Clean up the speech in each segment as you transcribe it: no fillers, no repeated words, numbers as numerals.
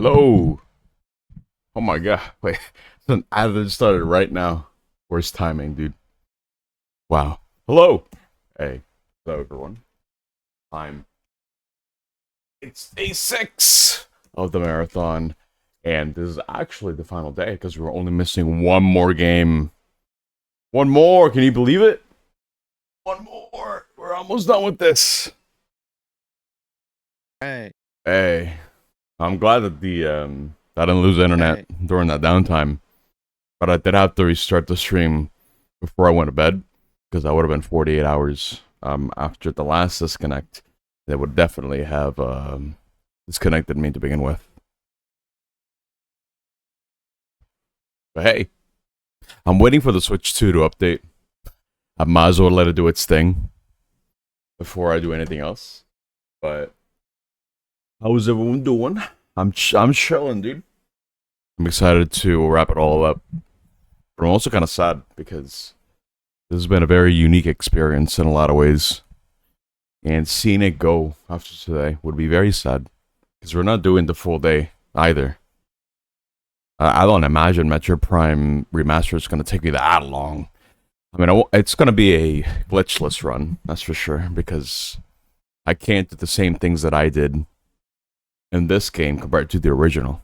Hello. Oh my god. Wait. An ad that started right now. Worst timing, dude. Wow. Hello. Hey. Hello, everyone. I'm. It's day 6 of the marathon. And this is actually the final day because we're only missing one more game. One more. Can you believe it? One more. We're almost done with this. Hey, Hey. I'm glad that I didn't lose internet hey, during that downtime. But I did have to restart the stream before I went to bed because that would have been 48 hours after the last disconnect. They would definitely have disconnected me to begin with. But hey, I'm waiting for the Switch 2 to update. I might as well let it do its thing before I do anything else. But how's everyone doing? I'm chilling, dude. I'm excited to wrap it all up. But I'm also kind of sad because this has been a very unique experience in a lot of ways. And seeing it go after today would be very sad because we're not doing the full day either. I don't imagine Metroid Prime Remastered is going to take me that long. I mean, it's going to be a glitchless run, that's for sure, because I can't do the same things that I did in this game compared to the original.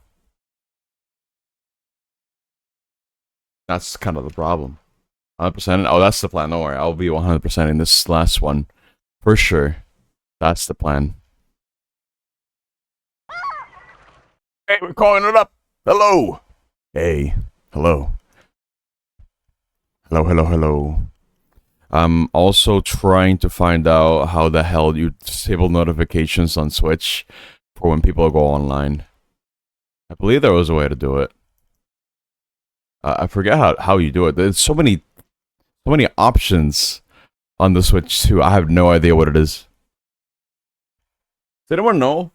That's kind of the problem. 100%. Oh, that's the plan. Don't worry. I'll be 100% in this last one for sure. That's the plan. Hey, we're calling it up. Hello. Hey. Hello. Hello, hello, hello. I'm also trying to find out how the hell you disable notifications on Switch for when people go online. I believe there was a way to do it. I forget how you do it. There's so many options on the Switch too. I have no idea what it is. Does anyone know?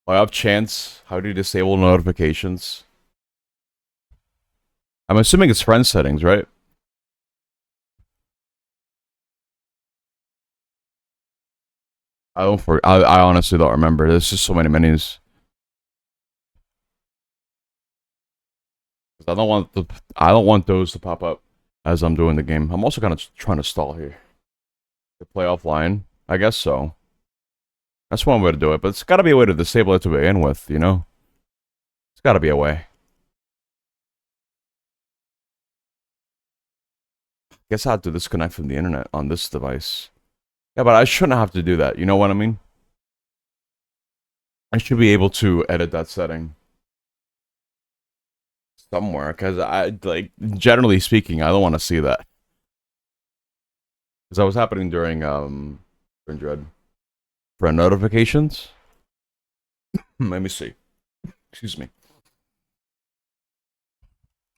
I have chance. How do you disable notifications? I'm assuming it's friend settings, right? I honestly don't remember. There's just so many menus. I don't want those to pop up as I'm doing the game. I'm also kind of trying to stall here. To play offline, I guess so. That's one way to do it, but it's got to be a way to disable it to begin with, you know? It's got to be a way. Guess I have to disconnect from the internet on this device. Yeah, but I shouldn't have to do that. You know what I mean? I should be able to edit that setting somewhere because like, generally speaking, I don't want to see that. Because that was happening during Dread. Friend notifications? Let me see. Excuse me.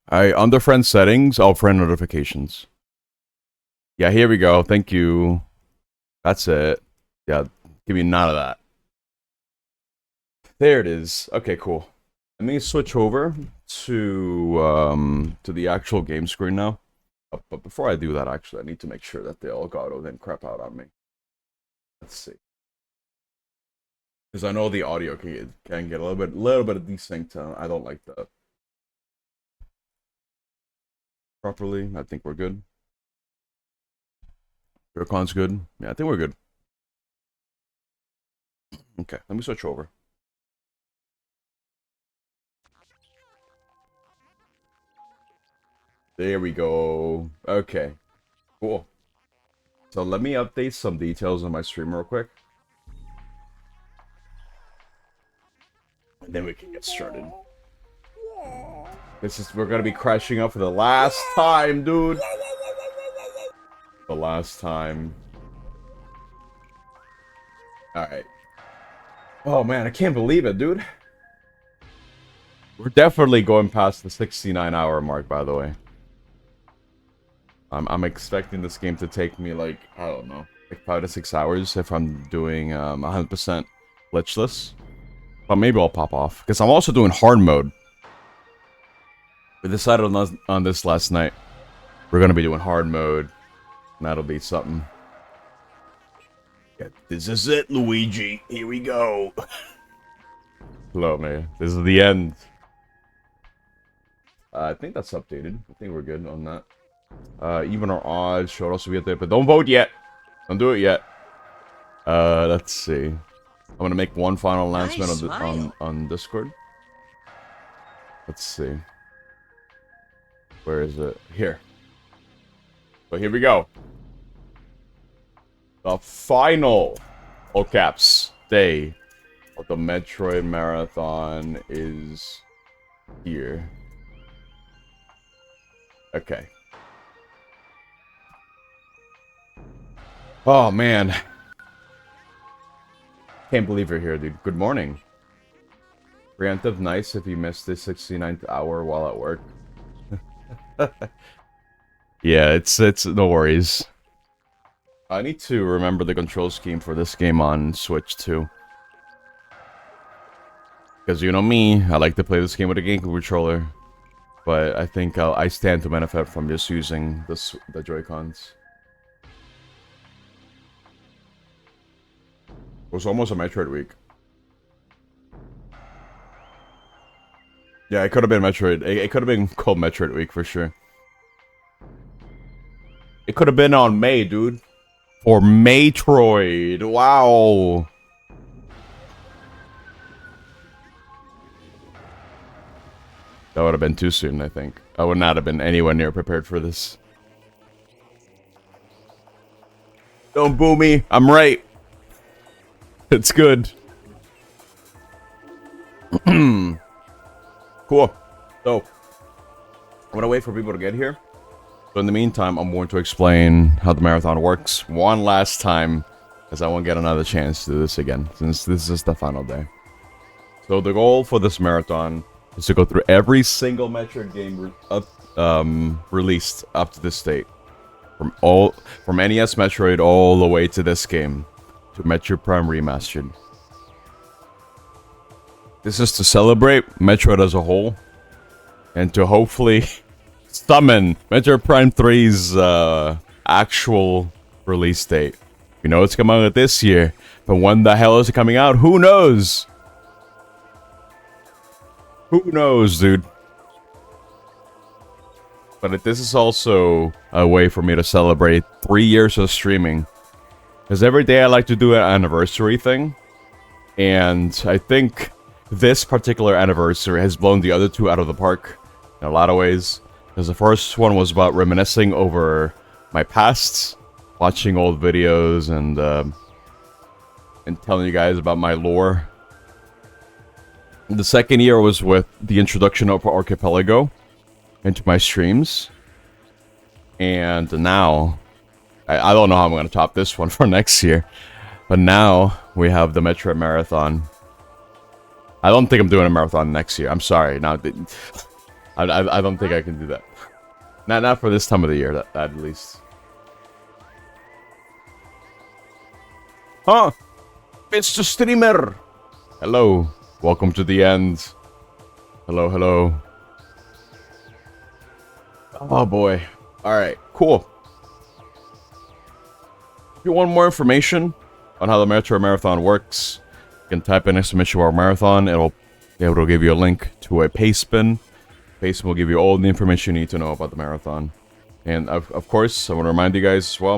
Under friend settings, all friend notifications. Yeah, here we go. Thank you. That's it. Yeah, give me none of that. There it is. Okay, cool. Let me switch over to the actual game screen now. But before I do that, actually, I need to make sure that the Elgato didn't crap out on me. Let's see, because I know the audio can get a little bit of desync. I don't like that. Properly, I think we're good. Aircon's good. Yeah, I think we're good. Okay, let me switch over. There we go. Okay, cool. So let me update some details on my stream real quick. And then we can get started. We're gonna be crashing up for the last time, dude. The last time. Alright. Oh man, I can't believe it, dude. We're definitely going past the 69-hour mark, by the way. I'm expecting this game to take me like, I don't know, like 5 to 6 hours if I'm doing 100% glitchless. But maybe I'll pop off. Because I'm also doing hard mode. We decided on this last night. We're going to be doing hard mode. And that'll be something. Yeah, this is it, Luigi. Here we go. Hello, man. This is the end. I think that's updated. I think we're good on that. Even or odd should also be up there, but don't vote yet. Don't do it yet. Let's see. I'm gonna make one final announcement on Discord. Let's see. Where is it? Here. So here we go. The final, all caps, day of the Metroid Marathon is here. Okay. Oh, man. Can't believe you're here, dude. Good morning. Preemptive nice if you missed the 69th hour while at work. Yeah, it's no worries. I need to remember the control scheme for this game on Switch too. Because you know me, I like to play this game with a GameCube controller. But I think I stand to benefit from just using the Joy-Cons. It was almost a Metroid week. Yeah, it could have been Metroid. It could have been called Metroid week for sure. It could have been on May, dude. Or Metroid. Wow. That would have been too soon, I think. I would not have been anywhere near prepared for this. Don't boo me. I'm right. It's good. Cool. So, I'm gonna wait for people to get here. So in the meantime, I'm going to explain how the marathon works one last time, as I won't get another chance to do this again, since this is the final day. So the goal for this marathon is to go through every single Metroid game released up to this date. From NES Metroid all the way to this game, to Metroid Prime Remastered. This is to celebrate Metroid as a whole, and to hopefully summon Metroid Prime 3's actual release date. We know it's coming out this year, but when the hell is it coming out? Who knows? Who knows, dude? But this is also a way for me to celebrate 3 years of streaming. Because every day I like to do an anniversary thing. And I think this particular anniversary has blown the other two out of the park in a lot of ways. Because the first one was about reminiscing over my past, watching old videos and telling you guys about my lore. The second year was with the introduction of Archipelago into my streams. And now, I don't know how I'm going to top this one for next year. But now, we have the Metroid Marathon. I don't think I'm doing a marathon next year. I'm sorry. Now, I don't think I can do that. Not for this time of the year, at least. Huh? Mr. Streamer! Hello. Welcome to the end. Hello, hello. Oh boy. Alright, cool. If you want more information on how the Metroid Marathon works, you can type in !marathon. It'll give you a link to a pastebin. Pastebin will give you all the information you need to know about the marathon. And of course, I want to remind you guys as well,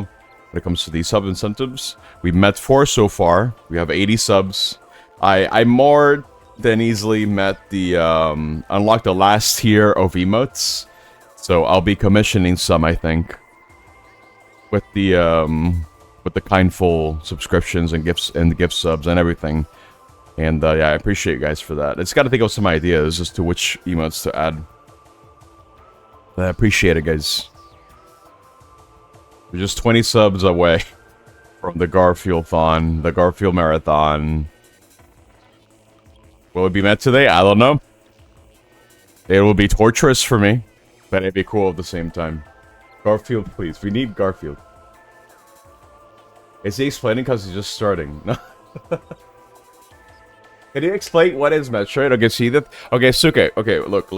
when it comes to the sub incentives, we've met 4 so far. We have 80 subs. I more than easily met the unlocked the last tier of emotes. So I'll be commissioning some, I think, with the kindful subscriptions and gifts and the gift subs and everything. And yeah, I appreciate you guys for that. It's got to think of some ideas as to which emotes to add. I appreciate it, guys. We're just 20 subs away from the Garfield-thon, the Garfield Marathon. Will it be met today? I don't know. It will be torturous for me, but it'd be cool at the same time. Garfield, please. We need Garfield. Is he explaining because he's just starting? No. Can you explain what is Metroid? Okay, see that? Okay, Suke. Okay, look,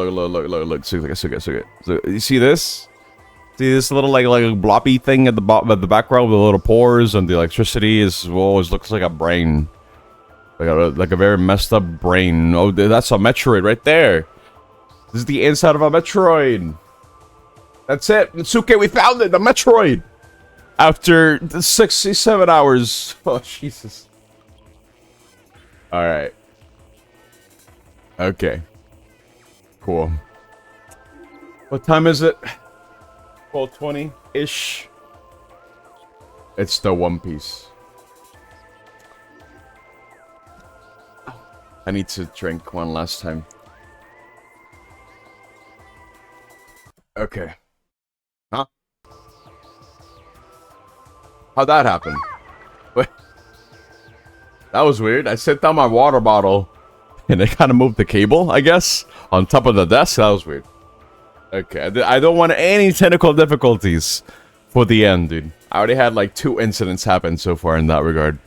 Suke. So, you see this? See this little like bloppy thing at the background with the little pores and the electricity always looks like a brain. Like a very messed up brain. Oh, that's a Metroid right there. This is the inside of a Metroid. That's it. Mitsuke, we found it. The Metroid. After 67 hours. Oh, Jesus. Alright. Okay. Cool. What time is it? 12:20-ish. It's the One Piece. I need to drink one last time. Okay. Huh? How'd that happen? Wait. That was weird. I set down my water bottle and it kind of moved the cable, I guess, on top of the desk. That was weird. Okay, I don't want any technical difficulties for the end, dude. I already had like 2 incidents happen so far in that regard.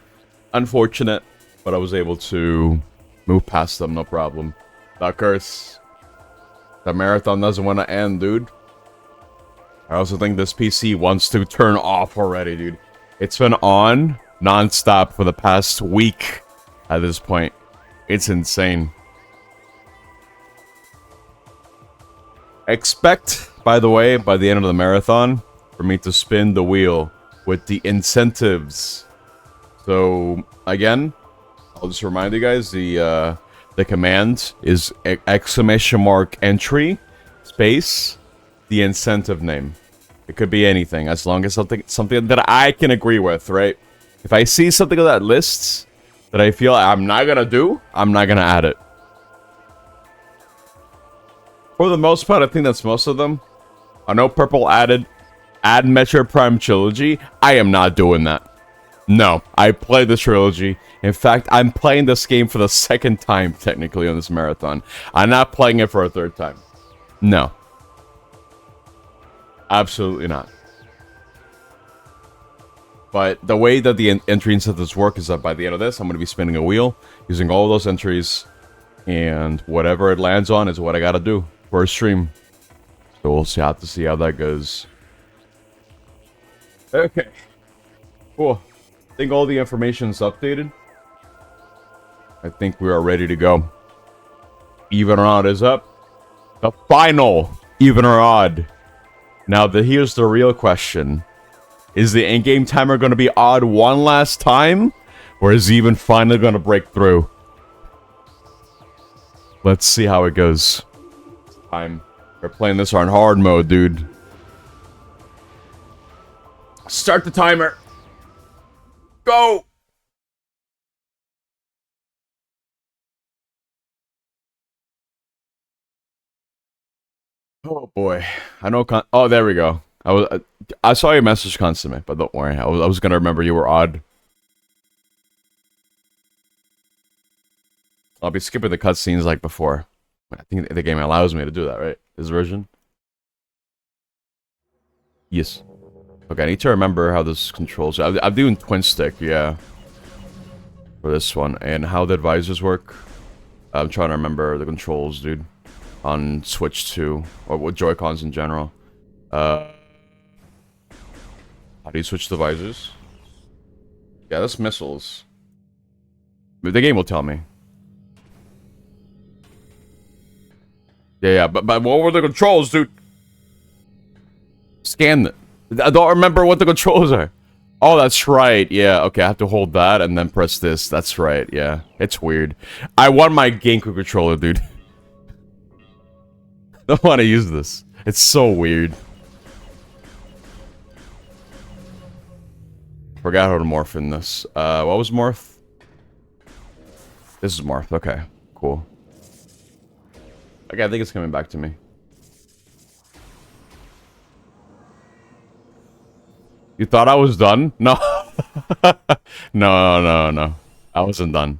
Unfortunate, but I was able to move past them, no problem. The curse. The marathon doesn't want to end, dude. I also think this PC wants to turn off already, dude. It's been on non-stop for the past week at this point. It's insane. Expect, by the way, by the end of the marathon, for me to spin the wheel with the incentives. So, again, I'll just remind you guys, the command is !entry space the incentive name. It could be anything, as long as something that I can agree with, right? If I see something on that list that I feel I'm not gonna do, I'm not gonna add it. For the most part, I think that's most of them. I know Purple add Metroid Prime Trilogy. I am not doing that. No, I played the trilogy. In fact, I'm playing this game for the 2nd time, technically, on this marathon. I'm not playing it for a 3rd time. No. Absolutely not. But the way that the entry incentives work is that by the end of this, I'm going to be spinning a wheel, using all those entries, and whatever it lands on is what I got to do for a stream. So we'll have to see how that goes. Okay. Cool. I think all the information is updated. I think we are ready to go. Even or odd is up. The final even or odd. Now, here's the real question. Is the in-game timer going to be odd one last time? Or is he even finally going to break through? Let's see how it goes. We're playing this on hard mode, dude. Start the timer. Go! Oh boy, I know. Oh, there we go. I saw your message, Consummate, but don't worry. I was gonna remember you were odd. I'll be skipping the cutscenes like before. I think the game allows me to do that, right? This version. Yes. Okay, I need to remember how this controls. I'm doing twin stick, yeah. For this one, and how the advisors work. I'm trying to remember the controls, dude. On Switch 2, or with Joy-Cons in general. How do you switch the visors? Yeah, that's missiles. The game will tell me. Yeah, but what were the controls, dude? Scan it. I don't remember what the controls are. Oh, that's right. Yeah, okay, I have to hold that and then press this. That's right, yeah. It's weird. I want my GameCube controller, dude. I don't want to use this. It's so weird. Forgot how to morph in this. What was morph? This is morph. Okay, cool. Okay, I think it's coming back to me. You thought I was done? No. No. I wasn't done.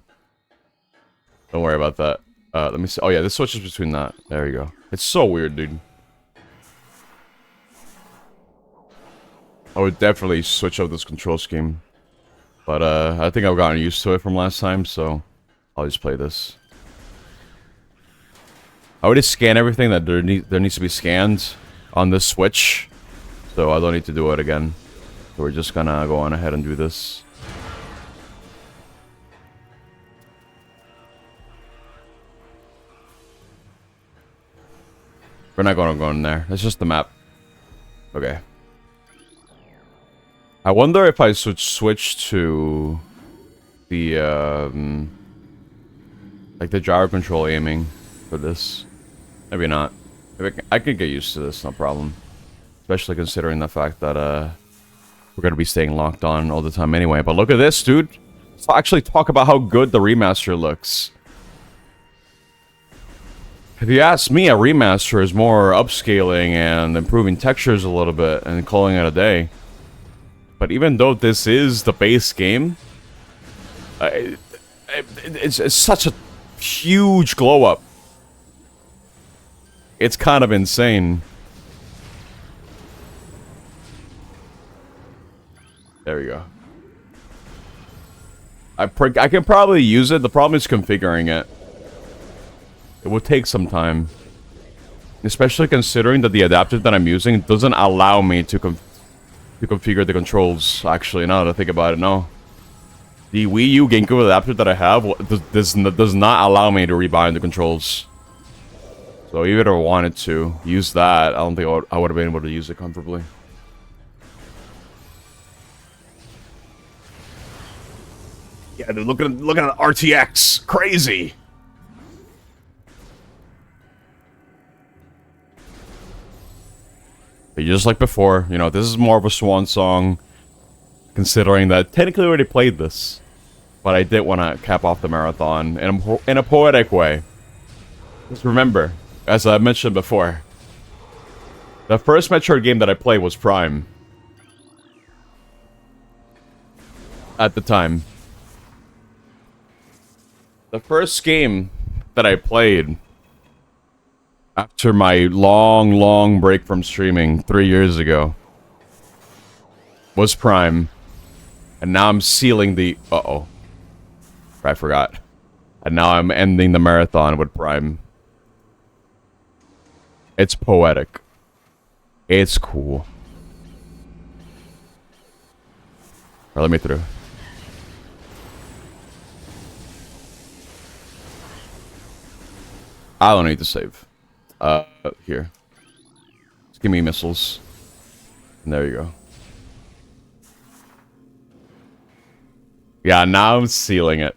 Don't worry about that. Let me see. Oh yeah, this switches between that. There you go. It's so weird, dude. I would definitely switch up this control scheme. But I think I've gotten used to it from last time, so I'll just play this. I already scan everything that there needs to be scanned on this Switch, so I don't need to do it again. So we're just gonna go on ahead and do this. We're not gonna go in there. It's just the map. Okay. I wonder if I should switch to the like the gyro control aiming for this. Maybe not. Maybe I could get used to this, no problem. Especially considering the fact that we're gonna be staying locked on all the time anyway. But look at this, dude. Let's actually talk about how good the remaster looks. If you ask me, a remaster is more upscaling and improving textures a little bit and calling it a day. But even though this is the base game, it's such a huge glow up. It's kind of insane. There we go. I can probably use it. The problem is configuring it. It would take some time. Especially considering that the adapter that I'm using doesn't allow me to configure the controls. Actually, now that I think about it, no. The Wii U GameCube adapter that I have does not allow me to rebind the controls. So even if I wanted to use that, I don't think I would have been able to use it comfortably. Yeah, they're looking at RTX. Crazy. But just like before, you know, this is more of a swan song, considering that technically I already played this. But I did want to cap off the marathon in a poetic way. Just remember, as I mentioned before, the first Metroid game that I played was Prime. At the time. The first game that I played after my long break from streaming 3 years ago was Prime. And now I'm sealing the... Uh-oh. I forgot. And now I'm ending the marathon with Prime. It's poetic. It's cool. Alright, let me through. I don't need to save. Here. Just give me missiles. And there you go. Yeah, now I'm sealing it.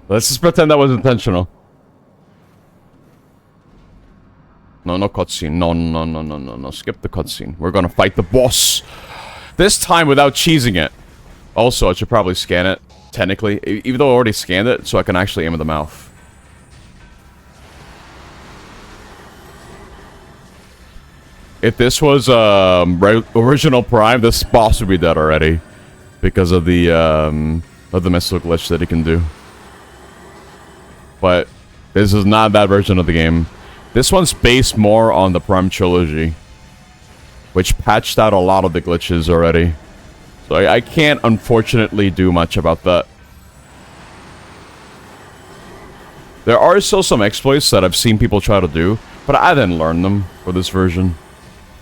Let's just pretend that was intentional. No cutscene. No. Skip the cutscene. We're gonna fight the boss. This time without cheesing it. Also, I should probably scan it. Technically, even though I already scanned it, so I can actually aim at the mouth. If this was original Prime, this boss would be dead already, because of the missile glitch that it can do. But this is not that version of the game. This one's based more on the Prime trilogy, which patched out a lot of the glitches already. So I can't, unfortunately, do much about that. There are still some exploits that I've seen people try to do, but I didn't learn them for this version.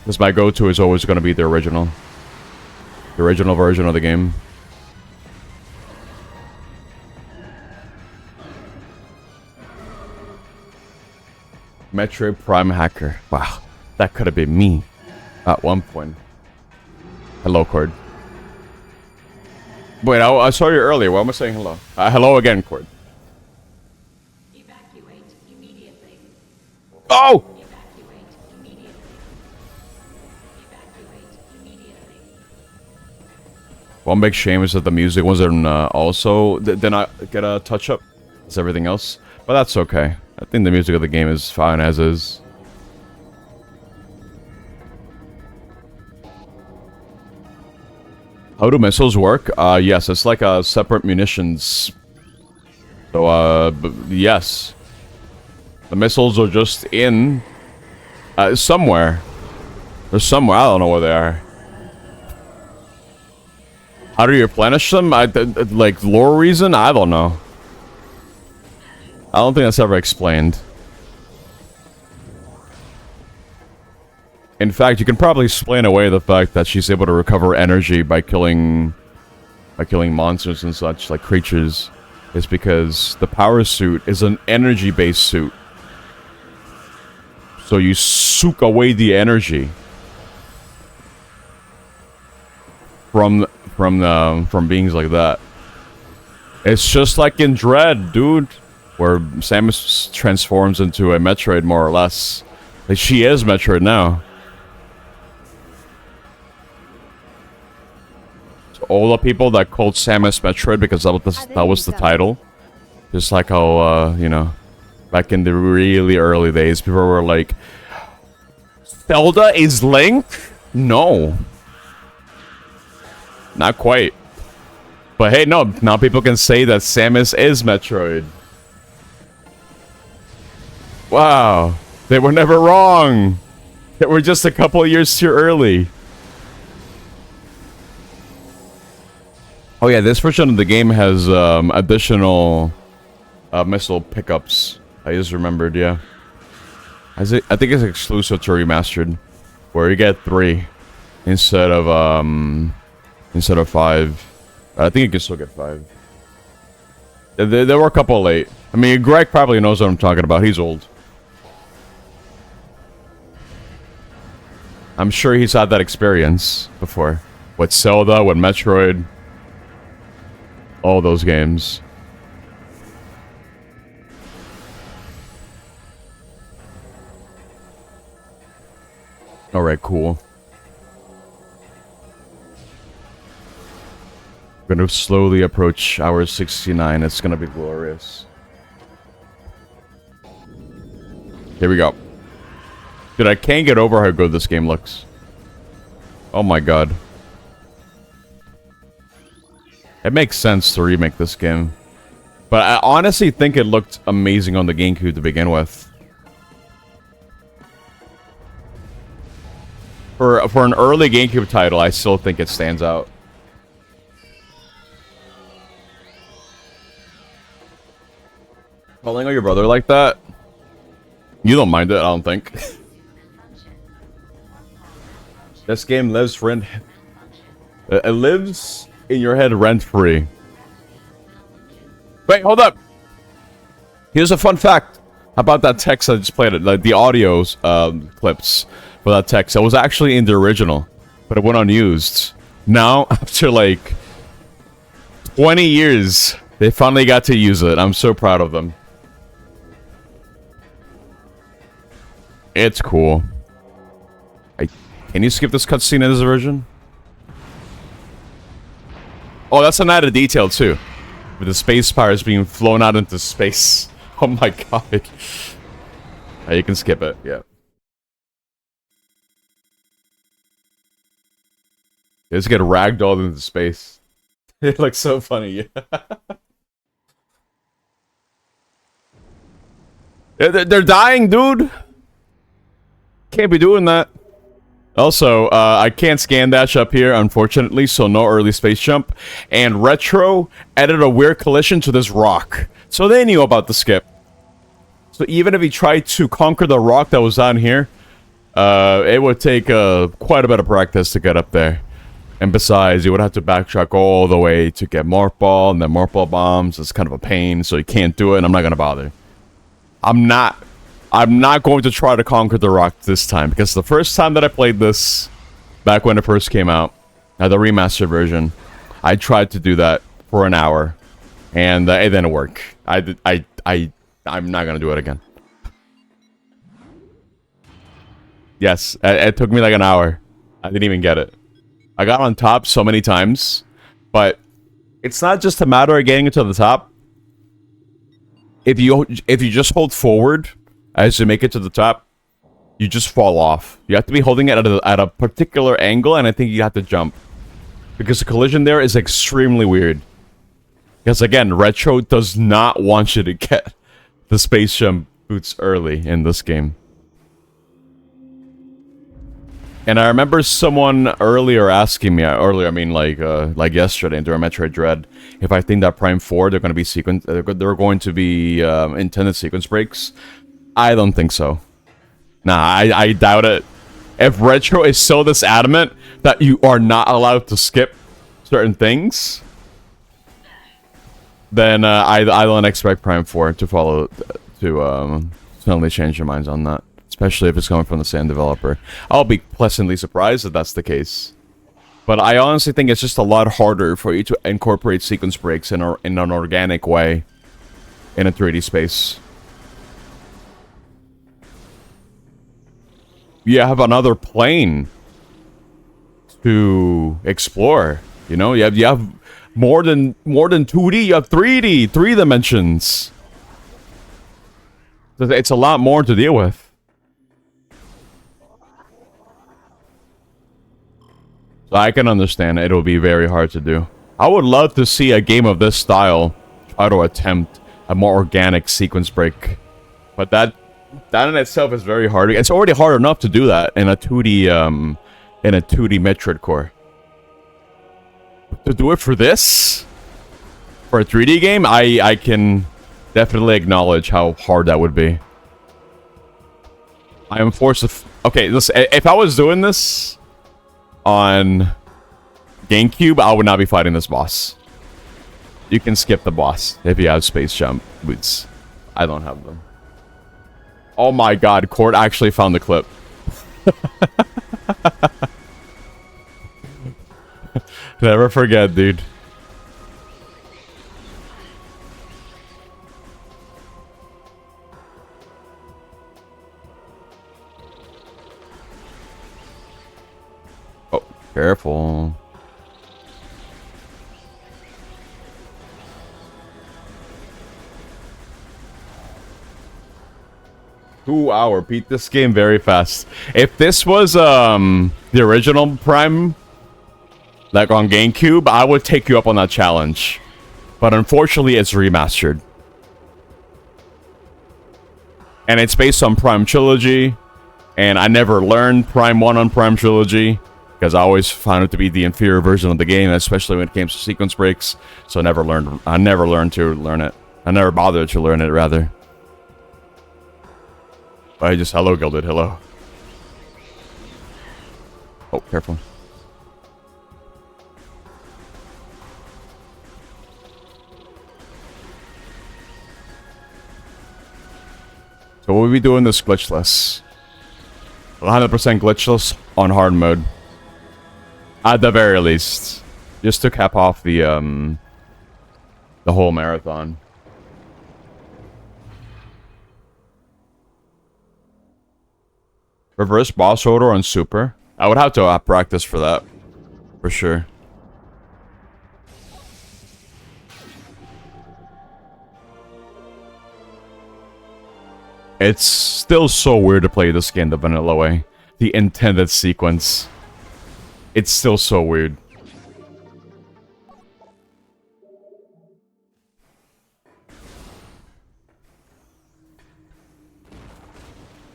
Because my go-to is always going to be the original. The original version of the game. Metroid Prime hacker. Wow, that could have been me at one point. Hello, Cord. Wait, I saw you earlier. Why am I saying hello? Hello again, Cord. Evacuate immediately. Oh! Evacuate immediately. Evacuate immediately. One big shame is that the music wasn't also... Did not get a touch-up as everything else. But that's okay. I think the music of the game is fine as is. How do missiles work? Yes, it's like a separate munitions. So, yes. The missiles are just in... somewhere. They're somewhere. I don't know where they are. How do you replenish them? Like, lore reason? I don't know. I don't think that's ever explained. In fact, you can probably explain away the fact that she's able to recover energy by killing monsters and such, like creatures. is because the power suit is an energy-based suit. So you soak away the energy from beings like that. It's just like in Dread, dude, where Samus transforms into a Metroid more or less. Like she is Metroid now. So all the people that called Samus Metroid because that was the title. Just like how you know, back in the really early days, people were like, Zelda is Link? No. Not quite. But hey, no, now people can say that Samus is Metroid. Wow. They were never wrong. They were just a couple of years too early. Oh yeah, this version of the game has additional missile pickups. I just remembered, yeah. I think it's exclusive to Remastered, where you get 3 instead of 5. I think you can still get 5. There were a couple late. I mean, Greg probably knows what I'm talking about. He's old. I'm sure he's had that experience before. With Zelda, with Metroid. All those games. Alright, cool. We're gonna slowly approach hour 69. It's gonna be glorious. Here we go. Dude, I can't get over how good this game looks. Oh my god. It makes sense to remake this game. But I honestly think it looked amazing on the GameCube to begin with. For an early GameCube title, I still think it stands out. Calling out your brother like that? You don't mind it, I don't think. This game lives rent. It lives in your head rent-free. Wait, hold up. Here's a fun fact about that text I just played. It like the audio clips for that text. It was actually in the original, but it went unused. Now, after like 20 years, they finally got to use it. I'm so proud of them. It's cool. Can you skip this cutscene in this version? Oh, that's an added detail too. With the space pirates being flown out into space. Oh my god. You can skip it, yeah. They just get ragdolled into space. It looks so funny, yeah. They're dying, dude! Can't be doing that. Also, I can't scan dash up here, unfortunately, so no early space jump. And Retro added a weird collision to this rock. So they knew about the skip. So even if he tried to conquer the rock that was down here, it would take quite a bit of practice to get up there. And besides, you would have to backtrack all the way to get Morph Ball, and then Morph Ball bombs. It's kind of a pain, so you can't do it, and I'm not going to bother. I'm not going to try to conquer the rock this time, because the first time that I played this, back when it first came out, the remastered version, I tried to do that for an hour, and it didn't work. I'm not gonna do it again. Yes, it took me like an hour. I didn't even get it. I got on top so many times, but it's not just a matter of getting to the top. If you just hold forward as you make it to the top, you just fall off. You have to be holding it at a particular angle, and I think you have to jump. Because the collision there is extremely weird. Because again, Retro does not want you to get the space jump boots early in this game. And I remember someone earlier asking me, I mean like yesterday during Metroid Dread, if I think that Prime 4, they're going to be intended sequence breaks. I don't think so. Nah, I doubt it. If Retro is so this adamant that you are not allowed to skip certain things, then I don't expect Prime 4 to follow to suddenly change your minds on that, especially if it's coming from the same developer. I'll be pleasantly surprised if that's the case. But I honestly think it's just a lot harder for you to incorporate sequence breaks in an organic way in a 3D space. You have another plane to explore. You know, you have more than 2D. You have 3D, 3 dimensions. It's a lot more to deal with. So I can understand it'll be very hard to do. I would love to see a game of this style try to attempt a more organic sequence break, but that in itself is very hard. It's already hard enough to do that in a 2D Metroid core. To do it for this, for a 3D game, I can definitely acknowledge how hard that would be. I am forced to. Okay, listen. If I was doing this on GameCube, I would not be fighting this boss. You can skip the boss if you have space jump boots. I don't have them. Oh my god, Court actually found the clip. Never forget, dude. Oh, careful. I'll beat this game very fast. If this was the original Prime, like on GameCube, I would take you up on that challenge. But unfortunately, it's remastered. And it's based on Prime Trilogy. And I never learned Prime 1 on Prime Trilogy, because I always found it to be the inferior version of the game, especially when it came to sequence breaks. So I never learned to learn it. I never bothered to learn it, rather. I just hello gilded, hello. Oh, careful. So we'll be doing this glitchless. 100% glitchless on hard mode. At the very least. Just to cap off the whole marathon. Reverse boss order on super. I would have to practice for that. For sure. It's still so weird to play this game the vanilla way. The intended sequence. It's still so weird.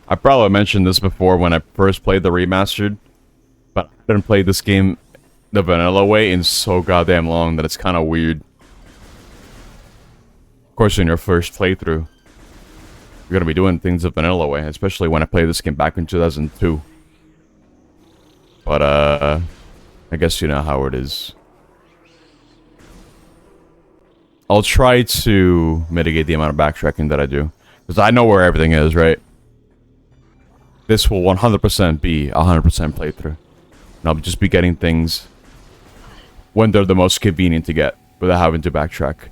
I probably mentioned this before when I first played the remastered, but I didn't play this game the vanilla way in so goddamn long that it's kind of weird. Of course, in your first playthrough, you're gonna be doing things the vanilla way, especially when I played this game back in 2002. But I guess you know how it is. I'll try to mitigate the amount of backtracking that I do, because I know where everything is, right? This will 100% be a 100% playthrough. And I'll just be getting things when they're the most convenient to get without having to backtrack.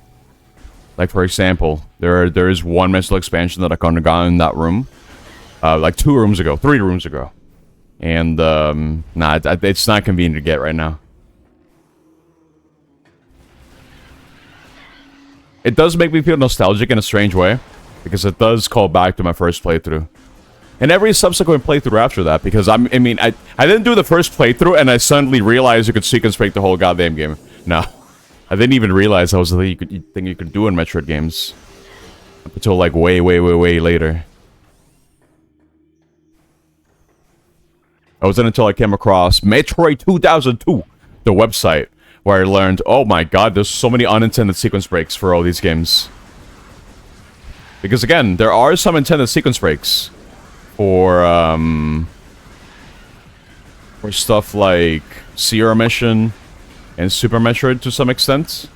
Like, for example, there is one missile expansion that I kind of got in that room. Like 3 rooms ago. And, nah, it's not convenient to get right now. It does make me feel nostalgic in a strange way, because it does call back to my first playthrough. And every subsequent playthrough after that, because I didn't do the first playthrough and I suddenly realized you could sequence break the whole goddamn game. No. I didn't even realize that was the thing you could do in Metroid games. Up until like way later. It wasn't until I came across Metroid 2002, the website, where I learned, oh my god, there's so many unintended sequence breaks for all these games. Because again, there are some intended sequence breaks. For stuff like Zero Mission and Super Metroid to some extent.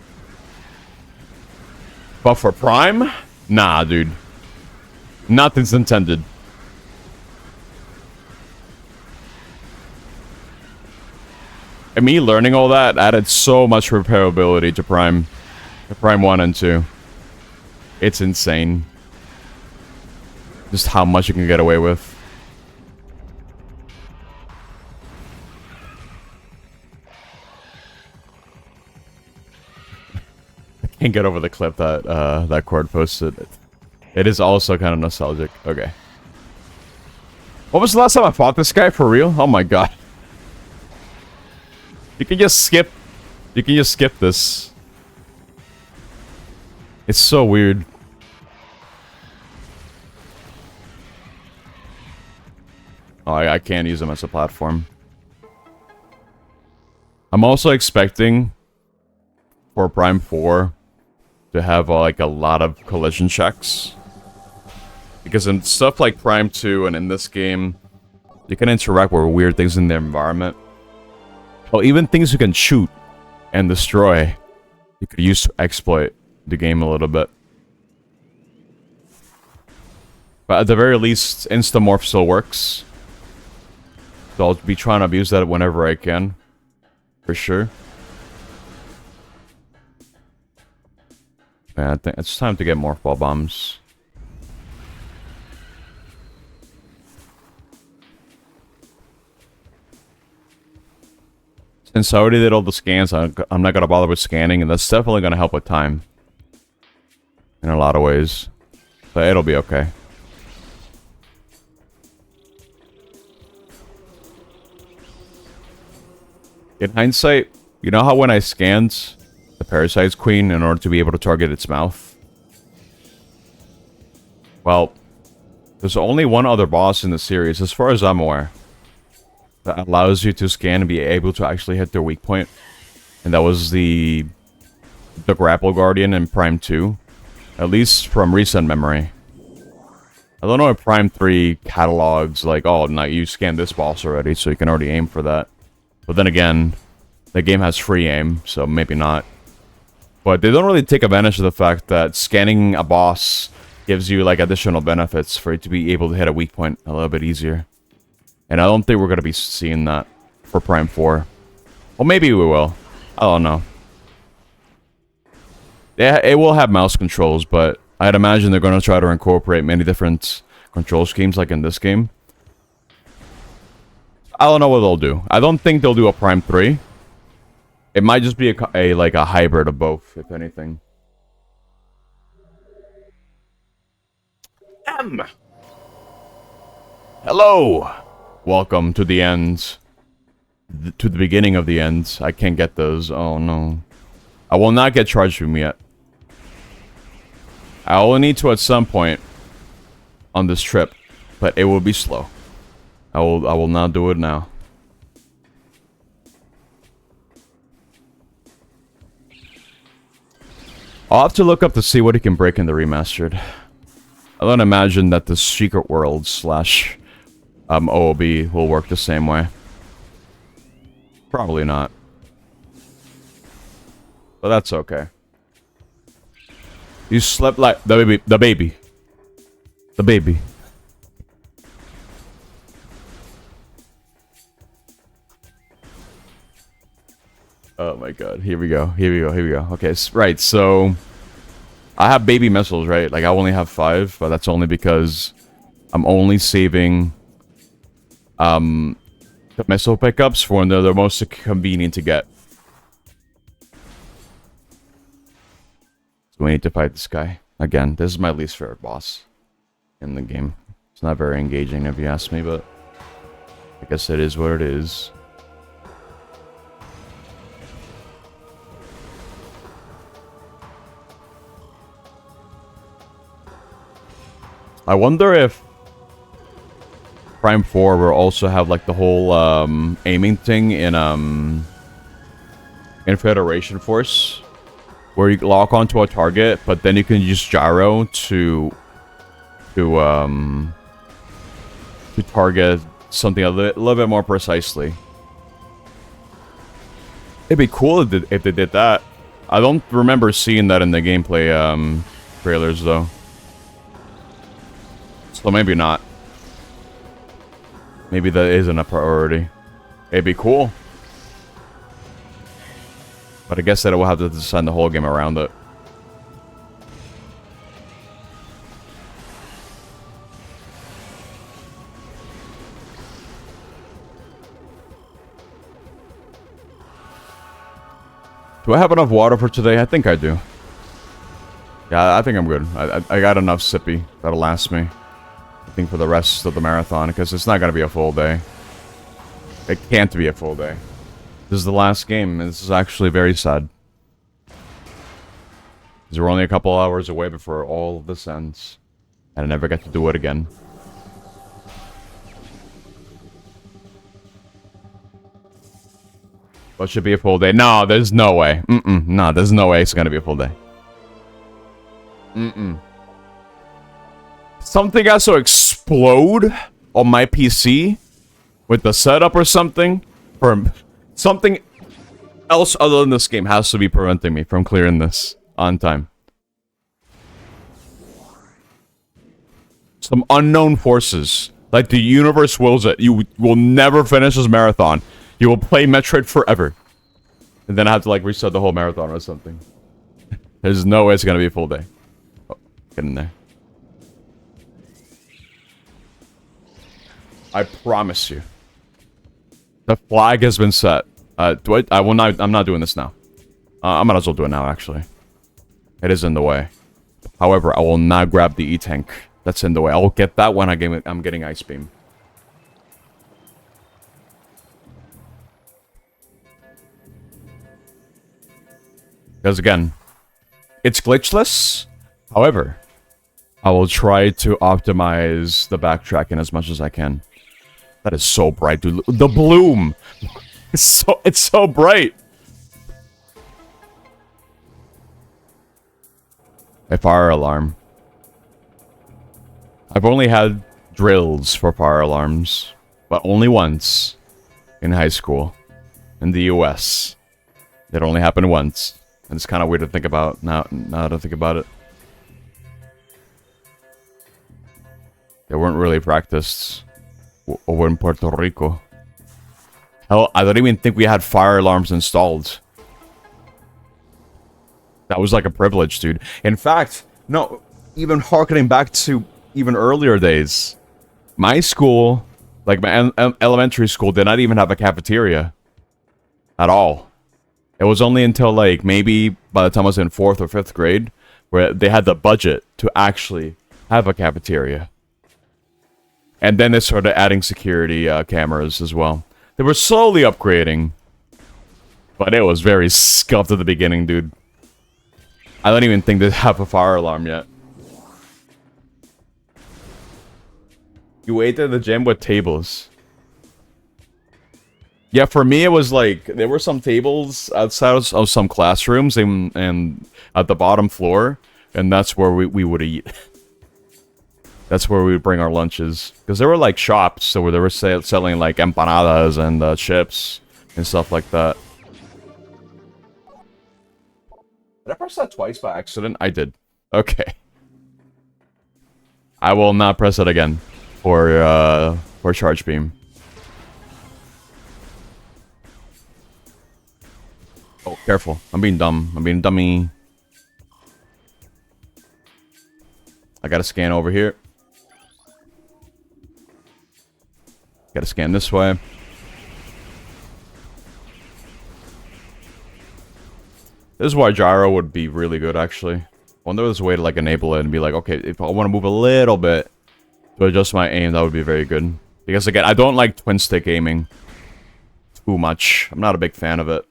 But for Prime? Nah, dude. Nothing's intended. And me learning all that added so much repairability to Prime. To Prime 1 and 2. It's insane. Just how much you can get away with. I can't get over the clip that that Cord posted. It is also kind of nostalgic. Okay. What was the last time I fought this guy for real? Oh my god. You can just skip. You can just skip this. It's so weird. Oh, I can't use him as a platform. I'm also expecting for Prime 4 to have like a lot of collision checks. Because in stuff like Prime 2 and in this game, you can interact with weird things in the environment. Well, even things you can shoot and destroy, you could use to exploit the game a little bit. But at the very least, Instamorph still works. So I'll be trying to abuse that whenever I can. For sure. Man, I think it's time to get more ball bombs. Since I already did all the scans, I'm not going to bother with scanning, and that's definitely going to help with time. In a lot of ways. But it'll be okay. In hindsight, you know how when I scanned the Parasite's Queen in order to be able to target its mouth? Well, there's only one other boss in the series, as far as I'm aware, that allows you to scan and be able to actually hit their weak point. And that was the Grapple Guardian in Prime 2. At least from recent memory. I don't know if Prime 3 catalogs like, oh, no, you scanned this boss already, so you can already aim for that. But then again, the game has free aim, so maybe not. But they don't really take advantage of the fact that scanning a boss gives you like additional benefits for it to be able to hit a weak point a little bit easier. And I don't think we're going to be seeing that for Prime 4. Well, maybe we will. I don't know. Yeah, it will have mouse controls, but I'd imagine they're going to try to incorporate many different control schemes like in this game. I don't know what they'll do. I don't think they'll do a Prime 3. It might just be like a hybrid of both, if anything. Hello! Welcome to the end. To the beginning of the end. I can't get those. Oh no. I will not get charged from yet. I will need to at some point on this trip, but it will be slow. I will not do it now. I'll have to look up to see what he can break in the Remastered. I don't imagine that the Secret World slash OOB will work the same way. Probably not. But that's okay. You slept like the baby. The baby. The baby. Oh my god. Here we go. Here we go. Here we go. Okay, right. So I have baby missiles, right? Like I only have 5, but that's only because I'm only saving the missile pickups for when they're the most convenient to get. So we need to fight this guy. Again, this is my least favorite boss in the game. It's not very engaging if you ask me, but I guess it is what it is. I wonder if Prime 4 will also have like the whole aiming thing in Federation Force, where you lock onto a target, but then you can use gyro to target something a little bit more precisely. It'd be cool if they did that. I don't remember seeing that in the gameplay trailers, though. So maybe not. Maybe that isn't a priority. It'd be cool. But I guess that we'll have to design the whole game around it. Do I have enough water for today? I think I do. Yeah, I think I'm good. I got enough sippy. That'll last me. I think for the rest of the marathon, because it's not going to be a full day. It can't be a full day. This is the last game, and this is actually very sad. Because we're only a couple hours away before all of this ends. And I never get to do it again. What should be a full day? No, there's no way. No, there's no way it's going to be a full day. Something has to explode on my PC with the setup or something. For something else other than this game has to be preventing me from clearing this on time. Some unknown forces. Like the universe wills it. You will never finish this marathon. You will play Metroid forever. And then I have to like restart the whole marathon or something. There's no way it's going to be a full day. Oh, get in there. I promise you. The flag has been set. I will not. I'm not doing this now. I might as well do it now, actually. It is in the way. However, I will not grab the E-Tank. That's in the way. I will get that when I'm getting Ice Beam. Because again, it's glitchless. However, I will try to optimize the backtracking as much as I can. That is so bright, dude. The bloom! It's so bright! A fire alarm. I've only had drills for fire alarms, but only once in high school in the US. It only happened once, and it's kind of weird to think about now to think about it. They weren't really practiced over in Puerto Rico. Hell, I don't even think we had fire alarms installed. That was like a privilege, dude. In fact, no, even harkening back to even earlier days, my school, like my elementary school, did not even have a cafeteria at all. It was only until like maybe by the time I was in 4th or 5th grade where they had the budget to actually have a cafeteria. And then they started adding security cameras as well. They were slowly upgrading, but it was very scuffed at the beginning, dude. I don't even think they have a fire alarm yet. You ate at the gym with tables. Yeah, for me it was like, there were some tables outside of some classrooms and at the bottom floor, and that's where we would eat. That's where we would bring our lunches. Because there were like shops, so where they were selling like empanadas and chips and stuff like that. Did I press that twice by accident? I did. Okay. I will not press it again for charge beam. Oh, careful. I'm being dumb. I'm being dummy. I gotta scan over here. Gotta scan this way. This is why gyro would be really good, actually. I wonder if there's a way to, like, enable it and be like, okay, if I want to move a little bit to adjust my aim, that would be very good. Because, again, I don't like twin-stick aiming too much. I'm not a big fan of it.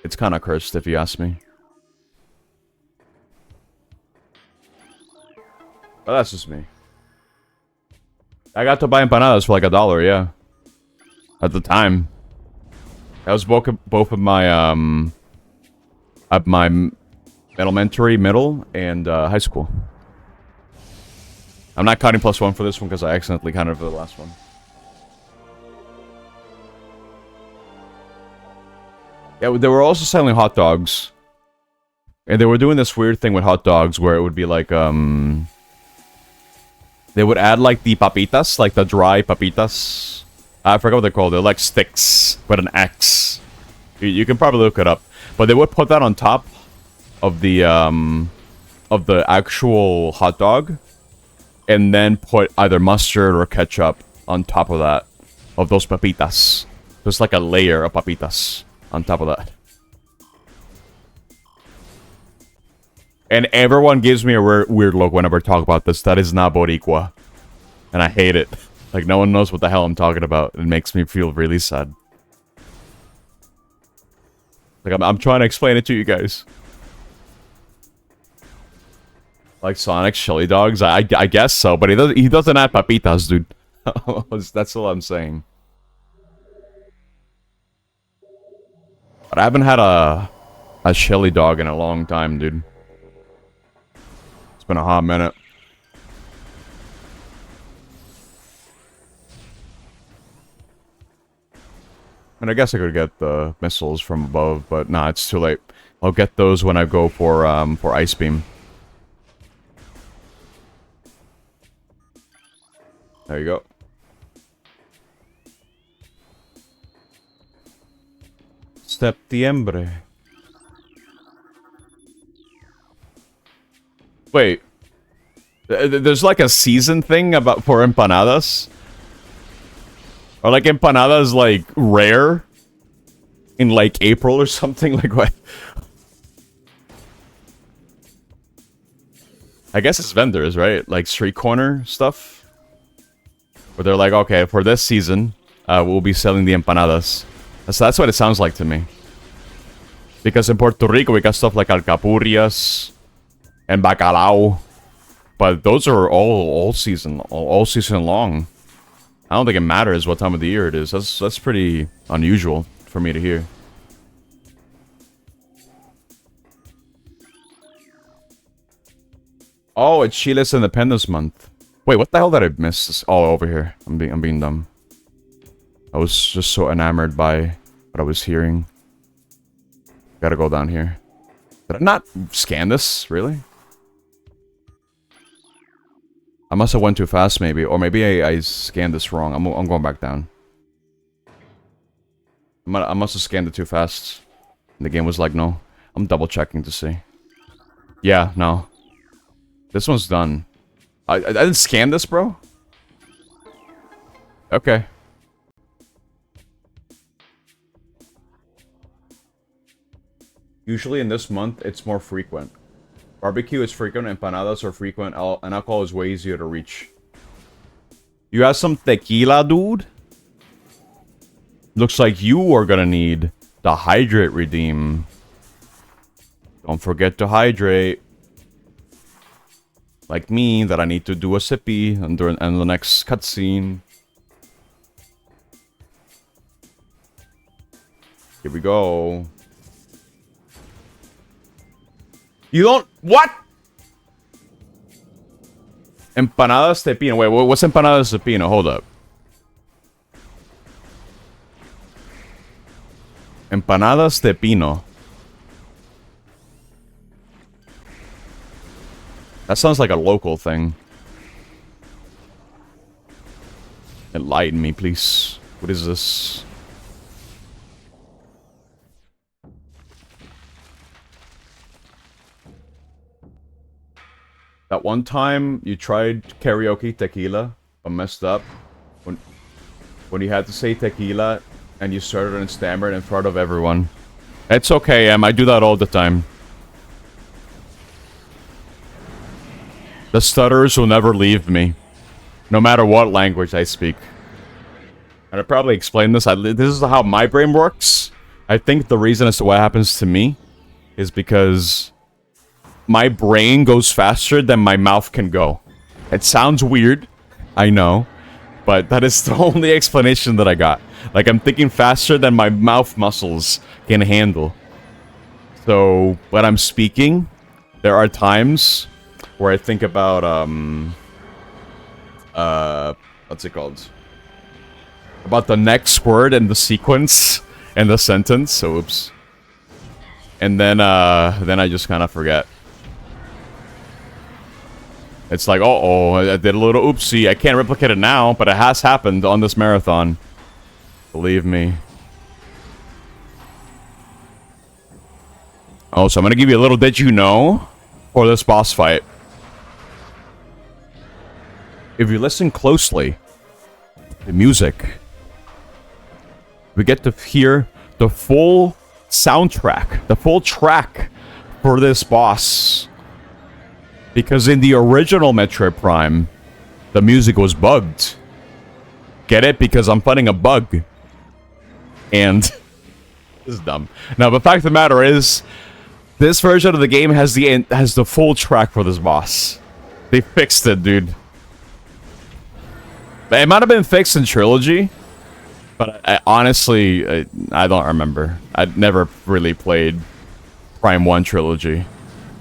It's kind of cursed, if you ask me. But that's just me. I got to buy empanadas for like $1, yeah. At the time. That was both of my, at my elementary, middle, and high school. I'm not counting +1 for this one because I accidentally counted for the last one. Yeah, they were also selling hot dogs And they were doing this weird thing with hot dogs where it would be like, they would add like the papitas, like the dry papitas. I forgot what they're called. They're like sticks with an X. You can probably look it up. But they would put that on top of the actual hot dog. And then put either mustard or ketchup on top of that. Of those papitas. Just like a layer of papitas on top of that. And everyone gives me a weird look whenever I talk about this. That is not Boricua. And I hate it. Like, no one knows what the hell I'm talking about. It makes me feel really sad. Like, I'm trying to explain it to you guys. Like Sonic's chili dogs? I guess so, but he doesn't add papitas, dude. That's all I'm saying. But I haven't had a chili dog in a long time, dude. It's been a hot minute. And I guess I could get the missiles from above, but nah, it's too late. I'll get those when I go for Ice Beam. There you go. Septiembre. Wait. There's like a season thing about for empanadas? Or like empanadas like rare? In like April or something? Like what? I guess it's vendors, right? Like street corner stuff? Where they're like, okay, for this season, we'll be selling the empanadas. So that's what it sounds like to me. Because in Puerto Rico, we got stuff like alcapurrias and bacalao. But those are all season long. I don't think it matters what time of the year it is. That's pretty unusual for me to hear. Oh, it's Chile's Independence Month. Wait, what the hell did I miss? Oh, over here. I'm being dumb. I was just so enamored by what I was hearing. Gotta go down here. Did I not scan this? Really? I must have went too fast, maybe. Or maybe I scanned this wrong. I'm going back down. I must have scanned it too fast. And the game was like, no. I'm double checking to see. Yeah, no. This one's done. I didn't scan this, bro? Okay. Usually in this month, it's more frequent. Barbecue is frequent, empanadas are frequent, and alcohol is way easier to reach. You have some tequila, dude? Looks like you are gonna need the hydrate redeem. Don't forget to hydrate. Like me, that I need to do a sippy and the next cutscene. Here we go. You don't... What? Empanadas de pino. Wait, what's empanadas de pino? Hold up. Empanadas de pino. That sounds like a local thing. Enlighten me, please. What is this? That one time you tried karaoke tequila, but messed up. When you had to say tequila, and you started and stammered in front of everyone. It's okay, Em. I do that all the time. The stutterers will never leave me. No matter what language I speak. And I probably explained this. This is how my brain works. I think the reason as to what happens to me is because my brain goes faster than my mouth can go. It sounds weird, I know, but that is the only explanation that I got. Like, I'm thinking faster than my mouth muscles can handle. So, when I'm speaking, there are times where I think about, what's it called? About the next word and the sequence and the sentence. So, oops. And then I just kind of forget. It's like, uh-oh, I did a little oopsie. I can't replicate it now, but it has happened on this marathon. Believe me. Oh, so I'm gonna give you a little did you know for this boss fight. If you listen closely, the music, we get to hear the full soundtrack, the full track for this boss. Because in the original Metroid Prime, the music was bugged. Get it? Because I'm fighting a bug. And this is dumb. Now, the fact of the matter is, this version of the game has the full track for this boss. They fixed it, dude. It might have been fixed in Trilogy, but honestly, I don't remember. I'd never really played Prime 1 Trilogy.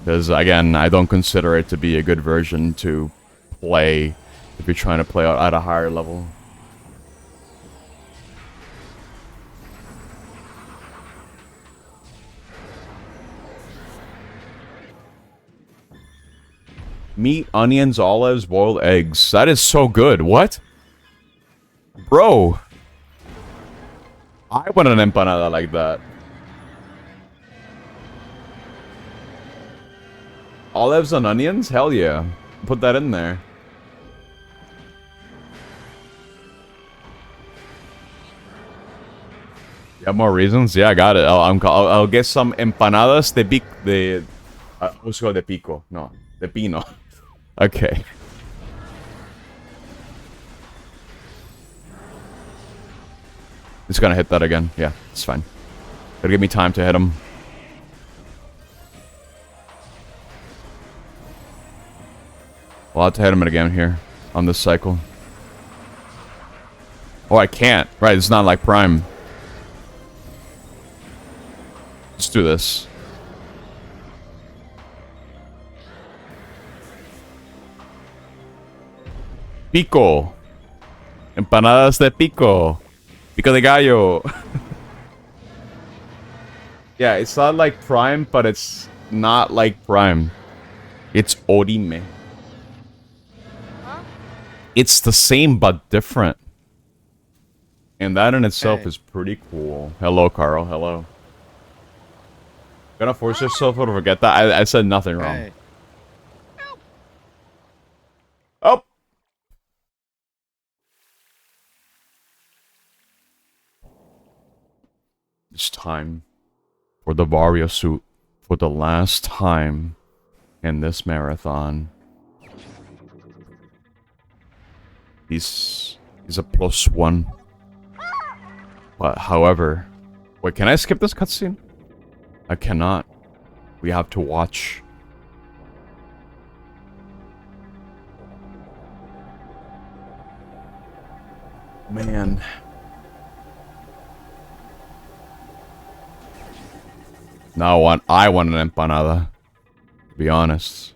Because, again, I don't consider it to be a good version to play if you're trying to play out at a higher level. Meat, onions, olives, boiled eggs. That is so good. What? Bro. I want an empanada like that. Olives and onions? Hell yeah. Put that in there. You have more reasons? Yeah, I got it. I'll get some empanadas de pico. No, de pino. Okay. It's gonna hit that again. Yeah, it's fine. Gotta give me time to hit him. We'll have to hit him again here on this cycle. Oh, I can't. Right, it's not like Prime. Let's do this. Pico. Empanadas de pico. Pico de gallo. Yeah, it's not like Prime, but it's not like Prime. It's orime. It's the same but different. And that in itself is pretty cool. Hello, Carl. Hello. Gonna force yourself to forget that? I said nothing wrong. Oh! It's time for the Vario suit for the last time in this marathon. He's a +1. But however, wait, can I skip this cutscene? I cannot. We have to watch. Man. Now I want an empanada. To be honest.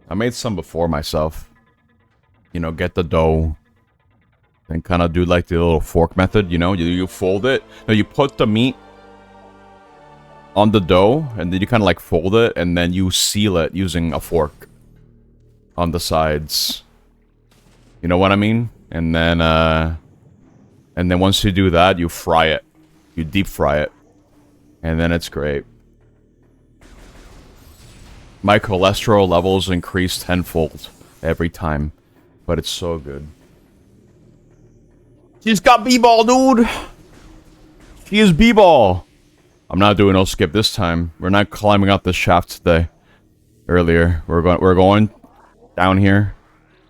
I made some before myself. You know, get the dough. And kind of do like the little fork method, you know? You fold it. No, you put the meat on the dough. And then you kind of like fold it. And then you seal it using a fork. On the sides. You know what I mean? And then once you do that, you fry it. You deep fry it. And then it's great. My cholesterol levels increase tenfold every time. But it's so good. She's got B-ball, dude! She is B-ball! I'm not doing no skip this time. We're not climbing up the shaft today. Earlier. We're going down here.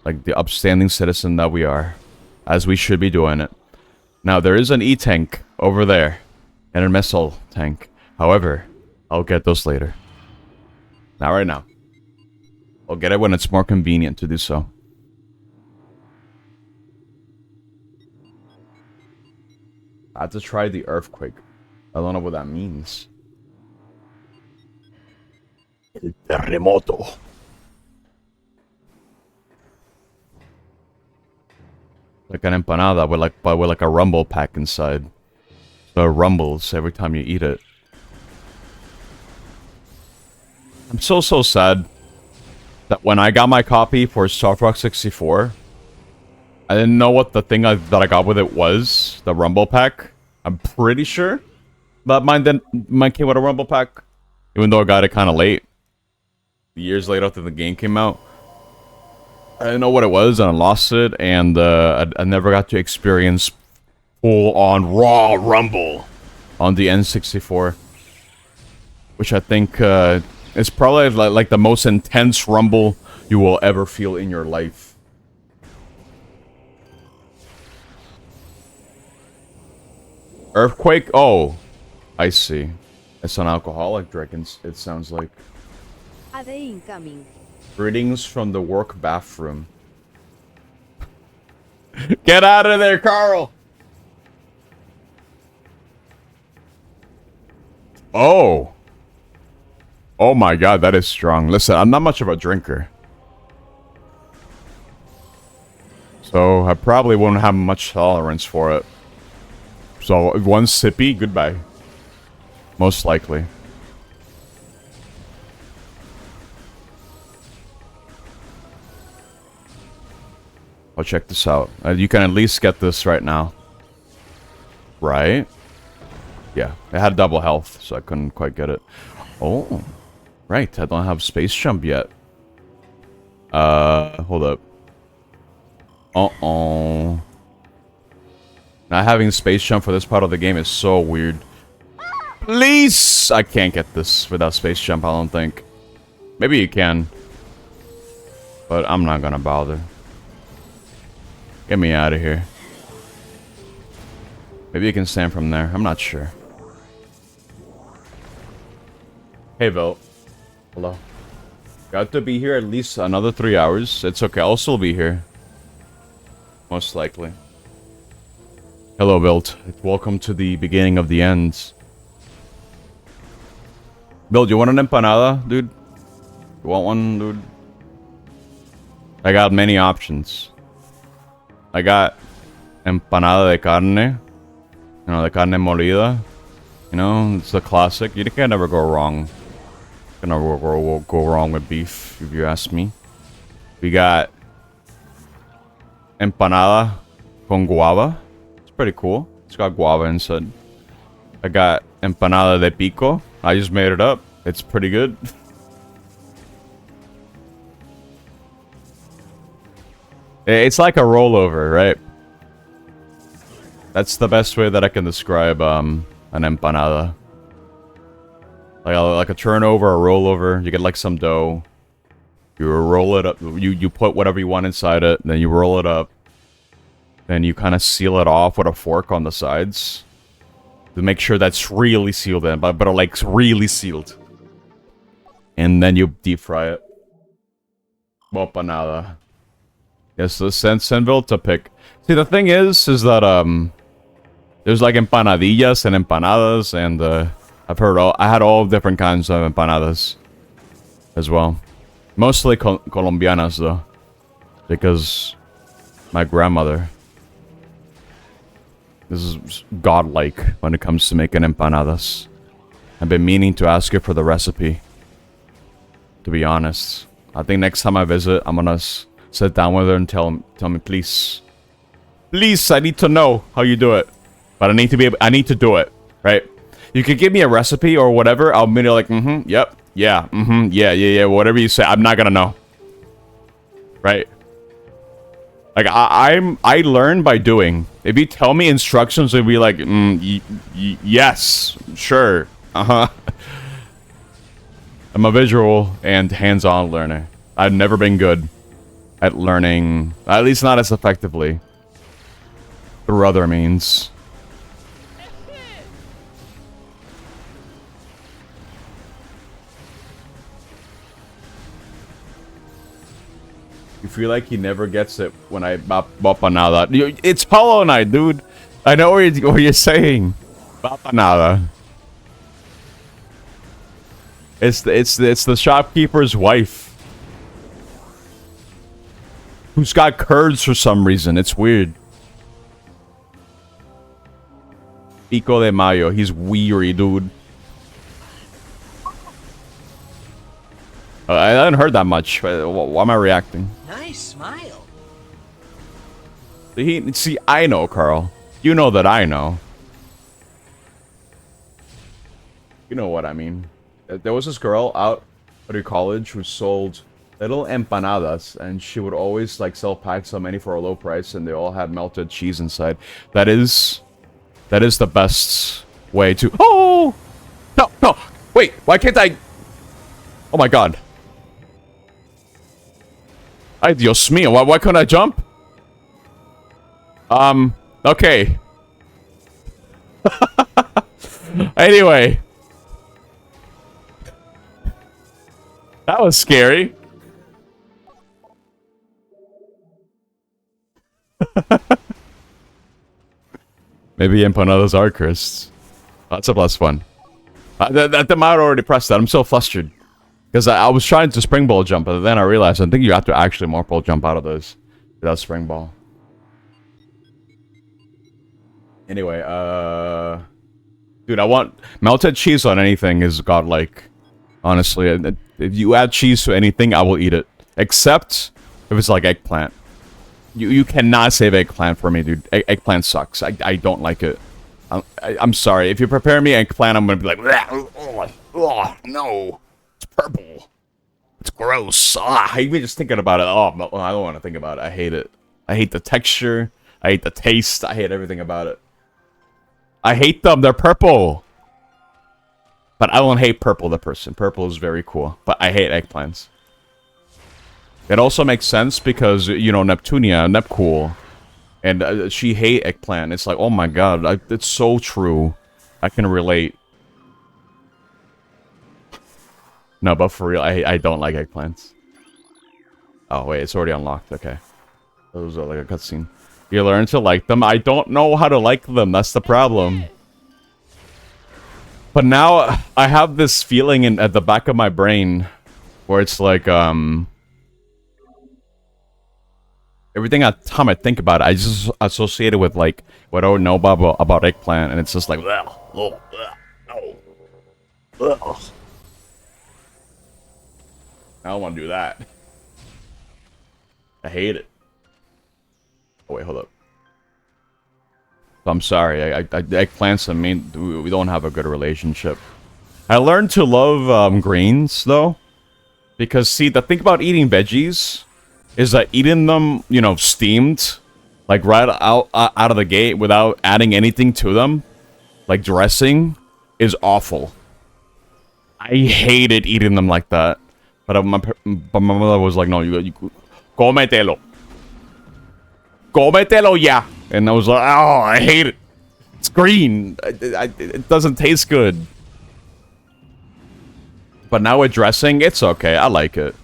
Like the upstanding citizen that we are. As we should be doing it. Now, there is an E-tank over there. And a missile tank. However, I'll get those later. Not right now. I'll get it when it's more convenient to do so. I have to try the earthquake. I don't know what that means. El terremoto. Like an empanada with like a rumble pack inside. So it rumbles every time you eat it. I'm so sad that when I got my copy for Star Fox 64, I didn't know what the thing that I got with it was. The Rumble Pack. I'm pretty sure that mine came with a Rumble Pack, even though I got it kind of late. Years later after the game came out. I didn't know what it was, and I lost it, and I never got to experience full-on raw Rumble on the N64. Which I think is probably like the most intense Rumble you will ever feel in your life. Earthquake? Oh, I see. It's an alcoholic drink, it sounds like. AD incoming. Greetings from the work bathroom. Get out of there, Carl! Oh. Oh my god, that is strong. Listen, I'm not much of a drinker. So, I probably won't have much tolerance for it. So, one sippy, goodbye. Most likely. I'll check this out. You can at least get this right now. Right? Yeah, it had double health, so I couldn't quite get it. Oh. Right, I don't have space jump yet. Hold up. Uh-oh. Not having space jump for this part of the game is so weird. Please! I can't get this without space jump, I don't think. Maybe you can. But I'm not gonna bother. Get me out of here. Maybe you can stand from there. I'm not sure. Hey, Vel. Hello. Got to be here at least another 3 hours. It's okay. I'll still be here. Most likely. Hello, Bilt. Welcome to the beginning of the end. Bilt, you want an empanada, dude? You want one, dude? I got many options. I got empanada de carne. You know, the carne molida. You know, it's a classic. You can never go wrong. You can never go wrong with beef, if you ask me. We got empanada con guava. It's pretty cool. It's got guava inside. I got empanada de pico. I just made it up. It's pretty good. It's like a rollover, right? That's the best way that I can describe an empanada. Like a turnover, a rollover. You get like some dough. You roll it up. You put whatever you want inside it. Then you roll it up. Then you kind of seal it off with a fork on the sides to make sure that's really sealed in, but like really sealed. And then you deep fry it. Empanada. Yes, so Senville to pick. See, the thing is that there's like empanadillas and empanadas, and I had all different kinds of empanadas as well. Mostly colombianas though, because my grandmother is godlike when it comes to making empanadas. I've been meaning to ask her for the recipe. To be honest, I think next time I visit, I'm gonna sit down with her and tell me, please, I need to know how you do it. But I need to do it, right? You could give me a recipe or whatever. I'll be like, yep, yeah, yeah, whatever you say. I'm not gonna know, right? Like I learn by doing. If you tell me instructions, it'd be like, yes, sure, I'm a visual and hands-on learner. I've never been good at learning, at least not as effectively, through other means. You feel like he never gets it when I Bapanada. It's Hollow Knight, dude. I know what you're saying. Bapanada. It's the shopkeeper's wife, who's got curds for some reason. It's weird. Pico de Mayo. He's weary, dude. I hadn't heard that much. Why am I reacting? Nice smile. See, I know, Carl. You know that I know. You know what I mean. There was this girl out at college who sold little empanadas, and she would always like sell packs of many for a low price, and they all had melted cheese inside. That is the best way to. Oh no, no! Wait, why can't I? Oh my god! Ay, Dios mío! Why couldn't I jump? Okay. Anyway. That was scary. Maybe empanadas are cursed. That's a plus one. That might already pressed that. I'm so flustered. Because I was trying to spring ball jump, but then I realized I think you have to actually morphle jump out of those without spring ball. Anyway, dude, I want melted cheese on anything is godlike. Honestly, if you add cheese to anything, I will eat it. Except if it's like eggplant. You cannot save eggplant for me, dude. Eggplant sucks. I don't like it. I'm sorry. If you prepare me eggplant, I'm gonna be like, oh, no. It's purple. It's gross. I even just thinking about it. Oh, I don't want to think about it. I hate it. I hate the texture. I hate the taste. I hate everything about it. I hate them. They're purple. But I don't hate purple, the person. Purple is very cool. But I hate eggplants. It also makes sense because, you know, Neptunia, Nepcool, and she hate eggplant. It's like, oh my god, it's so true. I can relate. No, but for real, I don't like eggplants. Oh, wait, it's already unlocked. Okay. Those are like a cutscene. You learn to like them. I don't know how to like them. That's the problem. But now I have this feeling at the back of my brain where it's like, everything time I think about it, I just associate it with like what I don't know about eggplant, and it's just like, no. I don't want to do that. I hate it. Oh wait, hold up. I'm sorry. Eggplants and me, we don't have a good relationship. I learned to love greens though, because see, the thing about eating veggies is that eating them, you know, steamed, like right out of the gate without adding anything to them, like dressing, is awful. I hated eating them like that, but my mother was like, "No, you cómetelo, cómetelo ya," and I was like, "Oh, I hate it. It's green. It doesn't taste good." But now with dressing, it's okay. I like it.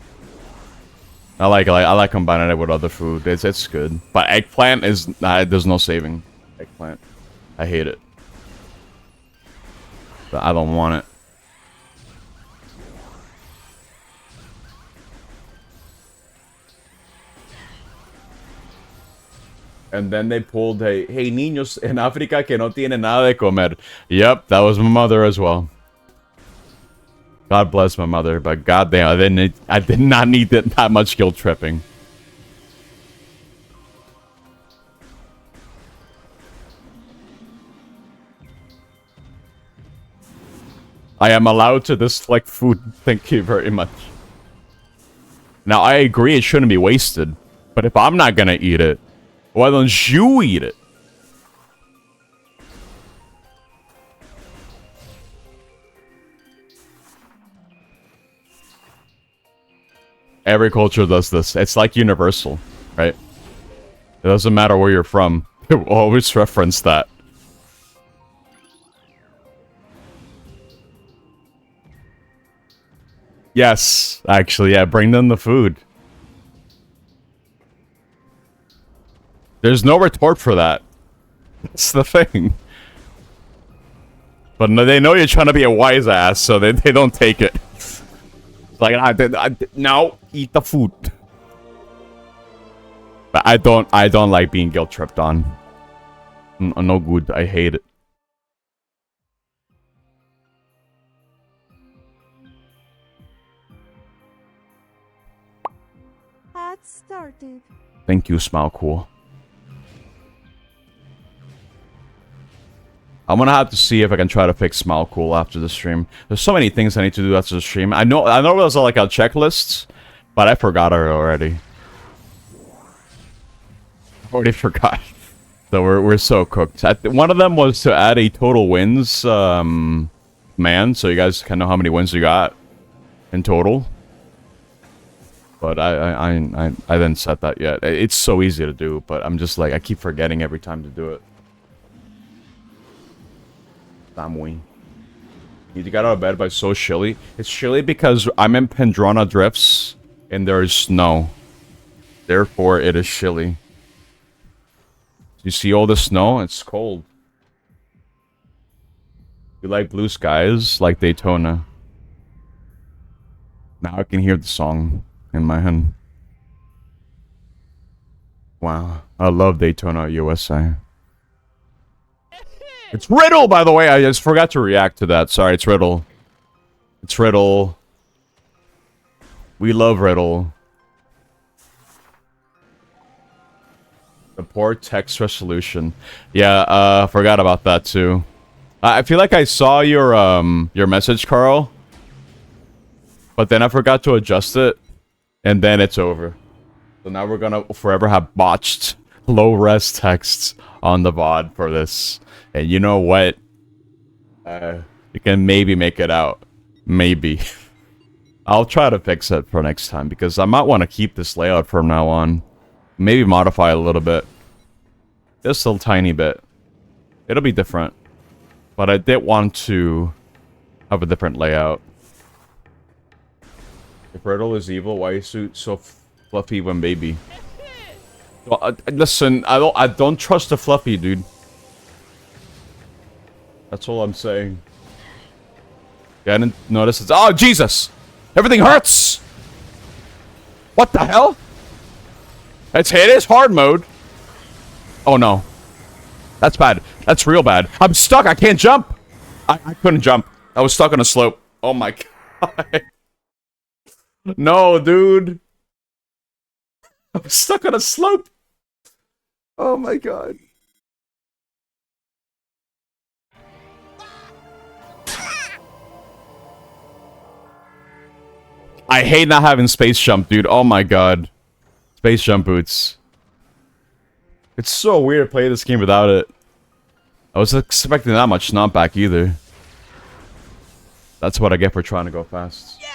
I like combining it with other food. It's good. But eggplant is there's no saving eggplant. I hate it. But I don't want it. And then they pulled, hey niños en África que no tienen nada de comer. Yep, that was my mother as well. God bless my mother, but goddamn, I did not need that much guilt tripping. I am allowed to dislike food. Thank you very much. Now, I agree it shouldn't be wasted, but if I'm not gonna eat it, why don't you eat it? Every culture does this. It's like universal, right? It doesn't matter where you're from. We'll always reference that. Yes, actually, yeah, bring them the food. There's no retort for that. That's the thing. But no, they know you're trying to be a wise ass, so they don't take it. It's like, no, eat the food. But I don't like being guilt tripped on. No good. I hate it. Get started. Thank you, Smile Cool. I'm gonna have to see if I can try to fix Smile Cool after the stream. There's so many things I need to do after the stream. I know there's like a checklist, but I forgot it already. Already forgot. So we're so cooked. One of them was to add a total wins man, so you guys can know how many wins you got in total. But I didn't set that yet. It's so easy to do, but I'm just like I keep forgetting every time to do it. Need to get out of bed, but it's so chilly. It's chilly because I'm in Pendrona Drifts and there is snow. Therefore, it is chilly. You see all the snow? It's cold. You like blue skies, like Daytona. Now I can hear the song in my head. Wow. I love Daytona, USA. It's Riddle, by the way. I just forgot to react to that. Sorry, it's Riddle. It's Riddle. We love Riddle. The poor text resolution. Yeah, forgot about that too. I feel like I saw your message, Carl. But then I forgot to adjust it. And then it's over. So now we're gonna forever have botched low-res texts on the VOD for this. And you know what? You can maybe make it out. Maybe. I'll try to fix it for next time, because I might want to keep this layout from now on. Maybe modify it a little bit. Just a tiny bit. It'll be different. But I did want to have a different layout. If Riddle is evil, why is he so fluffy when baby? Well, listen, I don't trust the fluffy, dude. That's all I'm saying. Yeah, I didn't notice it's— oh, Jesus! Everything hurts! What the hell? It is hard mode. Oh no. That's bad. That's real bad. I'm stuck. I can't jump. I couldn't jump. I was stuck on a slope. Oh my god. No, dude. I was stuck on a slope. Oh my god. I hate not having space jump, dude. Oh my god. Space jump boots. It's so weird to play this game without it. I was expecting that much knockback either. That's what I get for trying to go fast. Yeah!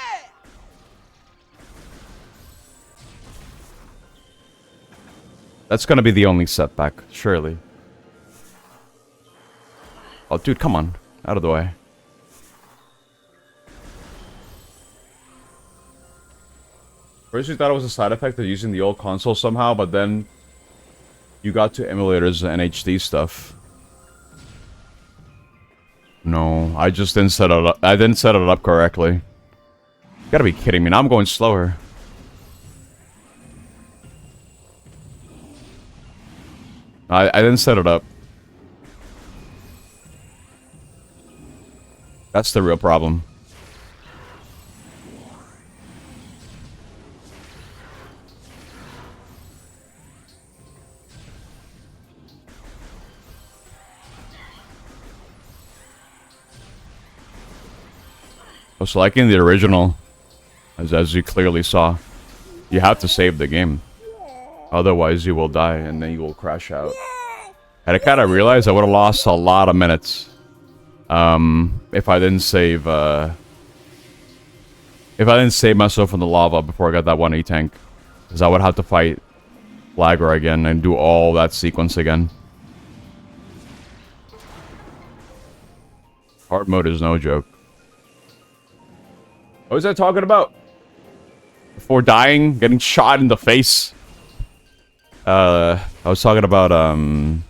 That's gonna be the only setback, surely. Oh, dude, come on. Out of the way. First, we thought it was a side effect of using the old console somehow, but then you got to emulators and HD stuff. No, I just didn't set it up. I didn't set it up correctly. You gotta be kidding me. Now I'm going slower. I didn't set it up. That's the real problem. So like in the original, as you clearly saw, you have to save the game. Otherwise you will die and then you will crash out. And I kind of realized I would have lost a lot of minutes if I didn't save myself in the lava before I got that 1E tank. Because I would have to fight Flagger again and do all that sequence again. Hard mode is no joke. What was I talking about? Before dying, getting shot in the face. I was talking about oh,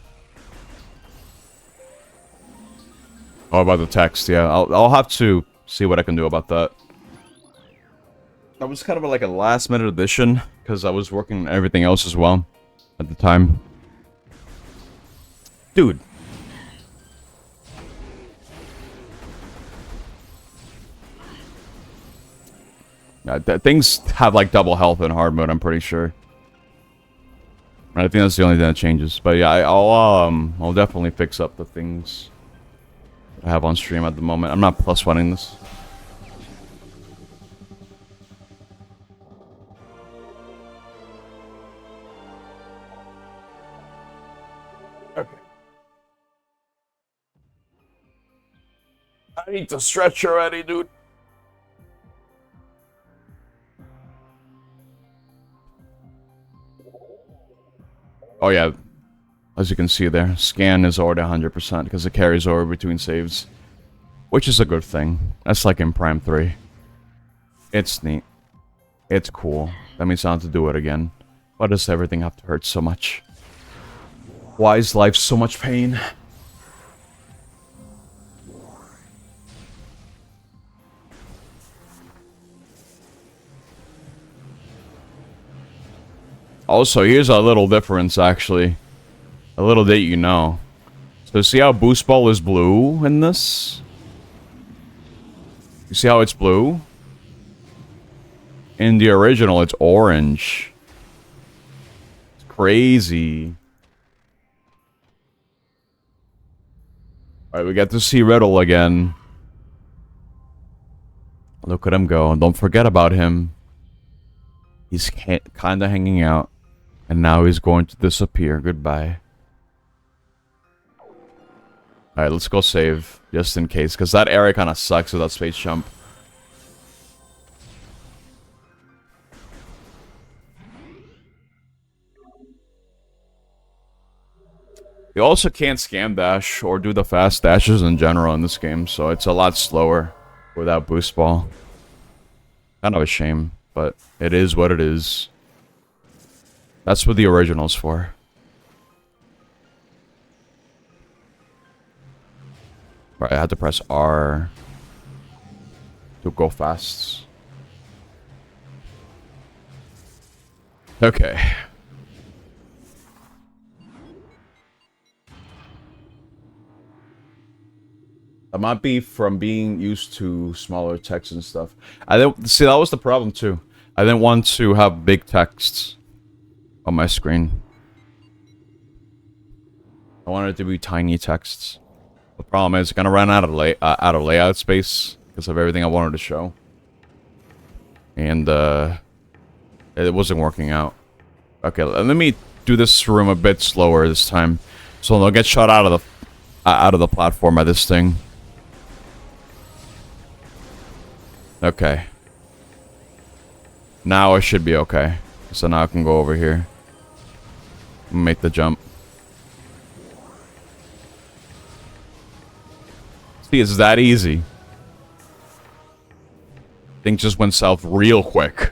about the text. Yeah, I'll have to see what I can do about that. That was kind of like a last minute addition because I was working on everything else as well at the time. Dude. Things have like double health in hard mode, I'm pretty sure. I think that's the only thing that changes. But yeah, I'll definitely fix up the things I have on stream at the moment. I'm not plus oneing this. Okay. I need to stretch already, dude. Oh yeah, as you can see there, scan is already 100% because it carries over between saves, which is a good thing. That's like in Prime 3. It's neat. It's cool. That means I don't have to do it again. Why does everything have to hurt so much? Why is life so much pain? Also, here's a little difference, actually. A little that you know. So see how Boost Ball is blue in this? You see how it's blue? In the original, it's orange. It's crazy. Alright, we get to see Riddle again. Look at him go. Don't forget about him. He's kind of hanging out. And now he's going to disappear. Goodbye. Alright, let's go save. Just in case. Because that area kind of sucks with that space jump. You also can't scam dash or do the fast dashes in general in this game. So it's a lot slower without Boost Ball. Kind of a shame. But it is what it is. That's what the original's for. Right, I had to press R to go fast. Okay. That might be from being used to smaller text and stuff. I didn't see, that was the problem too. I didn't want to have big texts on my screen. I wanted it to be tiny texts. The problem is, it's gonna run out of layout space because of everything I wanted to show, and it wasn't working out. Okay, let me do this room a bit slower this time, so they'll get shot out of the platform by this thing. Okay. Now I should be okay. So now I can go over here. Make the jump. See, it's that easy. Things just went south real quick.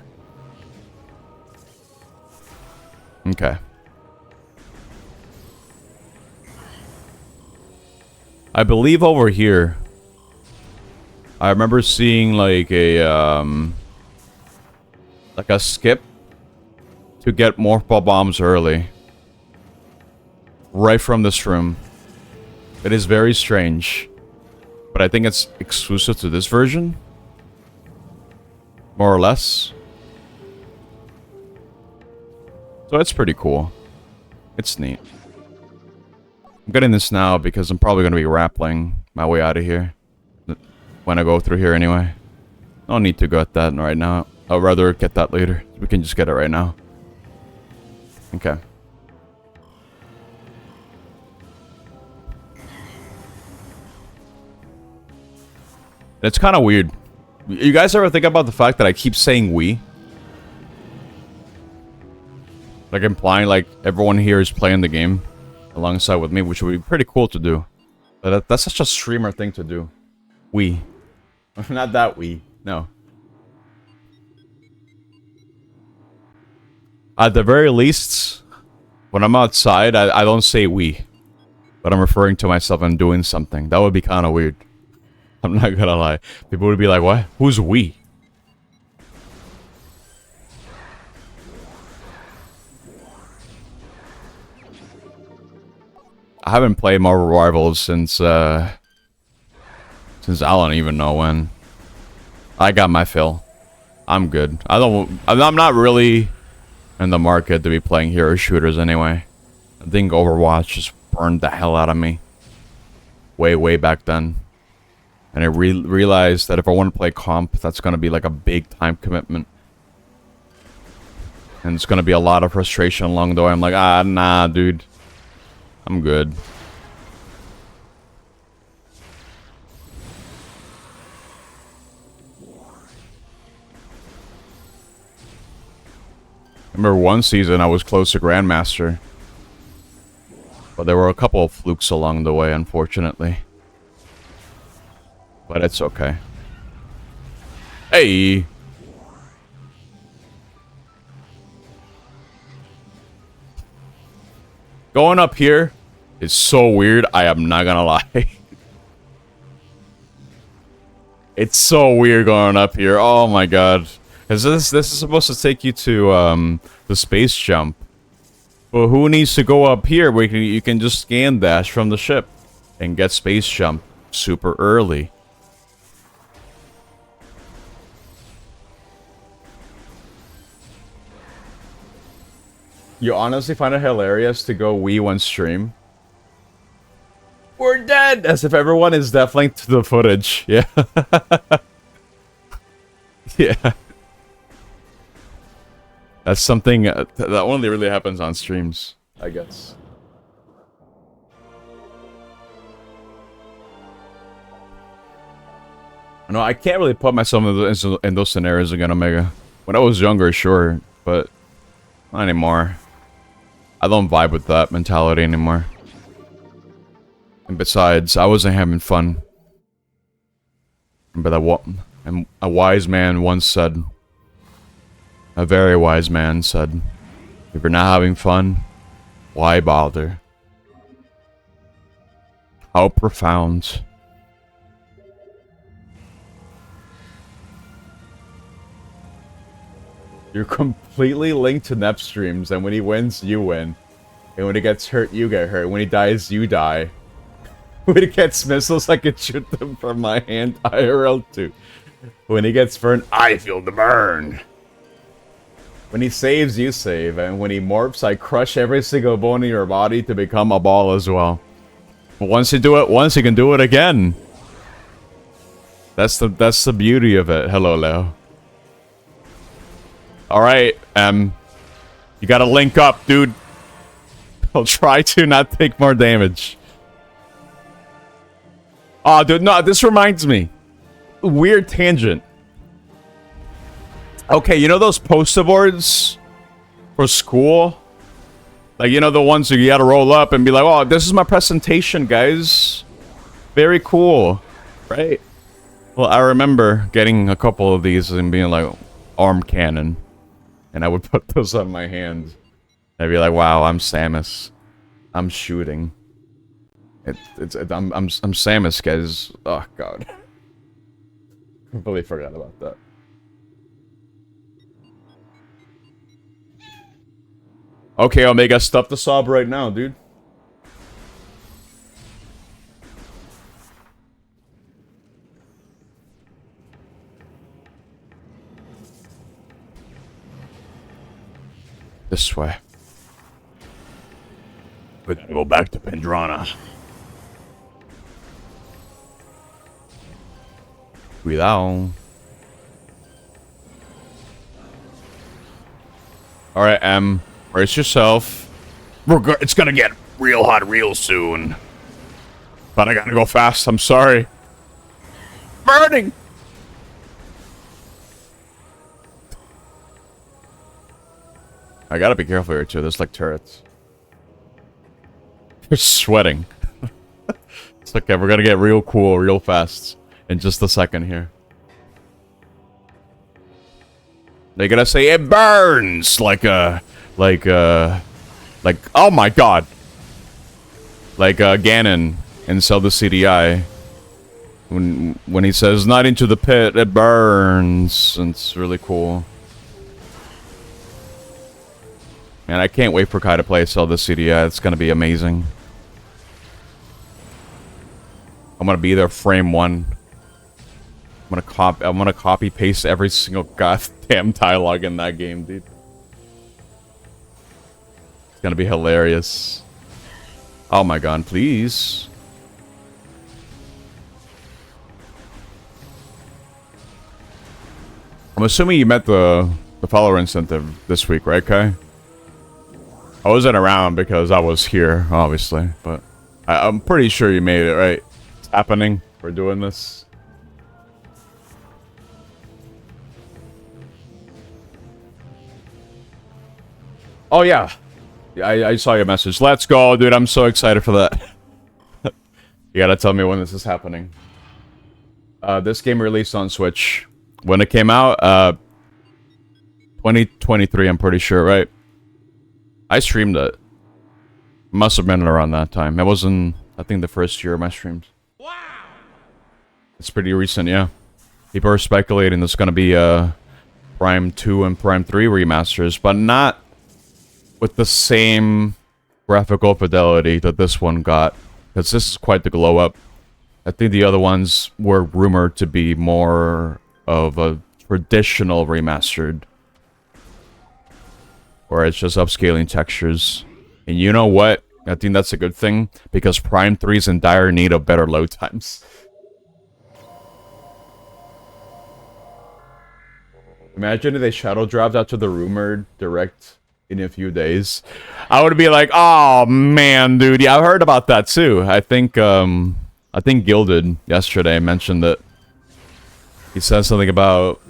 Okay. I believe over here, I remember seeing like a skip to get morph bombs early. Right from this room. It is very strange. But I think it's exclusive to this version. More or less. So it's pretty cool. It's neat. I'm getting this now because I'm probably going to be rappling my way out of here. When I go through here anyway. No need to get that right now. I'd rather get that later. We can just get it right now. Okay. It's kind of weird. You guys ever think about the fact that I keep saying we? Like implying like everyone here is playing the game alongside with me, which would be pretty cool to do. But that's such a streamer thing to do. We. Not that we. No. At the very least, when I'm outside, I don't say we. But I'm referring to myself and doing something. That would be kind of weird. I'm not gonna lie. People would be like, what? Who's we? I haven't played Marvel Rivals since I don't even know when. I got my fill. I'm good. I'm not really in the market to be playing hero shooters anyway. I think Overwatch just burned the hell out of me. Way back then. And I realized that if I want to play comp, that's going to be like a big time commitment. And it's going to be a lot of frustration along the way. I'm like, nah, dude. I'm good. I remember one season I was close to Grandmaster. But there were a couple of flukes along the way, unfortunately. But it's okay. Hey! Going up here is so weird, I am not gonna lie. It's so weird going up here. Oh my god. This is supposed to take you to the space jump. Well, who needs to go up here where you can just scan dash from the ship and get space jump super early? You honestly find it hilarious to go Wii one stream? We're dead! As if everyone is definitely to the footage. Yeah. Yeah. That's something that only really happens on streams, I guess. No, I can't really put myself in those scenarios again, Omega. When I was younger, sure, but not anymore. I don't vibe with that mentality anymore. And besides, I wasn't having fun. But a wise man once said, a very wise man said, if you're not having fun, why bother? How profound. You're completely linked to Nep streams, and when he wins, you win. And when he gets hurt, you get hurt. When he dies, you die. When he gets missiles, I can shoot them from my hand IRL too. When he gets burned, I feel the burn. When he saves, you save. And when he morphs, I crush every single bone in your body to become a ball as well. But once you do it once, you can do it again. That's the beauty of it. Hello, Leo. Alright, you gotta link up, dude. I'll try to not take more damage. Oh, dude, no, this reminds me. Weird tangent. Okay, you know those poster boards for school? Like, you know, the ones that you gotta roll up and be like, oh, this is my presentation, guys. Very cool, right? Well, I remember getting a couple of these and being like, arm cannon. And I would put those on my hand. I'd be like, wow, I'm Samus. I'm shooting. I'm Samus, guys. Oh, God. Completely forgot about that. Okay, Omega, stuff the sob right now, dude. This way. We gotta go back to Pendrana. Cuidado. Alright, brace yourself. It's gonna get real hot real soon. But I gotta go fast, I'm sorry. Burning! I gotta be careful here too, there's like turrets. You're sweating. It's okay, we're gonna get real cool real fast in just a second here. They're gonna say it burns like oh my god, like Ganon in Zelda CDI when he says not into the pit, it burns. It's really cool. Man, I can't wait for Kai to play Zelda CDI. It's gonna be amazing. I'm gonna be there frame one. I'm gonna copy paste every single goddamn dialogue in that game, dude. gonna be hilarious. Oh my god, please. I'm assuming you met the follower incentive this week, right, Kai? I wasn't around because I was here, obviously, but I'm pretty sure you made it, right? It's happening. We're doing this. Oh, yeah. I saw your message. Let's go, dude. I'm so excited for that. You gotta tell me when this is happening. This game released on Switch. When it came out, 2023, I'm pretty sure, right? I streamed it. Must have been around that time. It wasn't, I think, the first year of my streams. Wow! It's pretty recent, yeah. People are speculating there's gonna be Prime 2 and Prime 3 remasters, but not with the same graphical fidelity that this one got. Because this is quite the glow up. I think the other ones were rumored to be more of a traditional remastered. Where it's just upscaling textures. And you know what? I think that's a good thing. Because Prime 3 is in dire need of better load times. Imagine if they shadow dropped after the rumored direct in a few days. I would be like, oh man, dude. Yeah, I heard about that too. I think Gilded yesterday mentioned that he said something about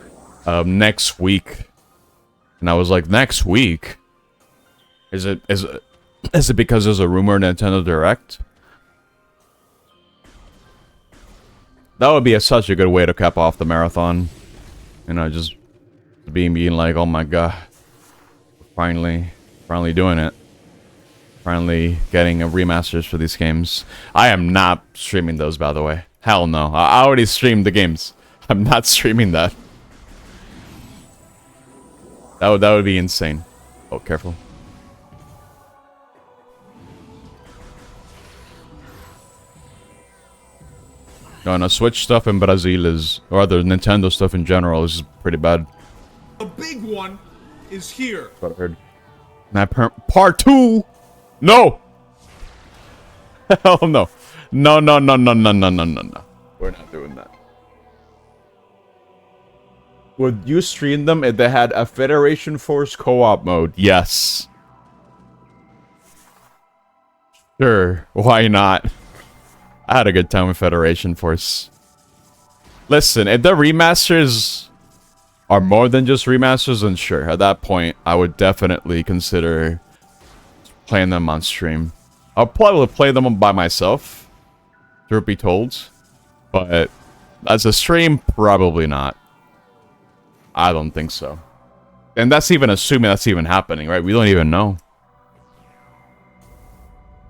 next week. And I was like, next week? Is it because there's a rumor Nintendo Direct? That would be such a good way to cap off the marathon. You know, just being like, oh my god. Finally doing it. Finally getting a remasters for these games. I am not streaming those, by the way. Hell no. I already streamed the games. I'm not streaming that. That would be insane. Oh, careful. No, Switch stuff in Brazil is, or other Nintendo stuff in general is pretty bad. The big one is here. That's what I heard. Now, part 2! No! Hell no. No. We're not doing that. Would you stream them if they had a Federation Force co-op mode? Yes. Sure. Why not? I had a good time with Federation Force. Listen, if the remasters are more than just remasters, then sure. At that point, I would definitely consider playing them on stream. I'll probably play them by myself, truth be told. But as a stream, probably not. I don't think so. And that's even assuming that's even happening, right? We don't even know.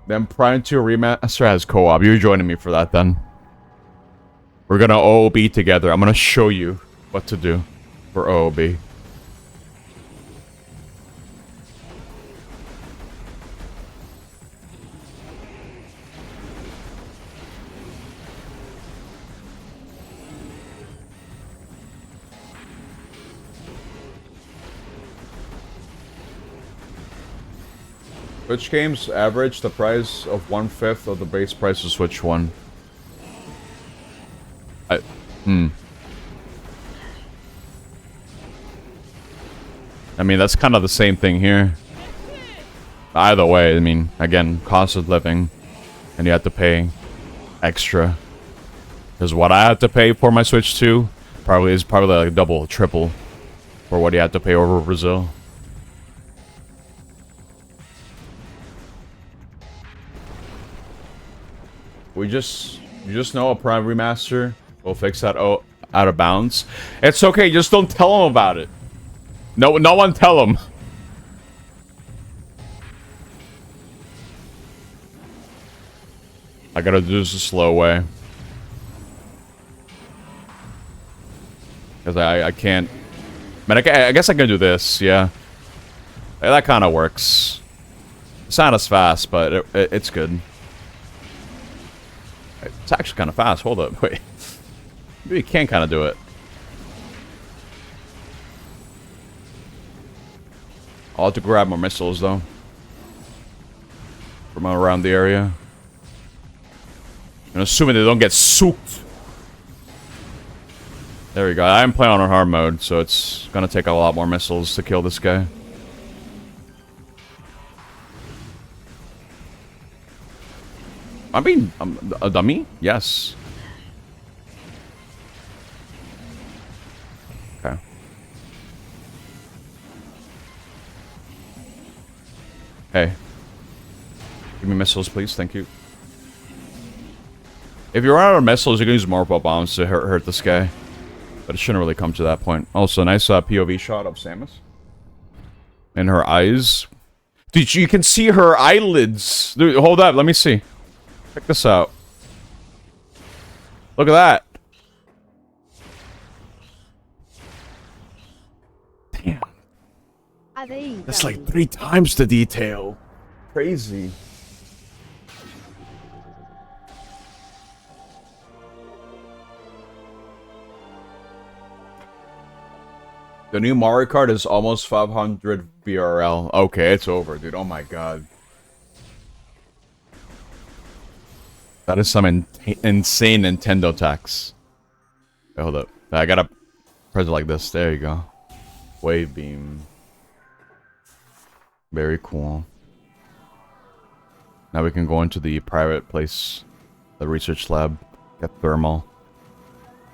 Then Prime 2 Remaster has co-op. You're joining me for that then. We're gonna OOB together. I'm gonna show you what to do for OOB. Which games average the price of 1/5 of the base price of Switch 1? I mean, that's kind of the same thing here. Either way, I mean, again, cost of living. And you have to pay extra. Because what I had to pay for my Switch 2 is probably like double, triple for what you had to pay over Brazil. You just know a Prime Remaster will fix that out of bounds. It's okay, just don't tell them about it. No one tell them. I gotta do this the slow way. Because I can't... Man, I guess I can do this, yeah. That kind of works. It's not as fast, but it's good. It's actually kind of fast. Hold up. Wait. Maybe you can kind of do it. I'll have to grab more missiles, though. from around the area. And assuming they don't get souped. There we go. I'm playing on hard mode, so it's gonna take a lot more missiles to kill this guy. I mean, a dummy? Yes. Okay. Hey. Give me missiles, please. Thank you. If you're out of missiles, you can use morpho bombs to hurt this guy. But it shouldn't really come to that point. Also, nice POV shot of Samus. And her eyes. Dude, you can see her eyelids. Dude, hold up. Let me see. Check this out. Look at that. Damn. AD incoming. That's like 3 times the detail. Crazy. The new Mario Kart is almost 500 BRL. Okay, it's over, dude. Oh my god. That is some insane Nintendo tax. Okay, hold up. I gotta press it like this. There you go. Wave beam. Very cool. Now we can go into the private place, the research lab, get thermal,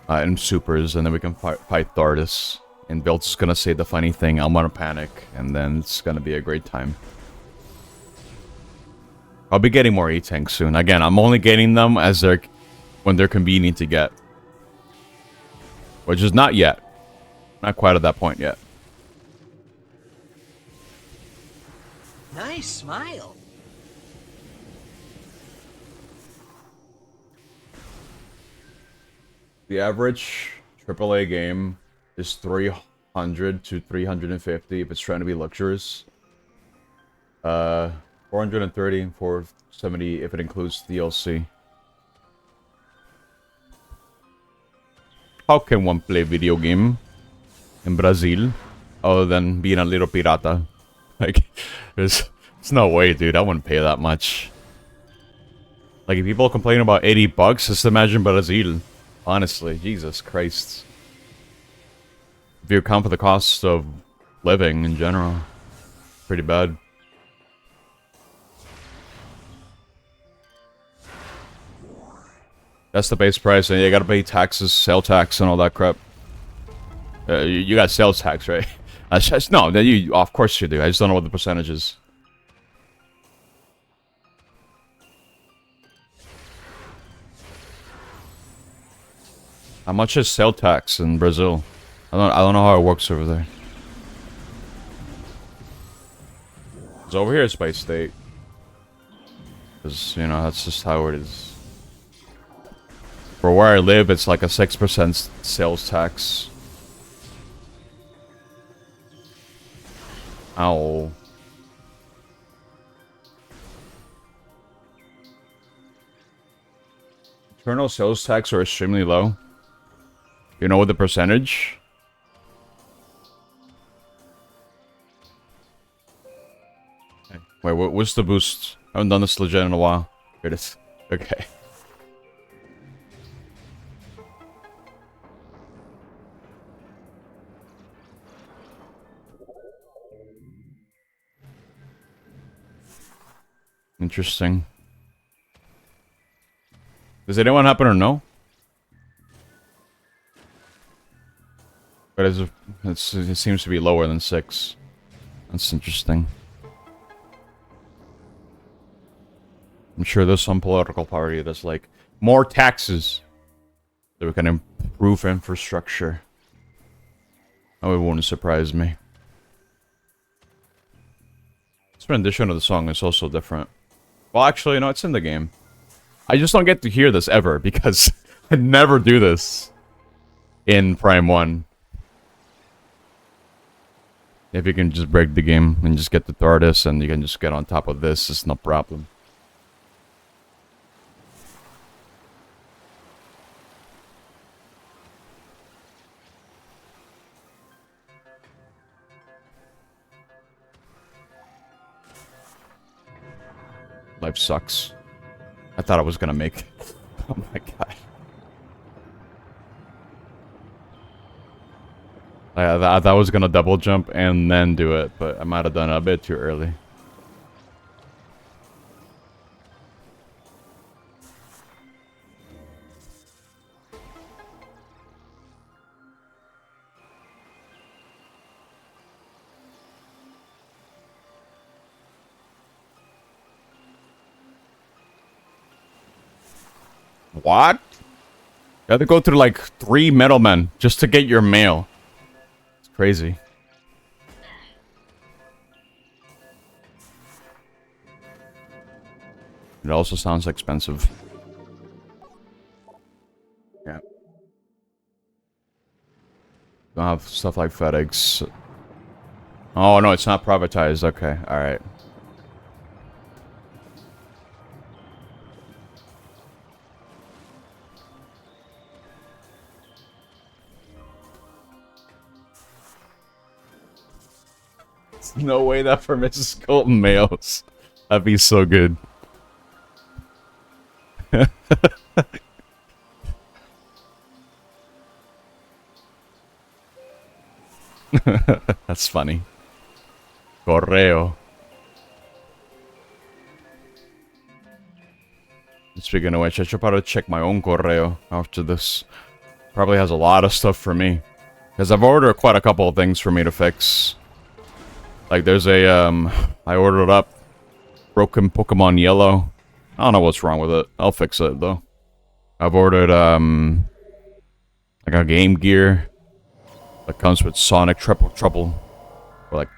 and supers, and then we can fight Thardis. And Bill's just gonna say the funny thing, I'm gonna panic, and then it's gonna be a great time. I'll be getting more E-Tanks soon. Again, I'm only getting them as when they're convenient to get. Which is not yet. Not quite at that point yet. Nice smile. The average AAA game is 300 to 350 if it's trying to be luxurious. 430 and 470 if it includes DLC. How can one play video game in Brazil other than being a little pirata? Like, there's no way, dude. I wouldn't pay that much. Like, if people complain about 80 bucks, just imagine Brazil. Honestly, Jesus Christ. If you account for the cost of living in general, pretty bad. That's the base price, and you gotta pay taxes, sale tax, and all that crap. You got sales tax, right? No, you, of course you do. I just don't know what the percentage is. How much is sale tax in Brazil? I don't know how it works over there. It's over here, Spice State. Because, you know, that's just how it is. For where I live, it's like a 6% sales tax. Ow. Internal sales tax are extremely low. You know what the percentage? Wait, what's the boost? I haven't done this legit in a while. Here it is. Okay. Interesting. Does anyone happen to know? But it seems to be lower than 6. That's interesting. I'm sure there's some political party that's like, more taxes so we can improve infrastructure. Oh, it wouldn't surprise me. This rendition of the song is also different. Well, actually, no, it's in the game. I just don't get to hear this ever because I never do this in Prime 1. If you can just break the game and just get the TARDIS and you can just get on top of this, it's no problem. Life sucks. I thought I was gonna make it. Oh my god. I thought I was gonna double jump and then do it, but I might have done it a bit too early. What? You have to go through like 3 middlemen just to get your mail. It's crazy. It also sounds expensive. Yeah. Don't have stuff like FedEx. Oh no, it's not privatized. Okay, alright. No way that for Mrs. Colton mails. That'd be so good. That's funny. Correo. Speaking of which, I should probably check my own correo after this. Probably has a lot of stuff for me. Because I've ordered quite a couple of things for me to fix. Like there's a, I ordered up broken Pokemon Yellow. I don't know what's wrong with it. I'll fix it though. I've ordered, like a Game Gear that comes with Sonic Triple Trouble. For like,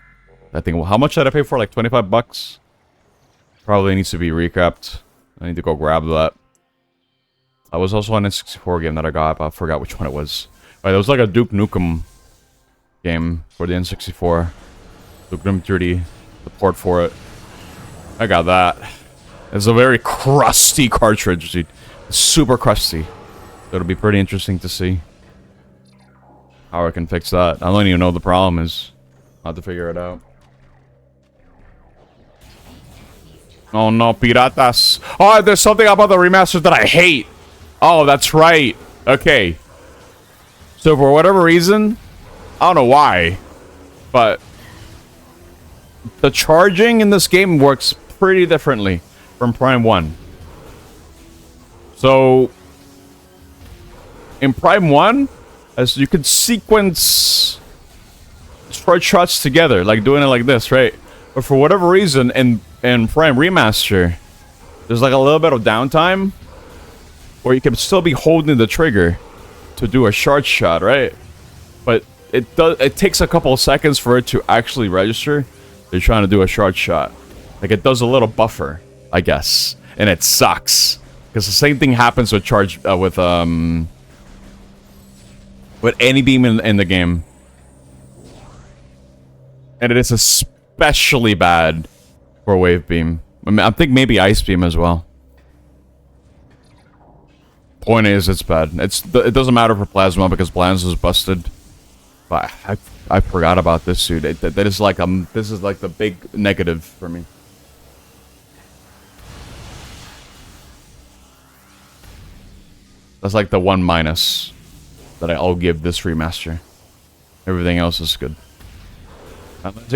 I think, well, how much did I pay for? Like 25 bucks? Probably needs to be recapped. I need to go grab that. I was also on an N64 game that I got, but I forgot which one it was. Right, there was like a Duke Nukem game for the N64. Duke Nukem 3D, the port for it. I got that. It's a very crusty cartridge, dude. It's super crusty. So it'll be pretty interesting to see how I can fix that. I don't even know what the problem is. I'll have to figure it out. Oh no, piratas. Oh, there's something about the remaster that I hate. Oh, that's right. Okay. So for whatever reason, I don't know why, but the charging in this game works pretty differently from Prime 1. So in Prime 1, as you can sequence charge shots together, like doing it like this, right? But for whatever reason, in Prime Remaster, there's like a little bit of downtime where you can still be holding the trigger to do a shard shot, right? But it takes a couple of seconds for it to actually register you're trying to do a shard shot. Like it does a little buffer, I guess, and it sucks because the same thing happens with with any beam in the game, and it is especially bad for wave beam. I mean, I think maybe ice beam as well. Point is, it's bad. It doesn't matter for plasma because plasma is busted. But I forgot about this suit. That is like this is like the big negative for me. That's like the one minus that I'll give this remaster. Everything else is good. Unless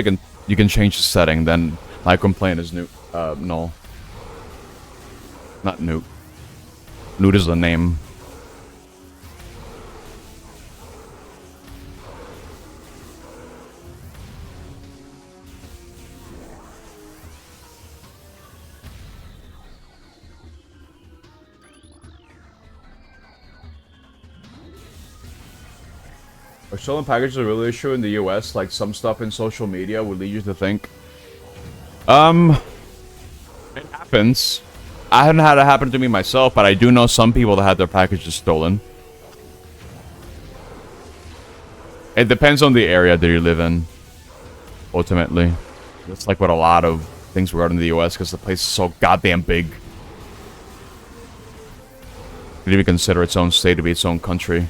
you can change the setting, then my complaint is null. Not Newt. Newt is the name. Are stolen packages a real issue in the US? Like some stuff in social media would lead you to think. It happens. I haven't had it happen to me myself, but I do know some people that had their packages stolen. It depends on the area that you live in, ultimately. It's like with a lot of things regarding the US, because the place is so goddamn big. You even consider its own state to be its own country.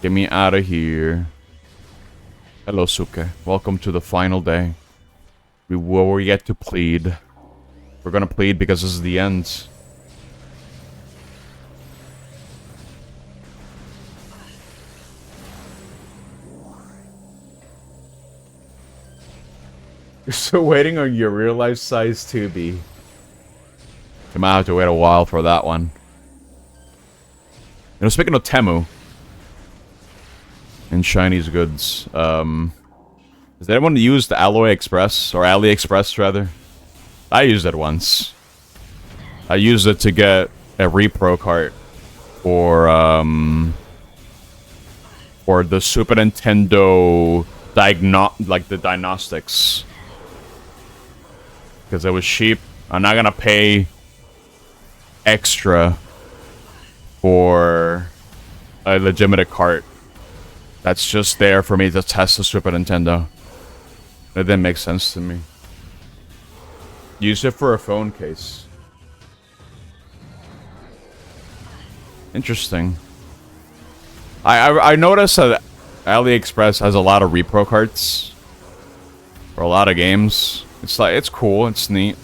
Get me out of here. Hello, Suke. Welcome to the final day. We get to plead. We're gonna plead because this is the end. You're still waiting on your real life size 2B. You might have to wait a while for that one. You know, speaking of Temu and Chinese goods, has anyone used Alloy Express or AliExpress rather? I used it once. I used it to get a repro cart for the Super Nintendo the diagnostics. Because it was cheap. I'm not gonna pay extra for a legitimate cart that's just there for me to test the Super Nintendo. It didn't make sense to me. Use it for a phone case. Interesting. I noticed that AliExpress has a lot of repro carts for a lot of games. It's cool, it's neat.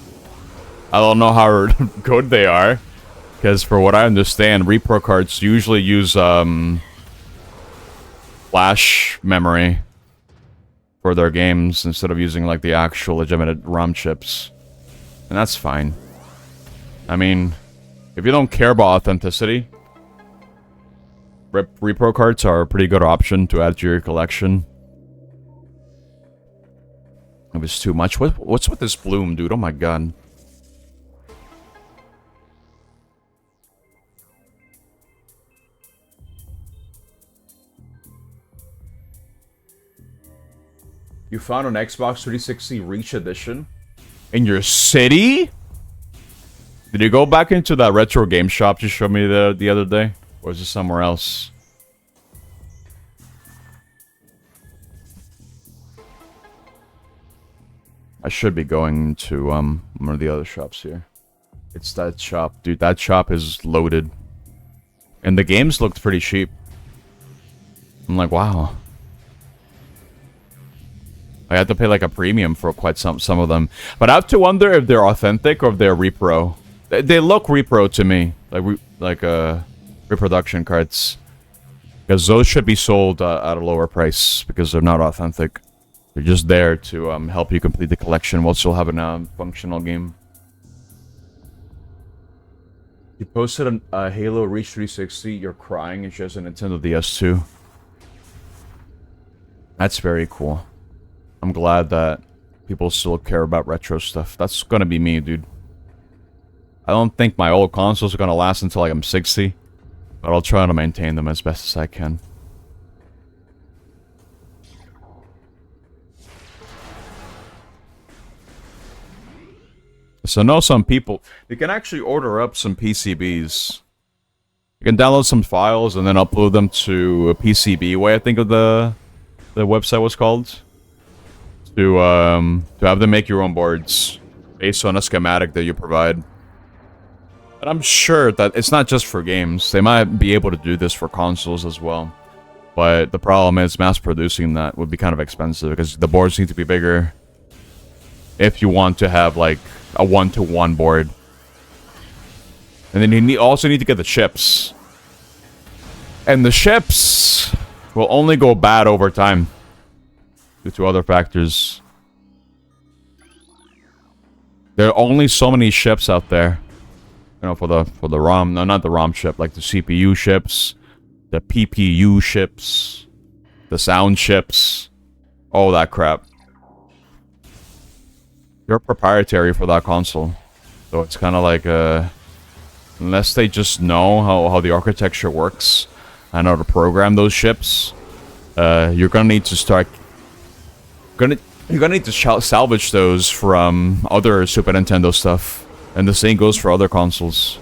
I don't know how good they are, because for what I understand, repro carts usually use flash memory for their games instead of using like the actual legitimate ROM chips. And that's fine. I mean, if you don't care about authenticity, repro carts are a pretty good option to add to your collection. It was too much. What's with this bloom, dude? Oh my god. You found an Xbox 360 Reach Edition in your city? Did you go back into that retro game shop you showed me the other day? Or is it somewhere else? I should be going to one of the other shops here. It's that shop. Dude, that shop is loaded. And the games looked pretty cheap. I'm like, wow. I had to pay like a premium for quite some of them. But I have to wonder if they're authentic or if they're repro. They look repro to me. Like reproduction cards. Because those should be sold at a lower price because they're not authentic. They're just there to help you complete the collection while still having a functional game. You posted a Halo Reach 360. You're crying. It's just a Nintendo DS2. That's very cool. I'm glad that people still care about retro stuff. That's gonna be me, dude. I don't think my old consoles are gonna last until like I'm 60. But I'll try to maintain them as best as I can. So I know some people, you can actually order up some PCBs. You can download some files and then upload them to a PCB, I think of the website was called. To have them make your own boards based on a schematic that you provide. And I'm sure that it's not just for games. They might be able to do this for consoles as well. But the problem is mass producing that would be kind of expensive because the boards need to be bigger if you want to have like a one-to-one board. And then you also need to get the chips. And the chips will only go bad over time due to other factors. There are only so many chips out there. You know, for the ROM, no, not the ROM chip, like the CPU chips, the PPU chips, the sound chips, all that crap. They're proprietary for that console. So it's kind of like, unless they just know how the architecture works and how to program those chips, you're gonna need to start... You're gonna need to salvage those from other Super Nintendo stuff. And the same goes for other consoles.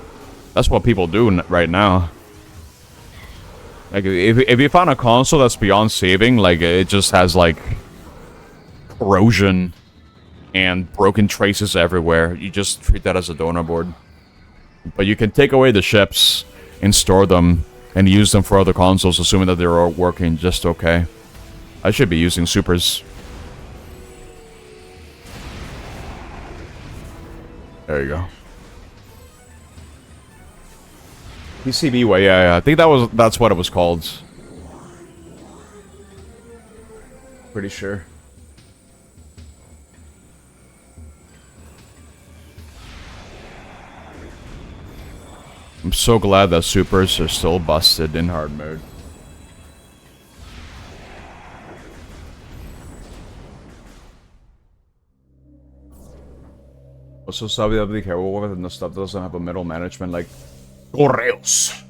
That's what people do right now. Like, if you found a console that's beyond saving, like, it just has, like, corrosion and broken traces everywhere, you just treat that as a donor board. But you can take away the chips and store them and use them for other consoles, assuming that they're all working just okay. I should be using supers. There you go. PCB way, yeah. I think that's what it was called. Pretty sure. I'm so glad that supers are still busted in hard mode. Also, be careful with the stuff that doesn't have a middle management like Correos,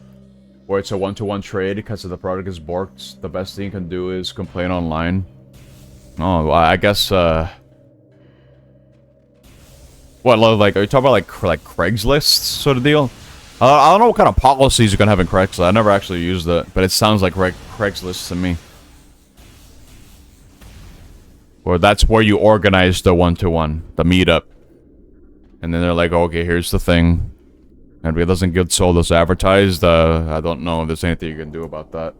where it's a one-to-one trade because if the product is borked, the best thing you can do is complain online. Oh, well, I guess, what, like, are you talking about, like Craigslist sort of deal? I don't know what kind of policies you can have in Craigslist. I never actually used it, but it sounds like Craigslist to me. Or that's where you organize the one-to-one, the meetup. And then they're like, okay, here's the thing. And if it doesn't get sold as advertised, I don't know if there's anything you can do about that.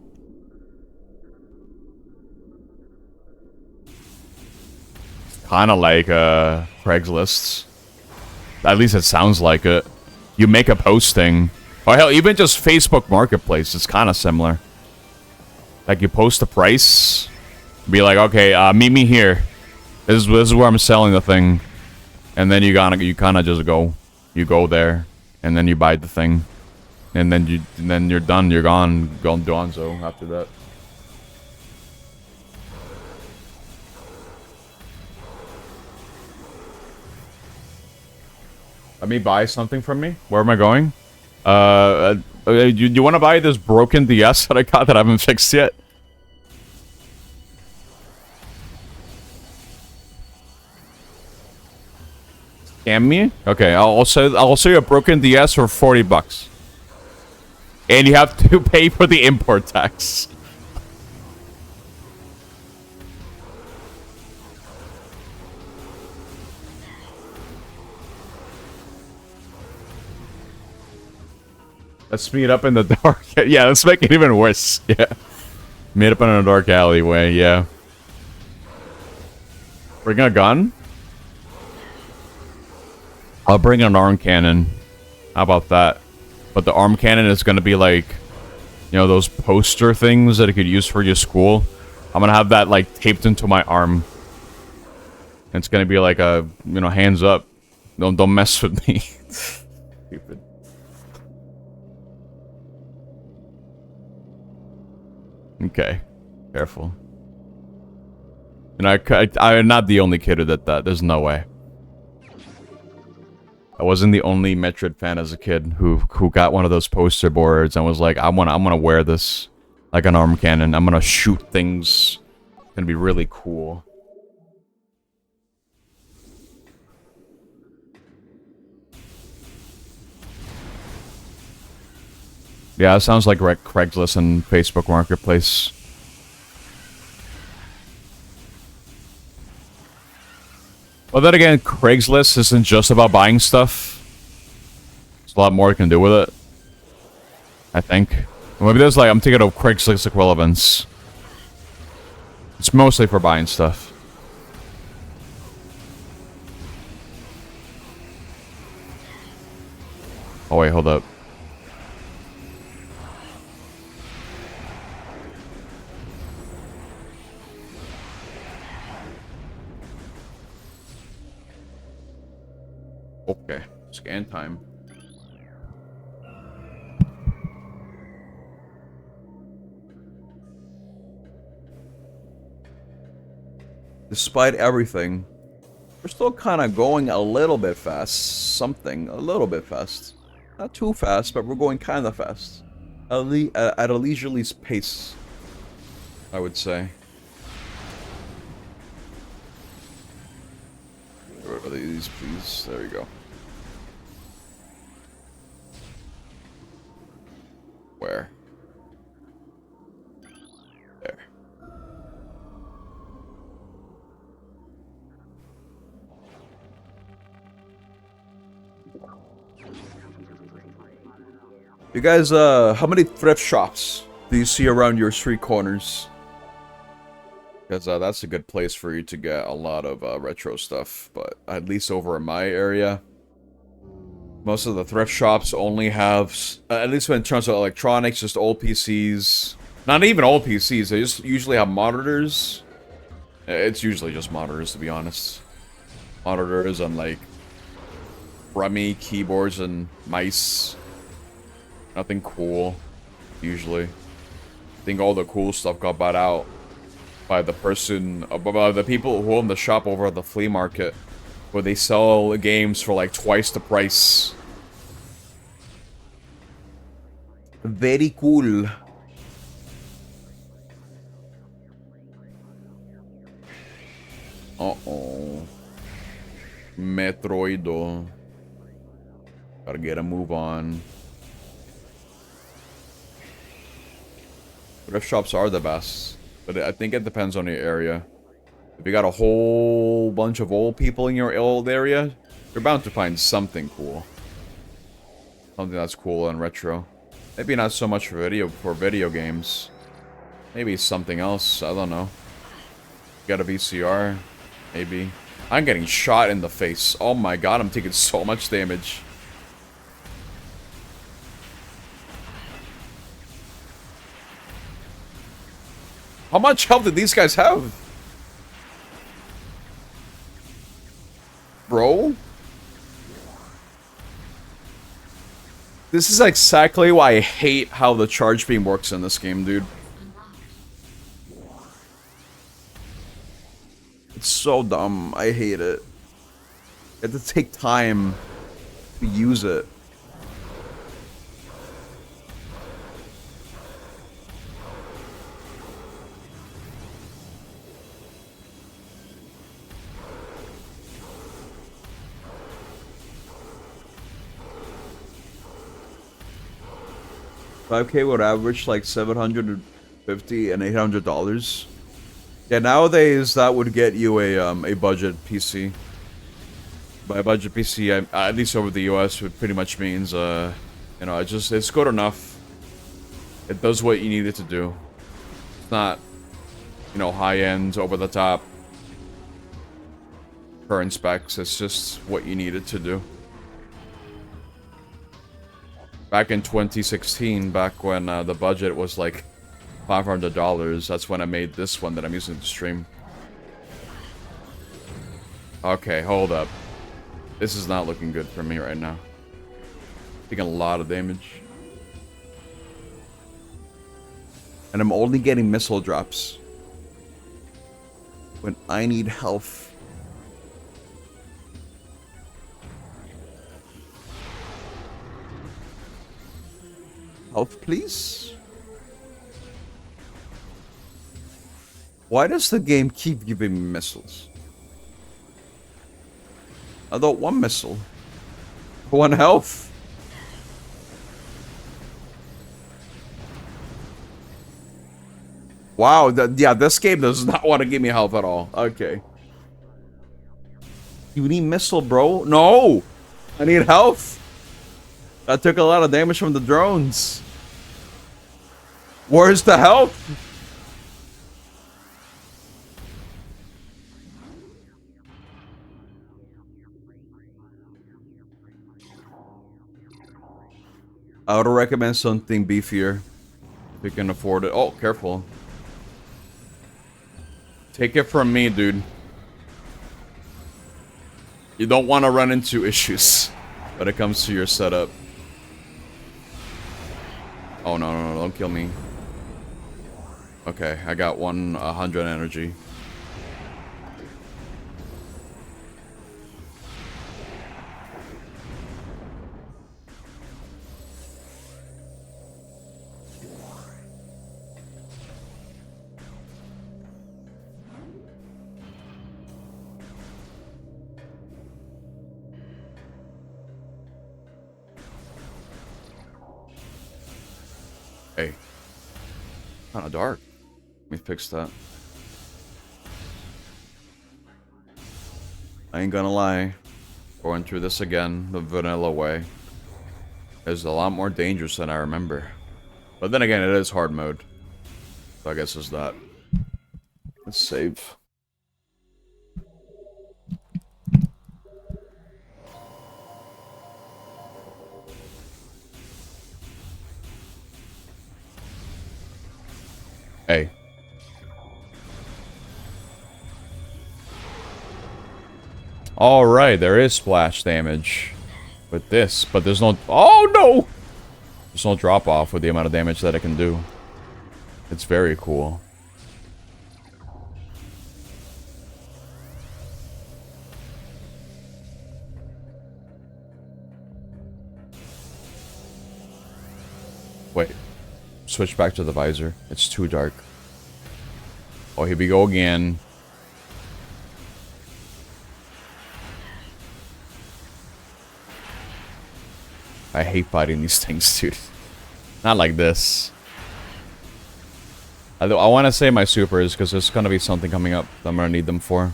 Kind of like Craigslist. At least it sounds like it. You make a posting. Or hell, even just Facebook Marketplace, it's kind of similar. Like you post the price, be like, okay, meet me here. This is where I'm selling the thing. And then you kind of just go. You go there. And then you buy the thing. And then you're done. You're gone. Gone Donzo after that. Let me buy something from me. Where am I going? You want to buy this broken DS that I got that I haven't fixed yet? Scam me? Okay, I'll sell you a broken DS for $40. And you have to pay for the import tax. Let's meet up in the dark. Yeah, let's make it even worse. Yeah. Meet up in a dark alleyway, yeah. Bring a gun? I'll bring an arm cannon. How about that? But the arm cannon is gonna be like, you know, those poster things that you could use for your school. I'm gonna have that like taped into my arm. It's gonna be like a, you know, hands up. Don't mess with me. Stupid. Okay, careful. You know, I'm not the only kid who did that. There's no way. I wasn't the only Metroid fan as a kid who got one of those poster boards and was like, I'm gonna wear this like an arm cannon. I'm gonna shoot things. It's gonna be really cool. Yeah, it sounds like Craigslist and Facebook Marketplace. But then again, Craigslist isn't just about buying stuff. There's a lot more you can do with it. I think. Maybe there's like, I'm thinking of Craigslist equivalents. It's mostly for buying stuff. Oh wait, hold up. Okay, scan time. Despite everything, we're still kind of going a little bit fast. A little bit fast. Not too fast, but we're going kind of fast. At a leisurely pace, I would say. Where are these, please? There we go. Where? There. You guys, how many thrift shops do you see around your street corners? Because that's a good place for you to get a lot of retro stuff. But at least over in my area, most of the thrift shops only have, at least in terms of electronics, just old PCs. Not even old PCs, they just usually have monitors. It's usually just monitors, to be honest. Monitors and, like, rummy keyboards and mice. Nothing cool, usually. I think all the cool stuff got bought out by the person, by the people who own the shop over at the flea market, where they sell games for like twice the price. Very cool. Uh-oh. Metroid. Gotta get a move on. Thrift shops are the best, but I think it depends on your area. If you got a whole bunch of old people in your old area, you're bound to find something cool. Something that's cool and retro. Maybe not so much for video games. Maybe something else, I don't know. Got a VCR, maybe. I'm getting shot in the face. Oh my god, I'm taking so much damage. How much health did these guys have? Bro? This is exactly why I hate how the charge beam works in this game, dude. It's so dumb. I hate it. You have to take time to use it. $5K would average like $750 and $800. Yeah, nowadays that would get you a budget PC. By budget PC, at least over the US, it pretty much means you know, it's good enough. It does what you need it to do. It's not, you know, high end, over the top, current specs. It's just what you need it to do. Back in 2016, back when the budget was like $500, that's when I made this one that I'm using to stream. Okay, hold up. This is not looking good for me right now. Taking a lot of damage. And I'm only getting missile drops when I need health. Health, please? Why does the game keep giving me missiles? I thought one missile. One health. Wow, yeah, this game does not want to give me health at all. Okay. You need missile, bro? No! I need health. I took a lot of damage from the drones. Where's the health? I would recommend something beefier if you can afford it. Oh, careful. Take it from me, dude. You don't want to run into issues when it comes to your setup. Oh, no, don't kill me. Okay, I got 100 energy. Hey. Kinda dark. Let me fix that. I ain't gonna lie. Going through this again the vanilla way. is a lot more dangerous than I remember. But then again, it is hard mode. So I guess it's that. Let's save. Hey. Alright, there is splash damage with this, but there's no... Oh, no! There's no drop-off with the amount of damage that it can do. It's very cool. Wait. Switch back to the visor. It's too dark. Oh, here we go again. I hate fighting these things, dude. Not like this. I want to save my supers because there's going to be something coming up that I'm going to need them for.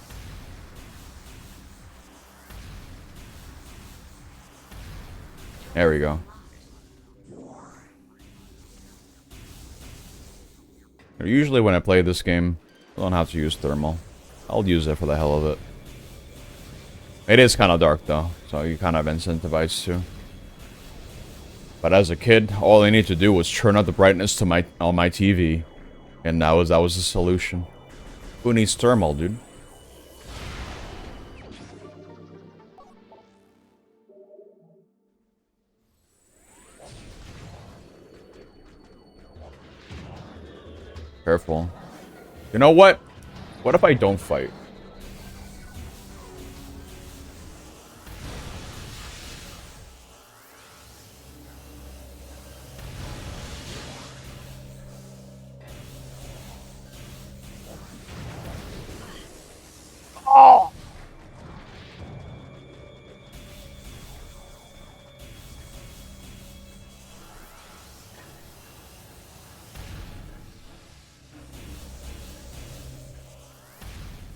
There we go. Usually when I play this game, I don't have to use thermal. I'll use it for the hell of it. It is kind of dark though, so you kind of incentivized to. But as a kid, all I need to do was turn up the brightness to on my TV, and that was the solution. Who needs thermal, dude? Careful. You know what? What if I don't fight? Oh!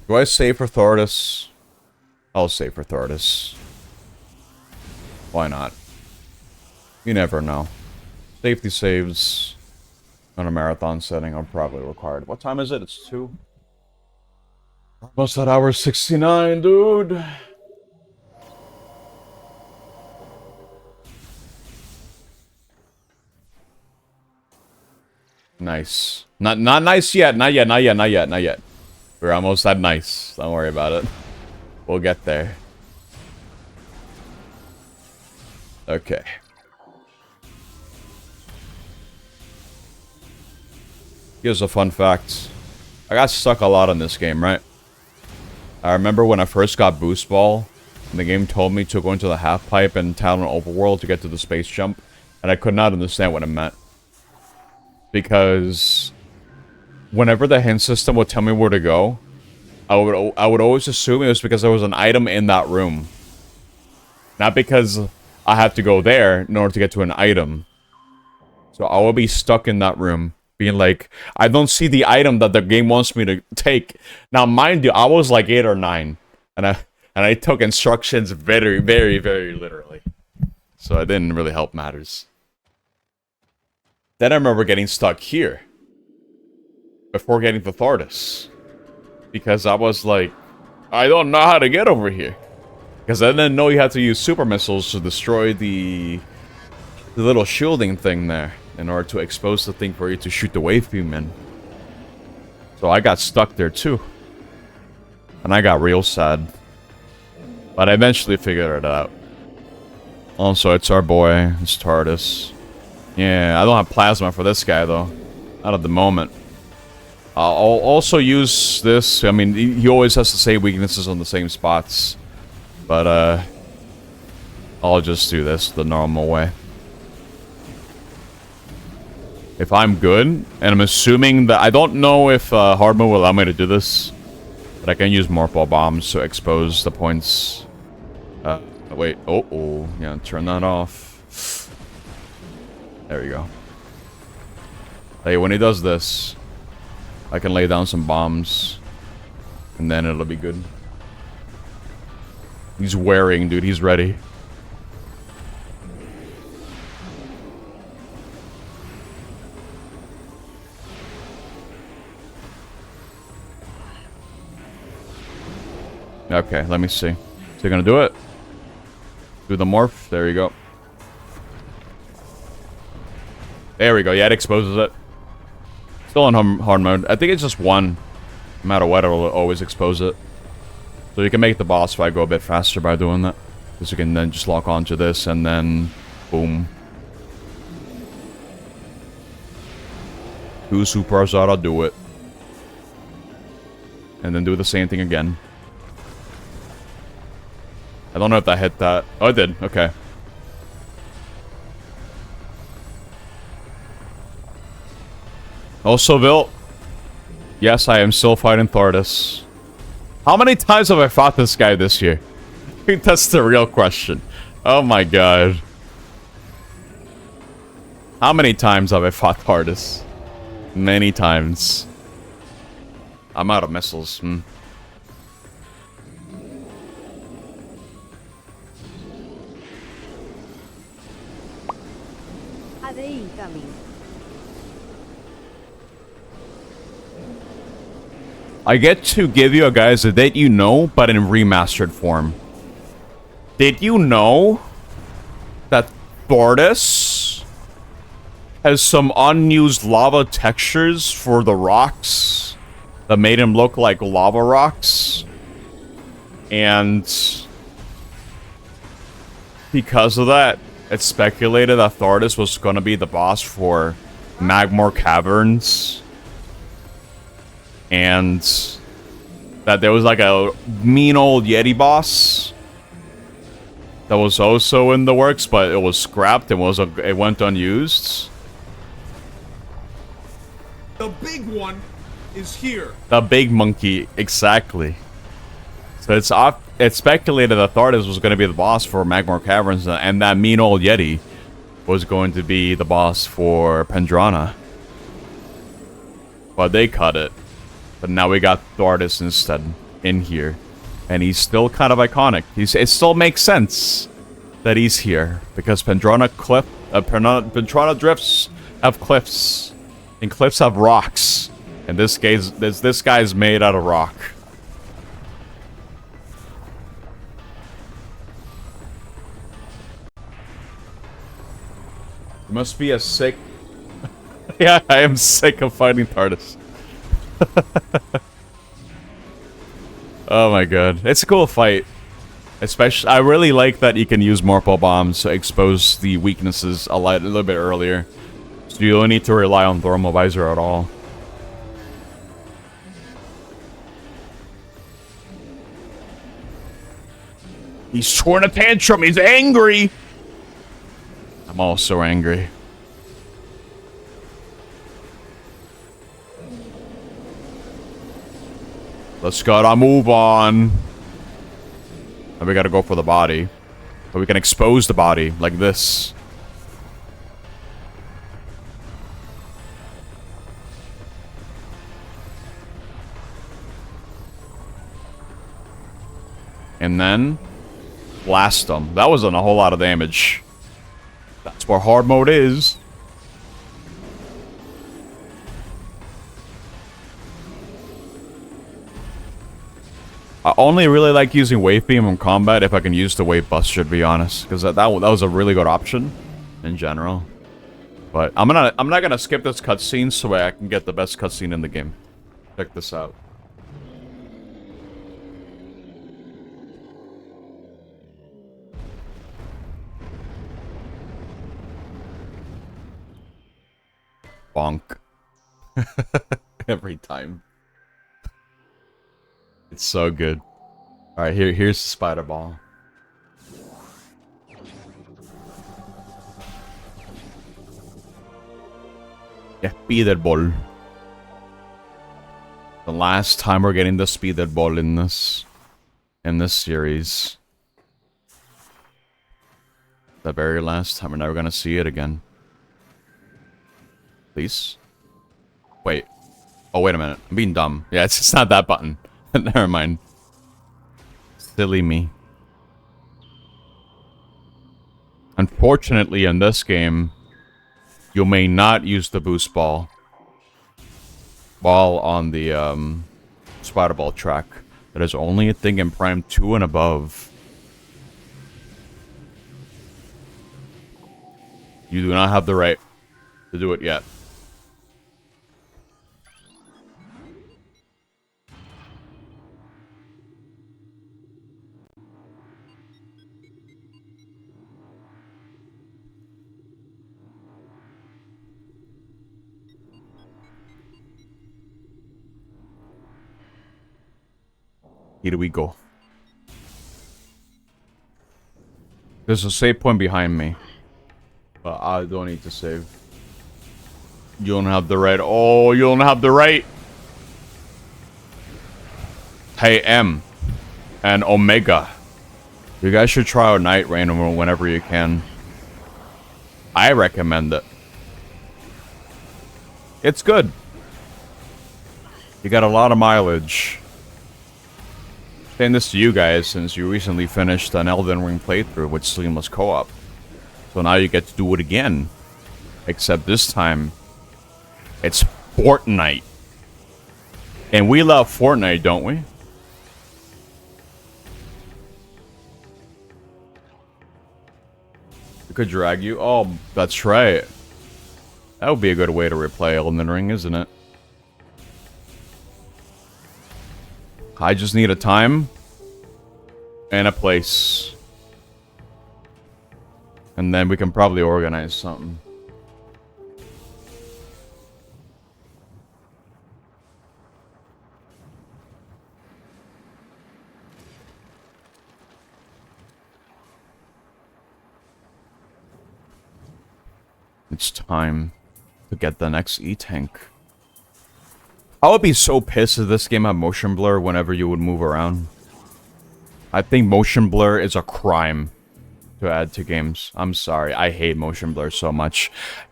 Do I save for Thordis? I'll save for Thordis. Why not? You never know. Safety saves on a marathon setting are probably required. What time is it? It's 2. Almost at hour 69, dude. Nice. Not nice yet. Not yet. We're almost at nice. Don't worry about it. We'll get there. Okay. Here's a fun fact. I got stuck a lot in this game, right? I remember when I first got Boost Ball, and the game told me to go into the half pipe and town an overworld to get to the space jump, and I could not understand what it meant. Because whenever the hint system would tell me where to go, I would always assume it was because there was an item in that room. Not because I had to go there in order to get to an item. So I would be stuck in that room, being like, I don't see the item that the game wants me to take. Now, mind you, I was like 8 or 9, and I took instructions very, very, very literally. So it didn't really help matters. Then I remember getting stuck here before getting to Thordis, because I was like, I don't know how to get over here, because I didn't know you had to use super missiles to destroy the little shielding thing there in order to expose the thing for you to shoot the wave beam in. So I got stuck there too, and I got real sad, but I eventually figured it out. Also, it's our boy, it's Tardis. Yeah, I don't have plasma for this guy though, not at the moment. I'll also use this. I mean, he always has the same weaknesses on the same spots, but I'll just do this the normal way. If I'm good, and I'm assuming that I don't know if hard mode will allow me to do this, but I can use morpho bombs to expose the points. Wait, yeah, turn that off. There we go. Hey, when he does this, I can lay down some bombs, and then it'll be good. He's wearing, dude. He's ready. Okay, let me see. Is he gonna do it? Do the morph. There you go. There we go. Yeah, it exposes it. Still in hard mode. I think it's just one. No matter what, it'll always expose it. So you can make the boss fight go a bit faster by doing that. Because you can then just lock onto this and then... boom. 2 supers oughta do it. And then do the same thing again. I don't know if that hit that. Oh, it did. Okay. Also, Vil. Yes, I am still fighting Thordis. How many times have I fought this guy this year? I think that's the real question. Oh my god. How many times have I fought Thordis? Many times. I'm out of missiles. AD incoming. I get to give you guys a date you know, but in remastered form. Did you know that Thordis has some unused lava textures for the rocks that made him look like lava rocks? And because of that, it's speculated that Thordis was going to be the boss for Magmor Caverns. And that there was like a mean old Yeti boss that was also in the works, but it was scrapped and it went unused. The big one is here. The big monkey, exactly. So it's speculated that Thordis was going to be the boss for Magmor Caverns, and that mean old Yeti was going to be the boss for Pendrana. But they cut it. But now we got Thordis instead in here. And he's still kind of iconic. It still makes sense that he's here. Because Pendrana drifts have cliffs. And cliffs have rocks. And this guy's made out of rock. You must be a sick... Yeah, I am sick of fighting Thordis. Oh my god. It's a cool fight. Especially, I really like that you can use Morpho Bombs to expose the weaknesses a little bit earlier. So you don't need to rely on Thermal Visor at all. He's throwing a tantrum. He's angry. I'm also angry. Let's gotta move on. And we gotta go for the body. But we can expose the body like this. And then blast them. That wasn't a whole lot of damage. That's where hard mode is. I only really like using Wave Beam in combat if I can use the Wave Buster, to be honest, because that was a really good option in general. But I'm not gonna skip this cutscene so I can get the best cutscene in the game. Check this out. Bonk. Every time. It's so good. Alright, here's the spider ball. Yeah, speeder ball. The last time we're getting the speeder ball in this series. The very last time. We're never gonna see it again. Please? Wait. Oh, wait a minute. I'm being dumb. Yeah, it's not that button. Never mind. Silly me. Unfortunately, in this game, you may not use the boost ball on the spider ball track. That is only a thing in Prime 2 and above. You do not have the right to do it yet. Here we go. There's a save point behind me. But I don't need to save. You don't have the right. Oh, you don't have the right. Hey, M. And Omega. You guys should try out Night Rain whenever you can. I recommend it. It's good. You got a lot of mileage. Saying this to you guys since you recently finished an Elden Ring playthrough with Seamless Co-op. So now you get to do it again. Except this time, it's Fortnite. And we love Fortnite, don't we? We could drag you. Oh, that's right. That would be a good way to replay Elden Ring, isn't it? I just need a time and a place. And then we can probably organize something. It's time to get the next E-Tank. I would be so pissed if this game had motion blur whenever you would move around. I think motion blur is a crime to add to games. I'm sorry, I hate motion blur so much.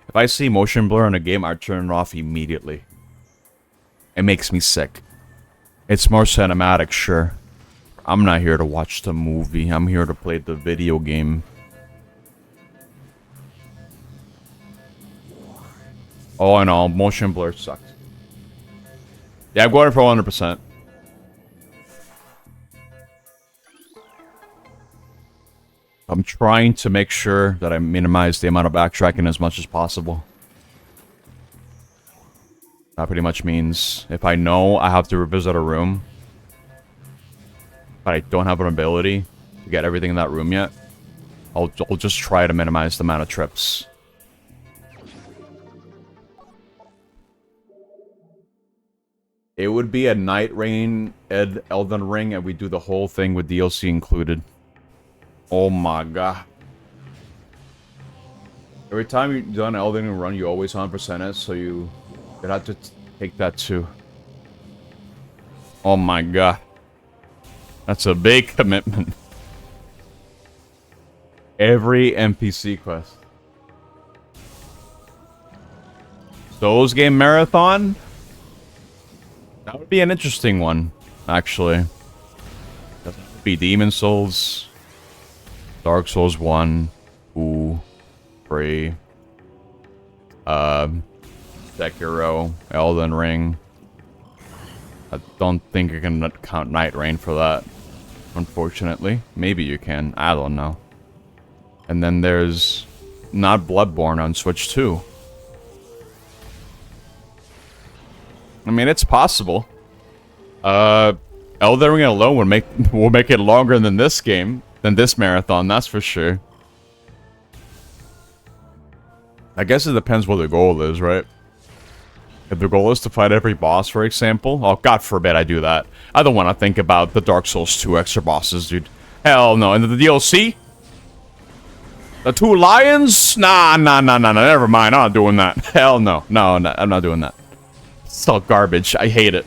If I see motion blur in a game, I turn it off immediately. It makes me sick. It's more cinematic, sure. I'm not here to watch the movie. I'm here to play the video game. Oh, I know. Motion blur sucks. Yeah, I'm going for 100%. I'm trying to make sure that I minimize the amount of backtracking as much as possible. That pretty much means if I know I have to revisit a room, but I don't have an ability to get everything in that room yet, I'll just try to minimize the amount of trips. It would be a Night Rain Elden Ring, and we do the whole thing with DLC included. Oh my god. Every time you do an Elden Ring run, you always 100% it, so you'd have to take that too. Oh my god. That's a big commitment. Every NPC quest. Souls game marathon? That would be an interesting one, actually. That would be Demon Souls, Dark Souls 1, 2, 3, Sekiro, Elden Ring. I don't think you can count Night Rain for that, unfortunately. Maybe you can, I don't know. And then there's not Bloodborne on Switch 2. I mean, it's possible. Elden Ring alone will make it longer than this game, than this marathon, that's for sure. I guess it depends what the goal is, right? If the goal is to fight every boss, for example, oh, God forbid I do that. I don't want to think about the Dark Souls 2 extra bosses, dude. Hell no. And the DLC? The 2 lions? Nah, never mind. I'm not doing that. Hell no. No, I'm not doing that. It's all garbage. I hate it.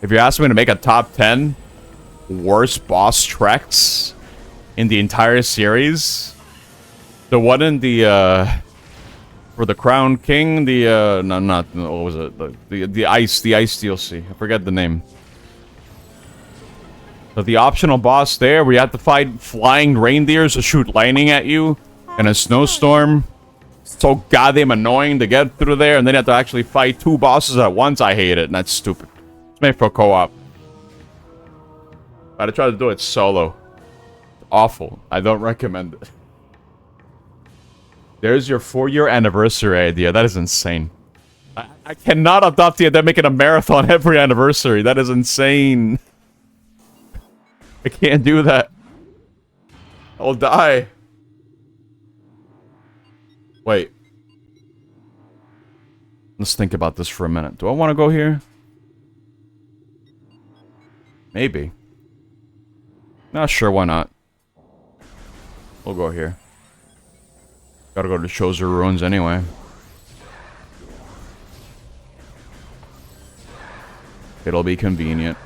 If you ask me to make a top 10 worst boss treks in the entire series, the one in the for the Crown King, the no, not what was it? The ice DLC. I forget the name. But the optional boss there, where you have to fight flying reindeers to shoot lightning at you in a snowstorm. So goddamn annoying to get through there, and then you have to actually fight 2 bosses at once. I hate it, and that's stupid. made for co-op. But I tried to do it solo. Awful. I don't recommend it. There's your 4-year anniversary idea. That is insane. I cannot adopt the idea of making a marathon every anniversary. That is insane. I can't do that. I'll die. Wait. Let's think about this for a minute. Do I want to go here? Maybe. Not sure, why not? We'll go here. Gotta go to Choser Ruins anyway. It'll be convenient.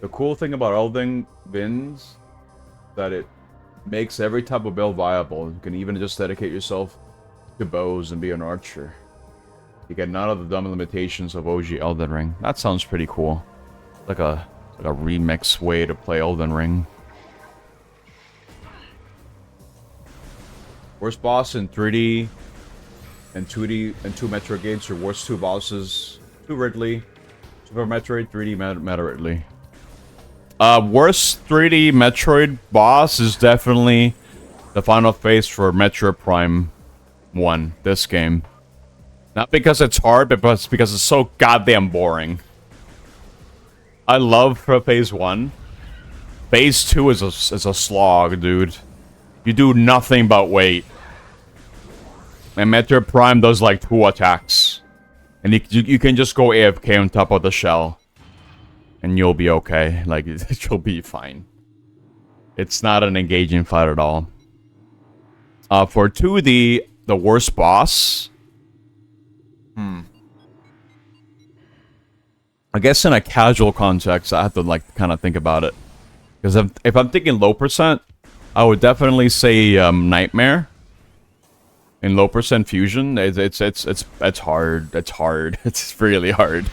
The cool thing about Elden Vins that it makes every type of build viable. You can even just dedicate yourself to bows and be an archer. You get none of the dumb limitations of OG Elden Ring. That sounds pretty cool. Like a remix way to play Elden Ring. Worst boss in 3D and 2D and 2 Metroid games. Your worst 2 bosses. 2 Ridley. Super Metroid, 3D Meta Ridley. Worst 3D Metroid boss is definitely the final phase for Metroid Prime 1, this game. Not because it's hard, but because it's so goddamn boring. I love phase 1. Phase 2 is a slog, dude. You do nothing but wait. And Metroid Prime does like 2 attacks. And you can just go AFK on top of the shell. And you'll be okay. Like, you'll be fine. It's not an engaging fight at all. For 2D, the worst boss... I guess in a casual context, I have to, like, kind of think about it. Because if I'm thinking low percent, I would definitely say Nightmare. In low percent fusion, it's hard. It's hard. It's really hard.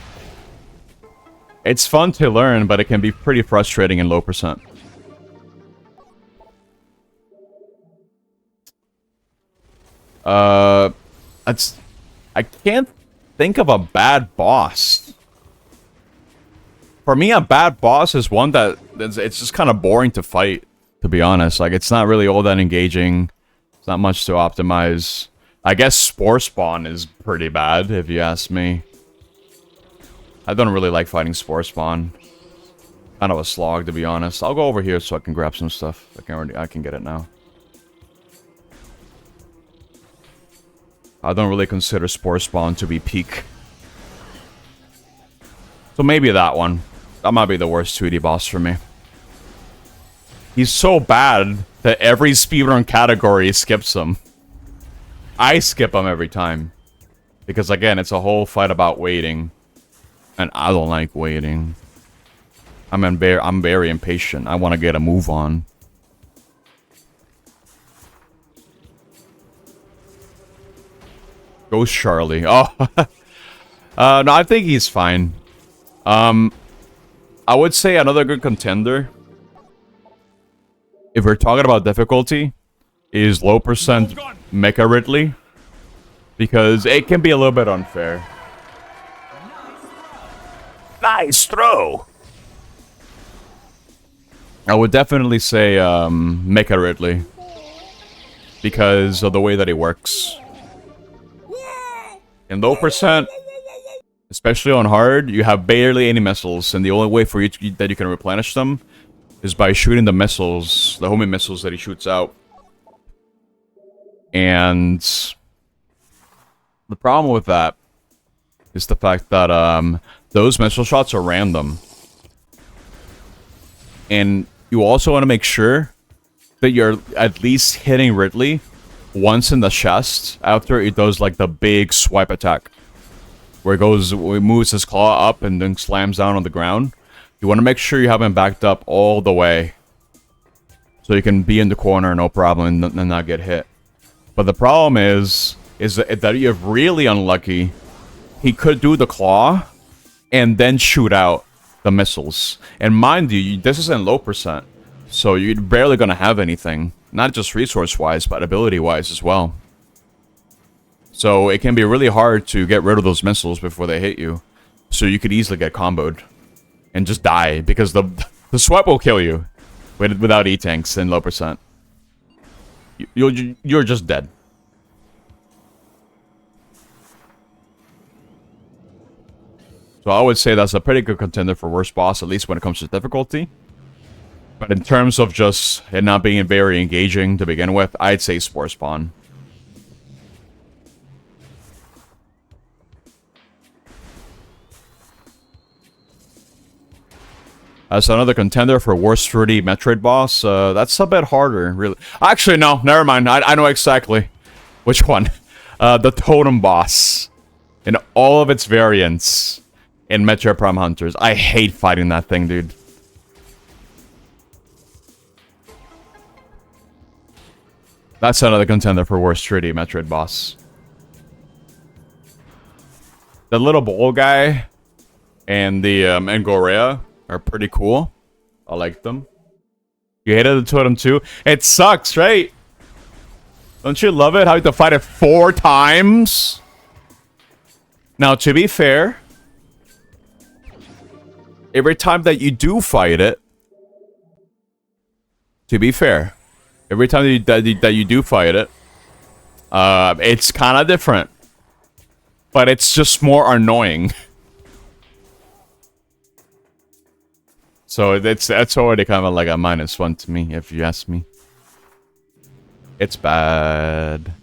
It's fun to learn, but it can be pretty frustrating in low percent. I can't think of a bad boss. For me, a bad boss is one that it's just kind of boring to fight, to be honest. Like, it's not really all that engaging. It's not much to optimize. I guess Spore Spawn is pretty bad, if you ask me. I don't really like fighting Spore Spawn. Kind of a slog, to be honest. I'll go over here so I can grab some stuff. I can get it now. I don't really consider Spore Spawn to be peak. So maybe that one. That might be the worst 2D boss for me. He's so bad that every speedrun category skips him. I skip him every time. Because again, it's a whole fight about waiting. And I don't like waiting. I'm very impatient. I want to get a move on. Ghost Charlie. Oh. No, I think he's fine. I would say another good contender, if we're talking about difficulty, is low percent Mecha Ridley. Because it can be a little bit unfair. Nice throw! I would definitely say Mecha Ridley. Because of the way that he works. In low percent, especially on hard, you have barely any missiles, and the only way for you that you can replenish them is by shooting the missiles, the homing missiles that he shoots out. And the problem with that is the fact that those missile shots are random. And you also want to make sure that you're at least hitting Ridley once in the chest after he does like the big swipe attack. Where he moves his claw up and then slams down on the ground. You want to make sure you have him backed up all the way. So you can be in the corner, no problem, and not get hit. But the problem is that you're really unlucky. He could do the claw and then shoot out the missiles. And mind you, this is in low percent. So you're barely gonna have anything. Not just resource-wise, but ability-wise as well. So it can be really hard to get rid of those missiles before they hit you. So you could easily get comboed. And just die, because the swipe will kill you. Without E-tanks and low percent. You're just dead. So I would say that's a pretty good contender for worst boss, at least when it comes to difficulty. But in terms of just it not being very engaging to begin with, I'd say Spore Spawn. As another contender for worst 3D Metroid boss, that's a bit harder, really. Actually, no, never mind. I know exactly which one. The Totem boss. In all of its variants in Metroid Prime Hunters. I hate fighting that thing, dude. That's another contender for worst 3D Metroid boss. The little bowl guy and the Angorea are pretty cool. I like them. You hated the Totem too? It sucks, right? Don't you love it how you have to fight it 4 times? Now, to be fair, every time that you do fight it, every time that you do fight it, it's kind of different. But it's just more annoying. So that's already kind of like a -1 to me, if you ask me. It's bad.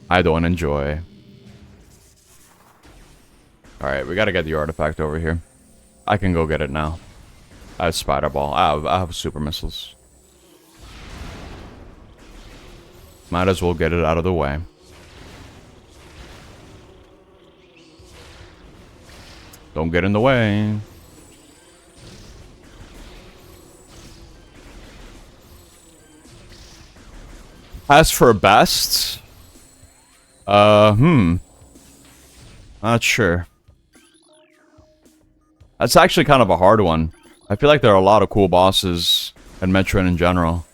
I don't enjoy. Alright, we gotta get the artifact over here. I can go get it now. I have Spider Ball. I have Super Missiles. Might as well get it out of the way. Don't get in the way. As for best, not sure. That's actually kind of a hard one. I feel like there are a lot of cool bosses in Metroid in general.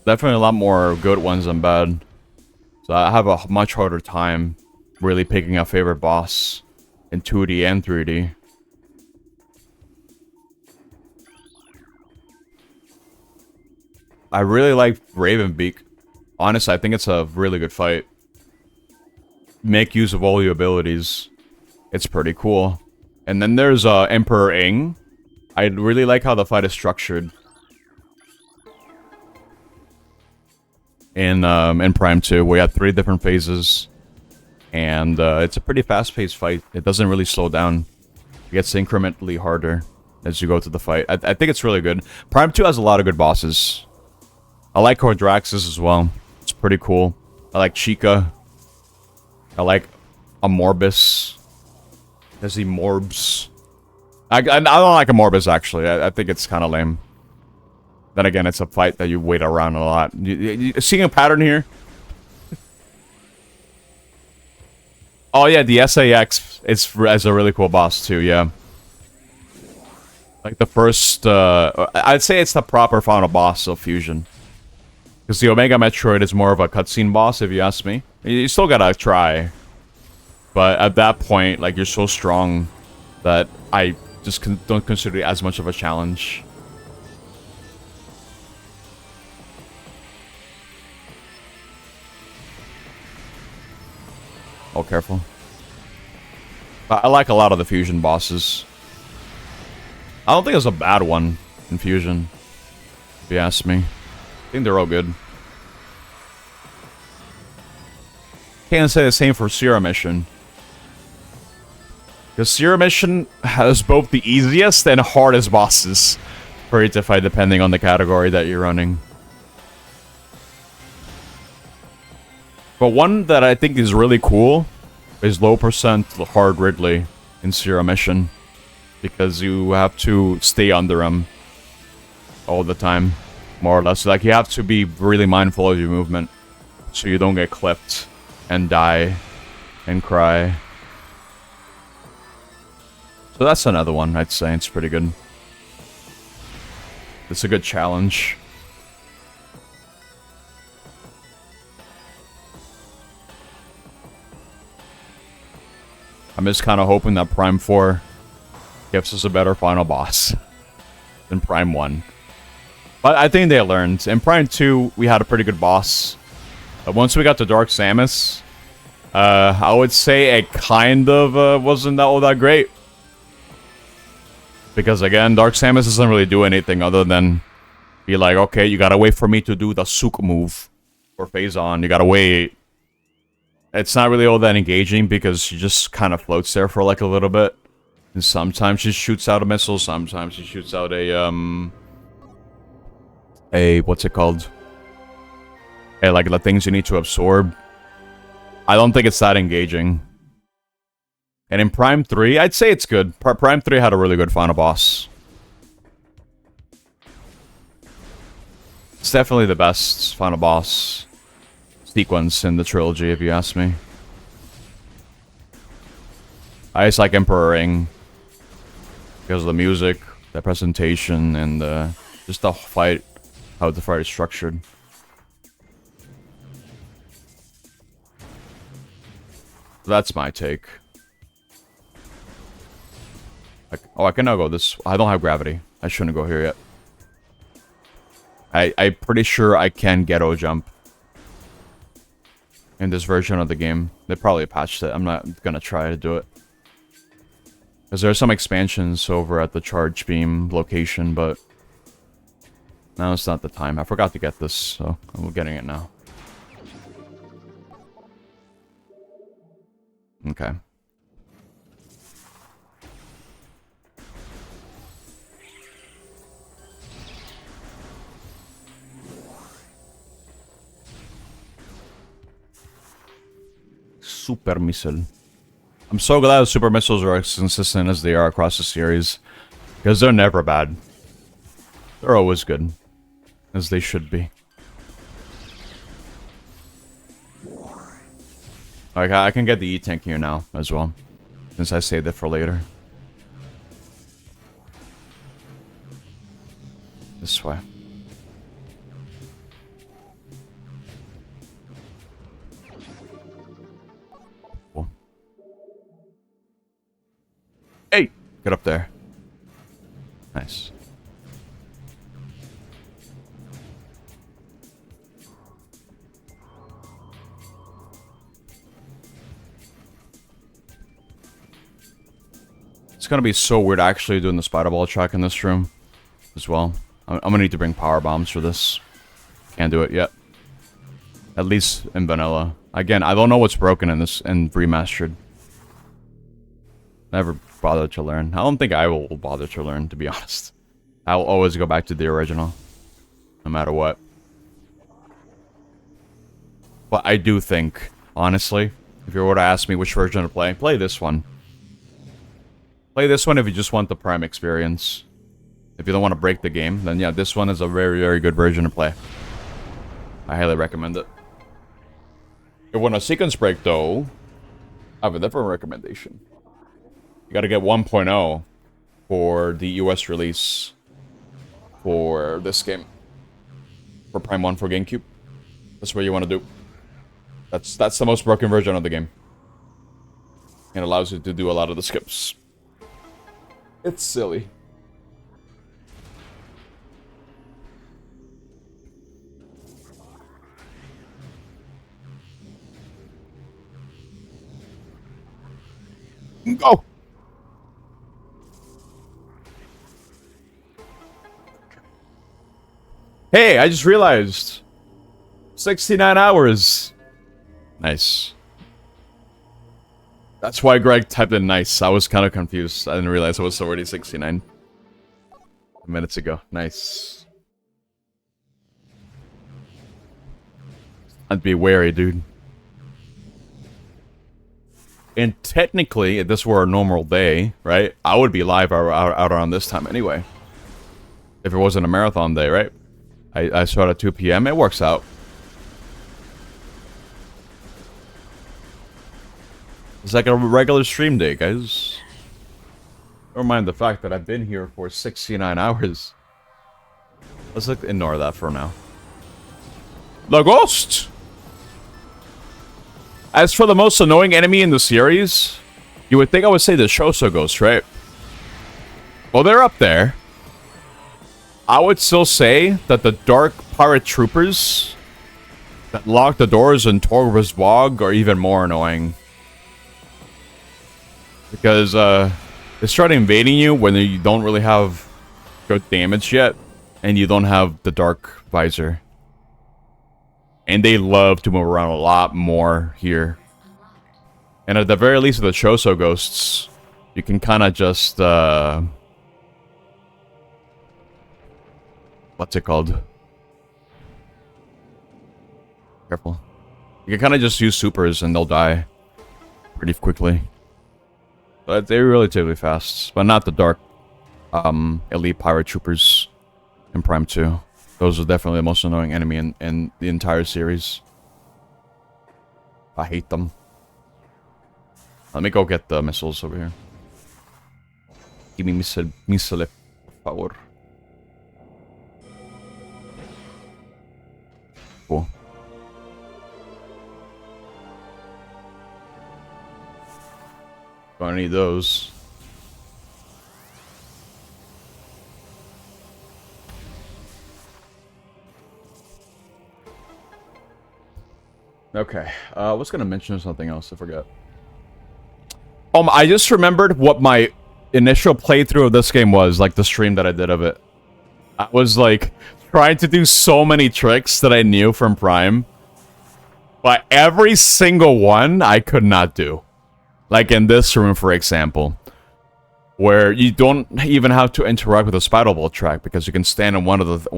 Definitely a lot more good ones than bad. So I have a much harder time really picking a favorite boss in 2D and 3D. I really like Ravenbeak. Honestly, I think it's a really good fight. Make use of all your abilities. It's pretty cool. And then there's Emperor Ing. I really like how the fight is structured. In Prime 2, we had 3 different phases. And it's a pretty fast-paced fight. It doesn't really slow down. It gets incrementally harder as you go to the fight. I think it's really good. Prime 2 has a lot of good bosses. I like Cordraxis as well. It's pretty cool. I like Chica. I like Amorbis. There's the Morbs. I don't like Amorbis, actually. I think it's kind of lame. Then again, it's a fight that you wait around a lot. You seeing a pattern here? Oh yeah, the SAX is a really cool boss too, yeah. Like the first, I'd say it's the proper final boss of Fusion. Because the Omega Metroid is more of a cutscene boss, if you ask me. You still gotta try. But at that point, like, you're so strong that I just don't consider it as much of a challenge. Oh, careful. I like a lot of the Fusion bosses. I don't think there's a bad one in Fusion, if you ask me. I think they're all good. Can't say the same for Sierra Mission. Because Sierra Mission has both the easiest and hardest bosses for you to fight, depending on the category that you're running. But one that I think is really cool is low percent hard Ridley in Sierra Mission. Because you have to stay under him all the time, more or less. Like, you have to be really mindful of your movement so you don't get clipped and die and cry. So that's another one, I'd say. It's pretty good. It's a good challenge. I'm just kind of hoping that Prime 4 gives us a better final boss than Prime 1. But I think they learned. In Prime 2, we had a pretty good boss. But once we got to Dark Samus, I would say it kind of wasn't all that great. Because again, Dark Samus doesn't really do anything other than be like, okay, you gotta wait for me to do the Sook move. Or phase on, you gotta wait. It's not really all that engaging because she just kind of floats there for like a little bit. And sometimes she shoots out a missile, sometimes she shoots out what's it called? Like the things you need to absorb. I don't think it's that engaging. And in Prime 3, I'd say it's good. Prime 3 had a really good final boss. It's definitely the best final boss sequence in the trilogy, if you ask me. I just like Emperor Ring because of the music, the presentation, and just the fight, how the fight is structured. That's my take. I can now go this. I don't have gravity. I shouldn't go here yet. I'm pretty sure I can ghetto jump in this version of the game. They probably patched it. I'm not gonna try to do it. Because there are some expansions over at the charge beam location, but now it's not the time. I forgot to get this, so I'm getting it now. Okay. Super missile. I'm so glad the super missiles are as consistent as they are across the series. Because they're never bad. They're always good. As they should be. Okay, I can get the E-Tank here now, as well. Since I saved it for later. This way. Cool. Hey! Get up there. Nice. It's gonna be so weird actually doing the spider ball track in this room as well. I'm gonna need to bring power bombs for this. Can't do it yet. At least in vanilla. Again, I don't know what's broken in this in remastered. Never bothered to learn. I don't think I will bother to learn, to be honest. I'll always go back to the original. No matter what. But I do think, honestly, if you were to ask me which version to play this one. Play this one if you just want the Prime experience. If you don't want to break the game, then yeah, this one is a very, very good version to play. I highly recommend it. If you want a sequence break, though, I have a different recommendation. You gotta get 1.0 for the US release for this game. For Prime 1 for GameCube. That's what you want to do. That's the most broken version of the game. It allows you to do a lot of the skips. It's silly. Go! Hey, I just realized. 69 hours. Nice. That's why Greg typed in nice. I was kind of confused. I didn't realize it was already 69 minutes ago. Nice. I'd be wary, dude. And technically, if this were a normal day, right? I would be live out around this time anyway. If it wasn't a marathon day, right? I start at 2 p.m. It works out. It's like a regular stream day, guys. Don't mind the fact that I've been here for 69 hours. Let's like ignore that for now. The ghost! As for the most annoying enemy in the series, you would think I would say the Shoso Ghost, right? Well, they're up there. I would still say that the Dark Pirate Troopers that lock the doors in Torva's Bog are even more annoying. Because, they start invading you when you don't really have good damage yet, and you don't have the Dark Visor. And they love to move around a lot more here. And at the very least with the Shoso Ghosts, you can kind of just, what's it called? Careful. You can kind of just use supers and they'll die pretty quickly. But they're relatively fast. But not the Dark Elite Pirate Troopers in Prime 2. Those are definitely the most annoying enemy in the entire series. I hate them. Let me go get the missiles over here. Give me missile, por favor. Cool. Gonna need those. Okay, I was gonna mention something else, I forgot. I just remembered what my initial playthrough of this game was, like the stream that I did of it. I was like, trying to do so many tricks that I knew from Prime. But every single one, I could not do. Like in this room, for example. Where you don't even have to interact with the spiral bolt track, because you can stand on one of the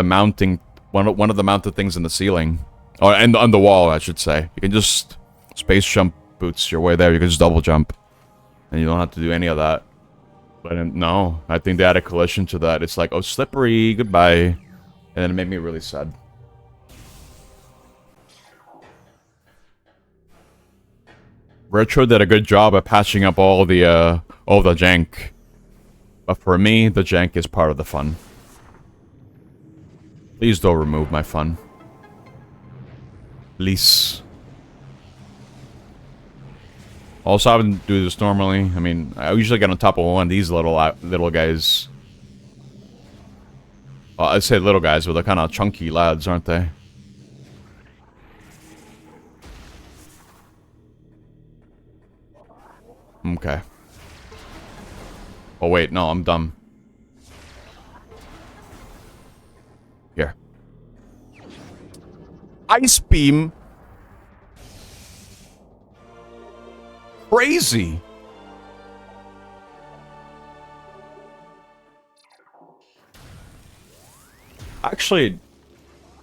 mounted things in the ceiling, or and on the wall, I should say. You can just space jump boots your way there. You can just double jump, and you don't have to do any of that. But no, I think they added collision to that. It's like, oh, slippery, goodbye, and then it made me really sad. Retro did a good job at patching up all the jank. But for me, the jank is part of the fun. Please don't remove my fun. Please. Also, I wouldn't do this normally. I mean, I usually get on top of one of these little guys. Well, I say little guys, but they're kind of chunky lads, aren't they? Okay. Oh wait, no, I'm dumb. Here. Ice beam. Crazy. Actually,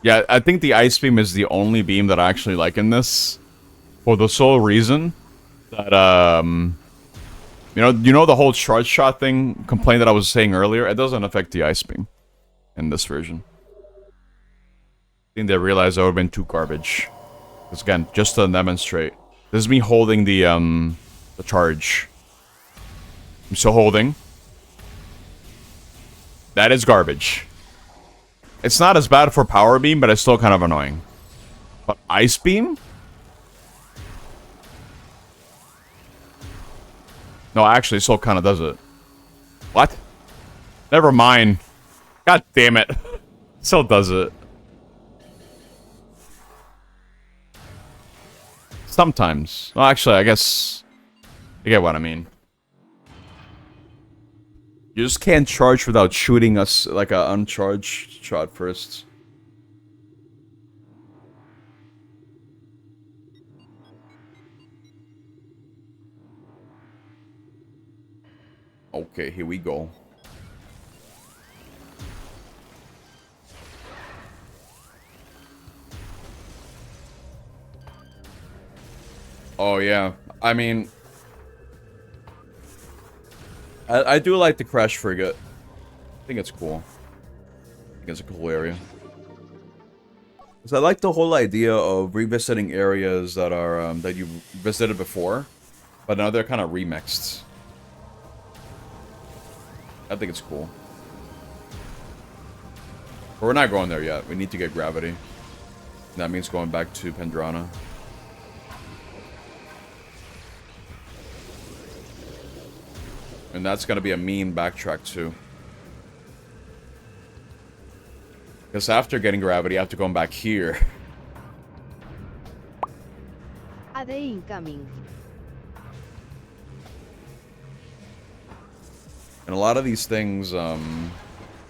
yeah, I think the ice beam is the only beam that I actually like in this, for the sole reason that you know the whole charge shot thing complaint that I was saying earlier. It doesn't affect the ice beam in this version. I think they realized that would have been too garbage. Because again, just to demonstrate, this is me holding the charge. I'm still holding. That is garbage. It's not as bad for power beam, but it's still kind of annoying. But ice beam? No, actually, it still kind of does it. What? Never mind. God damn it. Still does it. Sometimes. Well, actually, I guess you get what I mean. You just can't charge without shooting us like an uncharged shot first. Okay, here we go. Oh yeah, I mean, I do like the crash frigate. I think it's cool. I think it's a cool area. Because I like the whole idea of revisiting areas that are that you visited before, but now they're kind of remixed. I think it's cool. But we're not going there yet. We need to get gravity. That means going back to Pendrana. And that's going to be a mean backtrack too. Because after getting gravity, I have to go back here. AD incoming. And a lot of these things, a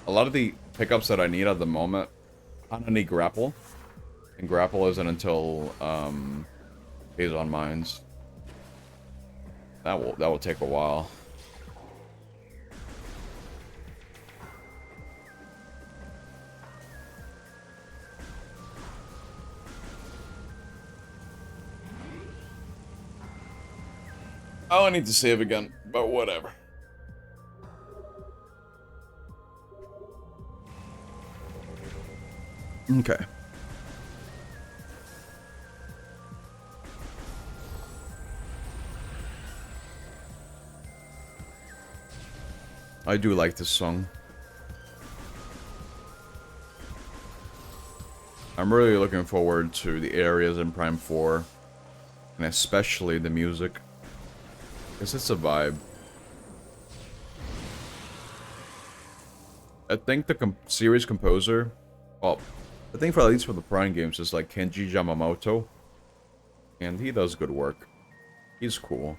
lot of the pickups that I need at the moment, I don't need grapple. And grapple isn't until, Phase on Mines. That will take a while. Oh, I need to save again, but whatever. Okay. I do like this song. I'm really looking forward to the areas in Prime 4, and especially the music. Because it's a vibe. I think the series composer, well, I think for at least for the Prime games is like Kenji Yamamoto, and he does good work. He's cool.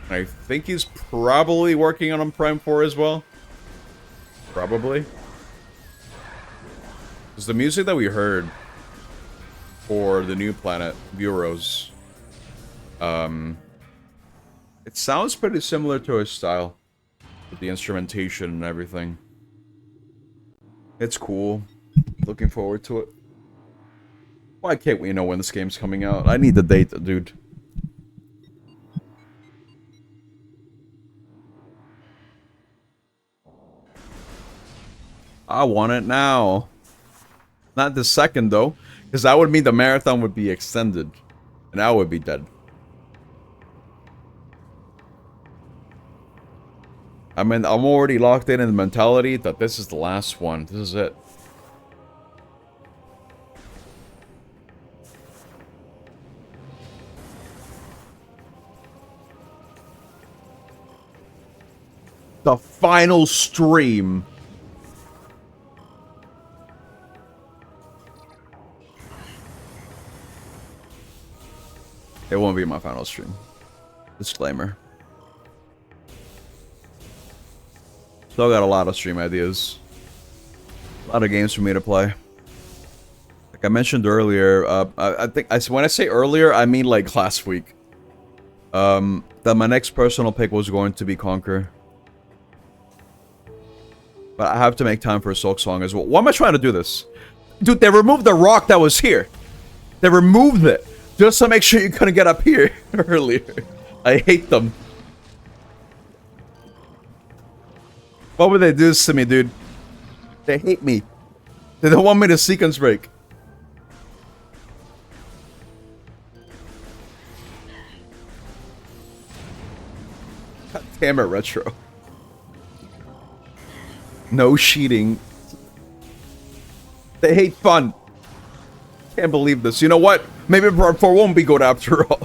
I think he's probably working on Prime 4 as well. Probably. Because the music that we heard for the new planet, Bureaus, it sounds pretty similar to his style. With the instrumentation and everything. It's cool. Looking forward to it. Why can't we know when this game's coming out? I need the date, dude. I want it now. Not the second, though. Because that would mean the marathon would be extended. And I would be dead. I mean, I'm already locked in the mentality that this is the last one. This is it. The final stream. It won't be my final stream. Disclaimer. Still got a lot of stream ideas. A lot of games for me to play. Like I mentioned earlier, I think when I say earlier, I mean like last week. That my next personal pick was going to be Conquer. But I have to make time for a Silk Song as well. Why am I trying to do this? Dude, they removed the rock that was here. They removed it. Just to make sure you couldn't get up here earlier. I hate them. Why would they do this to me, dude? They hate me. They don't want me to sequence break. God damn it, Retro. No cheating. They hate fun. Can't believe this. You know what? Maybe Part 4 won't be good after all.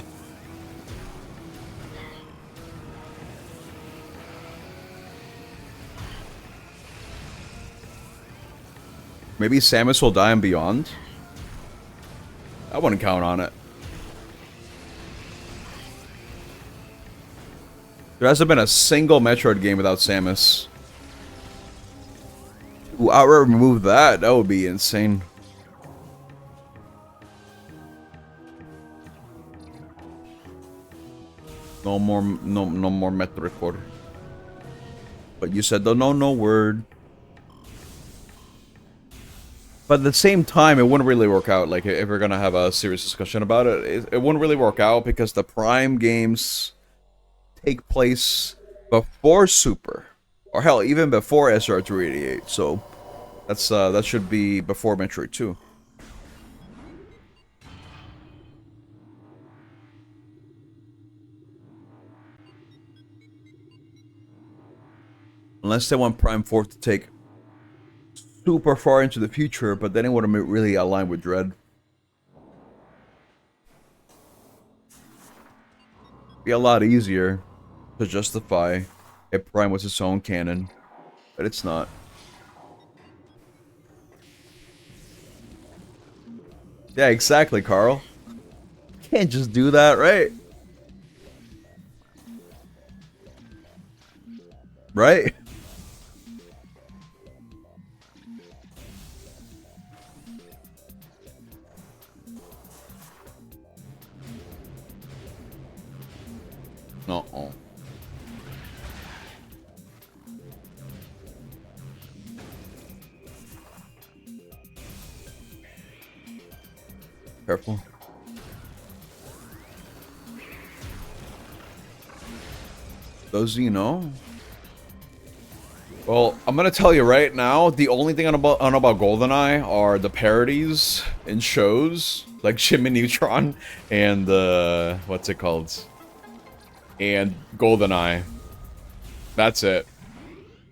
Maybe Samus will die in Beyond? I wouldn't count on it. There hasn't been a single Metroid game without Samus. Ooh, I would remove that. That would be insane. No more Metroid. But you said the no word. But at the same time, it wouldn't really work out. Like, if we're gonna have a serious discussion about it, it wouldn't really work out because the Prime games take place before Super, or hell, even before SR388. So that's that should be before Metroid 2. Unless they want Prime 4 to take super far into the future, but then it wouldn't really align with Dread. Be a lot easier to justify if Prime was its own canon, but it's not. Yeah, exactly, Carl. Can't just do that, right? Right? Uh-oh. Careful. Those you know? Well, I'm gonna tell you right now, the only thing I know about GoldenEye are the parodies in shows, like Jimmy Neutron and what's it called? And GoldenEye. That's it.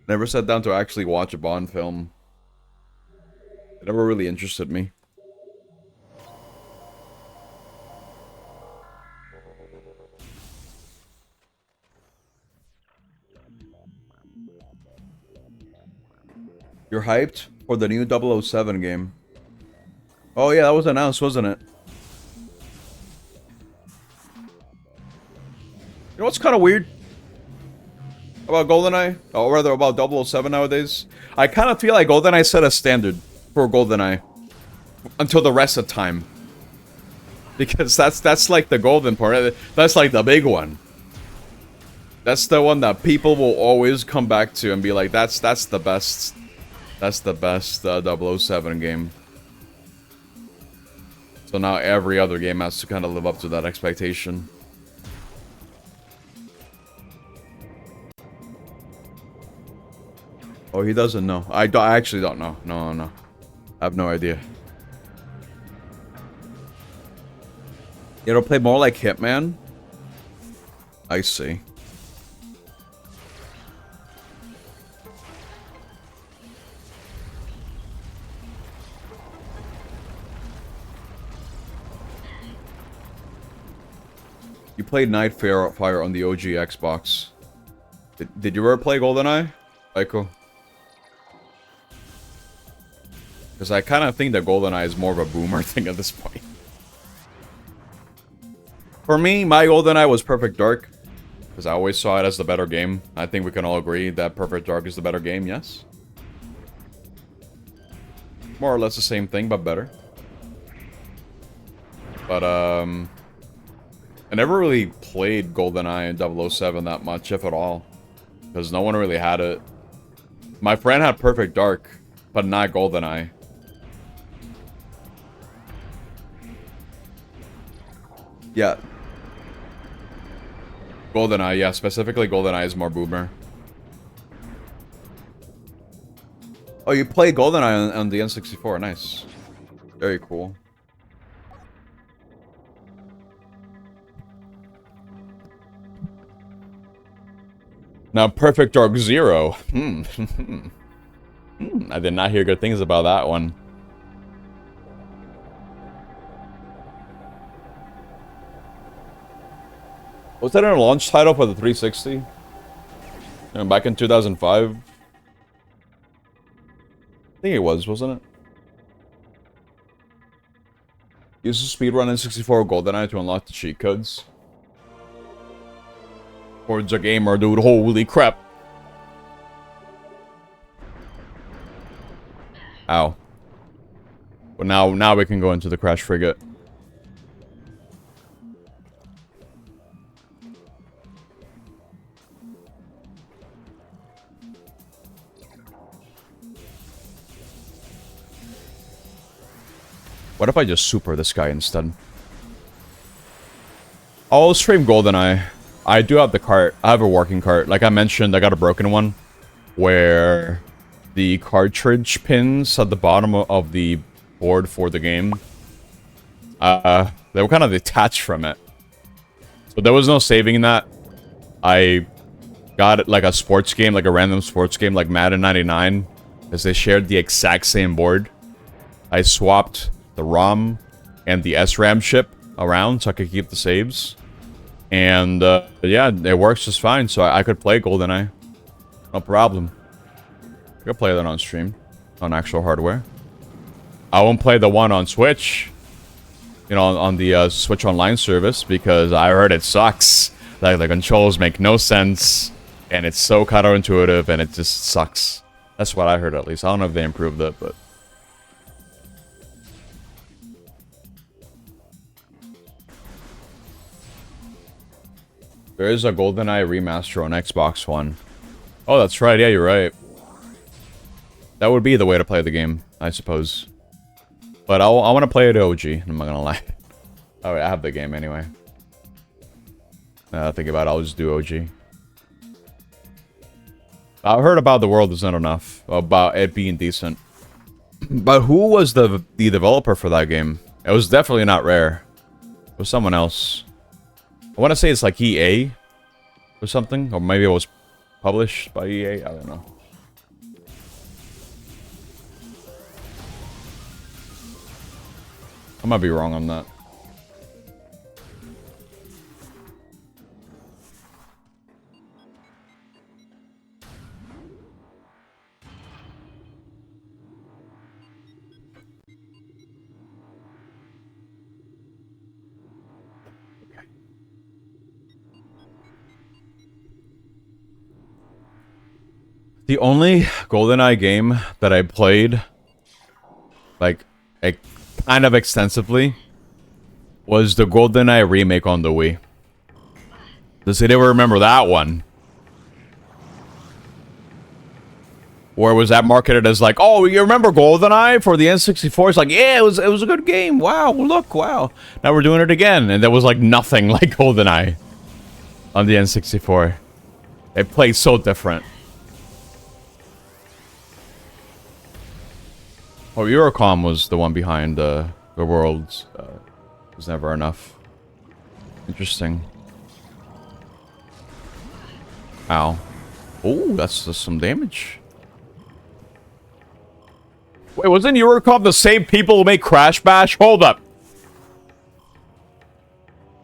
Never sat down to actually watch a Bond film. It never really interested me. You're hyped for the new 007 game. Oh yeah, that was announced, wasn't it? You know what's kind of weird about GoldenEye? Or rather about 007 nowadays? I kind of feel like GoldenEye set a standard for GoldenEye until the rest of time. Because that's like the golden part. That's like the big one. That's the one that people will always come back to and be like, that's the best. That's the best 007 game. So now every other game has to kind of live up to that expectation. Oh, he doesn't know. I actually don't know. No. I have no idea. It'll play more like Hitman? I see. You played Nightfire on the OG Xbox. Did you ever play GoldenEye, Michael? Because I kind of think that GoldenEye is more of a boomer thing at this point. For me, my GoldenEye was Perfect Dark. Because I always saw it as the better game. I think we can all agree that Perfect Dark is the better game, yes? More or less the same thing, but better. But, I never really played GoldenEye and 007 that much, if at all. Because no one really had it. My friend had Perfect Dark, but not GoldenEye. Yeah. GoldenEye, yeah. Specifically, GoldenEye is more boomer. Oh, you play GoldenEye on the N64. Nice. Very cool. Now, Perfect Dark Zero. I did not hear good things about that one. Was that a launch title for the 360? Back in 2005? I think it was, wasn't it? Use the speedrun N64 GoldenEye to unlock the cheat codes. Towards a gamer, dude. Holy crap. Ow. But now we can go into the crash frigate. What if I just super this guy instead? I'll stream GoldenEye. I do have the cart. I have a working cart. Like I mentioned, I got a broken one. Where the cartridge pins at the bottom of the board for the game, they were kind of detached from it. So there was no saving that. I got it like a sports game, like a random sports game, like Madden 99. is they shared the exact same board. I swapped the ROM and the SRAM chip around so I could keep the saves. And yeah, it works just fine. So I could play GoldenEye. No problem. I could play that on stream. On actual hardware. I won't play the one on Switch. You know, on the Switch Online service. Because I heard it sucks. Like, the controls make no sense. And it's so counterintuitive. And it just sucks. That's what I heard at least. I don't know if they improved it, but... There is a GoldenEye remaster on Xbox One. Oh, that's right. Yeah, you're right. That would be the way to play the game, I suppose. But I want to play it OG. I'm not gonna lie. Oh, I have the game anyway. Now I think about it, I'll just do OG. I heard about The World Isn't Enough. About it being decent. But who was the developer for that game? It was definitely not Rare. It was someone else. I want to say it's like EA or something. Or maybe it was published by EA. I don't know. I might be wrong on that. The only GoldenEye game that I played, like, kind of extensively, was the GoldenEye remake on the Wii. Does anyone remember that one? Or was that marketed as like, oh, you remember GoldenEye for the N64? It's like, yeah, it was a good game. Wow, look, wow. Now we're doing it again. And there was like nothing like GoldenEye on the N64. It played so different. Oh, Eurocom was the one behind the Worlds. Was never enough. Interesting. Ow. Oh, that's some damage. Wait, wasn't Eurocom the same people who make Crash Bash? Hold up.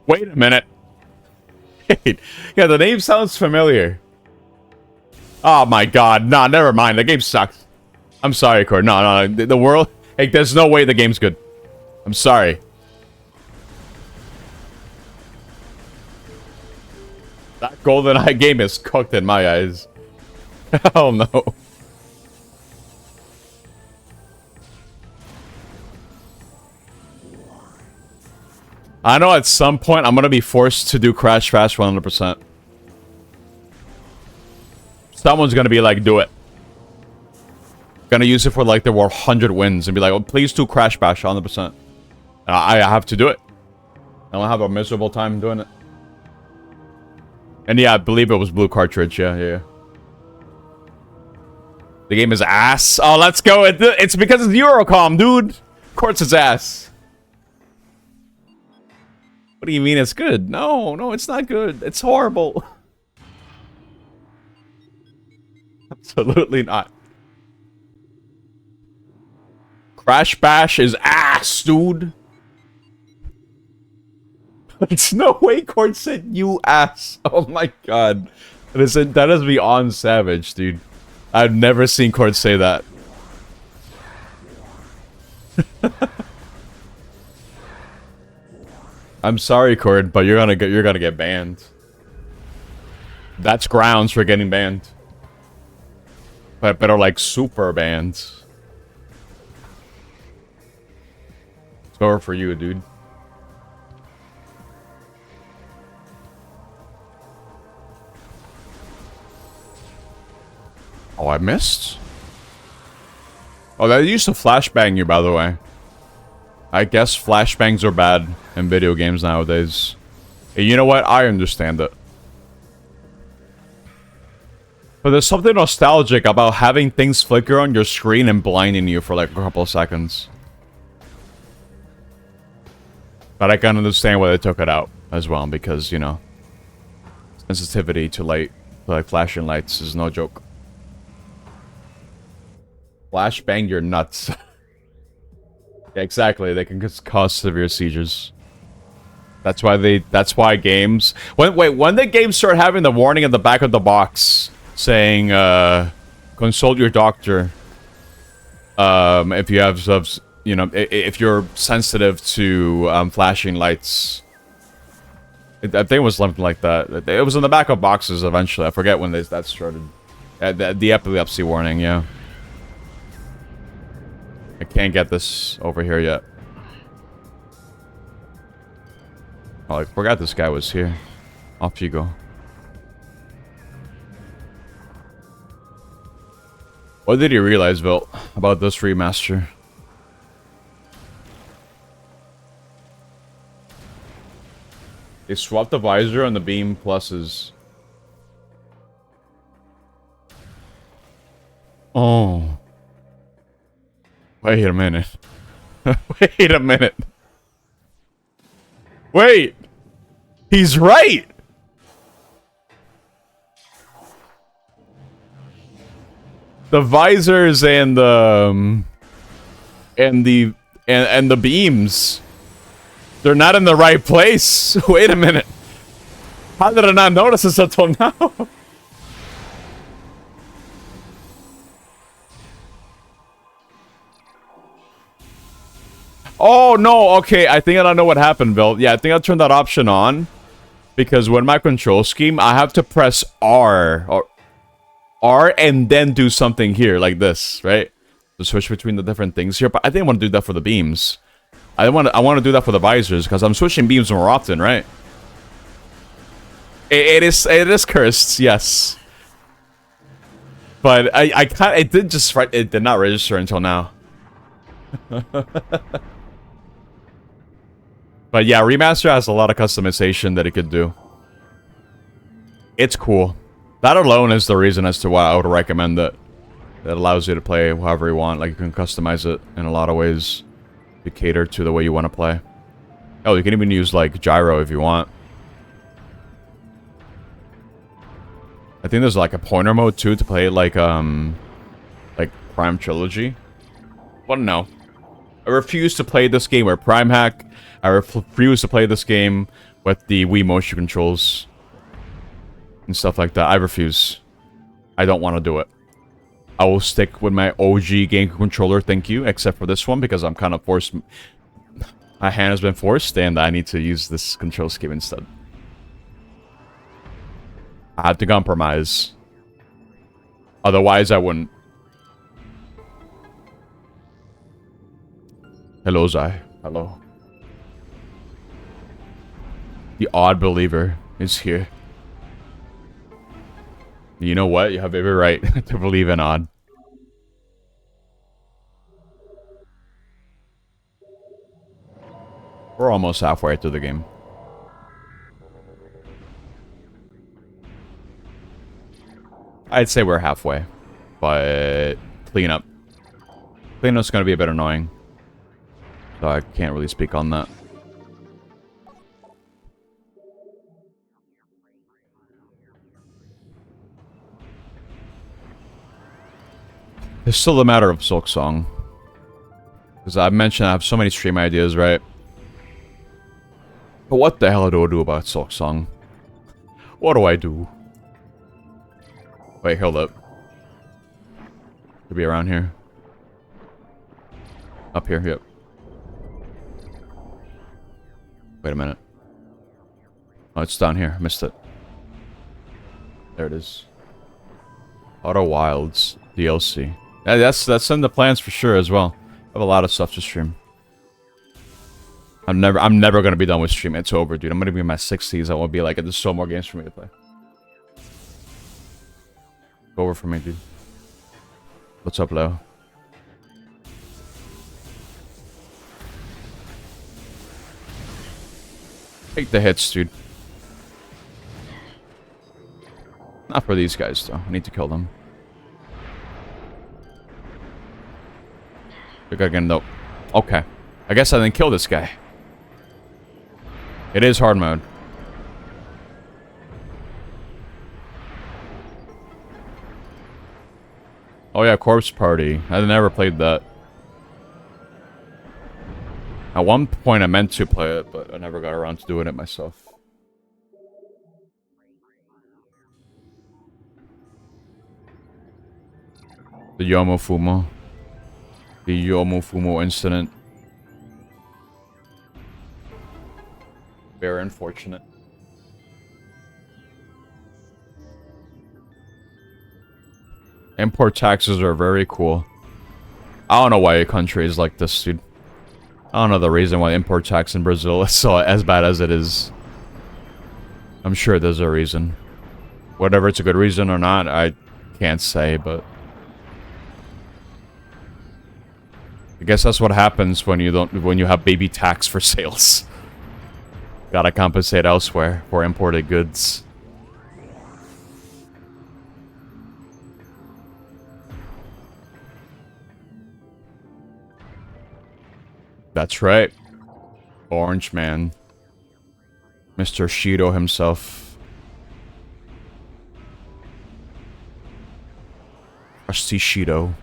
Wait a minute. Yeah, the name sounds familiar. Oh my god. Nah, never mind. The game sucks. I'm sorry, Cord. No. The world... Hey, there's no way the game's good. I'm sorry. That GoldenEye game is cooked in my eyes. Hell no. I know at some point I'm gonna be forced to do Crash Bash 100%. Someone's gonna be like, do it. Gonna use it for like there were 100 wins and be like, oh, please do Crash Bash 100%. I have to do it. I don't have a miserable time doing it. And yeah, I believe it was blue cartridge. Yeah. The game is ass. Oh, let's go. It's because it's Eurocom, dude. Of course it's ass. What do you mean it's good? No, it's not good. It's horrible. Absolutely not. Crash Bash is ass, dude. It's no way Cord said you ass. Oh my god. That is beyond savage, dude. I've never seen Cord say that. I'm sorry, Cord, but you're gonna get banned. That's grounds for getting banned. But are like super banned. It's over for you, dude. Oh, I missed? Oh, that used to flashbang you, by the way. I guess flashbangs are bad in video games nowadays. And you know what? I understand it. But there's something nostalgic about having things flicker on your screen and blinding you for like a couple of seconds. But I can understand why they took it out as well, because, you know, sensitivity to light, like flashing lights, is no joke. Flashbang your nuts. Yeah, exactly. They can cause severe seizures. That's why games... when the games start having the warning in the back of the box saying, consult your doctor. If you have, you know, if you're sensitive to, flashing lights. I think it was something like that. It was in the back of boxes eventually. I forget when that started. The epilepsy warning, yeah. I can't get this over here yet. Oh, I forgot this guy was here. Off you go. What did you realize, Vilt, about this remaster? They swapped the visor on the beam pluses. Oh. Wait a minute. Wait a minute. Wait. He's right. The visors and the and the beams, they're not in the right place. Wait a minute. How did I not notice this until now? Oh, no. Okay, I think I know what happened, Bill. Yeah, I think I turned that option on. Because when my control scheme, I have to press R. Or R and then do something here, like this, right? To switch between the different things here. But I didn't want to do that for the beams. I want to do that for the visors, because I'm switching beams more often, right? It is cursed, yes. But I can't... It did just... It did not register until now. But yeah, Remaster has a lot of customization that it could do. It's cool. That alone is the reason as to why I would recommend it. It allows you to play however you want. Like, you can customize it in a lot of ways to cater to the way you want to play. Oh, you can even use, like, gyro if you want. I think there's, like, a pointer mode, too, to play, like Prime Trilogy. But no. I refuse to play this game with Prime Hack. I refuse to play this game with the Wii motion controls. And stuff like that. I refuse. I don't want to do it. I will stick with my OG game controller, thank you. Except for this one, because I'm kind of forced... My hand has been forced, and I need to use this control scheme instead. I have to compromise. Otherwise, I wouldn't. Hello, Zai. Hello. The odd believer is here. You know what? You have every right to believe in odd. We're almost halfway through the game. I'd say we're halfway. But cleanup. Cleanup's gonna be a bit annoying. So I can't really speak on that. It's still a matter of Silk Song. Because I've mentioned I have so many stream ideas, right? But what the hell do I do about Silk Song? What do I do? Wait, hold up. Could be around here. Up here, yep. Wait a minute. Oh, it's down here. I missed it. There it is. Outer Wilds DLC. Yeah, that's in the plans for sure as well. I have a lot of stuff to stream. I'm never gonna be done with streaming. It's over, dude. I'm gonna be in my 60s. I won't be like, there's so more games for me to play. Go over for me, dude. What's up, Leo? Take the hits, dude. Not for these guys, though. I need to kill them. We gotta get him, though. Okay. I guess I didn't kill this guy. It is hard mode. Oh yeah, Corpse Party. I never played that. At one point I meant to play it, but I never got around to doing it myself. The Yomofumo. The Yomofumo incident. Very unfortunate. Import taxes are very cool. I don't know why a country is like this, dude. I don't know the reason why import tax in Brazil is so as bad as it is. I'm sure there's a reason. Whether it's a good reason or not, I can't say, but... I guess that's what happens when you have baby tax for sales. Gotta compensate elsewhere for imported goods. That's right. Orange Man. Mr. Shido himself. Rusty Shido.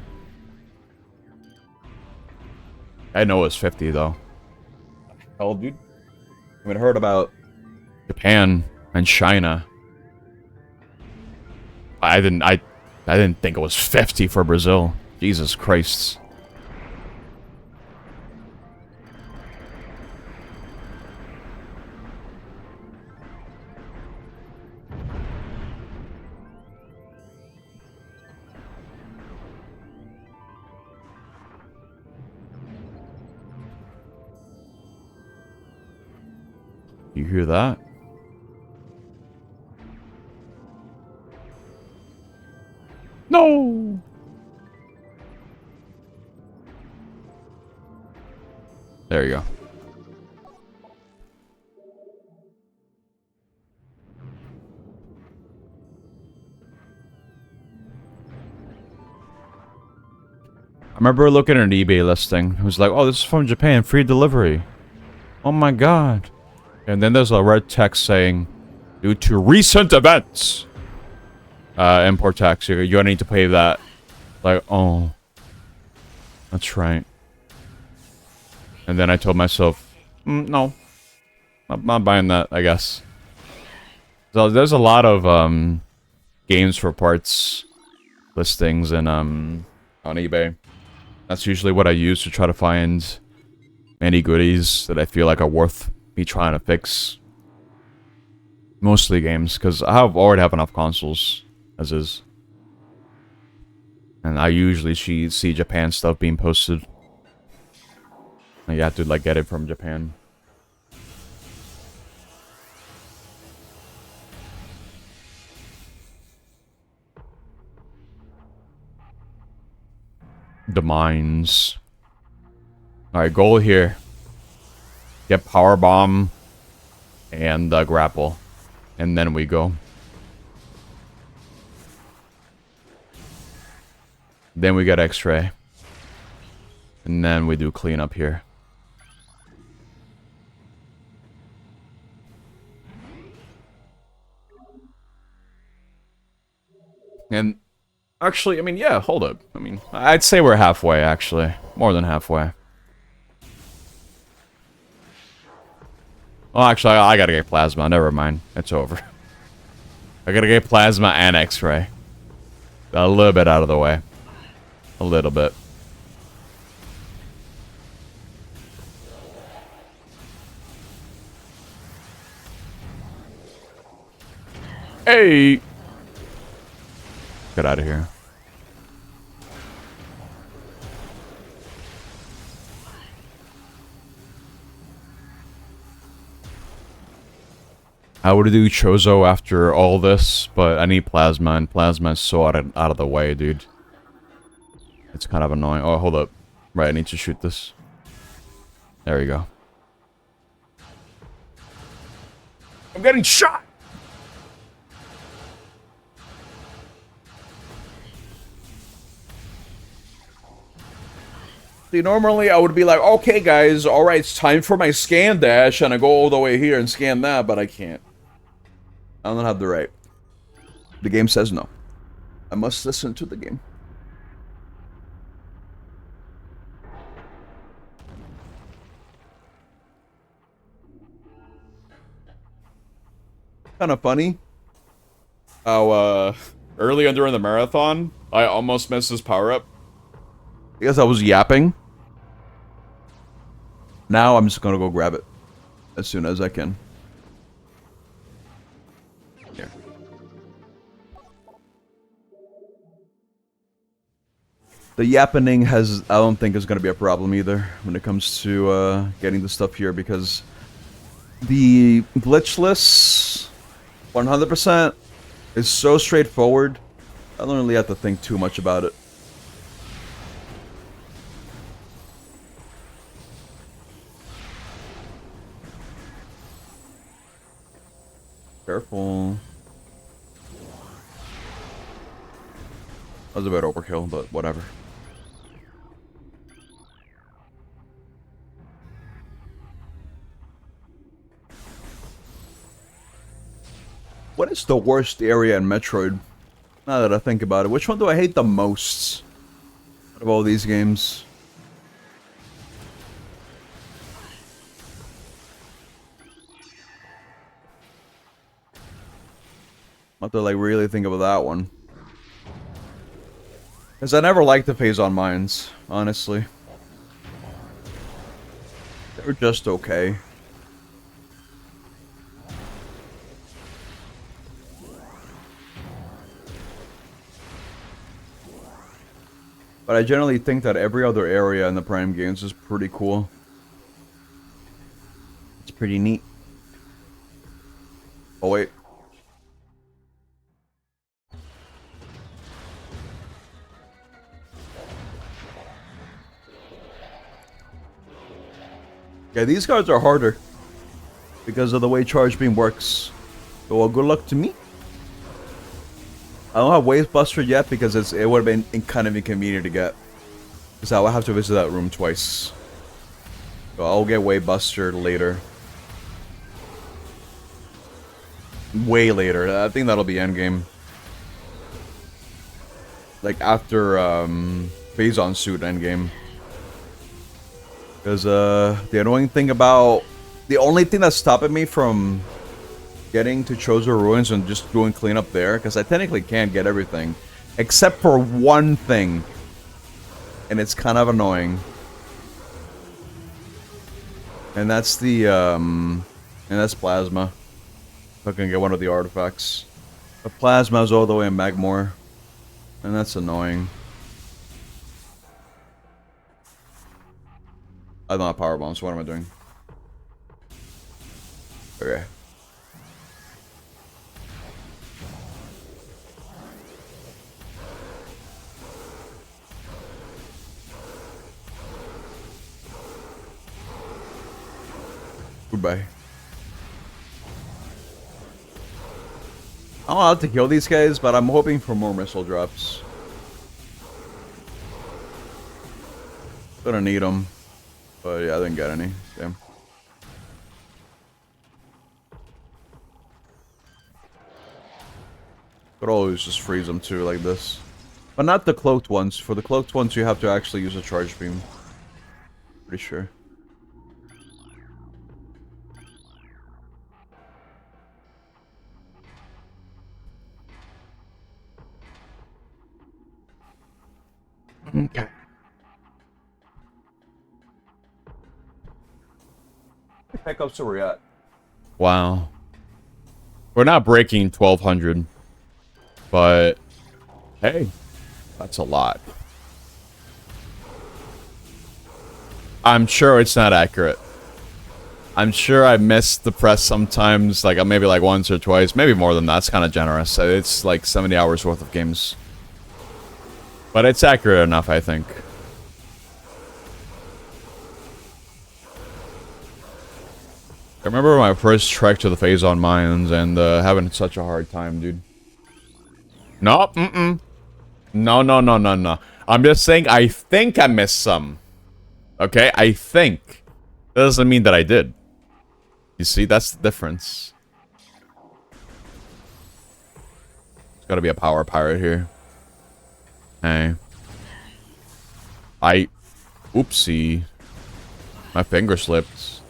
I know it's 50 though. Hell, dude. I mean, I heard about Japan and China. I didn't think it was 50 for Brazil. Jesus Christ. You hear that? No! There you go. I remember looking at an eBay listing. It was like, oh, this is from Japan, free delivery. Oh my god. And then there's a red text saying, due to recent events, import tax, you're gonna need to pay that. Like, oh, that's right. And then I told myself, no, I'm not buying that, I guess. So there's a lot of games for parts listings and on eBay. That's usually what I use to try to find any goodies that I feel like are worth me trying to fix. Mostly games, because I already have enough consoles as is. And I usually see Japan stuff being posted. And you have to like get it from Japan. The mines. Alright, goal here. Get power bomb and grapple. And then we go. Then we get X-ray. And then we do cleanup here. And actually, I mean, yeah, hold up. I mean, I'd say we're halfway, actually. More than halfway. Well, actually, I gotta get plasma. Never mind. It's over. I gotta get plasma and X-ray. A little bit out of the way. A little bit. Hey! Get out of here. I would do Chozo after all this, but I need plasma, and plasma is so out of the way, dude. It's kind of annoying. Oh, hold up. Right, I need to shoot this. There you go. I'm getting shot! See, normally I would be like, okay guys, alright, it's time for my scan dash, and I go all the way here and scan that, but I can't. I don't have the right. The game says no. I must listen to the game. Kind of funny how earlier during the marathon, I almost missed his power-up. Because I was yapping. Now I'm just gonna go grab it as soon as I can. Here. The yappening I don't think is gonna be a problem either when it comes to getting the stuff here, because the glitchless 100% is so straightforward. I don't really have to think too much about it. Careful. That was a bit overkill, but whatever. What is the worst area in Metroid? Now that I think about it, which one do I hate the most out of all these games? I have to like really think about that one. Because I never liked the phase-on mines, honestly. They're just okay. But I generally think that every other area in the Prime games is pretty cool. It's pretty neat. Oh wait. Yeah, these cards are harder because of the way Charge Beam works. So well, good luck to me. I don't have Wave Buster yet because it would have been kind of inconvenient to get. Because I will have to visit that room twice. So I'll get Wave Buster later. Way later. I think that'll be endgame. Like after Phase-on Suit endgame. Because the annoying thing about... The only thing that's stopping me from getting to Chozo Ruins and just doing cleanup there, because I technically can't get everything, except for one thing, and it's kind of annoying. And that's the and that's Plasma. If I can get one of the artifacts. But Plasma's all the way in Magmore, and that's annoying. I don't have power bombs. So what am I doing? Okay. Goodbye. I don't have to kill these guys, but I'm hoping for more missile drops. Gonna need them. But yeah, I didn't get any. Damn. Could always just freeze them too, like this. But not the cloaked ones. For the cloaked ones, you have to actually use a charge beam. Pretty sure. Okay. Heck up to where we're at. Wow. We're not breaking 1200. But hey, that's a lot. I'm sure it's not accurate. I'm sure I missed the press sometimes, like maybe like once or twice, maybe more than that. That's kind of generous. It's like 70 hours worth of games. But it's accurate enough, I think. I remember my first trek to the Phase-on Mines and having such a hard time, dude. No, No. I'm just saying I think I missed some. Okay, I think. That doesn't mean that I did. You see, that's the difference. There's gotta be a power pirate here. Hey. Oopsie. My finger slipped.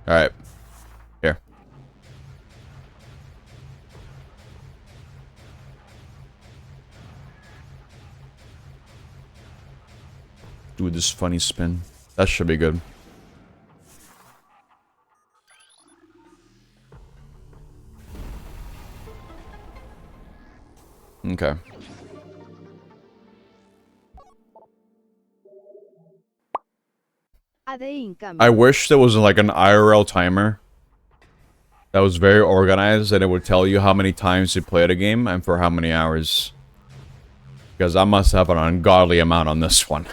Alright. Here. Do this funny spin. That should be good. Okay. AD incoming. I wish there was like an IRL timer that was very organized and it would tell you how many times you played a game and for how many hours. Because I must have an ungodly amount on this one.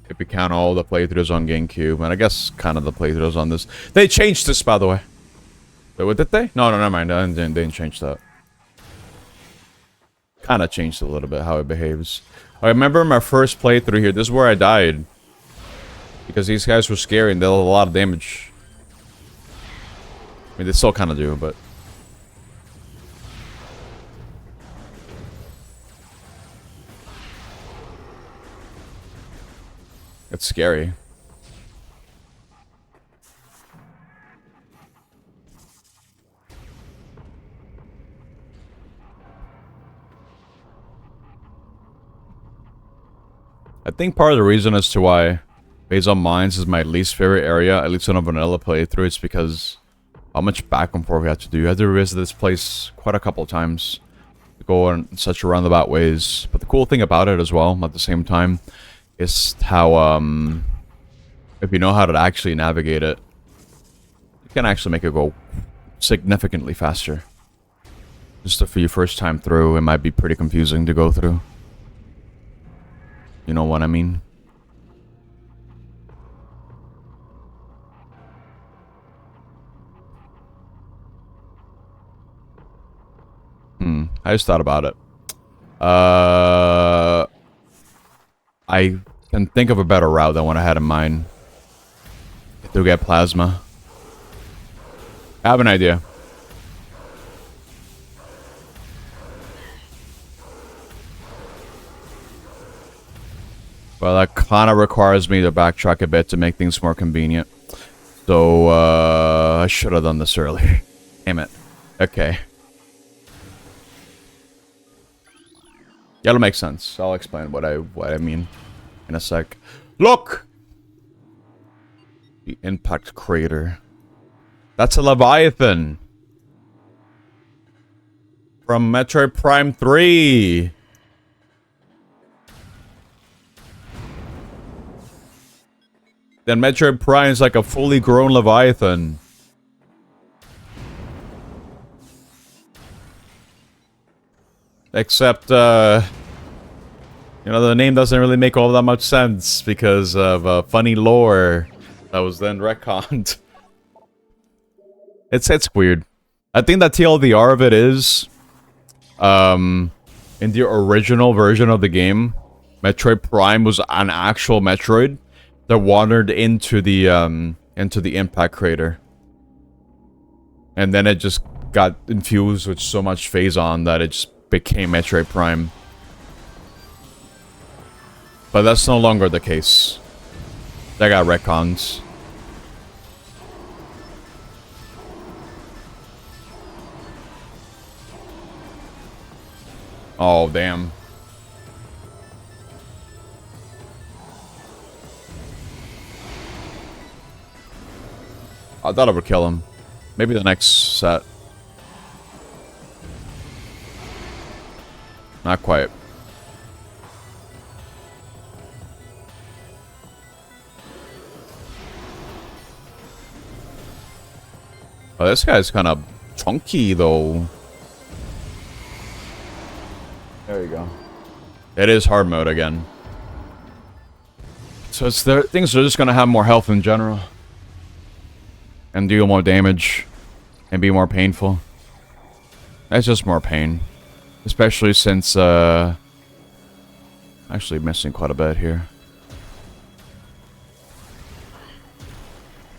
If you count all the playthroughs on GameCube, and I guess kind of the playthroughs on this. They changed this, by the way. What did they? No, never mind. They didn't change that. Kind of changed a little bit how it behaves. I remember my first playthrough here. This is where I died. Because these guys were scary and they did a lot of damage. I mean, they still kind of do, but... It's scary. I think part of the reason as to why Base on Mines is my least favorite area, at least on a vanilla playthrough, it's because how much back and forth we have to do. You have to revisit this place quite a couple of times to go in such roundabout ways. But the cool thing about it as well, at the same time, is how, if you know how to actually navigate it, you can actually make it go significantly faster. Just for your first time through, it might be pretty confusing to go through. You know what I mean? I just thought about it. I can think of a better route than what I had in mind. To get plasma. I have an idea. Well, that kind of requires me to backtrack a bit to make things more convenient. So, I should have done this earlier. Damn it. Okay. Yeah, it'll make sense. I'll explain what I mean in a sec. Look! The impact crater. That's a Leviathan! From Metroid Prime 3! Then Metroid Prime is like a fully grown Leviathan. Except, you know, the name doesn't really make all that much sense because of funny lore that was then retconned. It's weird. I think that TLDR of it is, in the original version of the game, Metroid Prime was an actual Metroid that wandered into the impact crater. And then it just got infused with so much phase-on that it just became Metroid Prime. But that's no longer the case. That got retcons. Oh, damn. I thought I would kill him. Maybe the next set. Not quite. Oh, this guy's kind of chunky, though. There you go. It is hard mode again. So it's there. Things are just gonna have more health in general. And deal more damage. And be more painful. That's just more pain. Especially since, actually missing quite a bit here.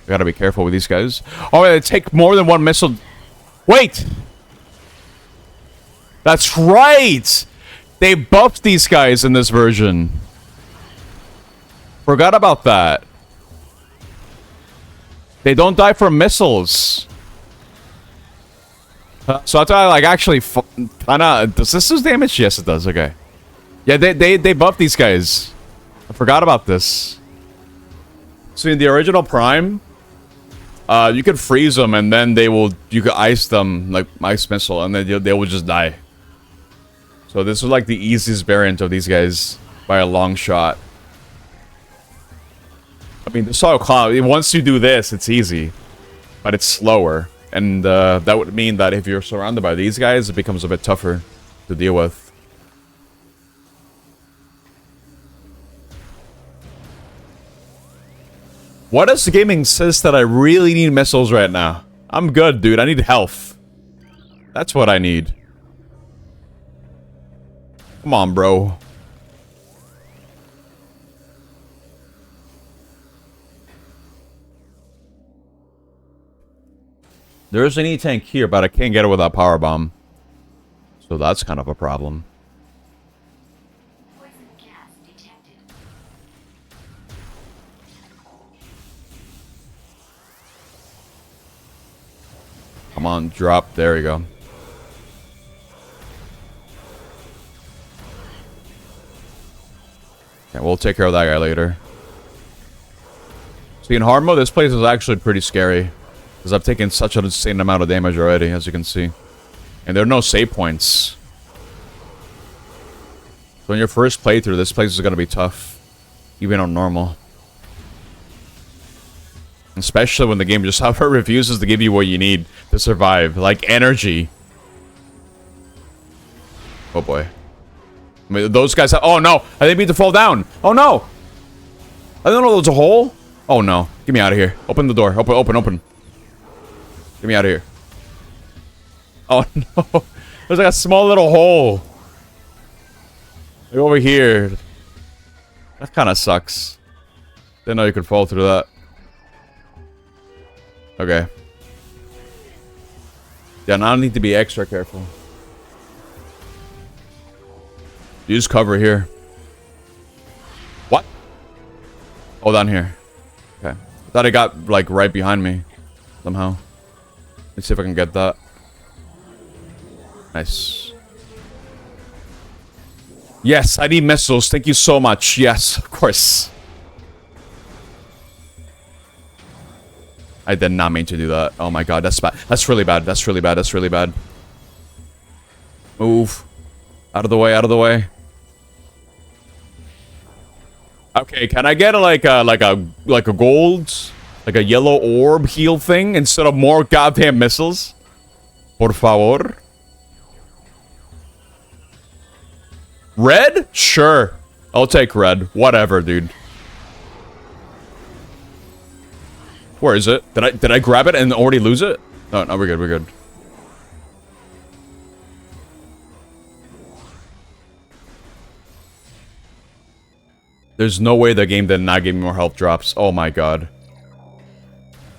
We gotta be careful with these guys. Oh, they take more than one missile. Wait! That's right! They buffed these guys in this version. Forgot about that. They don't die from missiles. So that's why, like, actually, kinda... Does this do damage? Yes, it does. Okay. Yeah, they buffed these guys. I forgot about this. So in the original Prime, you could freeze them, and then they will... You could ice them, like, ice missile, and then they will just die. So this was, like, the easiest variant of these guys by a long shot. I mean, the Soil Cloud, once you do this, it's easy. But it's slower. And that would mean that if you're surrounded by these guys, it becomes a bit tougher to deal with. What does gaming says that I really need missiles right now? I'm good, dude. I need health. That's what I need. Come on, bro. There is an E-tank here, but I can't get it without power bomb. So that's kind of a problem. Poison gas detected. Come on, drop. There we go. Okay, we'll take care of that guy later. See, in hard mode, this place is actually pretty scary. Because I've taken such an insane amount of damage already, as you can see. And there are no save points. So in your first playthrough, this place is going to be tough. Even on normal. Especially when the game just refuses to give you what you need to survive. Like energy. Oh boy. I mean, those guys have... Oh no! I didn't mean to fall down! Oh no! I didn't know there was a hole! Oh no. Get me out of here. Open the door. Open. Get me out of here. Oh no. There's like a small little hole. Like over here. That kind of sucks. Didn't know you could fall through that. Okay. Yeah, now I need to be extra careful. Use cover here. What? Oh, down here. Okay. I thought it got, like, right behind me. Somehow. Let's see if I can get that. Nice. Yes, I need missiles. Thank you so much. Yes, of course. I did not mean to do that. Oh my god, that's bad. That's really bad. That's really bad. That's really bad. Move. Out of the way, out of the way. Okay, can I get like a gold, like a yellow orb heal thing instead of more goddamn missiles? Por favor. Red? Sure. I'll take red. Whatever, dude. Where is it? Did I grab it and already lose it? No, no, we're good, we're good. There's no way the game did not give me more health drops. Oh my god.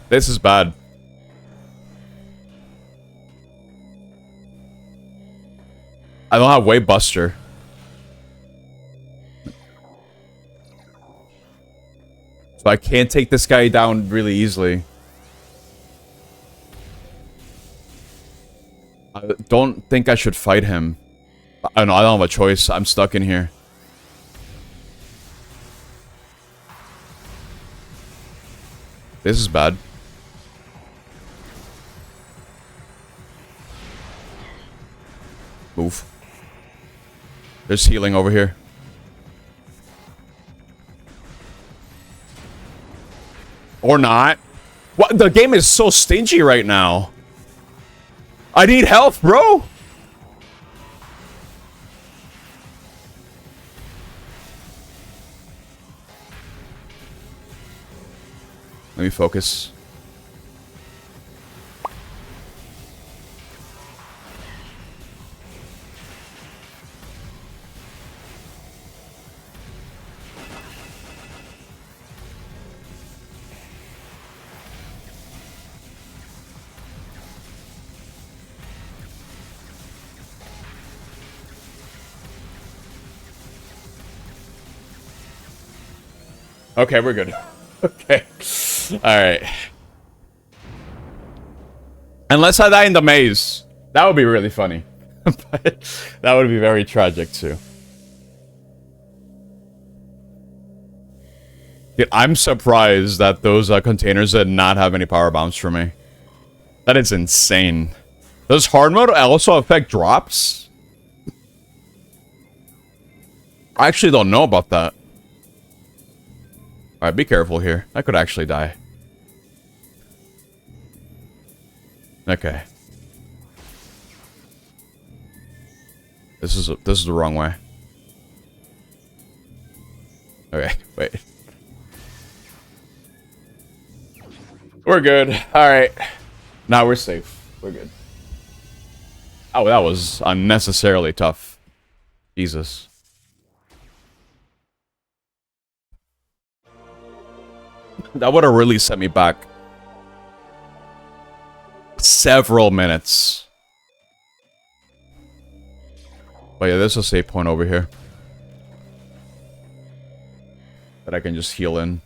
This is bad. I don't have Wave Buster. So I can't take this guy down really easily. I don't think I should fight him. I don't have a choice. I'm stuck in here. This is bad. Move. There's healing over here. Or not. What? The game is so stingy right now. I need health, bro. Let me focus. Okay, we're good. Okay. Alright. Unless I die in the maze. That would be really funny. But that would be very tragic too. Dude, I'm surprised that those containers did not have any power bombs for me. That is insane. Does hard mode also affect drops? I actually don't know about that. Alright, be careful here. I could actually die. Okay. This is the wrong way. Okay, wait. We're good. Alright. Now we're safe. We're good. Oh, that was unnecessarily tough. Jesus. That would have really set me back several minutes. But yeah, there's a save point over here that I can just heal in.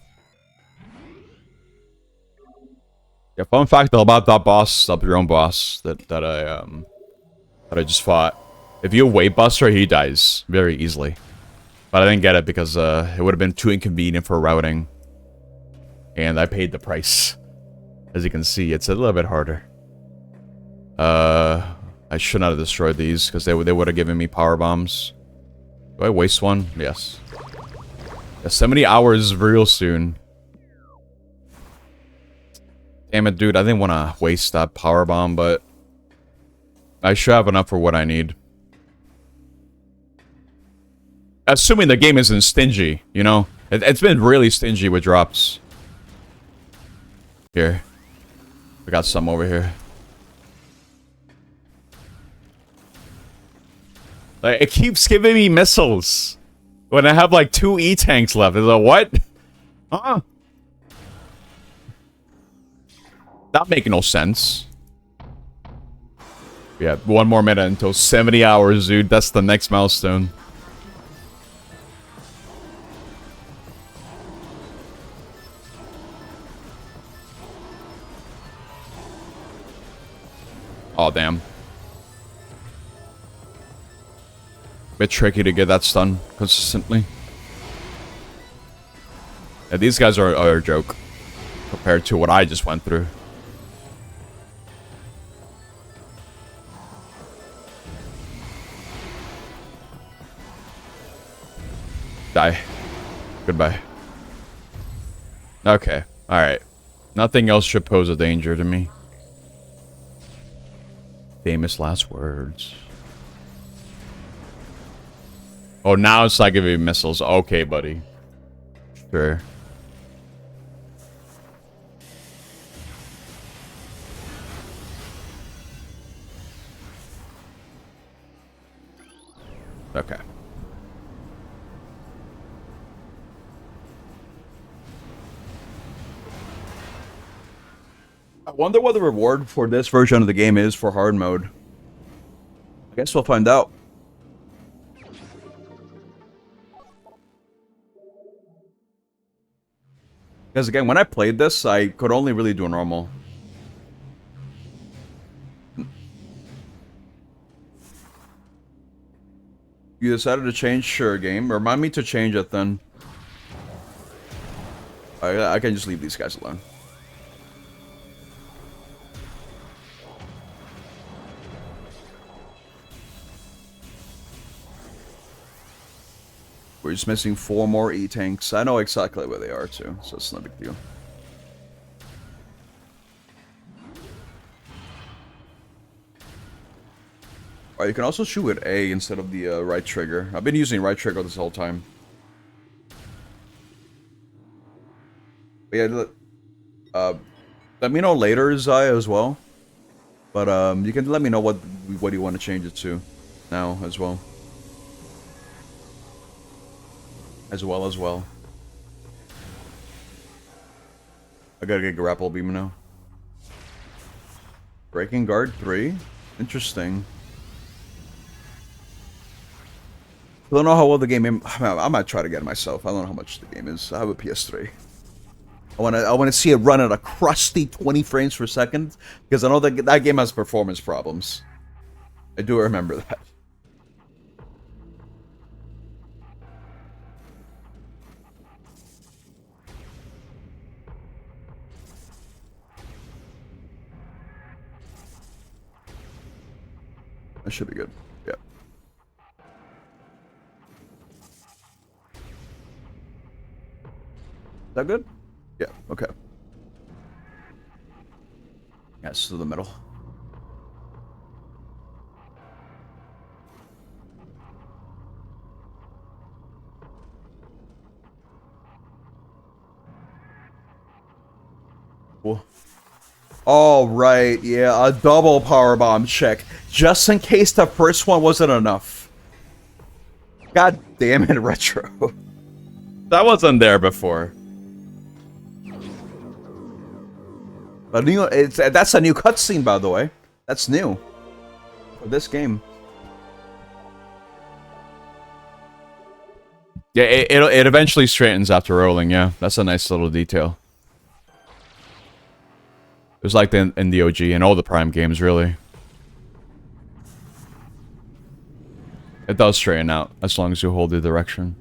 Yeah, fun fact about that boss, that your own boss that I just fought. If you wave buster, he dies very easily. But I didn't get it because it would have been too inconvenient for routing. And I paid the price. As you can see, it's a little bit harder. I should not have destroyed these because they would have given me power bombs. Do I waste one? Yes. Yeah, 70 hours real soon. Damn it, dude. I didn't want to waste that power bomb, but I should have enough for what I need. Assuming the game isn't stingy, you know? It's been really stingy with drops. Here. We got some over here. Like, it keeps giving me missiles. When I have like 2 E-tanks left. It's like, what? Huh? Not making no sense. Yeah, 1 more minute until 70 hours, dude. That's the next milestone. Oh, damn. Bit tricky to get that stun consistently. Yeah, these guys are a joke compared to what I just went through. Die. Goodbye. Okay. Alright. Nothing else should pose a danger to me. Famous last words. Oh, now it's like giving missiles. Okay, buddy. Sure. Okay. I wonder what the reward for this version of the game is for hard mode. I guess we'll find out. Because again, when I played this, I could only really do normal. You decided to change? Sure, game. Remind me to change it then. I can just leave these guys alone. We're just missing 4 more E-tanks. I know exactly where they are too, so it's no big deal. Alright, you can also shoot with A instead of the right trigger. I've been using right trigger this whole time. But yeah, let me know later, Zaya, as well. But you can let me know what you want to change it to now as well. As well. I gotta get grapple beam now. Breaking guard 3? Interesting. I don't know how well the game is. I might try to get it myself. I don't know how much the game is. I have a PS3. I wanna see it run at a crusty 20 frames per second because I know that game has performance problems. I do remember that. That should be good. Yeah. Is that good? Yeah, okay. Yes, to the middle. Cool. All right, yeah, a double power bomb check, just in case the first one wasn't enough. God damn it, Retro. That wasn't there before. That's a new cutscene, by the way. That's new for this game. Yeah, it eventually straightens after rolling, yeah. That's a nice little detail. It was like in the OG and all the Prime games, really. It does straighten out, as long as you hold the direction.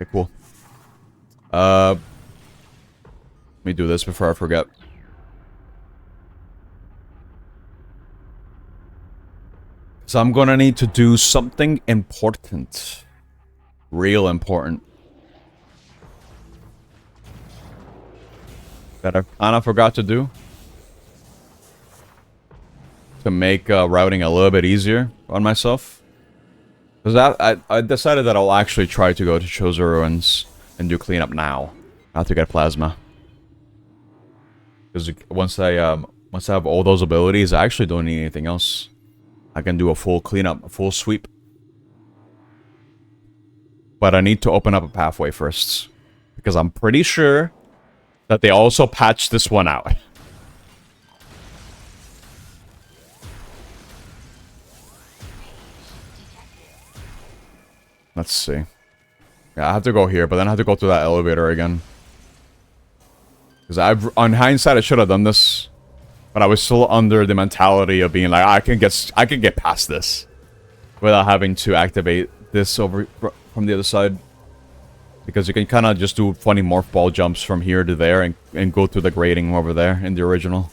Okay, cool. Let me do this before I forget. So I'm gonna need to do something important. Real important. That I kinda forgot to do. To make routing a little bit easier on myself. Because I decided that I'll actually try to go to Chosen Ruins and do cleanup now. Not to get plasma. Because once I have all those abilities, I actually don't need anything else. I can do a full cleanup, a full sweep. But I need to open up a pathway first. Because I'm pretty sure that they also patched this one out. Let's see. Yeah, I have to go here, but then I have to go through that elevator again. Because on hindsight, I should have done this. But I was still under the mentality of being like, I can get past this. Without having to activate this over from the other side. Because you can kind of just do funny morph ball jumps from here to there and go through the grating over there in the original.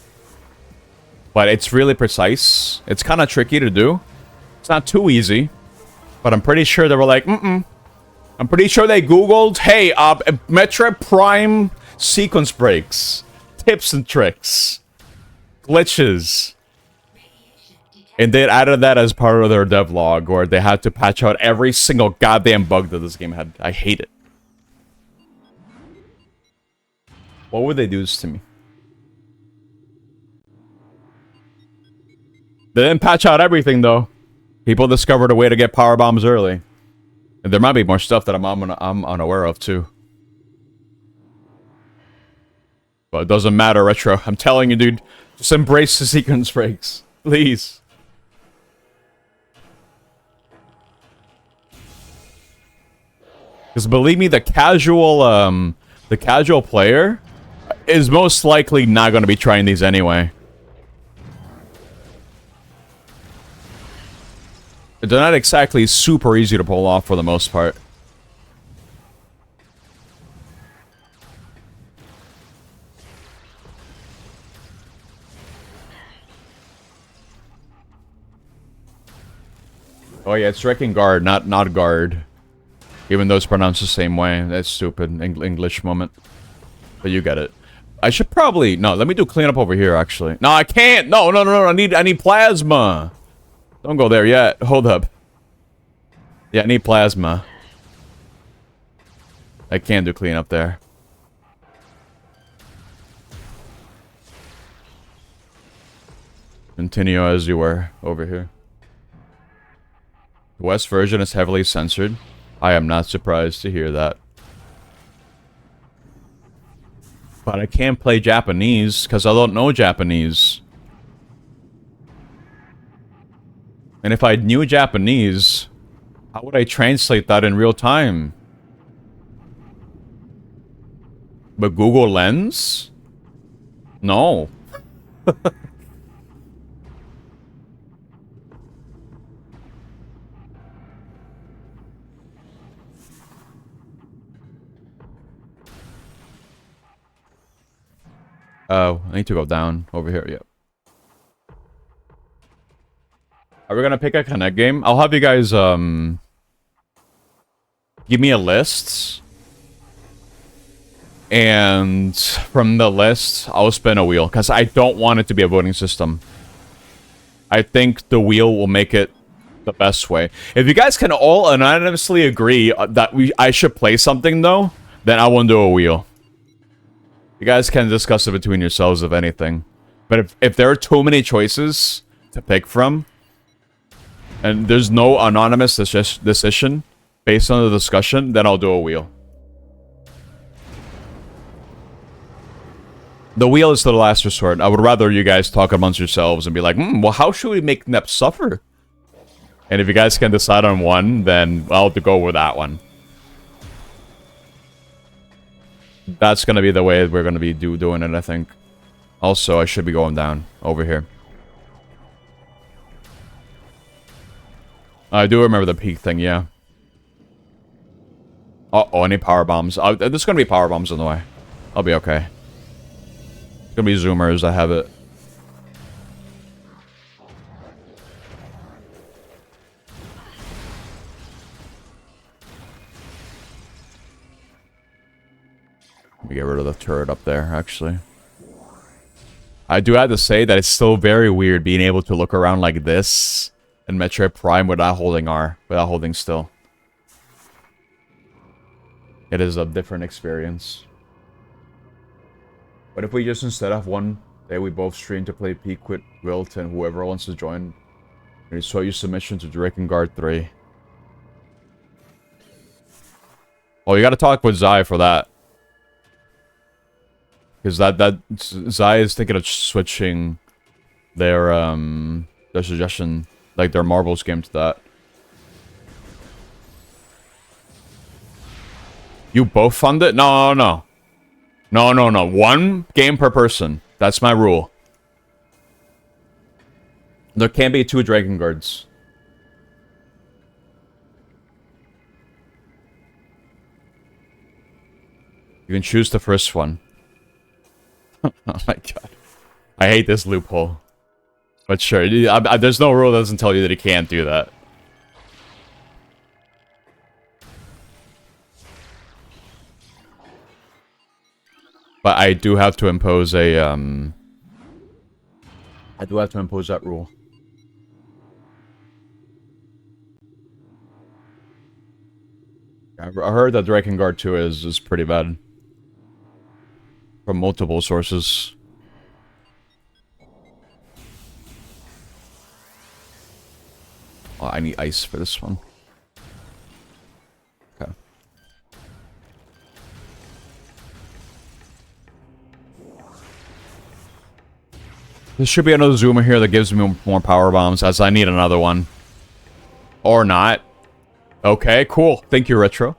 But it's really precise. It's kind of tricky to do. It's not too easy. But I'm pretty sure they were like, I'm pretty sure they Googled, hey, Metroid Prime sequence breaks. Tips and tricks. Glitches. And they added that as part of their devlog, where they had to patch out every single goddamn bug that this game had. I hate it. What would they do this to me? They didn't patch out everything, though. People discovered a way to get power bombs early. And there might be more stuff that I'm unaware of, too. But it doesn't matter, Retro. I'm telling you, dude. Just embrace the sequence breaks. Please. Because believe me, the casual player is most likely not going to be trying these anyway. They're not exactly super easy to pull off for the most part. Oh yeah, it's wrecking guard, not guard. Even though it's pronounced the same way. That's stupid. English moment. But you get it. I should probably... No, let me do cleanup over here, actually. No, I can't! No. I need plasma. Don't go there yet. Hold up. Yeah, I need plasma. I can't do cleanup there. Continue as you were over here. The West version is heavily censored. I am not surprised to hear that. But I can't play Japanese because I don't know Japanese. And if I knew Japanese, how would I translate that in real time? But Google Lens? No. Oh, I need to go down over here. Yep. Are we gonna pick a Connect game? I'll have you guys give me a list. And from the list, I'll spin a wheel. Because I don't want it to be a voting system. I think the wheel will make it the best way. If you guys can all anonymously agree that I should play something, though, then I won't do a wheel. You guys can discuss it between yourselves, if anything. But if there are too many choices to pick from, and there's no anonymous decision based on the discussion, then I'll do a wheel. The wheel is the last resort. I would rather you guys talk amongst yourselves and be like, well, how should we make Nep suffer? And if you guys can decide on one, then I'll have to go with that one. That's going to be the way we're going to be doing it, I think. Also, I should be going down over here. I do remember the peak thing, yeah. Uh-oh, any power bombs. There's going to be power bombs in the way. I'll be okay. It's going to be zoomers, I have it. Let me get rid of the turret up there, actually. I do have to say that it's still very weird being able to look around like this in Metroid Prime without holding R, without holding still. It is a different experience. But if we just instead have one day we both stream to play Peak with Wilt and whoever wants to join, and show you submission to Drakengard 3. Oh, you gotta talk with Zai for that. Because that Zai is thinking of switching their suggestion, like their marbles game to that. You both fund it? No, no, no. No, no, no. One game per person. That's my rule. There can't be 2 Dragonguards. You can choose the first one. Oh my god. I hate this loophole. But sure, there's no rule that doesn't tell you that you can't do that. But I do have to impose a, I do have to impose that rule. I heard that Drakengard 2 is pretty bad. From multiple sources. Oh, I need ice for this one. Okay. There should be another zoomer here that gives me more power bombs, as I need another one. Or not. Okay, cool. Thank you, Retro.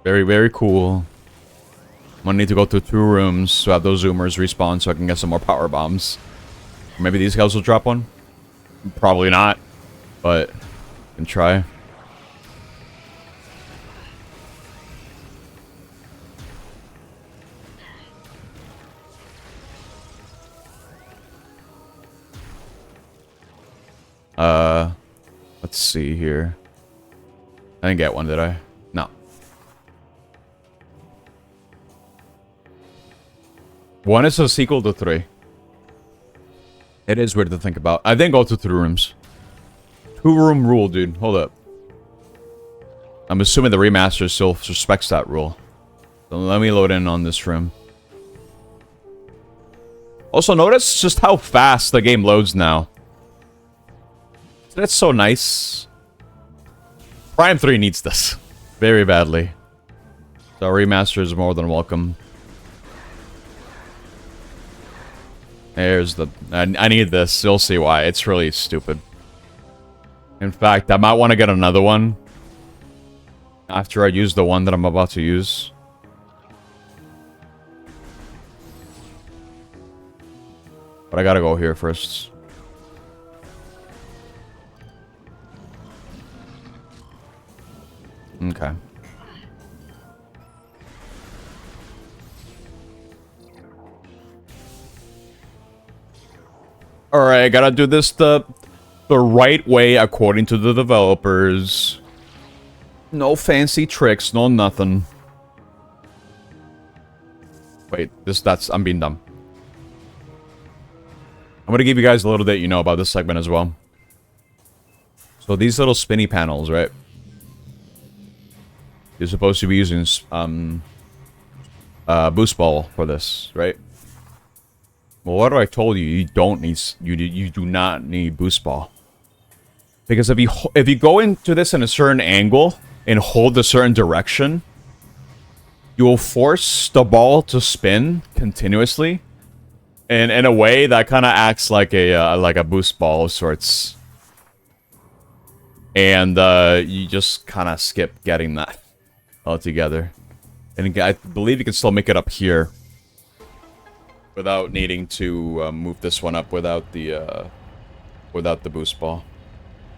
Very, very cool. I'm gonna need to go through 2 rooms to have those zoomers respawn so I can get some more power bombs. Maybe these guys will drop one? Probably not. But, I can try. Let's see here. I didn't get one, did I? No. One is a sequel to 3. It is weird to think about. I didn't go to 3 rooms. 2-room rule, dude. Hold up. I'm assuming the remaster still respects that rule. So let me load in on this room. Also, notice just how fast the game loads now. That's so nice. Prime 3 needs this. Very badly. So remaster is more than welcome. There's the... I need this. You'll see why. It's really stupid. In fact, I might want to get another one after I use the one that I'm about to use. But I gotta go here first. Okay. Alright, gotta do this the right way according to the developers. No fancy tricks, no nothing. Wait, I'm being dumb. I'm gonna give you guys a little bit you know about this segment as well. So these little spinny panels, right? You're supposed to be using boost ball for this, right? Well, what if I told you you don't need you do not need boost ball? Because if you go into this in a certain angle and hold a certain direction, you will force the ball to spin continuously, and in a way that kind of acts like a boost ball of sorts. And you just kind of skip getting that altogether. And I believe you can still make it up here without needing to move this one up without the boost ball.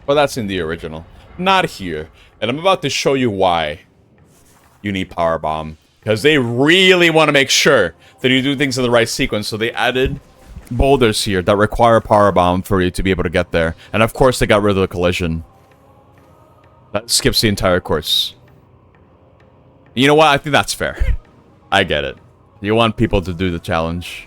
Well, that's in the original, not here. And I'm about to show you why you need power bomb, because they really want to make sure that you do things in the right sequence. So they added boulders here that require power bomb for you to be able to get there. And of course, they got rid of the collision. That skips the entire course. You know what? I think that's fair. I get it. You want people to do the challenge.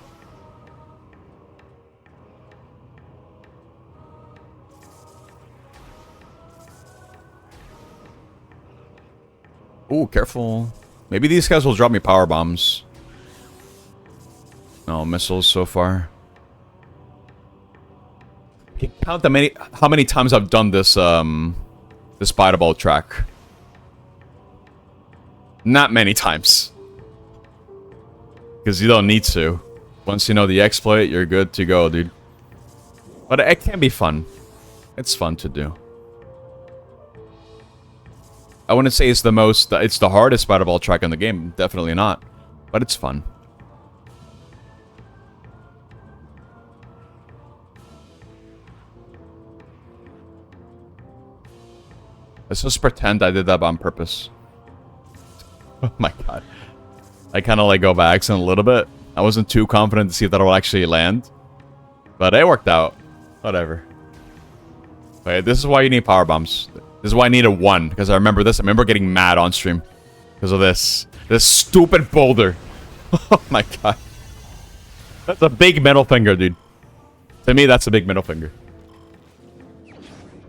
Ooh, careful. Maybe these guys will drop me power bombs. No, missiles so far. Can you count how many times I've done this this spider ball track? Not many times. Because you don't need to. Once you know the exploit, you're good to go, dude. But it can be fun. It's fun to do. I wouldn't say it's the hardest spider ball track in the game. Definitely not. But it's fun. Let's just pretend I did that on purpose. Oh my god. I kind of let go by accident a little bit. I wasn't too confident to see if that will actually land. But it worked out. Whatever. Okay, this is why you need power bombs. This is why I need a 1. Because I remember this. I remember getting mad on stream. Because of this. This stupid boulder. Oh my god. That's a big middle finger, dude. To me, that's a big middle finger.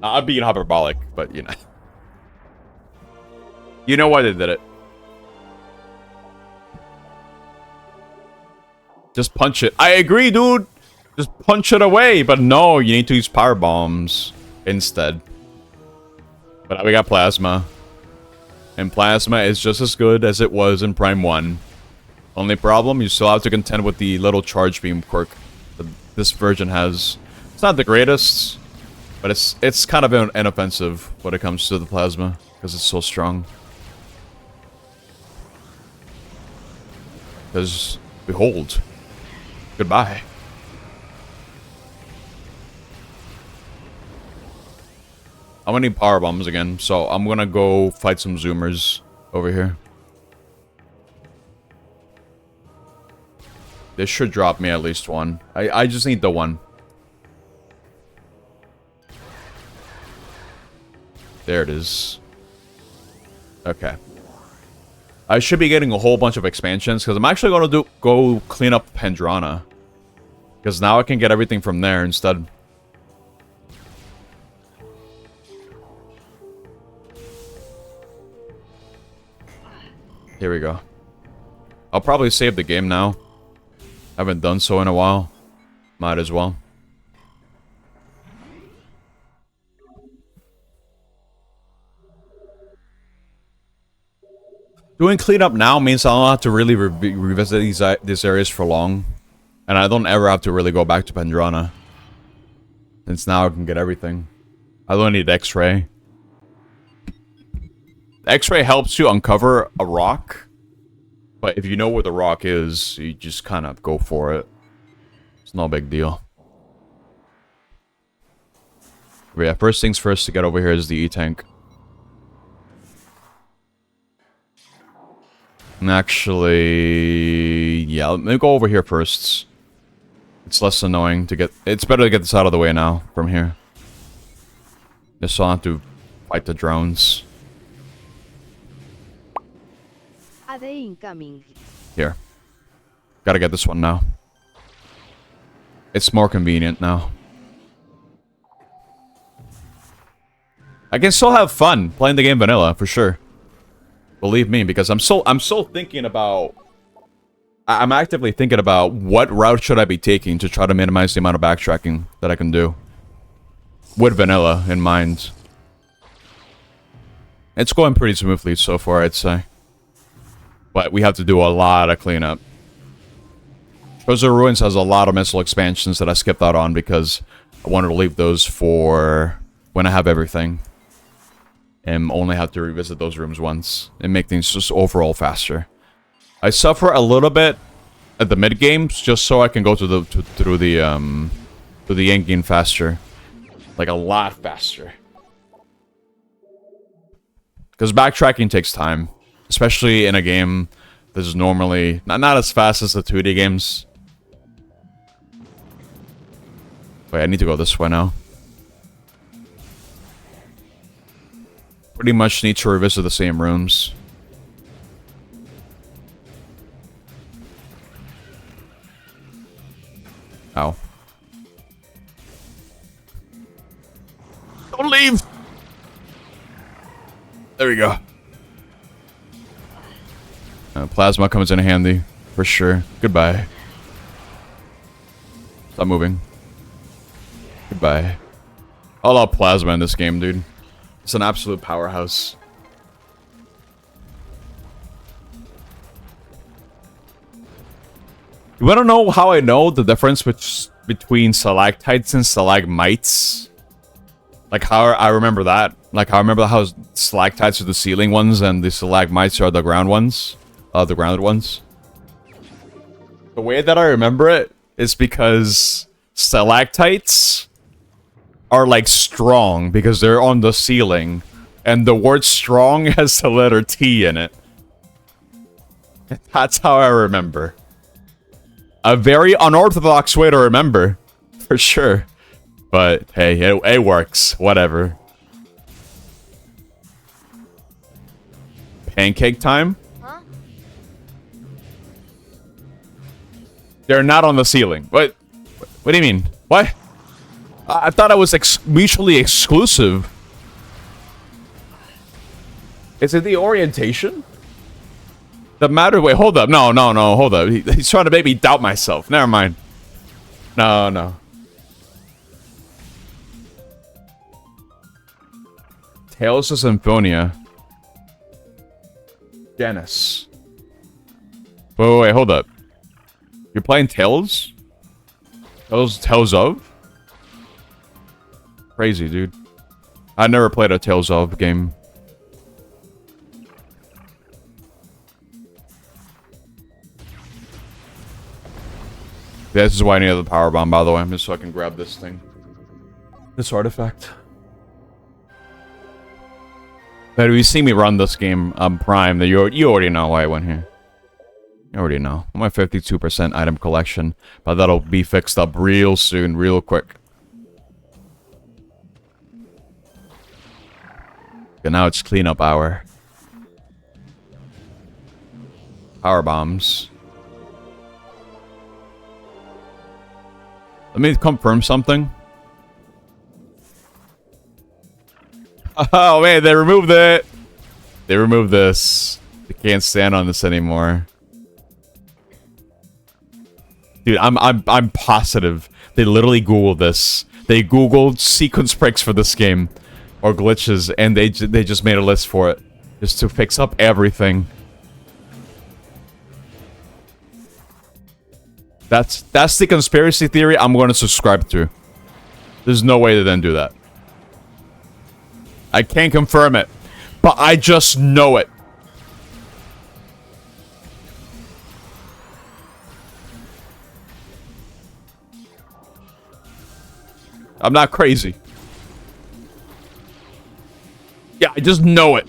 I'm being hyperbolic, but you know. You know why they did it. Just punch it. I agree, dude. Just punch it away. But no, you need to use power bombs instead. But we got plasma. And plasma is just as good as it was in Prime 1. Only problem, you still have to contend with the little charge beam quirk that this version has. It's not the greatest, but it's kind of inoffensive when it comes to the plasma, because it's so strong. Because, behold, goodbye. I'm gonna need power bombs again, so I'm gonna go fight some zoomers over here. This should drop me at least one. I just need the one. There it is. Okay. I should be getting a whole bunch of expansions, because I'm actually gonna go clean up Pendrana. Because now I can get everything from there instead. Here we go. I'll probably save the game now. Haven't done so in a while. Might as well. Doing cleanup now means I don't have to really revisit these areas for long. And I don't ever have to really go back to Pendrana. Since now I can get everything. I don't need X-ray. X-ray helps you uncover a rock. But if you know where the rock is, you just kind of go for it. It's no big deal. But yeah, first things first to get over here is the E-Tank. And actually... yeah, let me go over here first. It's less annoying to get... it's better to get this out of the way now, from here. Just so I don't have to fight the drones. AD incoming. Here. Gotta get this one now. It's more convenient now. I can still have fun playing the game vanilla, for sure. Believe me, because I'm still thinking about... I'm actively thinking about what route should I be taking to try to minimize the amount of backtracking that I can do. With vanilla in mind. It's going pretty smoothly so far, I'd say. But we have to do a lot of cleanup. Treasure Ruins has a lot of missile expansions that I skipped out on because I wanted to leave those for when I have everything. And only have to revisit those rooms once. And make things just overall faster. I suffer a little bit at the mid games just so I can go to through the end game faster. Like a lot faster. Because backtracking takes time. Especially in a game that is normally not as fast as the 2D games. Wait, I need to go this way now. Pretty much need to revisit the same rooms. Ow. Don't leave! There we go. Plasma comes in handy, for sure. Goodbye. Stop moving. Goodbye. I love Plasma in this game, dude. It's an absolute powerhouse. You wanna know how I know the difference between stalactites and stalagmites? Like how I remember that. Like I remember how stalactites are the ceiling ones and the stalagmites are the ground ones. The grounded ones. The way that I remember it is because stalactites are like strong because they're on the ceiling. And the word strong has the letter T in it. That's how I remember. A very unorthodox way to remember. For sure. But hey, it works. Whatever. Pancake time? They're not on the ceiling. What do you mean? What? I thought it was mutually exclusive. Is it the orientation? The matter? Wait, hold up. No, hold up. He's trying to make me doubt myself. Never mind. No. Tales of Symphonia. Dennis. Wait, hold up. You're playing Tales? Tales of? Crazy, dude. I never played a Tales of game. This is why I need the power bomb, by the way, just so I can grab this thing. This artifact. But if you see me run this game on Prime, you already know why I went here. You already know. I'm at 52% item collection, but that'll be fixed up real soon, real quick. Okay, now it's cleanup hour. Power bombs. Let me confirm something. Oh man, they removed it. They removed this. They can't stand on this anymore. Dude, I'm positive they literally Googled this. They Googled sequence breaks for this game or glitches, and they just made a list for it just to fix up everything. That's the conspiracy theory I'm going to subscribe to. There's no way they didn't do that. I can't confirm it, but I just know it. I'm not crazy. Yeah, I just know it.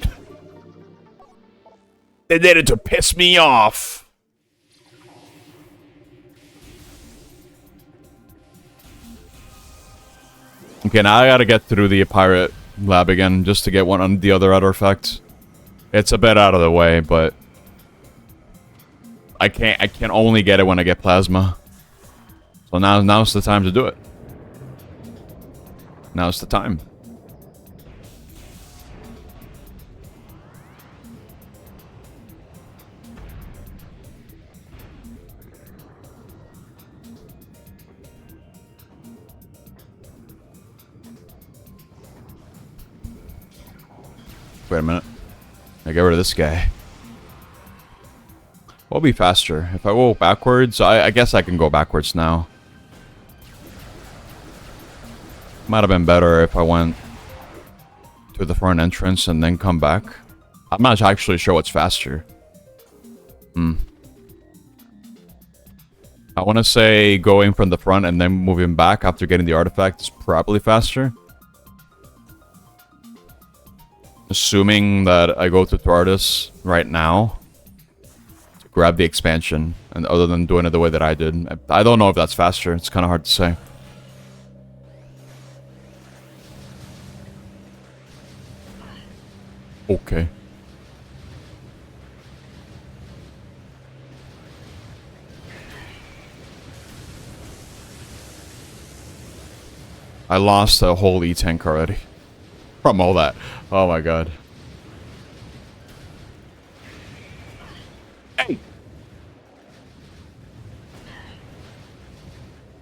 They did it to piss me off. Okay, now I gotta get through the pirate lab again just to get one on the other artifact. It's a bit out of the way, but I can only get it when I get plasma. So now's the time to do it. Now's the time. Wait a minute. I get rid of this guy. What'll be faster? If I go backwards, I guess I can go backwards now. Might have been better if I went to the front entrance and then come back. I'm not actually sure what's faster. I want to say going from the front and then moving back after getting the artifact is probably faster. Assuming that I go to Thordis right now to grab the expansion, and other than doing it the way that I did. I don't know if that's faster. It's kind of hard to say. Okay. I lost a whole E-tank already. From all that. Oh my god. Hey!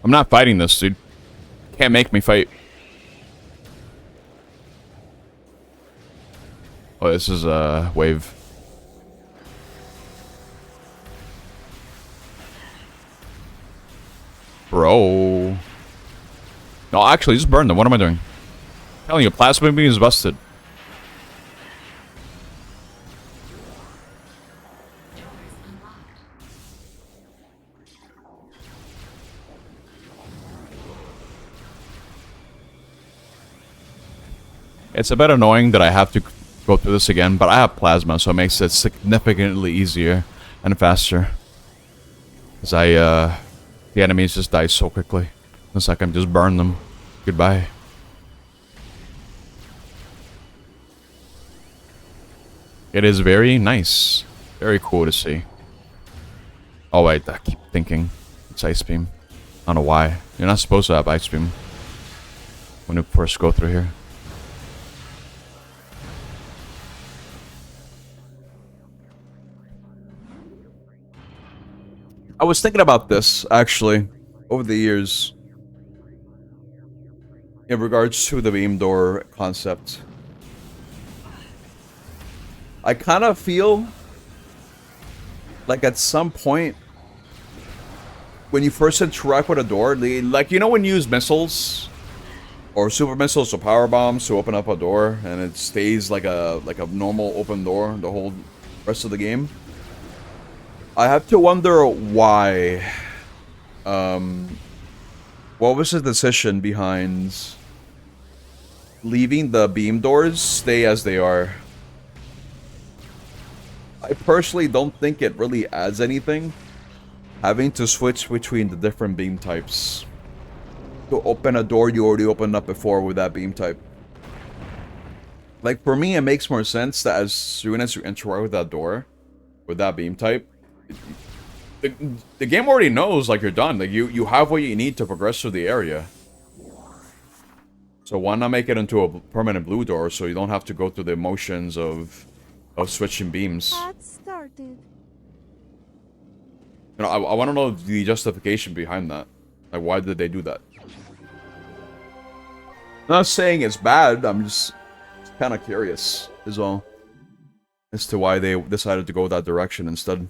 I'm not fighting this, dude. Can't make me fight. Oh, this is a wave. Bro. No, actually, just burn them. What am I doing? I'm telling you, plasma beam is busted. It's a bit annoying that I have to go through this again, but I have plasma, so it makes it significantly easier and faster. Because the enemies just die so quickly. It's like I can just burn them. Goodbye. It is very nice. Very cool to see. Oh wait, I keep thinking it's Ice Beam. I don't know why. You're not supposed to have Ice Beam when you first go through here. I was thinking about this, actually, over the years. In regards to the beam door concept. I kind of feel like at some point, when you first interact with a door, like, you know when you use missiles? Or super missiles or power bombs to open up a door, and it stays like a normal open door the whole rest of the game? I have to wonder why. What was the decision behind leaving the beam doors stay as they are? I personally don't think it really adds anything, having to switch between the different beam types to open a door you already opened up before with that beam type. Like, for me, it makes more sense that as soon as you interact with that door, with that beam type, the game already knows, like, you're done. Like, you have what you need to progress through the area. So why not make it into a permanent blue door so you don't have to go through the motions of switching beams? Started. You know, I want to know the justification behind that. Like, why did they do that? I'm not saying it's bad, I'm just kind of curious, is all. As to why they decided to go that direction instead.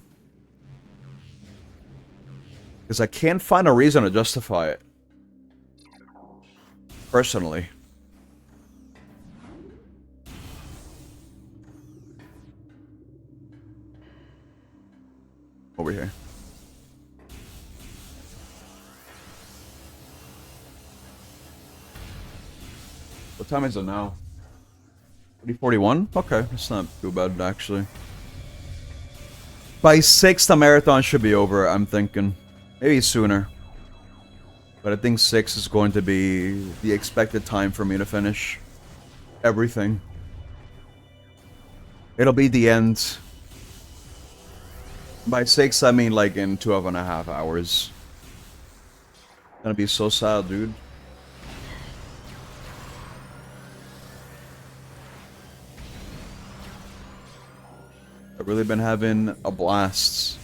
Because I can't find a reason to justify it. Personally. Over here. What time is it now? 3:41? Okay, that's not too bad actually. By 6 the marathon should be over, I'm thinking. Maybe sooner. But I think 6 is going to be the expected time for me to finish everything. It'll be the end. By 6 I mean like in 12.5 hours. Gonna be so sad, dude. I've really been having a blast.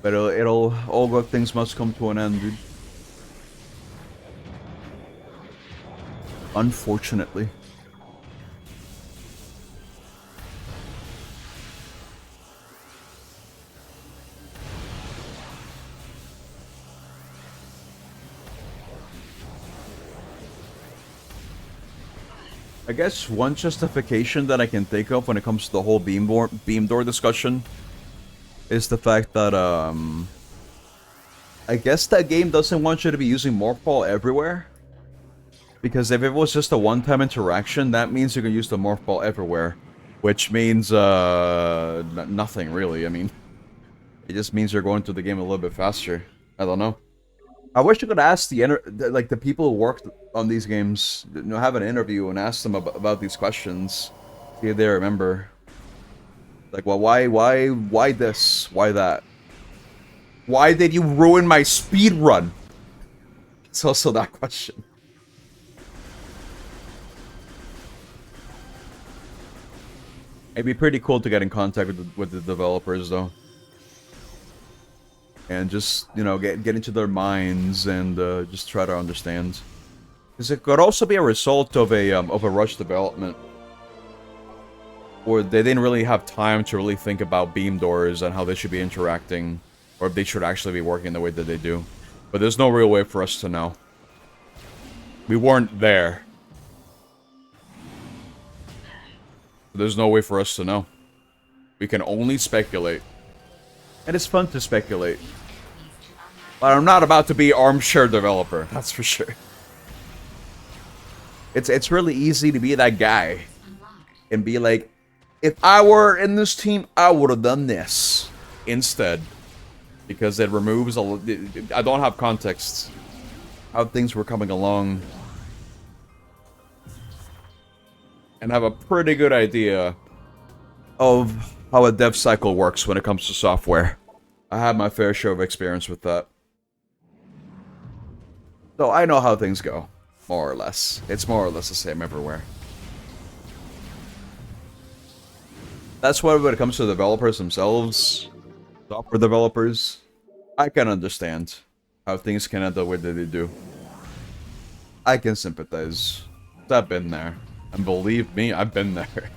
But it'll all good things must come to an end, dude. Unfortunately. I guess one justification that I can think of when it comes to the whole beam door discussion is the fact that I guess that game doesn't want you to be using Morph Ball everywhere. Because if it was just a one-time interaction, that means you can use the Morph Ball everywhere. Which means nothing really. I mean, it just means you're going through the game a little bit faster. I don't know. I wish you could ask the people who worked on these games, you know, have an interview and ask them about these questions. See if they remember. Like, well, why this? Why that? Why did you ruin my speed run? It's also that question. It'd be pretty cool to get in contact with the developers, though. And just, you know, get into their minds and just try to understand. Because it could also be a result of a rushed development. Or they didn't really have time to really think about beam doors and how they should be interacting. Or if they should actually be working the way that they do. But there's no real way for us to know. We weren't there. There's no way for us to know. We can only speculate. And it's fun to speculate. But I'm not about to be armchair developer, that's for sure. It's really easy to be that guy. And be like, if I were in this team, I would have done this. Instead. Because it removes I don't have context. How things were coming along. And have a pretty good idea of how a dev cycle works when it comes to software. I have my fair share of experience with that. So I know how things go, more or less. It's more or less the same everywhere. That's why when it comes to developers themselves, software developers, I can understand how things can end the way that they do. I can sympathize. I've been there. And believe me, I've been there.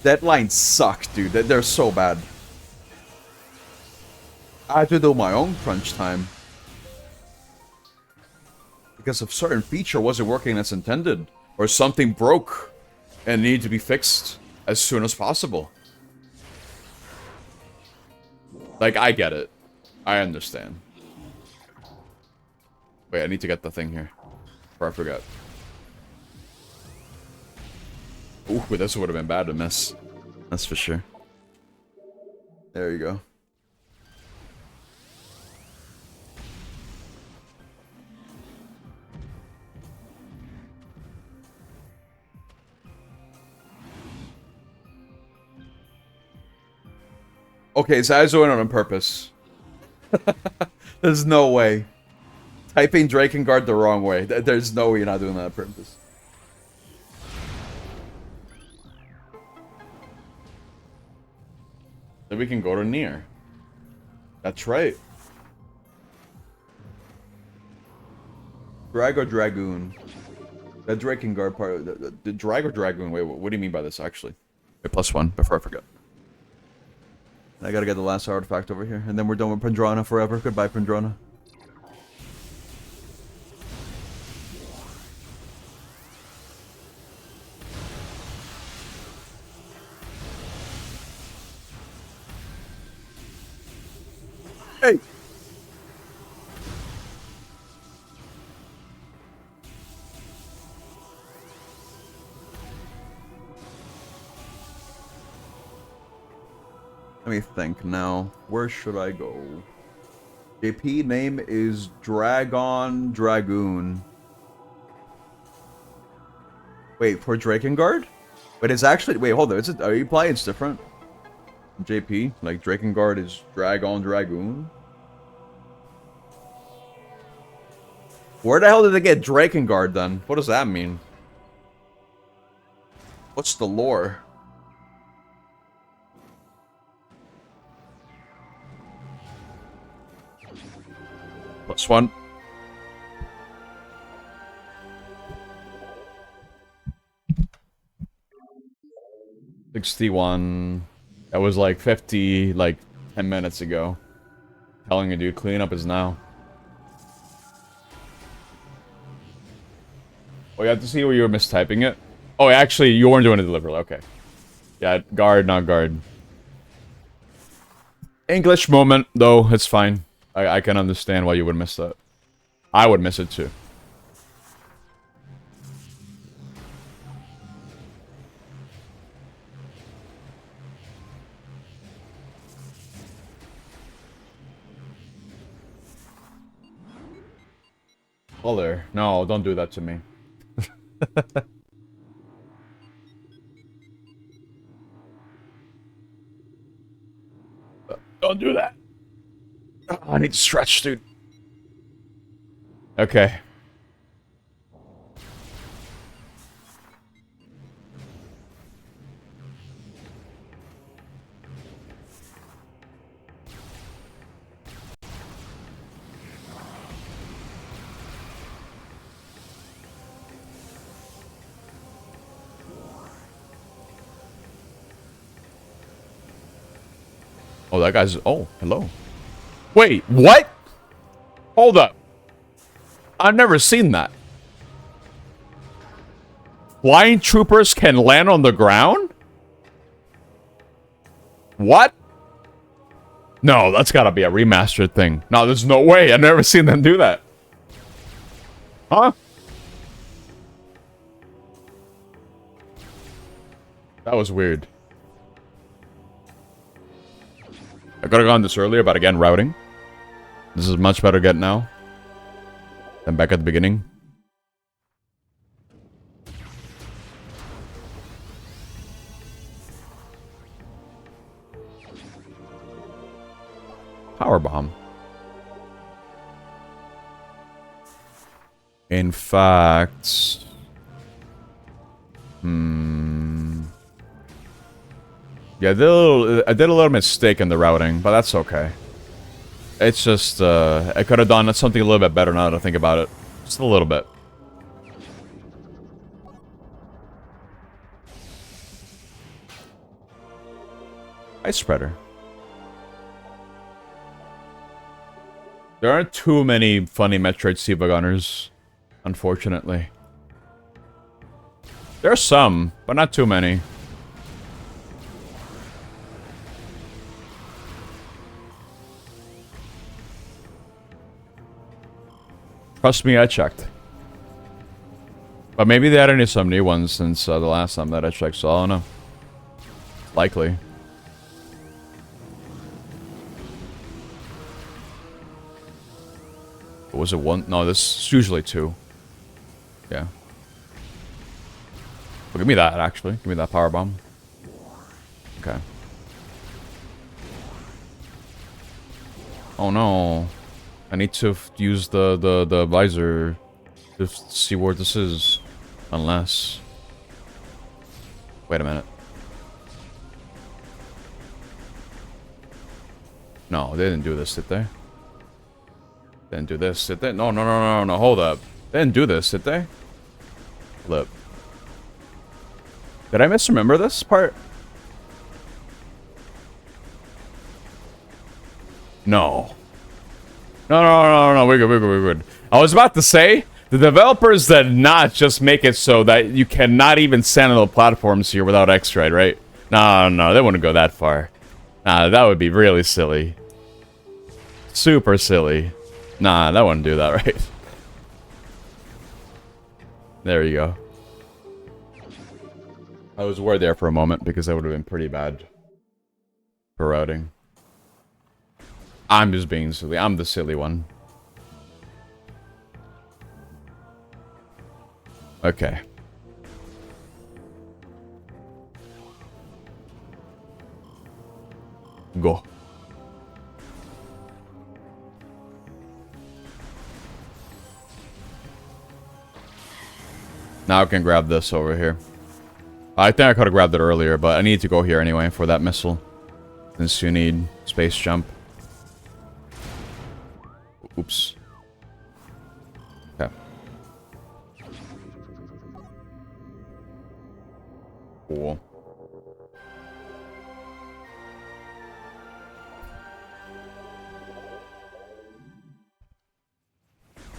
Deadlines suck, dude. They're so bad. I had to do my own crunch time. Because if certain feature wasn't working as intended. Or something broke. And needed to be fixed as soon as possible. Like, I get it. I understand. Wait, I need to get the thing here. Before I forget. Ooh, this would have been bad to miss. That's for sure. There you go. Okay, so I was doing it on purpose. There's no way. Typing Drakengard the wrong way. There's no way you're not doing that on purpose. Then we can go to near. That's right. Drag or Dragoon? The Drakengard part. The Drag or Dragoon? Wait, what do you mean by this, actually? Wait, +1, before I forget. I gotta get the last artifact over here, and then we're done with Pendrana forever. Goodbye, Pendrana. Hey! Let me think now. Where should I go? JP name is Dragon Dragoon. Wait, for Drakengard? But it's actually... Wait, hold on. Is it... Are you playing? It's different. JP? Like, Drakengard is Dragon Dragoon? Where the hell did they get Drakengard then? What does that mean? What's the lore? +1. $61. That was like 50, like 10 minutes ago. Telling a dude, clean up is now. Oh, you have to see where you were mistyping it? Oh, actually, you weren't doing it deliberately. Okay. Yeah, guard, not guard. English moment, though. It's fine. I can understand why you would miss that. I would miss it, too. Color. No, don't do that to me. Don't do that. Oh, I need to stretch, dude. Okay. Oh, that guy's... Oh, hello. Wait, what? Hold up. I've never seen that. Flying troopers can land on the ground? What? No, that's gotta be a remastered thing. No, there's no way. I've never seen them do that. Huh? That was weird. I could have gone this earlier, but again, routing. This is much better get now than back at the beginning. Power bomb. In fact... Yeah, I did a little mistake in the routing, but that's okay. It's just, I could have done something a little bit better now that I think about it. Just a little bit. Ice spreader. There aren't too many funny Metroid Siva gunners, unfortunately. There are some, but not too many. Trust me, I checked. But maybe they added some new ones since the last time that I checked, so I don't know. Likely. Was it one? No, this is usually two. Yeah. Well, give me that, actually. Give me that power bomb. Okay. Oh no. I need to use the visor to see where this is. Unless... Wait a minute. No, they didn't do this, did they? They didn't do this, did they? No, no, no, no, no, hold up. They didn't do this, did they? Look. Did I misremember this part? No. No, we're good. I was about to say, the developers did not just make it so that you cannot even stand on the platforms here without X-Ride, right? No, they wouldn't go that far. Nah, that would be really silly. Super silly. Nah, that wouldn't do that, right? There you go. I was worried there for a moment because that would have been pretty bad for routing. I'm just being silly. I'm the silly one. Okay. Go. Now I can grab this over here. I think I could have grabbed it earlier, but I need to go here anyway for that missile. Since you need space jump. Oops. Okay. Cool.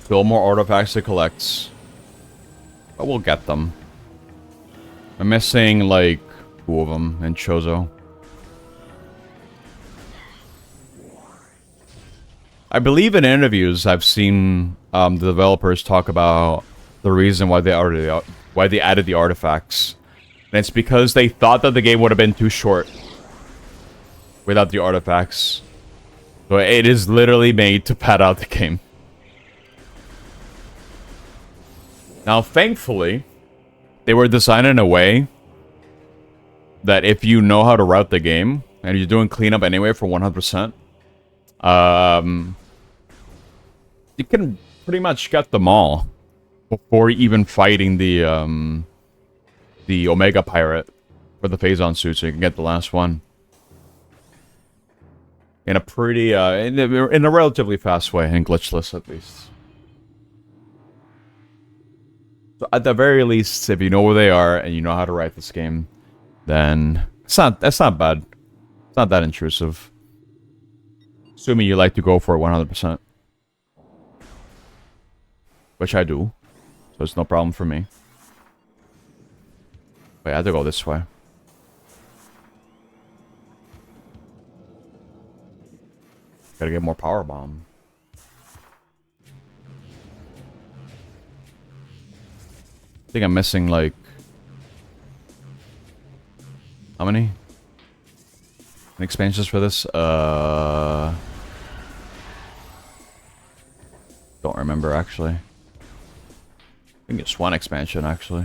Still more artifacts to collect. But we'll get them. I'm missing, like, 2 of them in Chozo. I believe in interviews I've seen the developers talk about the reason why they added the artifacts. And it's because they thought that the game would have been too short without the artifacts. So it is literally made to pad out the game. Now, thankfully, they were designed in a way that if you know how to route the game, and you're doing cleanup anyway for 100%, you can pretty much get them all before even fighting the Omega Pirate for the Phazon suit, so you can get the last one. In a pretty, in a relatively fast way, and glitchless at least. So at the very least, if you know where they are and you know how to write this game, then that's not bad. It's not that intrusive. Assuming you like to go for it 100%. Which I do. So it's no problem for me. Wait, I have to go this way. Gotta get more power bomb. I think I'm missing, like... How many? Expansions for this? Don't remember, actually. I think it's 1 expansion, actually.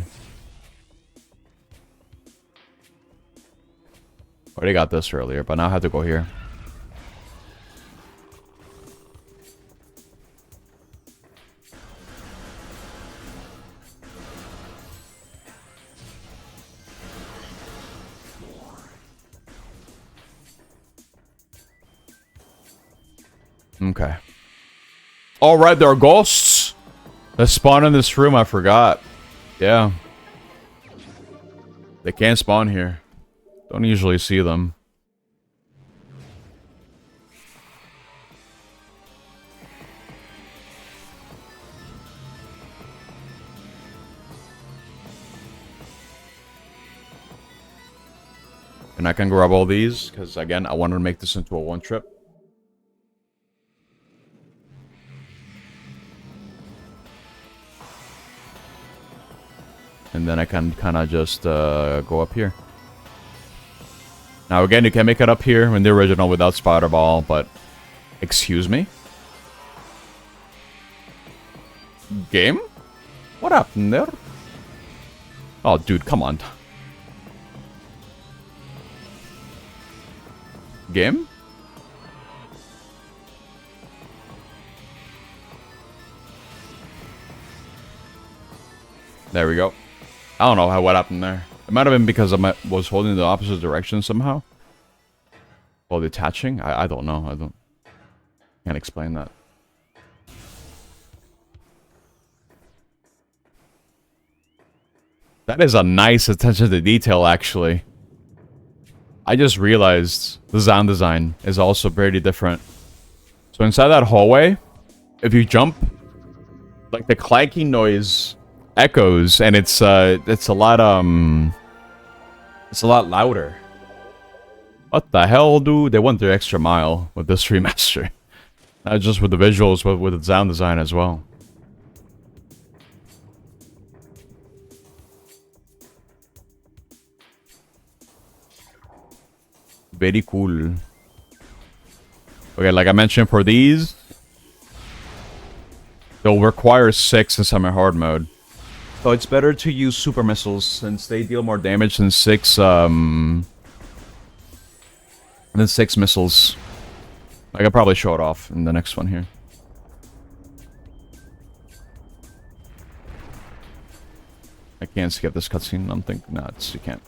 Already got this earlier, but now I have to go here. Okay. Alright, there are ghosts that spawn in this room, I forgot. Yeah. They can't spawn here. Don't usually see them. And I can grab all these, because again, I wanted to make this into a one trip. And then I can kind of just go up here. Now again, you can make it up here in the original without Spider Ball, but... Excuse me? Game? What happened there? Oh, dude, come on. Game? There we go. I don't know what happened there. It might have been because I was holding the opposite direction somehow. While detaching? I don't know. Can't explain that. That is a nice attention to detail, actually. I just realized the sound design is also very different So inside that hallway, if you jump, like the clanking noise echoes, and it's a lot louder. What the hell, dude? They went their extra mile with this remaster. Not just with the visuals, but with the sound design as well. Very cool. Okay, like I mentioned, for these, they'll require 6 in semi hard mode. So it's better to use super missiles since they deal more damage than 6 missiles. I could probably show it off in the next one here. I can't skip this cutscene. I'm thinking, no, you can't.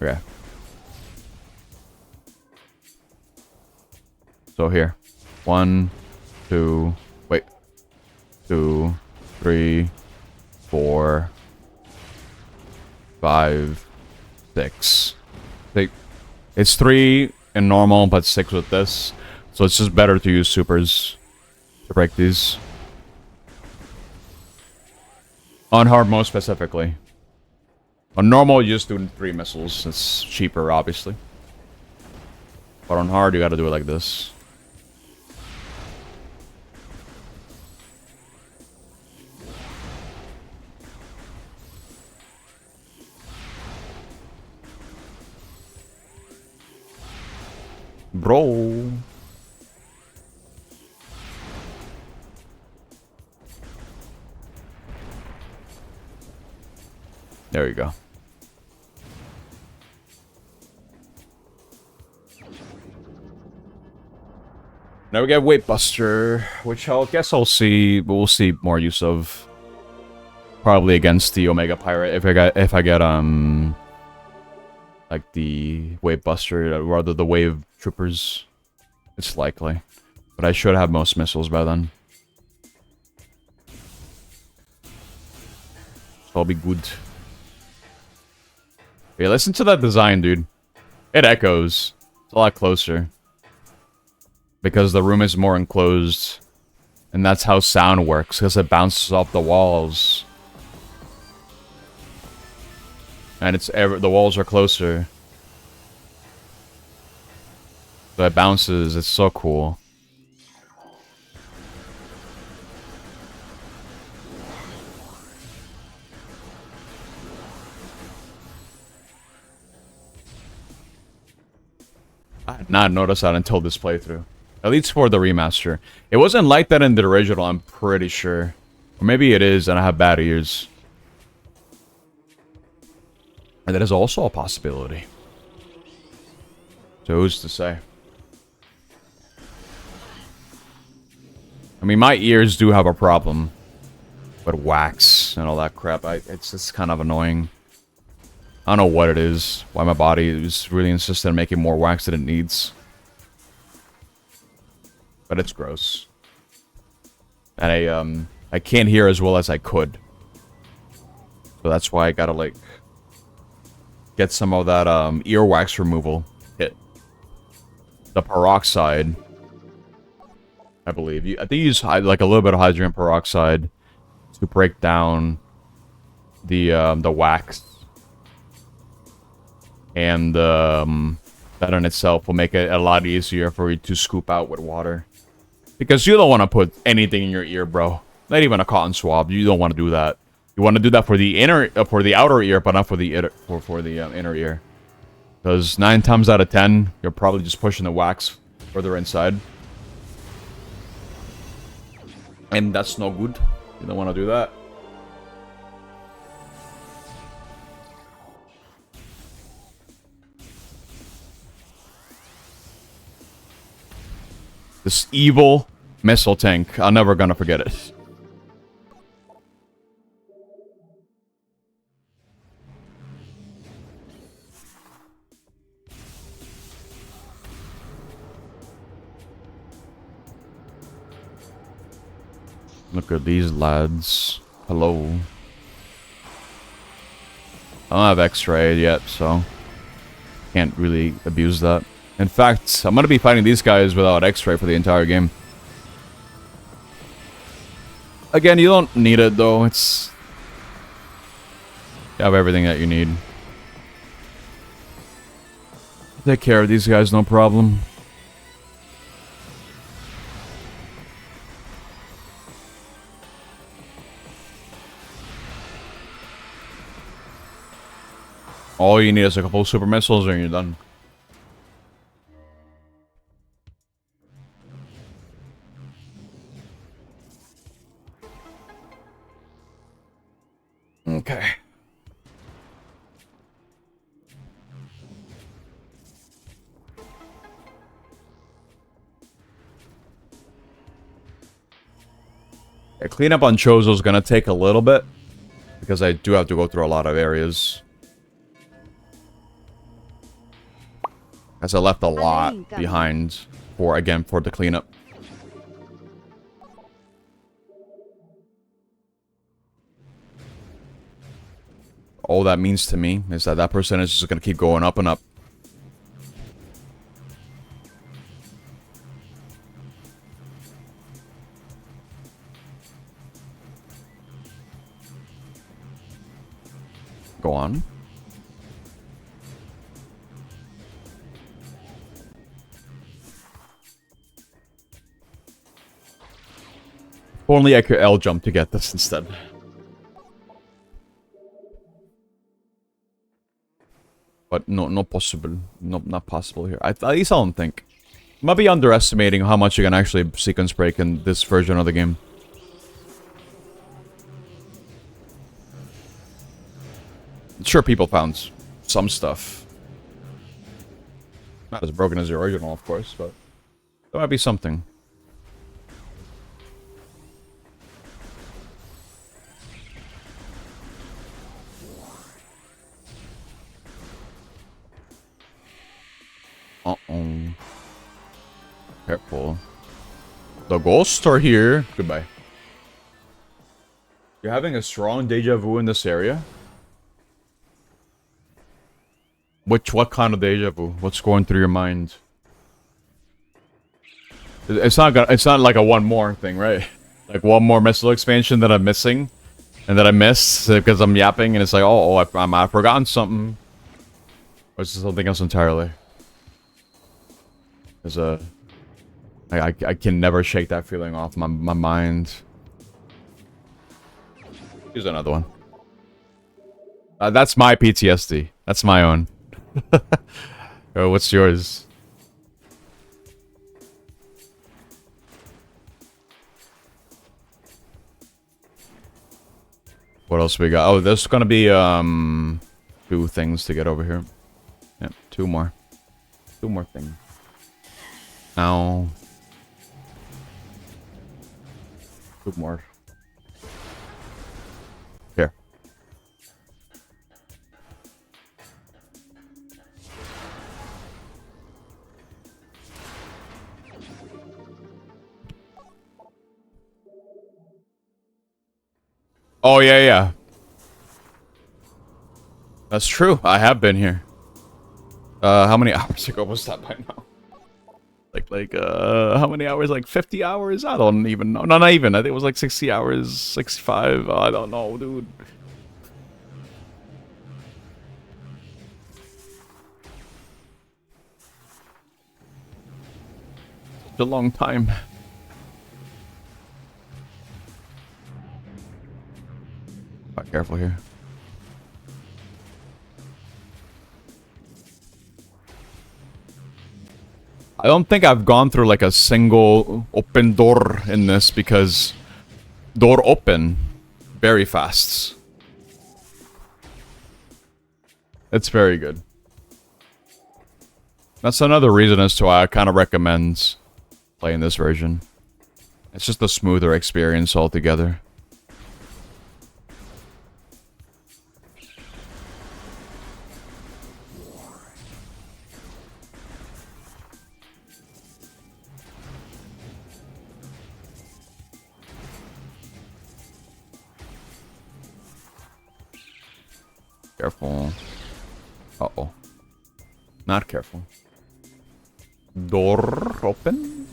Okay. So here. 1, 2, wait. 2, 3, 4, 5, 6. It's 3 in normal, but 6 with this. So it's just better to use supers to break these. On hard mode specifically. On normal, you just do 3 missiles. It's cheaper, obviously. But on hard, you gotta do it like this. Bro. There you go. Now we get Weight Buster, which I guess we'll see more use of. Probably against the Omega Pirate if I get like the Wave Buster, or rather the Wave Troopers. It's likely. But I should have most missiles by then. So I'll be good. Okay, listen to that design, dude. It echoes. It's a lot closer. Because the room is more enclosed. And that's how sound works, because it bounces off the walls. And the walls are closer. So it bounces, it's so cool. I did not notice that until this playthrough. At least for the remaster. It wasn't like that in the original, I'm pretty sure. Or maybe it is, and I have bad ears. And that is also a possibility. So who's to say? I mean, my ears do have a problem. But wax and all that crap, it's just kind of annoying. I don't know what it is. Why my body is really insistent on making more wax than it needs. But it's gross. And I can't hear as well as I could. So that's why I gotta, like, get some of that earwax removal hit. The peroxide, I believe. I think you use like a little bit of hydrogen peroxide to break down the wax, and that in itself will make it a lot easier for you to scoop out with water. Because you don't want to put anything in your ear, bro. Not even a cotton swab. You don't want to do that. You want to do that for the outer ear, but not for the inner ear. Because 9 times out of 10, you're probably just pushing the wax further inside. And that's no good. You don't want to do that. This evil missile tank. I'm never gonna forget it. Look at these lads. Hello. I don't have X-ray yet, so can't really abuse that. In fact, I'm gonna be fighting these guys without X-ray for the entire game. Again, you don't need it though. It's you have everything that you need. Take care of these guys, no problem. All you need is a couple of super missiles and you're done. Okay. Yeah, cleanup on Chozo is gonna take a little bit because I do have to go through a lot of areas. As I left a lot behind for the cleanup. All that means to me is that percentage is going to keep going up and up. Go on. If only I could L jump to get this instead. But no, not possible. Not possible here. At least I don't think. Might be underestimating how much you can actually sequence break in this version of the game. Sure, people found some stuff. Not as broken as the original, of course, but there might be something. Uh-oh. Careful. The ghosts are here. Goodbye. You're having a strong deja vu in this area? What kind of deja vu? What's going through your mind? It's not like a one more thing, right? Like one more missile expansion that I'm missing and that I missed because I'm yapping and it's like, I've forgotten something. Or is it something else entirely? There's I can never shake that feeling off my mind. Here's another one. That's my PTSD. That's my own. Oh, what's yours? What else we got? Oh, there's gonna be 2 things to get over here. Yep, 2 more. 2 more things. Ow. 2 more. Here. Oh, yeah. That's true. I have been here. How many hours ago was that by now? How many hours? Like 50 hours? I don't even know. No, not even. I think it was like 60 hours, 65. I don't know, dude. It's a long time. Be careful here. I don't think I've gone through like a single open door in this because door open very fast. It's very good. That's another reason as to why I kind of recommend playing this version. It's just a smoother experience altogether. Careful. Uh-oh. Not careful. Door open?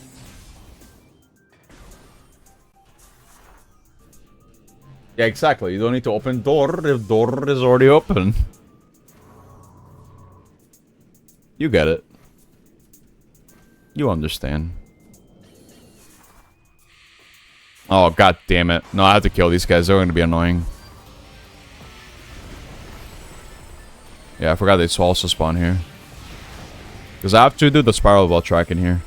Yeah, exactly. You don't need to open door if door is already open. You get it. You understand. Oh, god damn it. No, I have to kill these guys. They're going to be annoying. Yeah, I forgot they also spawn here. Because I have to do the spiral ball track in here.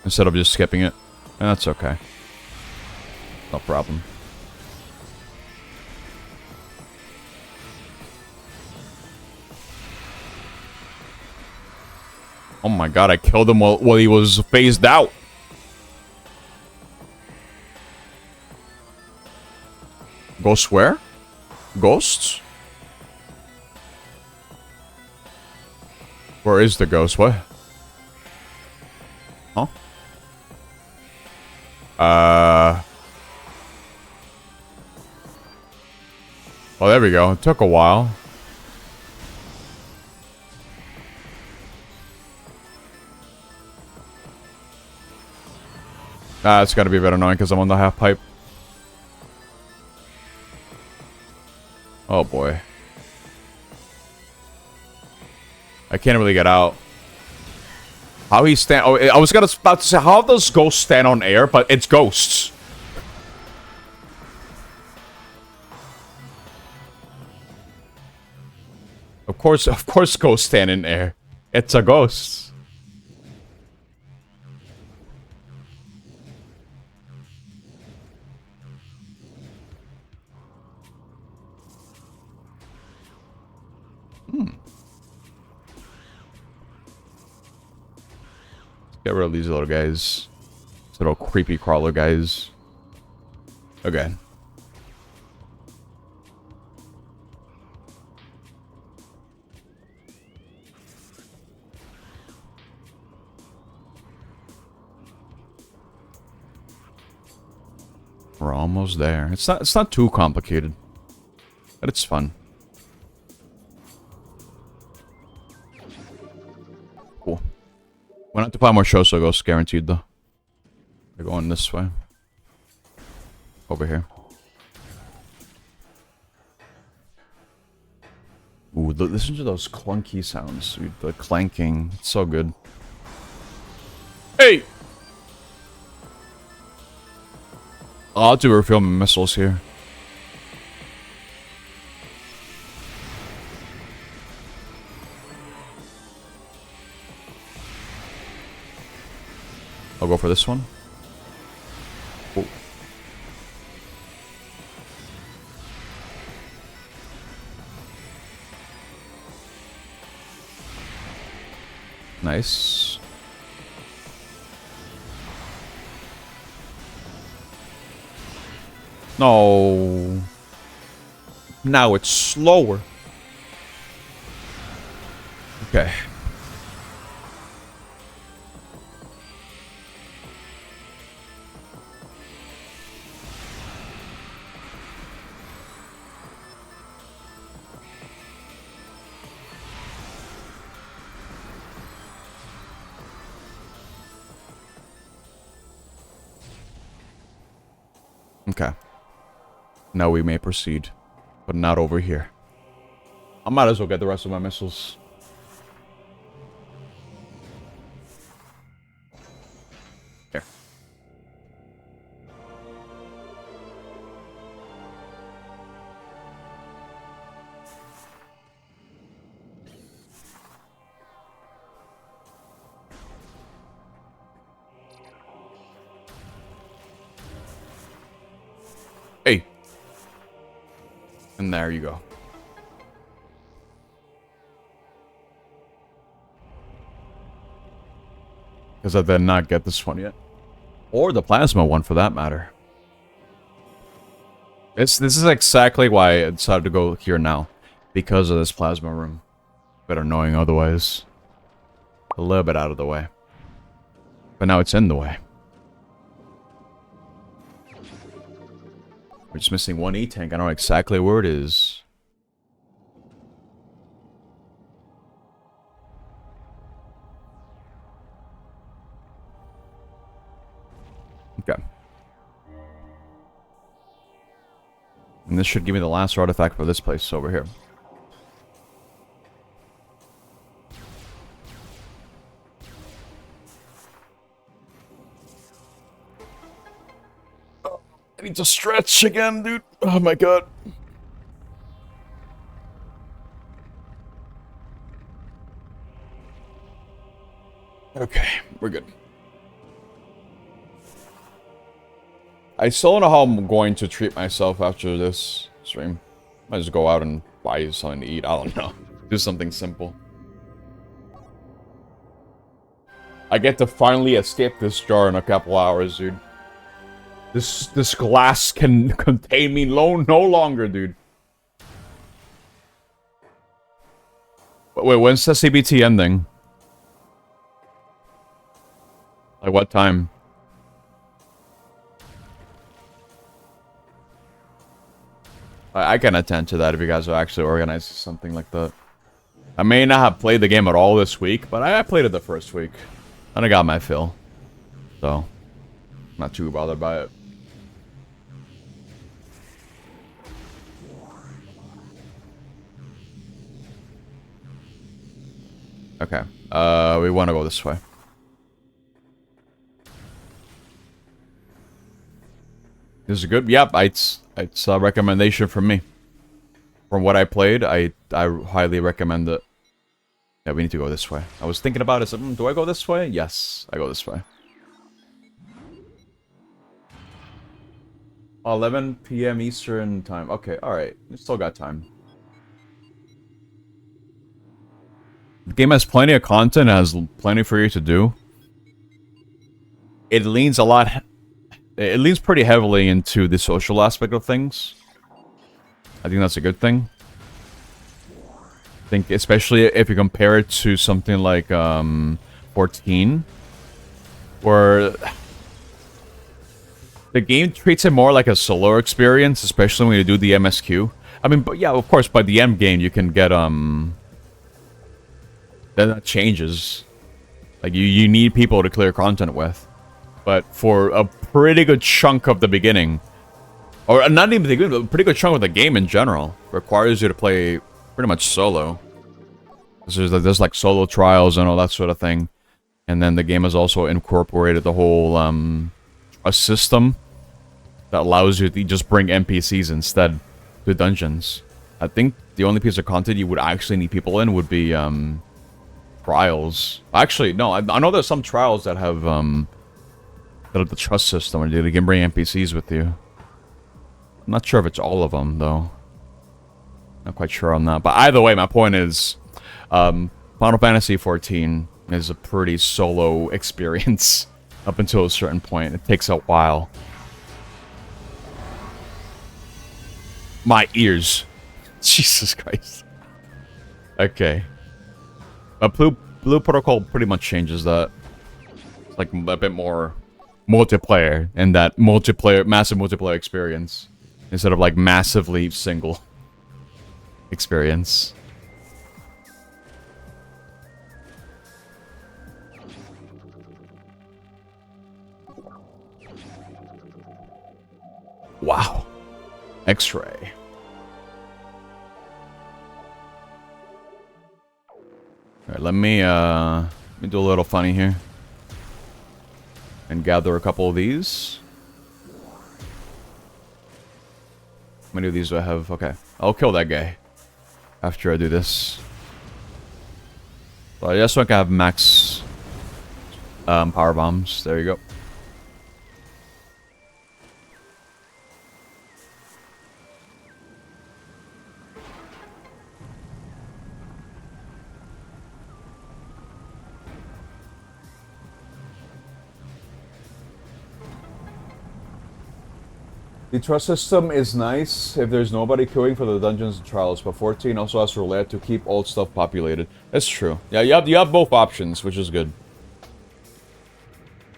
Instead of just skipping it. And that's okay. No problem. Oh my god, I killed him while he was phased out. Ghosts where? Ghosts? Where is the ghost? What? Huh? Oh, there we go. It took a while. It's gotta be a bit annoying because I'm on the half pipe. Oh boy. I can't really get out. How he stand? Oh, I was about to say, how does ghosts stand on air? But it's ghosts. Of course, ghosts stand in air. It's a ghost. Get rid of these little guys. These little creepy crawler guys. Okay. We're almost there. It's not too complicated. But it's fun. Cool. We'll have to buy more shows, so ghosts guaranteed though. They're going this way. Over here. Ooh, listen to those clunky sounds. Dude, the clanking. It's so good. Hey! I'll do refill missiles here. I'll go for this one. Oh. Nice. No. Now it's slower. Okay. Okay. Now we may proceed. But not over here. I might as well get the rest of my missiles. Here. Hey. And there you go. Because I did not get this one yet. Or the plasma one, for that matter. This is exactly why I decided to go here now. Because of this plasma room. Bit annoying otherwise. A little bit out of the way. But now it's in the way. We're just missing one E-tank. I don't know exactly where it is. Okay. And this should give me the last artifact for this place over here. I need to stretch again, dude. Oh my god. Okay, we're good. I still don't know how I'm going to treat myself after this stream. Might just go out and buy something to eat. I don't know. Do something simple. I get to finally escape this jar in a couple hours, dude. This glass can contain me no longer, dude. Wait, when's the CBT ending? Like what time? I can attend to that if you guys are actually organizing something like that. I may not have played the game at all this week, but I played it the first week. And I got my fill. So, not too bothered by it. Okay. We want to go this way. This is good. Yep, it's a recommendation from me. From what I played, I highly recommend it. Yeah, we need to go this way. I was thinking about it. So, do I go this way? Yes, I go this way. 11 p.m. Eastern time. Okay, alright. We still got time. The game has plenty of content, has plenty for you to do. It leans a lot... It leans pretty heavily into the social aspect of things. I think that's a good thing. I think especially if you compare it to something like 14, where the game treats it more like a solo experience, especially when you do the MSQ. I mean, but yeah, of course, by the end game you can get then that changes. Like you need people to clear content with. But for a pretty good chunk of the beginning, or not even the beginning, but a pretty good chunk of the game in general, requires you to play pretty much solo. There's like solo trials and all that sort of thing. And then the game has also incorporated the whole a system that allows you to just bring NPCs instead to dungeons. I think the only piece of content you would actually need people in would be trials. Actually, no, I know there's some trials that have the trust system where you can bring NPCs with you. I'm not sure if it's all of them, though. Not quite sure on that. But either way, my point is, Final Fantasy XIV is a pretty solo experience up until a certain point. It takes a while. My ears. Jesus Christ. Okay. Blue Protocol pretty much changes that. It's like a bit more multiplayer and that massive multiplayer experience instead of like massively single experience. Wow. X-ray. Alright, let me do a little funny here. And gather a couple of these. How many of these do I have? Okay. I'll kill that guy after I do this. So I just want to have max power bombs. There you go. The trust system is nice if there's nobody queuing for the dungeons and trials, but 14 also has roulette to keep old stuff populated. That's true. Yeah, you have both options, which is good.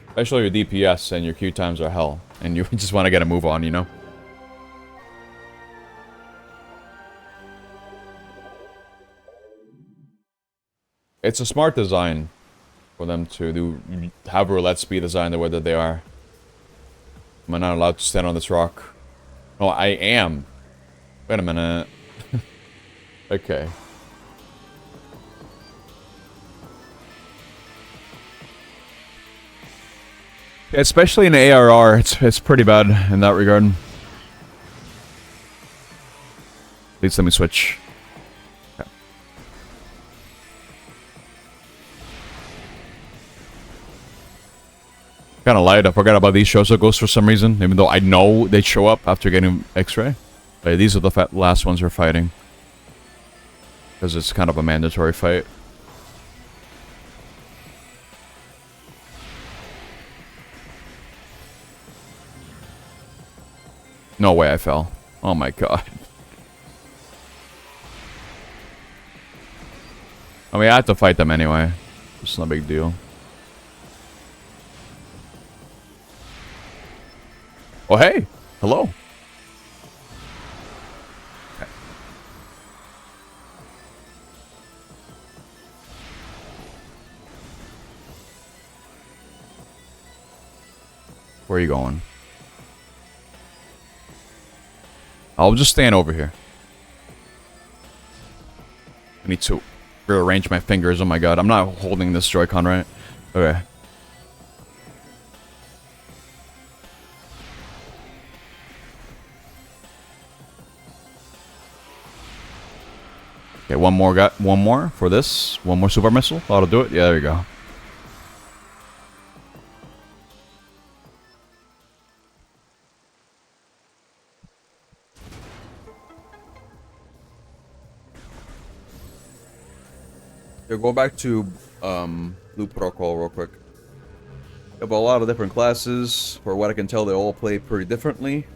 Especially your DPS and your queue times are hell, and you just want to get a move on, you know? It's a smart design for them to have roulettes be designed the way that they are. Am I not allowed to stand on this rock? Oh, I am. Wait a minute. Okay. Especially in ARR, it's pretty bad in that regard. Please let me switch. Okay. Kind of lied. I forgot about these shows of ghosts for some reason, even though I know they show up after getting X-ray. But these are the last ones we're fighting. Because it's kind of a mandatory fight. No way I fell. Oh my god. I mean, I have to fight them anyway. It's no big deal. Oh, hey! Hello! Okay. Where are you going? I'll just stand over here. I need to rearrange my fingers. Oh my god, I'm not holding this Joy-Con right. Okay. Okay, one more for this. One more super missile. That'll do it. Yeah, there we go. Yeah, go back to Loop Protocol real quick. You have a lot of different classes. For what I can tell, they all play pretty differently.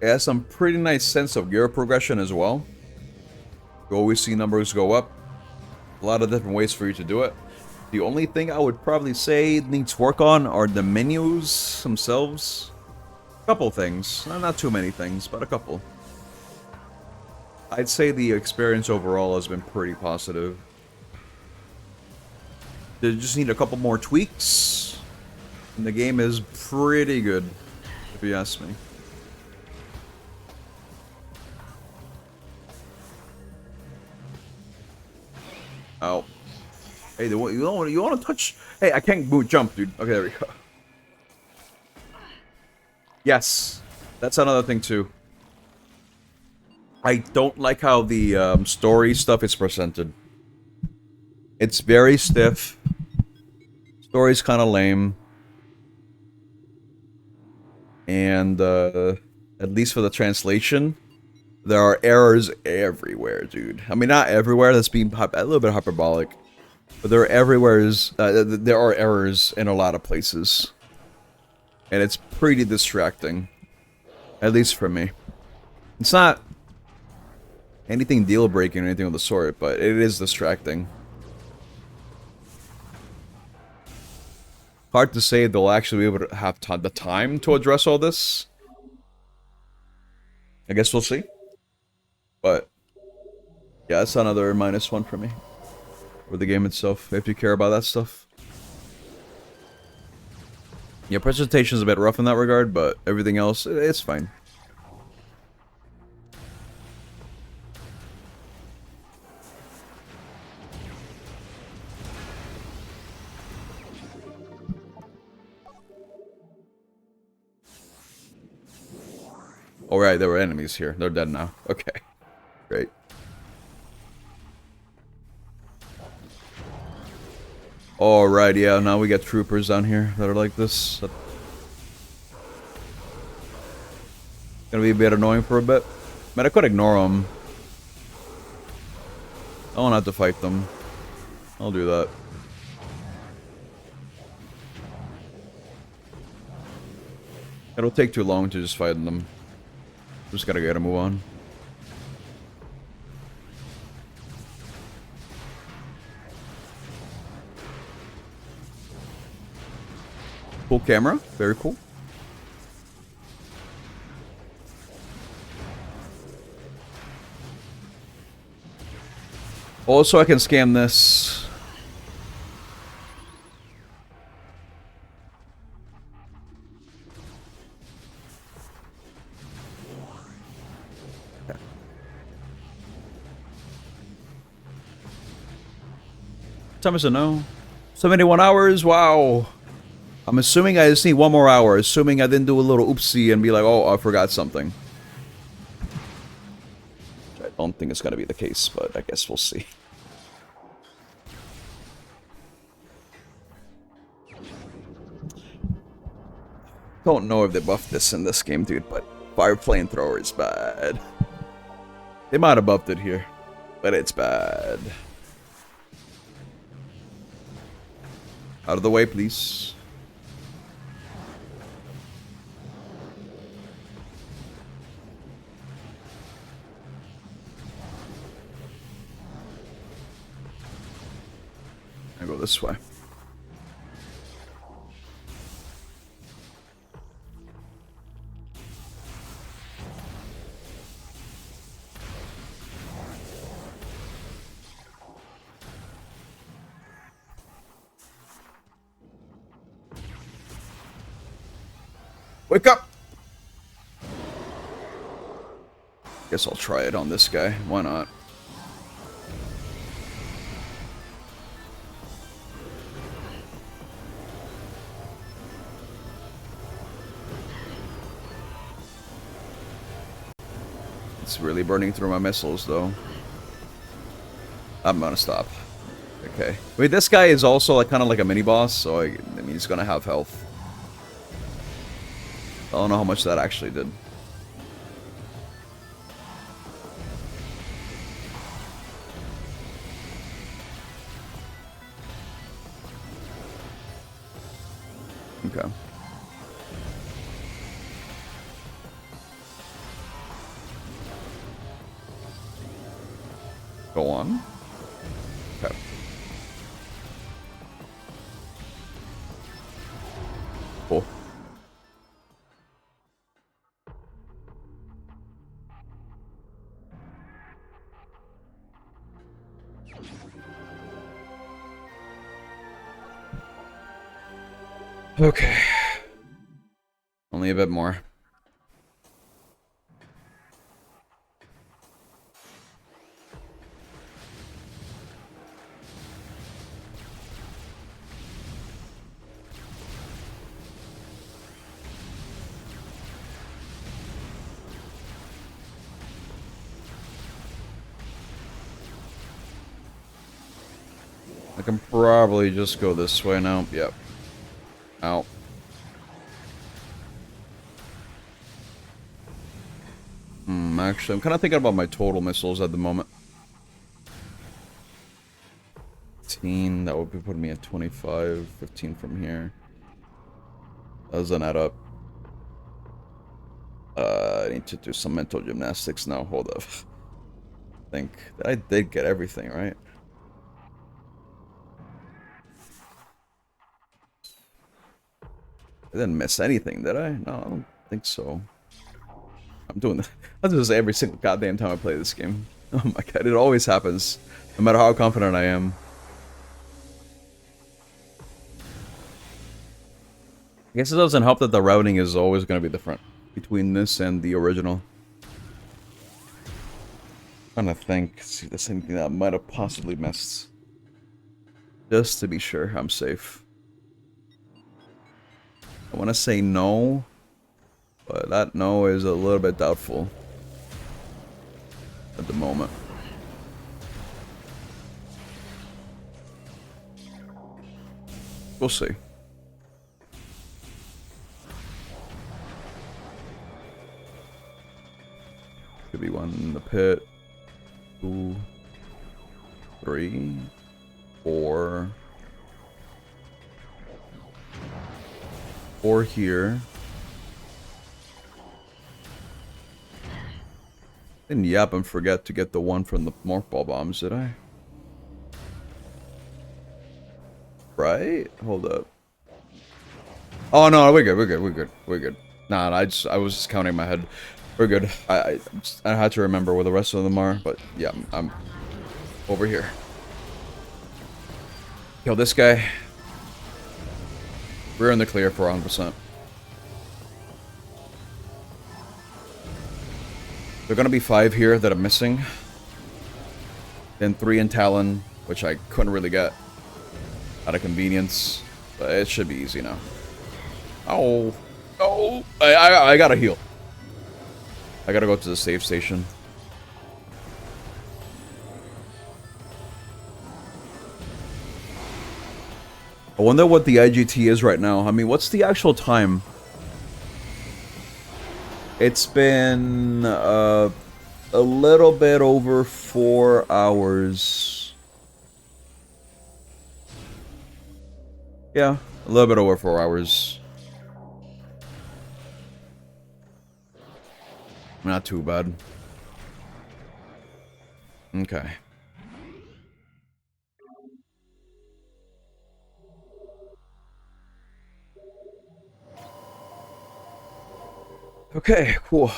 It has some pretty nice sense of gear progression as well. You always see numbers go up. A lot of different ways for you to do it. The only thing I would probably say needs work on are the menus themselves. A couple things. Not too many things, but a couple. I'd say the experience overall has been pretty positive. They just need a couple more tweaks. And the game is pretty good, if you ask me. Oh. Hey, you want to touch? Hey, I can't move, jump, dude. Okay, there we go. Yes, that's another thing too. I don't like how the story stuff is presented. It's very stiff. Story's kind of lame. And at least for the translation, there are errors everywhere, dude. I mean, not everywhere. That's being a little bit hyperbolic. But there are errors in a lot of places. And it's pretty distracting. At least for me. It's not anything deal-breaking or anything of the sort, but it is distracting. Hard to say if they'll actually be able to have the time to address all this. I guess we'll see. But yeah, that's another -1 for me. For the game itself, if you care about that stuff. Yeah, presentation's a bit rough in that regard, but everything else, it's fine. Alright, there were enemies here. They're dead now. Okay. Great. Alright, yeah, now we got troopers down here that are like this. Gonna be a bit annoying for a bit. Man, I could ignore them. I don't have to fight them. I'll do that. It'll take too long to just fight them. Just gotta get a move on. Cool camera. Very cool. Also, I can scam this. time is it now? 71 hours? Wow. I'm assuming I just need one more hour. Assuming I didn't do a little oopsie and be like, oh, I forgot something. Which I don't think it's going to be the case, but I guess we'll see. Don't know if they buffed this in this game, dude, but fire flamethrower is bad. They might have buffed it here, but it's bad. Out of the way, please. I go this way. Wake up! Guess I'll try it on this guy. Why not? It's really burning through my missiles, though. I'm gonna stop. Okay. Wait, this guy is also like kind of like a mini boss, so I mean he's gonna have health. I don't know how much that actually did. Okay. Go on. Okay. Cool. Okay. Only a bit more. I can probably just go this way now. Yep. Ow. Actually, I'm kind of thinking about my total missiles at the moment. 15, that would be putting me at 25, 15 from here. That doesn't add up. I need to do some mental gymnastics now. Hold up. I think that I did get everything, right? I didn't miss anything, did I? No, I don't think so. I'm doing this. I do this every single goddamn time I play this game. Oh my god, it always happens. No matter how confident I am. I guess it doesn't help that the routing is always going to be different between this and the original. I'm trying to think, see if there's anything that I might have possibly missed. Just to be sure I'm safe. I want to say no, but that no is a little bit doubtful at the moment. We'll see. Could be one in the pit. 2, 3, 4. 4 here. Didn't yap and forget to get the one from the morph ball bombs, did I? Right? Hold up. Oh no, we're good. Nah, I was just counting in my head. We're good. I had to remember where the rest of them are, but yeah, I'm over here. Kill this guy. We're in the clear for 100%. There are gonna be 5 here that I'm missing. Then 3 in Talon, which I couldn't really get. Out of convenience. But it should be easy now. Oh. Oh. I gotta heal. I gotta go to the save station. I wonder what the IGT is right now. I mean, what's the actual time? It's been a little bit over 4 hours. Yeah, a little bit over 4 hours. Not too bad. Okay. Okay, cool.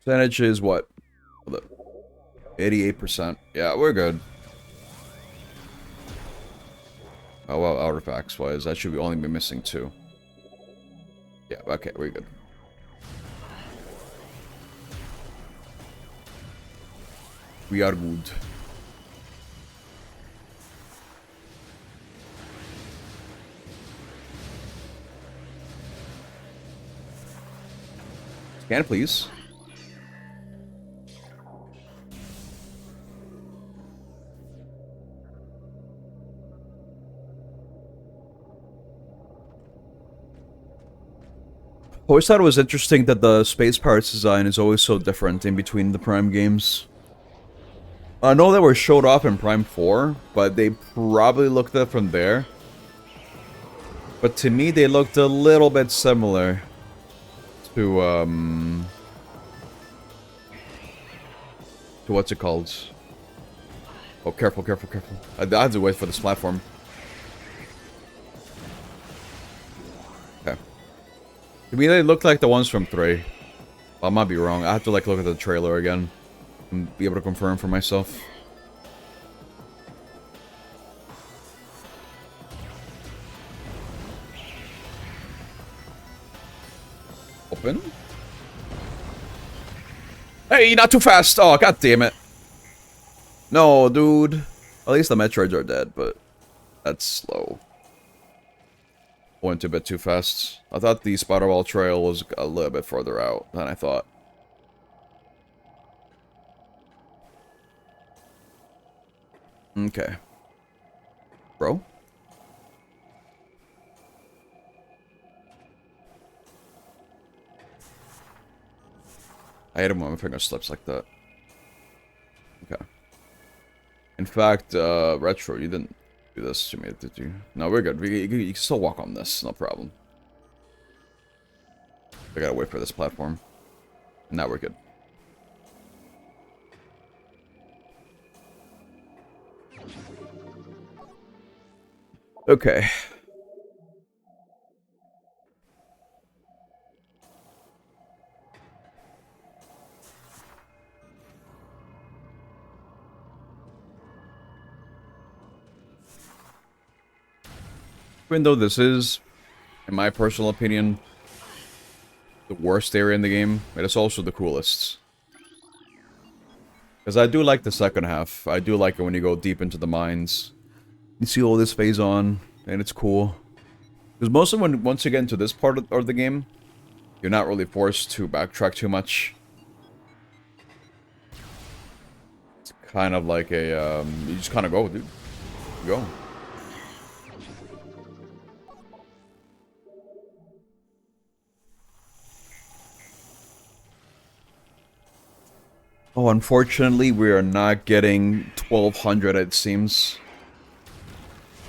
Percentage is what? 88%. Yeah, we're good. Oh, well, artifacts wise, that should only be missing 2. Yeah, okay, we're good. We are good. Scan, please. Always thought it was interesting that the space pirates design is always so different in between the Prime games. I know they were showed off in Prime 4, but they probably looked at it from there. But to me, they looked a little bit similar to what's it called? Oh, careful, careful, careful. I had to wait for this platform. Okay. To me, they look like the ones from 3. I might be wrong. I have to, like, look at the trailer again and be able to confirm for myself. Open. Hey, not too fast! Oh, god damn it. No, dude. At least the Metroids are dead, but that's slow. Went a bit too fast. I thought the Spider-Ball trail was a little bit further out than I thought. Okay. Bro? I hate it when my finger slips like that. Okay. In fact, Retro, you didn't do this to me, did you? No, we're good. You can still walk on this, no problem. I gotta wait for this platform. Now we're good. Okay. Even though this is, in my personal opinion, the worst area in the game, it is also the coolest. Because I do like the second half. I do like it when you go deep into the mines. You see all this phase on, and it's cool. Because mostly once you get into this part of the game, you're not really forced to backtrack too much. It's kind of like a, you just kind of go, dude. Go. Oh, unfortunately, we are not getting 1,200, it seems.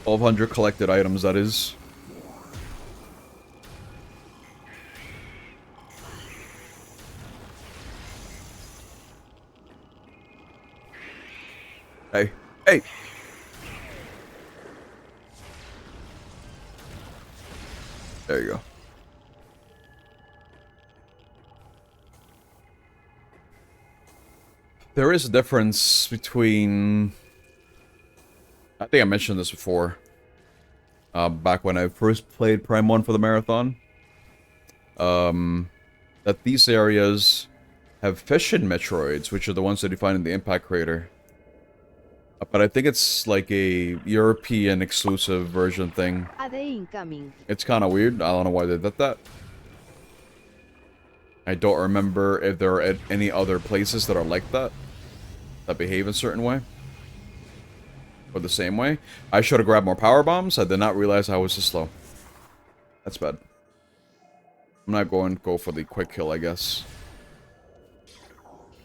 1,200 collected items, that is. Hey. Hey! There you go. There is a difference between... I think I mentioned this before. Back when I first played Prime 1 for the marathon. That these areas have fission Metroids, which are the ones that you find in the impact crater. But I think it's like a European exclusive version thing. AD incoming. It's kind of weird. I don't know why they did that. I don't remember if there are any other places that are like that. That behave a certain way. Or the same way. I should have grabbed more power bombs. I did not realize I was so slow. That's bad. I'm not going to go for the quick kill, I guess.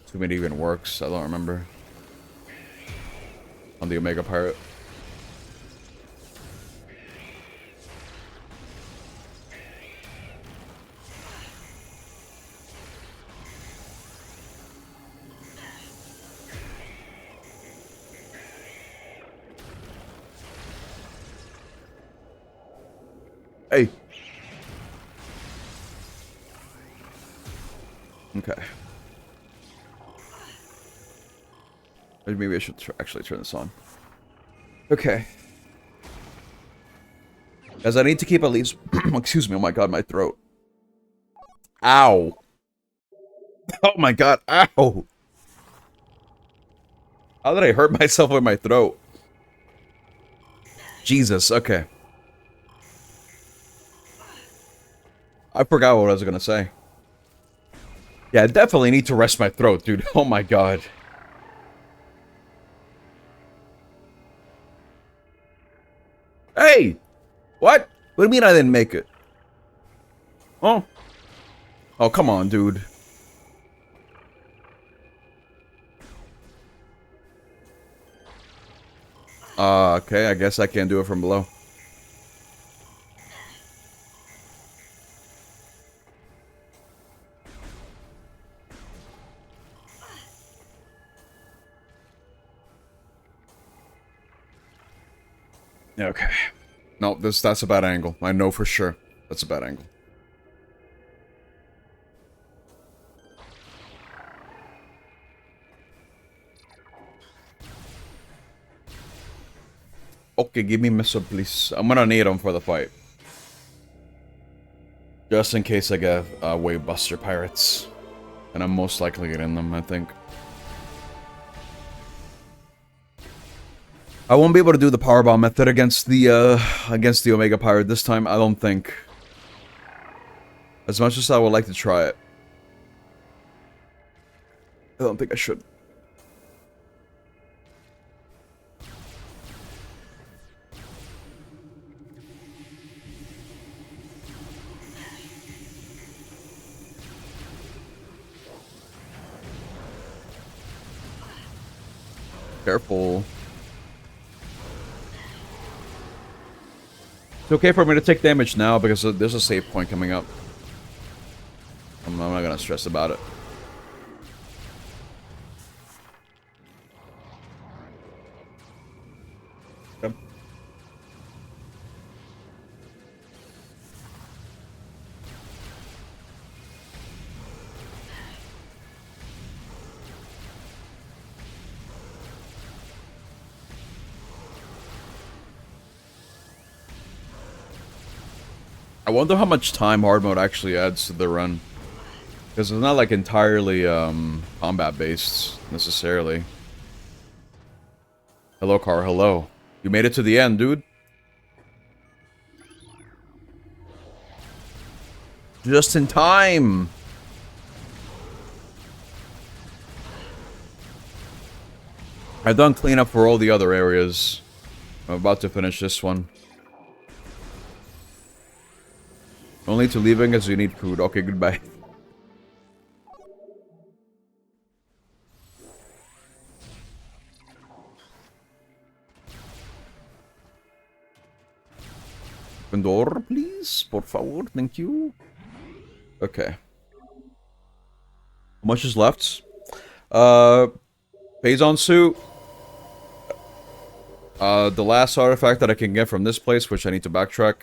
Too many even works. I don't remember. On the Omega Pirate. Hey. Okay. Maybe I should actually turn this on. Okay. As I need to keep at least... Excuse me, oh my god, my throat. Ow. Oh my god, ow. How did I hurt myself with my throat? Jesus, okay. I forgot what I was gonna say. Yeah, I definitely need to rest my throat, dude. Oh my god. Hey! What? What do you mean I didn't make it? Oh. Oh, come on, dude. Okay, I guess I can't do it from below. Okay. No, that's a bad angle. I know for sure. That's a bad angle. Okay, give me missile, please. I'm gonna need them for the fight. Just in case I get Wave Buster Pirates. And I'm most likely getting them, I think. I won't be able to do the powerbomb method against the Omega Pirate this time, I don't think. As much as I would like to try it. I don't think I should. Careful. It's okay for me to take damage now because there's a save point coming up. I'm not gonna stress about it. Okay. I wonder how much time hard mode actually adds to the run. Because it's not like entirely combat based necessarily. Hello, car, hello. You made it to the end, dude. Just in time. I've done cleanup for all the other areas. I'm about to finish this one. Only to leaving as you need food. Okay, goodbye. Open door, please. Por favor, thank you. Okay. How much is left? Phazon suit. The last artifact that I can get from this place, which I need to backtrack.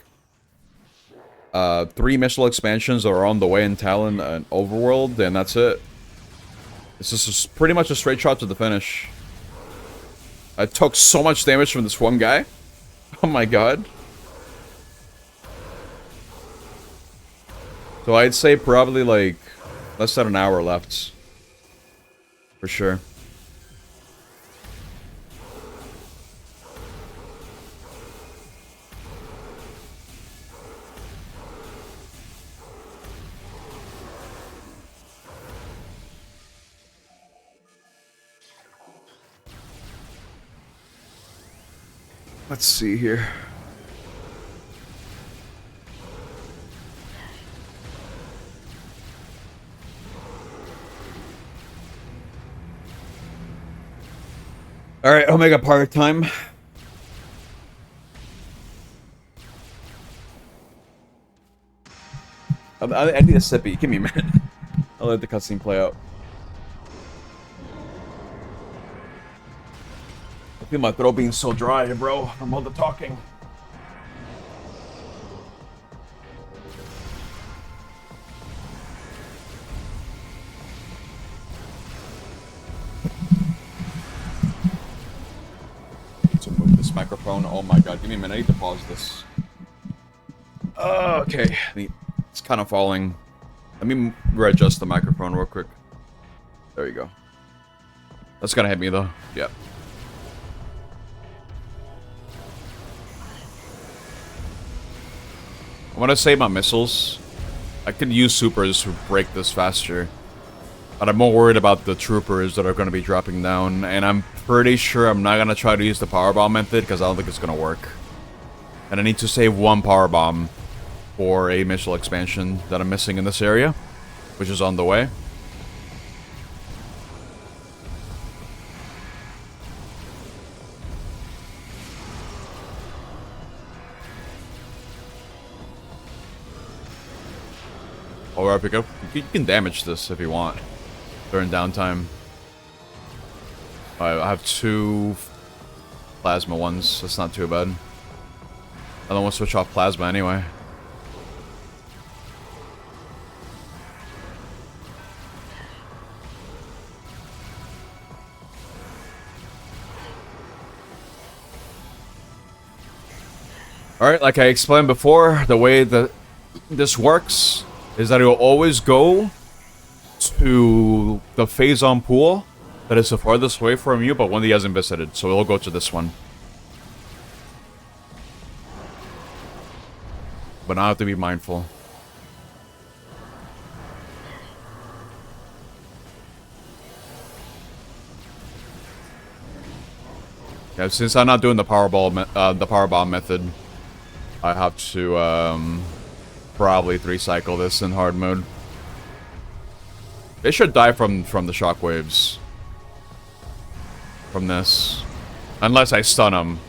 3 missile expansions are on the way in Talon and Overworld, and that's it. This is pretty much a straight shot to the finish. I took so much damage from this one guy. Oh my god. So I'd say probably like less than an hour left. For sure. Let's see here. All right, Omega Pirate time. I need a sippy. Give me a minute. I'll let the cutscene play out. I feel my throat being so dry, bro, from all the talking. To move this microphone. Oh my god, give me a minute. I need to pause this. Okay. It's kind of falling. Let me readjust the microphone real quick. There you go. That's gonna hit me though. Yep. I want to save my missiles. I could use supers to break this faster. But I'm more worried about the troopers that are going to be dropping down. And I'm pretty sure I'm not going to try to use the power bomb method because I don't think it's going to work. And I need to save one power bomb for a missile expansion that I'm missing in this area, which is on the way. Or I pick up. You can damage this if you want during downtime. I have 2 plasma ones. That's not too bad. I don't want to switch off plasma anyway. Alright, like I explained before, the way that this works is that it will always go to the phase-on pool that is the farthest away from you, but one that he hasn't visited. So it'll go to this one. But I have to be mindful. Yeah, since I'm not doing the power bomb method, I have to probably 3-cycle this in hard mode. They should die from the shockwaves. From this. Unless I stun them.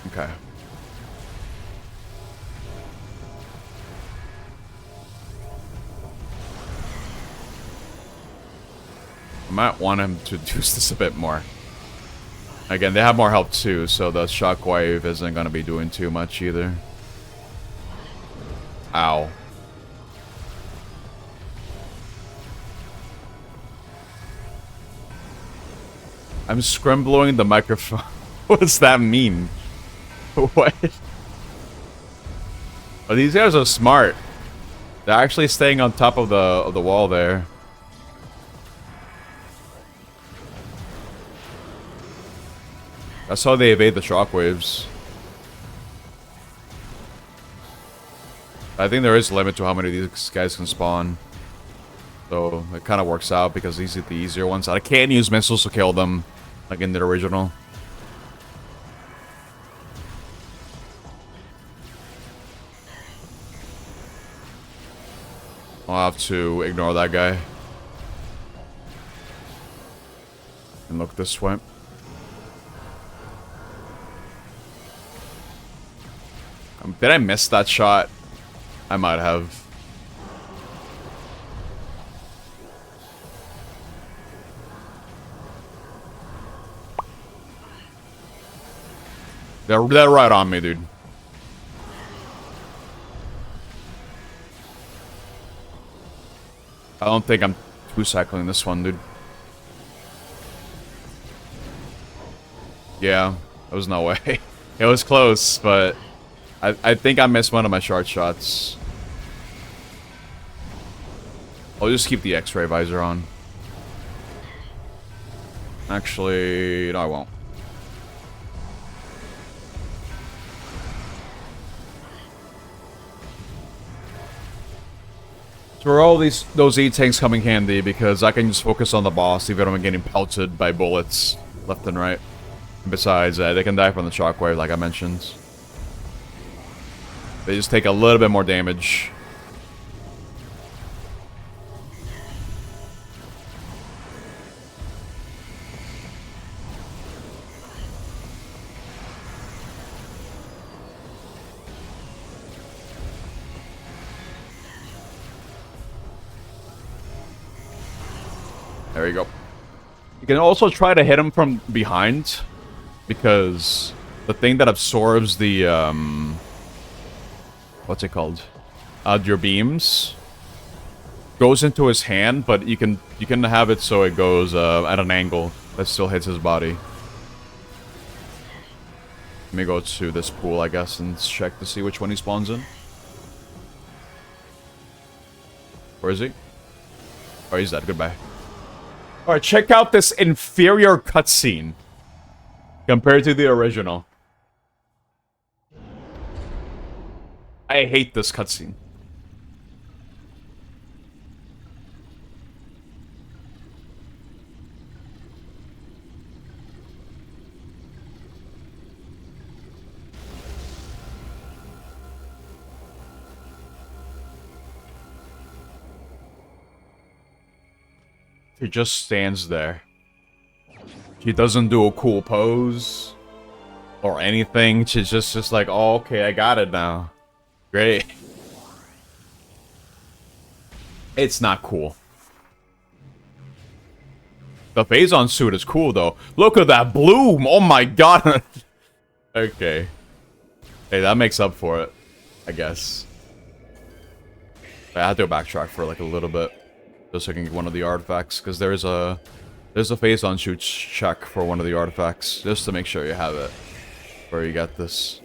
Okay. I might want him to do this a bit more. Again, they have more health too, so the shockwave isn't going to be doing too much either. Ow. I'm scrambling the microphone. What does that mean? What? Oh, these guys are smart. They're actually staying on top of the wall there. That's how they evade the shockwaves. I think there is a limit to how many of these guys can spawn. So it kind of works out because these are the easier ones. I can't use missiles to kill them like in the original. I'll have to ignore that guy. And look this way. Did I miss that shot? I might have. They're right on me, dude. I don't think I'm 2-cycling this one, dude. Yeah, there was no way. It was close, but I think I missed one of my short shots. I'll just keep the X-ray visor on. Actually, no, I won't. So are all those E-tanks coming handy because I can just focus on the boss even if I'm getting pelted by bullets left and right. Besides, they can die from the shockwave, like I mentioned. They just take a little bit more damage. There you go. You can also try to hit him from behind, because the thing that absorbs the, what's it called? Your beams goes into his hand, but you can have it so it goes at an angle that still hits his body. Let me go to this pool, I guess, and check to see which one he spawns in. Where is he? Oh, he's dead. Goodbye. Alright, check out this inferior cutscene compared to the original. I hate this cutscene. He just stands there. He doesn't do a cool pose or anything. She's just like, oh, okay, I got it now. Great. It's not cool. The Phazon suit is cool, though. Look at that bloom! Oh my god! Okay. Hey, that makes up for it, I guess. I had to backtrack for like a little bit. Just so I can get one of the artifacts, because there's a Phazon shoot check for one of the artifacts, just to make sure you have it, where you get this.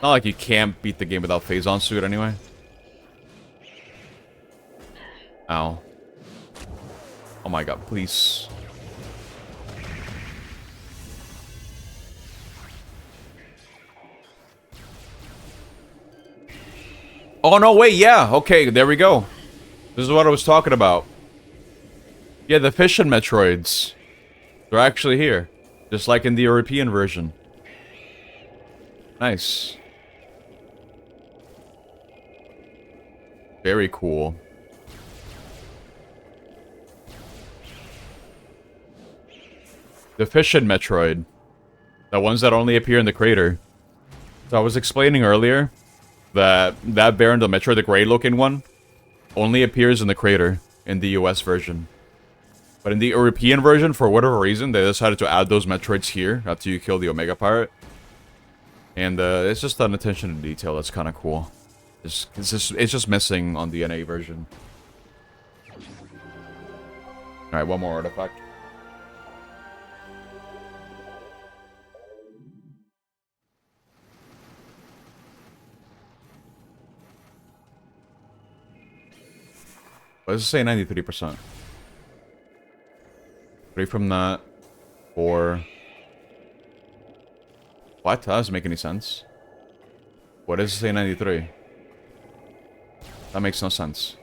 Not like you can't beat the game without Phazon suit anyway. Ow. Oh my god, please. Oh no, wait, yeah, okay, there we go. This is what I was talking about. Yeah, the fishing Metroids. They're actually here. Just like in the European version. Nice. Very cool. The fishing Metroid. The ones that only appear in the crater. So I was explaining earlier that bear in the Metroid, the gray looking one, only appears in the crater in the US version. But in the European version, for whatever reason, they decided to add those Metroids here after you kill the Omega Pirate. And it's just an attention to detail that's kind of cool. It's just missing on the NA version. Alright, one more artifact. What does it say? 93%. 3 from that. 4. What? That doesn't make any sense. What does it say? 93? That makes no sense.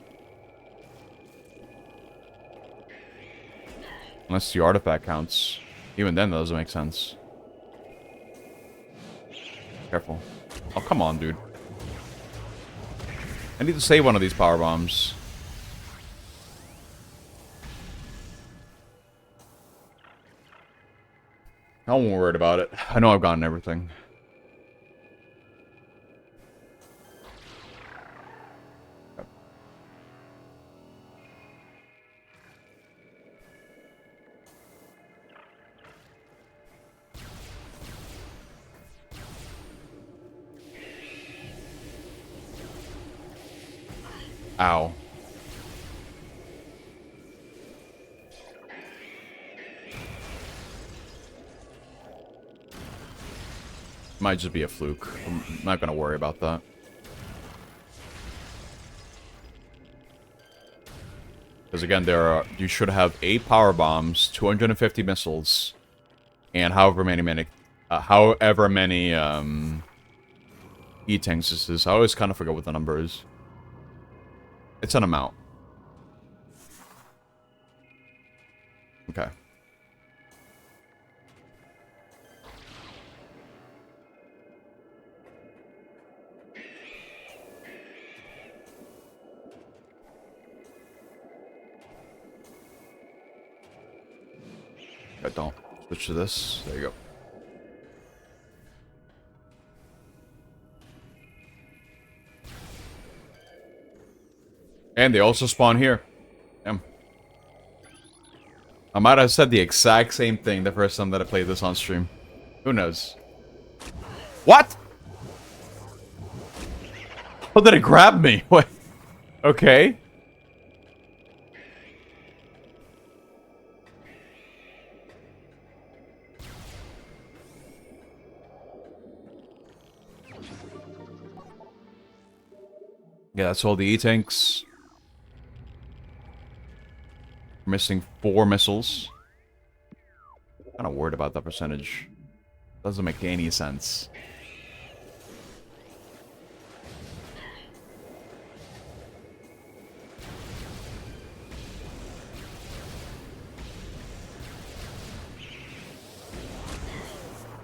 Unless the artifact counts. Even then, that doesn't make sense. Careful. Oh, come on, dude. I need to save one of these power bombs. I'm worried about it. I know I've gotten everything. Ow. Might just be a fluke. I'm not gonna worry about that. Because again, you should have 8 power bombs, 250 missiles, and however many E-tanks this is. I always kind of forget what the number is. It's an amount. Okay. I don't. Switch to this. There you go. And they also spawn here. Damn. I might have said the exact same thing the first time that I played this on stream. Who knows? What? Oh, did it grab me? What? Okay. Yeah, that's all the E-tanks. Missing 4 missiles. Kind of worried about that percentage. Doesn't make any sense.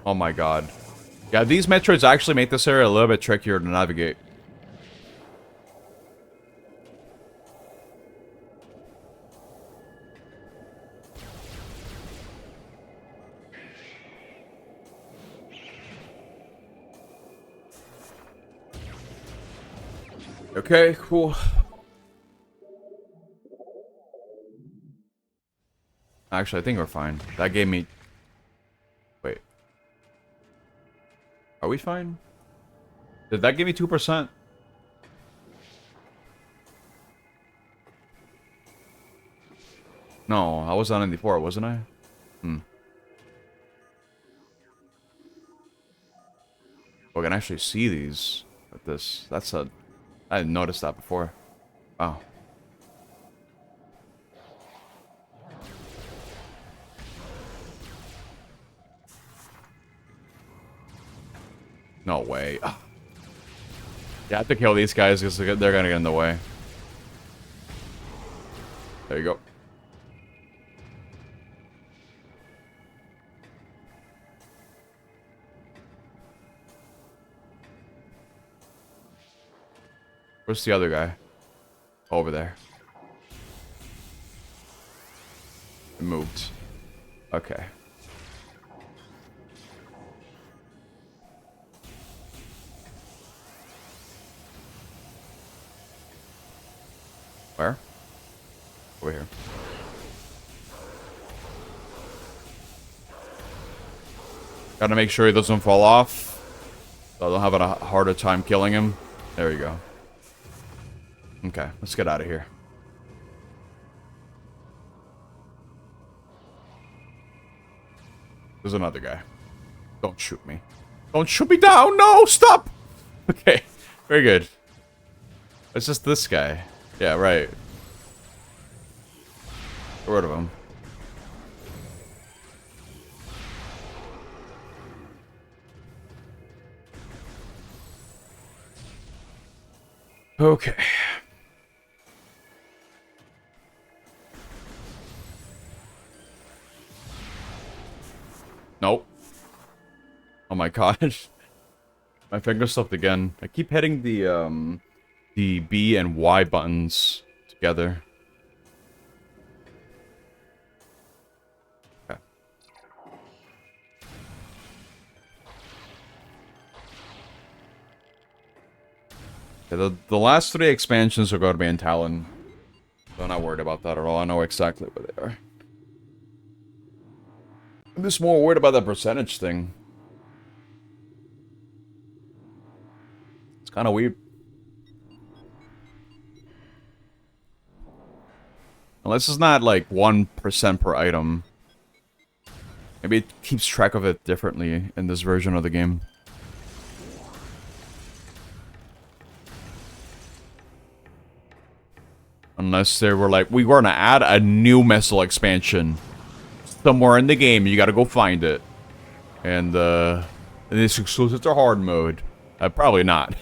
Oh my god. Yeah, these Metroids actually make this area a little bit trickier to navigate. Okay, cool. Actually, I think we're fine. That gave me... Wait. Are we fine? Did that give me 2%? No, I was on 94, wasn't I? Hmm. We can actually see these with this. That's a... I didn't notice that before. Wow. No way. Ugh. Yeah, I have to kill these guys because they're gonna get in the way. There you go. Where's the other guy? Over there. It moved. Okay. Where? Over here. Gotta make sure he doesn't fall off. So I don't have a harder time killing him. There we go. Okay, let's get out of here. There's another guy. Don't shoot me. Don't shoot me down! No! Stop! Okay, very good. It's just this guy. Yeah, right. Get rid of him. Okay. Nope. Oh my god. My finger slipped again. I keep hitting the B and Y buttons together. Okay. Yeah, the last 3 expansions are going to be in Talon. So I'm not worried about that at all. I know exactly where they are. I'm just more worried about that percentage thing. It's kind of weird. Unless it's not like 1% per item. Maybe it keeps track of it differently in this version of the game. Unless they were like, we were gonna add a new missile expansion somewhere in the game, you gotta go find it. And it's exclusive to hard mode. Probably not.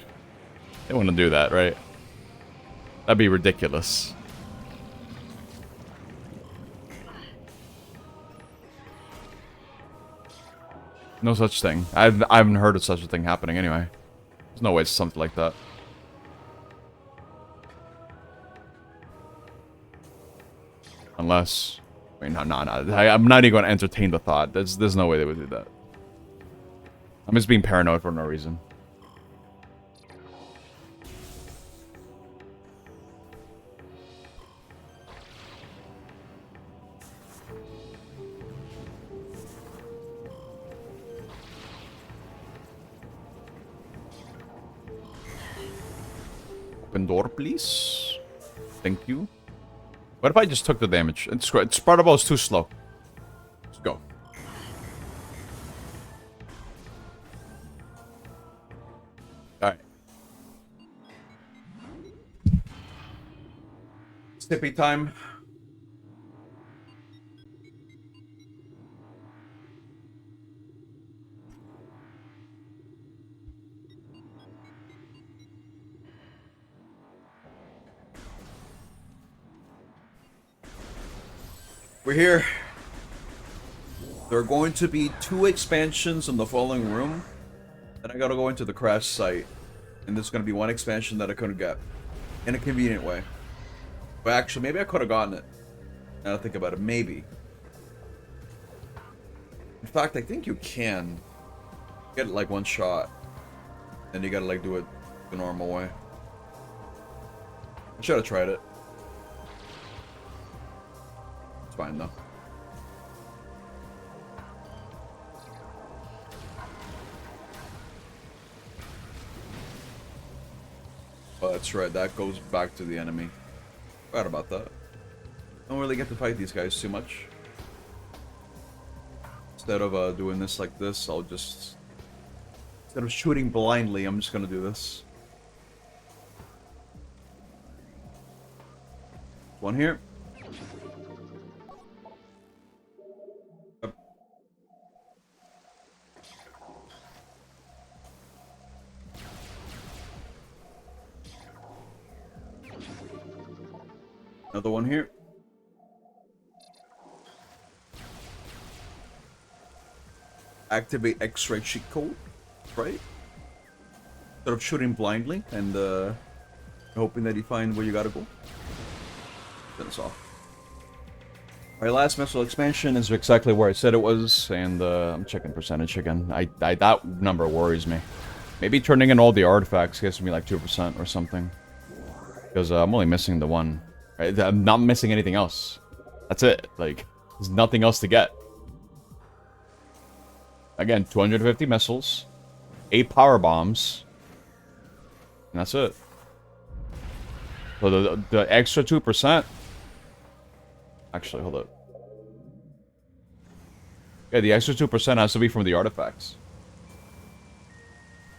They wouldn't do that, right? That'd be ridiculous. No such thing. I haven't heard of such a thing happening anyway. There's no way it's something like that. Unless... Wait, no. I'm not even going to entertain the thought. There's no way they would do that. I'm just being paranoid for no reason. Open door, please. Thank you. What if I just took the damage? It's Spartable is too slow. Let's go. Alright. Sippy time. We're here. There are going to be 2 expansions in the following room. Then I gotta go into the crash site. And there's gonna be 1 expansion that I couldn't get. In a convenient way. But actually, maybe I could have gotten it. Now that I think about it, maybe. In fact, I think you can. Get it like 1 shot. Then you gotta like do it the normal way. I should have tried it. It's fine though. Oh, that's right. That goes back to the enemy. Forgot about that. Don't really get to fight these guys too much. Instead of doing this like this, I'll just... Instead of shooting blindly, I'm just gonna do this. One here. Yep. Another one here. Activate X-ray cheat code, right? Instead of shooting blindly and hoping that you find where you gotta go. Finish off. Alright, last missile expansion is exactly where I said it was, and I'm checking percentage again. That number worries me. Maybe turning in all the artifacts gives me like 2% or something. Because I'm only missing the one. Right? I'm not missing anything else. That's it. Like, there's nothing else to get. Again, 250 missiles, 8 power bombs, and that's it. So the extra 2%. Actually, hold up. Yeah, the extra 2% has to be from the artifacts.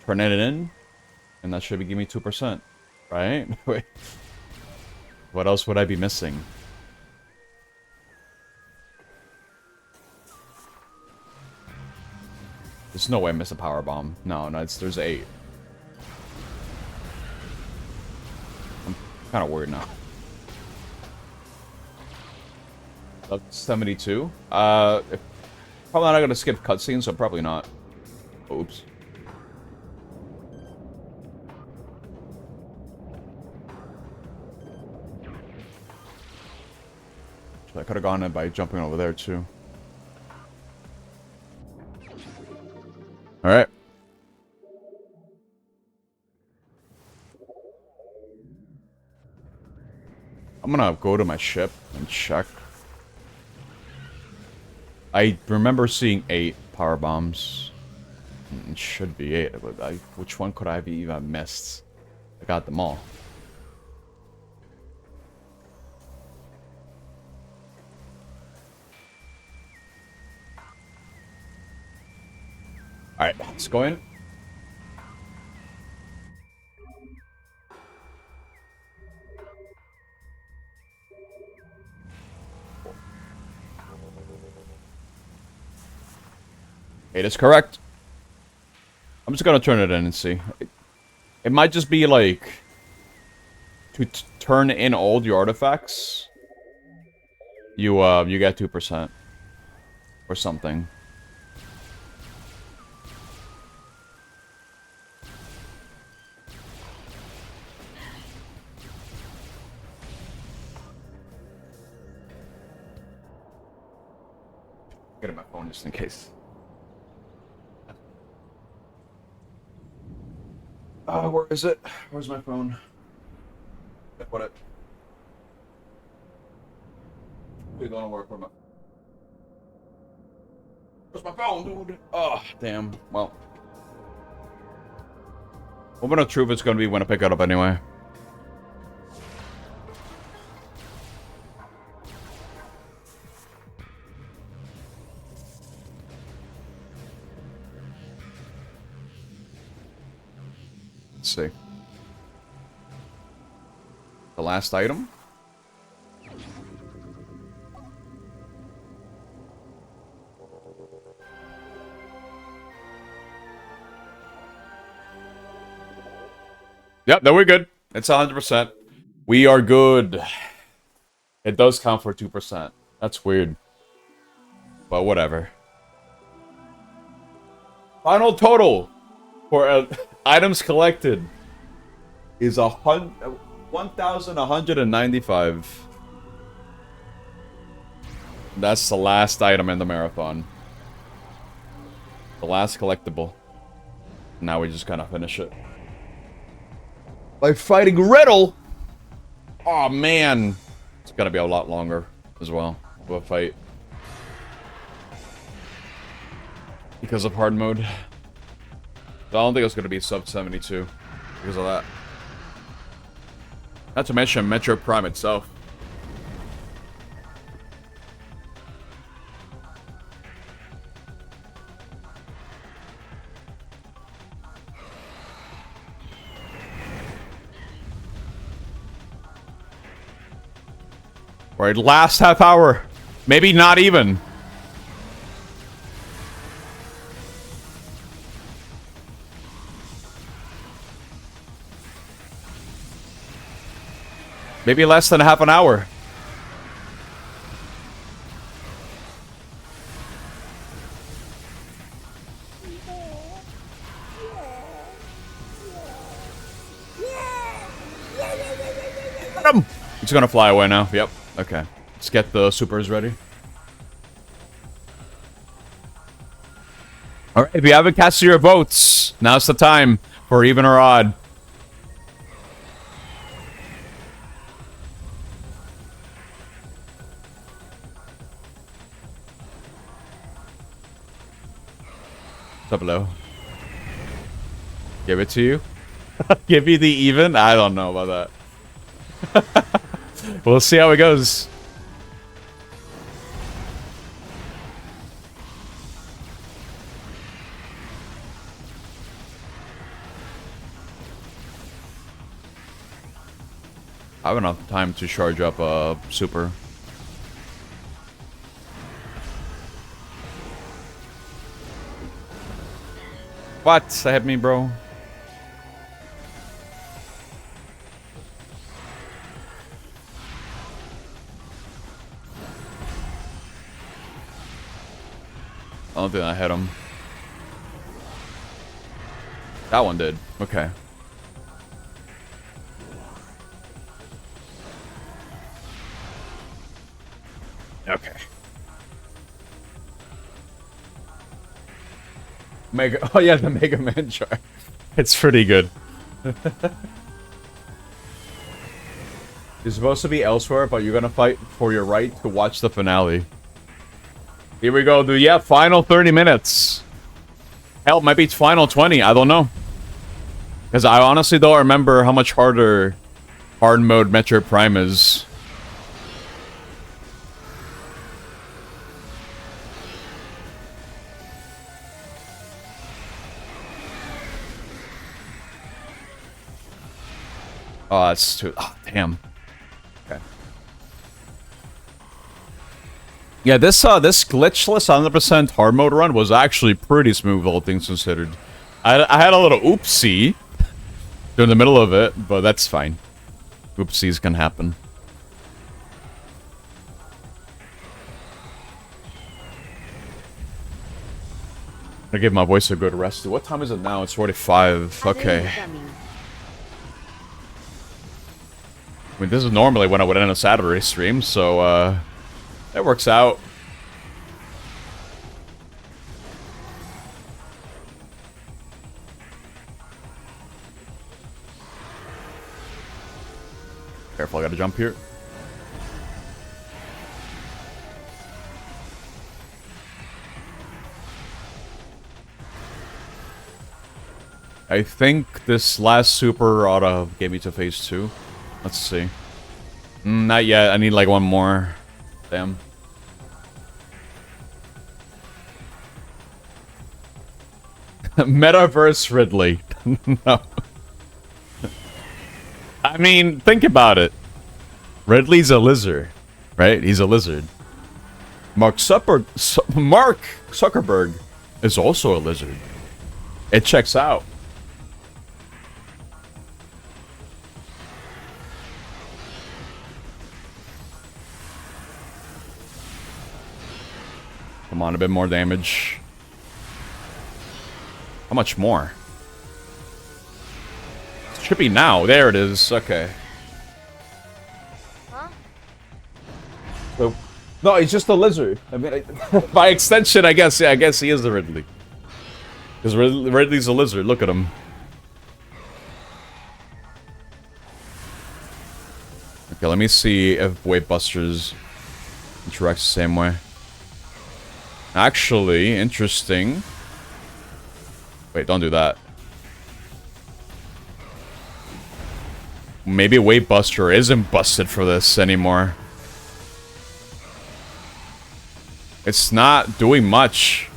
Turn it in, and that should be giving me 2%, right? Wait. What else would I be missing? There's no way I miss a power bomb. No, there's 8. I'm kind of worried now. Up 72. Probably not gonna skip cutscenes, so probably not. Oops. I could have gone in by jumping over there too. Alright. I'm gonna go to my ship and check. I remember seeing 8 power bombs. It should be 8, but which one could I have even missed? I got them all. Alright, let's go in. It is correct. I'm just gonna turn it in and see. It might just be like to turn in all the artifacts. You get 2% or something. Get my phone just in case. Where is it? Where's my phone? Put it. It's gonna work for my. Where's my phone, dude? Oh, damn. Well. Moment of truth is gonna be when I pick it up anyway. Let's see. The last item. Yep, no, we're good. It's 100%. We are good. It does count for 2%. That's weird. But whatever. Final total for items collected is 1,195. That's the last item in the marathon. The last collectible. Now we just kind of finish it. By fighting Riddle! Oh man! It's gonna be a lot longer as well of a fight. Because of hard mode. I don't think it's gonna be sub 72 because of that. Not to mention Metroid Prime itself. Right, last half hour. Maybe not even. Maybe less than half an hour. Get him! He's gonna fly away now. Yep. Okay. Let's get the supers ready. Alright, if you haven't cast your votes, now's the time for even or odd. What's up, hello? Give it to you? Give you the even? I don't know about that. We'll see how it goes. I have enough time to charge up a super. What? That hit me, bro. I don't think I hit him. That one did. Okay. Okay. Mega. Oh yeah, the Mega Man chart. It's pretty good. You're supposed to be elsewhere, but you're gonna fight for your right to watch the finale. Here we go, dude. Yeah, final 30 minutes. Hell, it might be final 20. I don't know. Because I honestly don't remember how much harder hard mode Metroid Prime is. Oh, that's too... Oh, damn. Okay. Yeah, this glitchless 100% hard mode run was actually pretty smooth, all things considered. I had a little oopsie during the middle of it, but that's fine. Oopsies can happen. I give my voice a good rest. What time is it now? It's 45. Okay. I mean, this is normally when I would end a Saturday stream, so, that works out. Careful, I gotta jump here. I think this last super ought to get me to phase 2. Let's see. Not yet. I need like one more. Damn. Metaverse Ridley. No. I mean, think about it. Ridley's a lizard, right? He's a lizard. Mark Zuckerberg is also a lizard. It checks out. Come on, a bit more damage. How much more? It should be now. There it is. Okay. Huh? So, no, he's just a lizard. I mean, by extension, I guess. Yeah, I guess he is the Ridley. Because Ridley's a lizard. Look at him. Okay, let me see if Weight Busters interacts the same way. Actually, interesting. Wait, don't do that. Maybe Weight Buster isn't busted for this anymore. It's not doing much.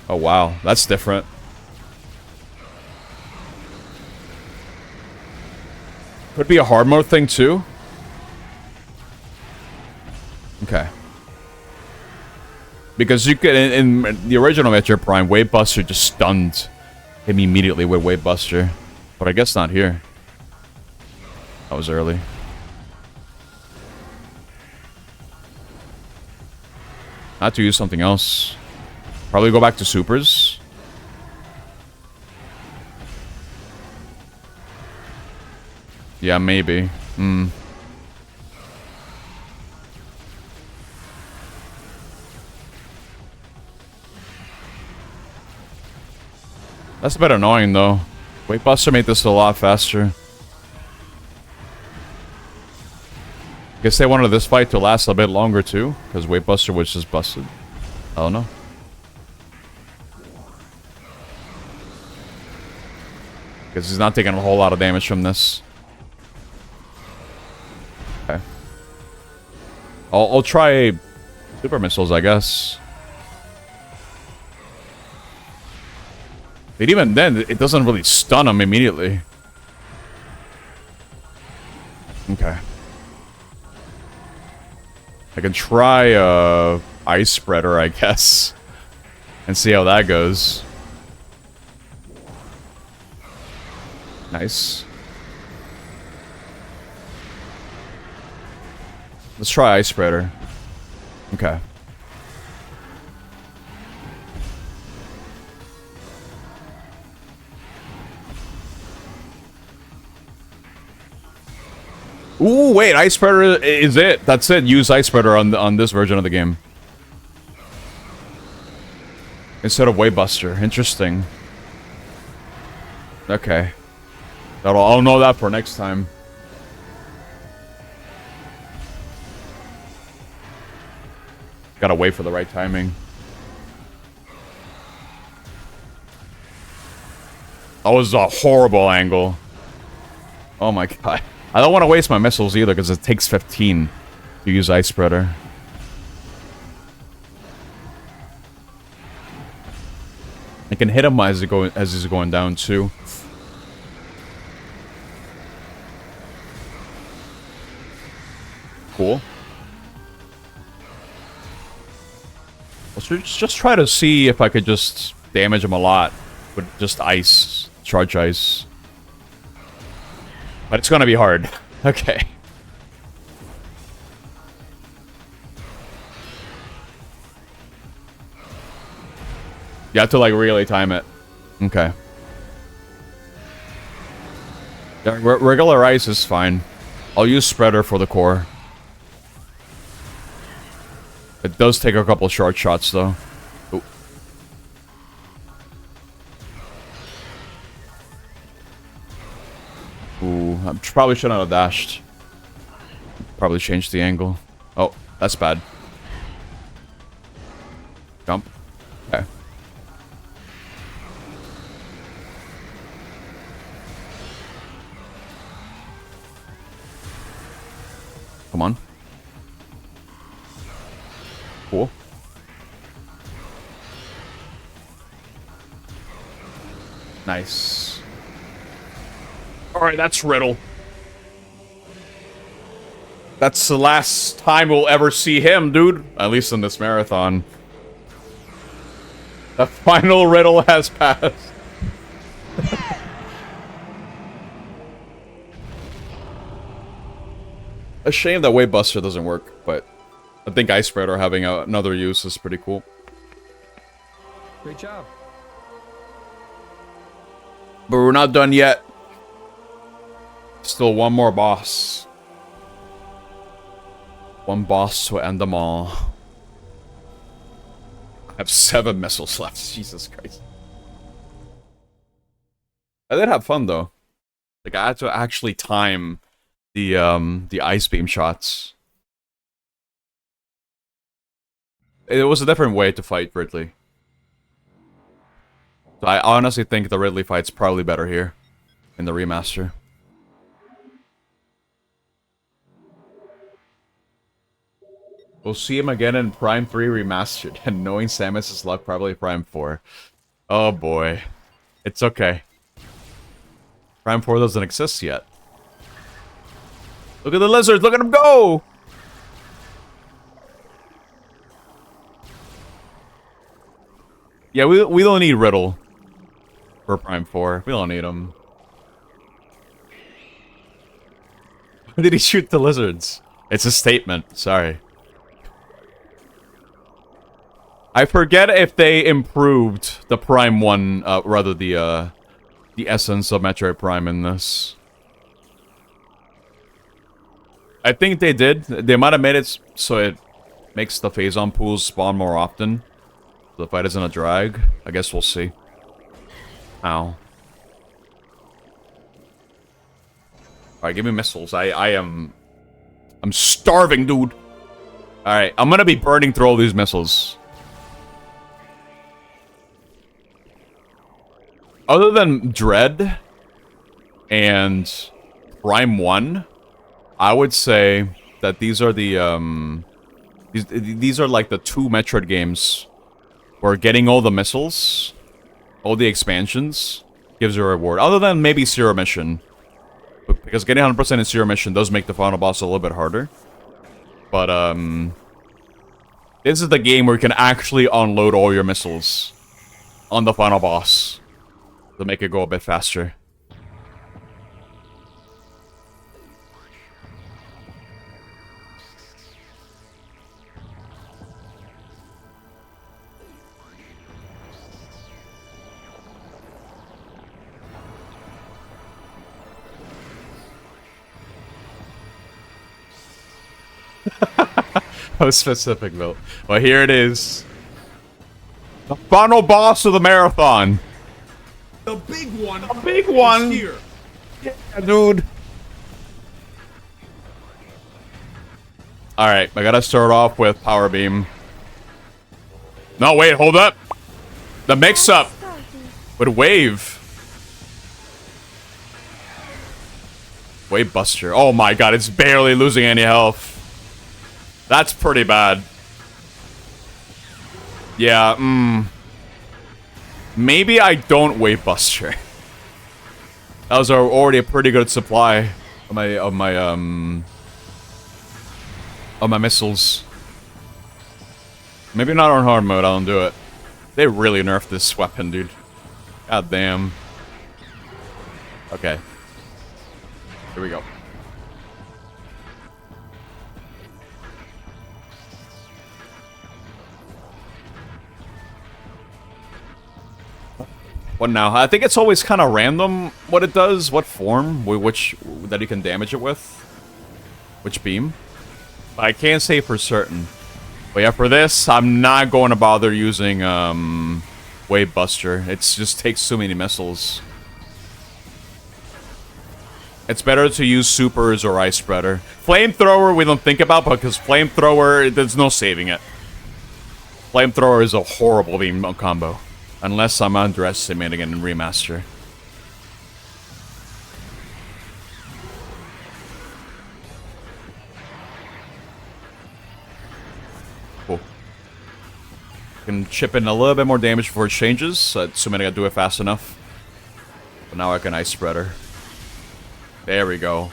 Oh wow, that's different. Could be a hard mode thing too. Okay. Because you could, in the original Metroid Prime, Weight Buster just stunned him immediately with Weight Buster. But I guess not here. That was early. I have to use something else. Probably go back to supers. Yeah, maybe. That's a bit annoying, though. Weight Buster made this a lot faster. Guess they wanted this fight to last a bit longer, too. Because Weight Buster was just busted. I don't know. Because he's not taking a whole lot of damage from this. Okay. I'll try super missiles, I guess. But even then, it doesn't really stun him immediately. Okay. I can try Ice Spreader, I guess. And see how that goes. Nice. Let's try Ice Spreader. Okay. Ooh, wait, Ice Spreader is it. That's it. Use Ice Spreader on this version of the game. Instead of Weight Buster. Interesting. Okay. I'll know that for next time. Gotta wait for the right timing. That was a horrible angle. Oh my god. I don't want to waste my missiles either because it takes 15 to use Ice Spreader. I can hit him as he's going down too. Cool. Let's just try to see if I could just damage him a lot with just ice, charge ice. But it's gonna be hard. Okay. You have to like really time it. Okay. Yeah, regular ice is fine. I'll use Spreader for the core. It does take a couple short shots though. Ooh. Ooh, I probably shouldn't have dashed. Probably changed the angle. Oh, that's bad. Jump. Okay. Come on. Cool. Nice. Alright, that's Riddle. That's the last time we'll ever see him, dude. At least in this marathon. The final Riddle has passed. A shame that Wave Buster doesn't work, but I think Ice Spreader having another use is pretty cool. Great job. But we're not done yet. Still one more boss. One boss to end them all. I have 7 missiles left. Jesus Christ. I did have fun though. Like I had to actually time the ice beam shots. It was a different way to fight Ridley. So I honestly think the Ridley fight's probably better here in the remaster. We'll see him again in Prime 3 Remastered, and knowing Samus's luck, probably Prime 4. Oh boy. It's okay. Prime 4 doesn't exist yet. Look at the lizards! Look at him go! Yeah, we don't need Riddle for Prime 4. We don't need him. Why did he shoot the lizards? It's a statement. Sorry. I forget if they improved the Prime 1, rather the essence of Metroid Prime in this. I think they did. They might have made it so it makes the Phazon pools spawn more often. The fight isn't a drag. I guess we'll see. Ow. Alright, give me missiles. I'm starving, dude. Alright, I'm gonna be burning through all these missiles. Other than Dread and Prime 1, I would say that these are the these are like the 2 Metroid games where getting all the missiles, all the expansions, gives you a reward. Other than maybe Zero Mission. Because getting 100% in Zero Mission does make the final boss a little bit harder. But, this is the game where you can actually unload all your missiles on the final boss to make it go a bit faster. How specific, though. Well, here it is. The final boss of the marathon. The big one. The big one. Is here. Yeah, dude. Alright, I gotta start off with Power Beam. No, wait, hold up. The mix-up with Wave. Wave Buster. Oh my god, it's barely losing any health. That's pretty bad. Yeah, maybe I don't Wave Buster. That was already a pretty good supply of my missiles. Maybe not on hard mode, I don't do it. They really nerfed this weapon, dude. God damn. Okay. Here we go. What now? I think it's always kind of random what it does, what form, which that you can damage it with. Which beam. But I can't say for certain. But yeah, for this, I'm not going to bother using Wave Buster. It just takes too many missiles. It's better to use supers or ice spreader. Flamethrower we don't think about because flamethrower, there's no saving it. Flamethrower is a horrible beam combo. Unless I'm underestimating it in Remaster. Cool. Can chip in a little bit more damage before it changes, assuming I gotta do it fast enough. But now I can ice spreader. There we go.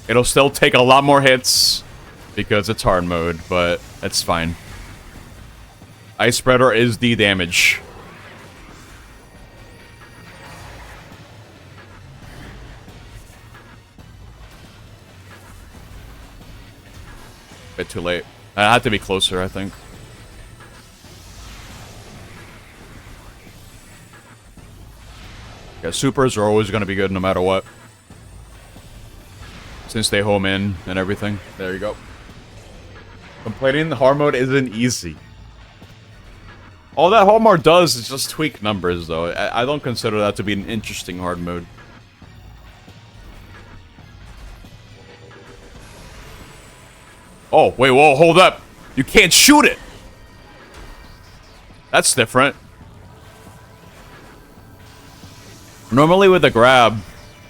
It'll still take a lot more hits because it's hard mode, but it's fine. Ice spreader is the damage. Bit too late. I had to be closer, I think. Yeah, supers are always going to be good no matter what. Since they home in and everything. There you go. Completing the hard mode isn't easy. All that hard mode does is just tweak numbers, though. I don't consider that to be an interesting hard mode. Oh, wait, whoa, hold up. You can't shoot it. That's different. Normally with a grab,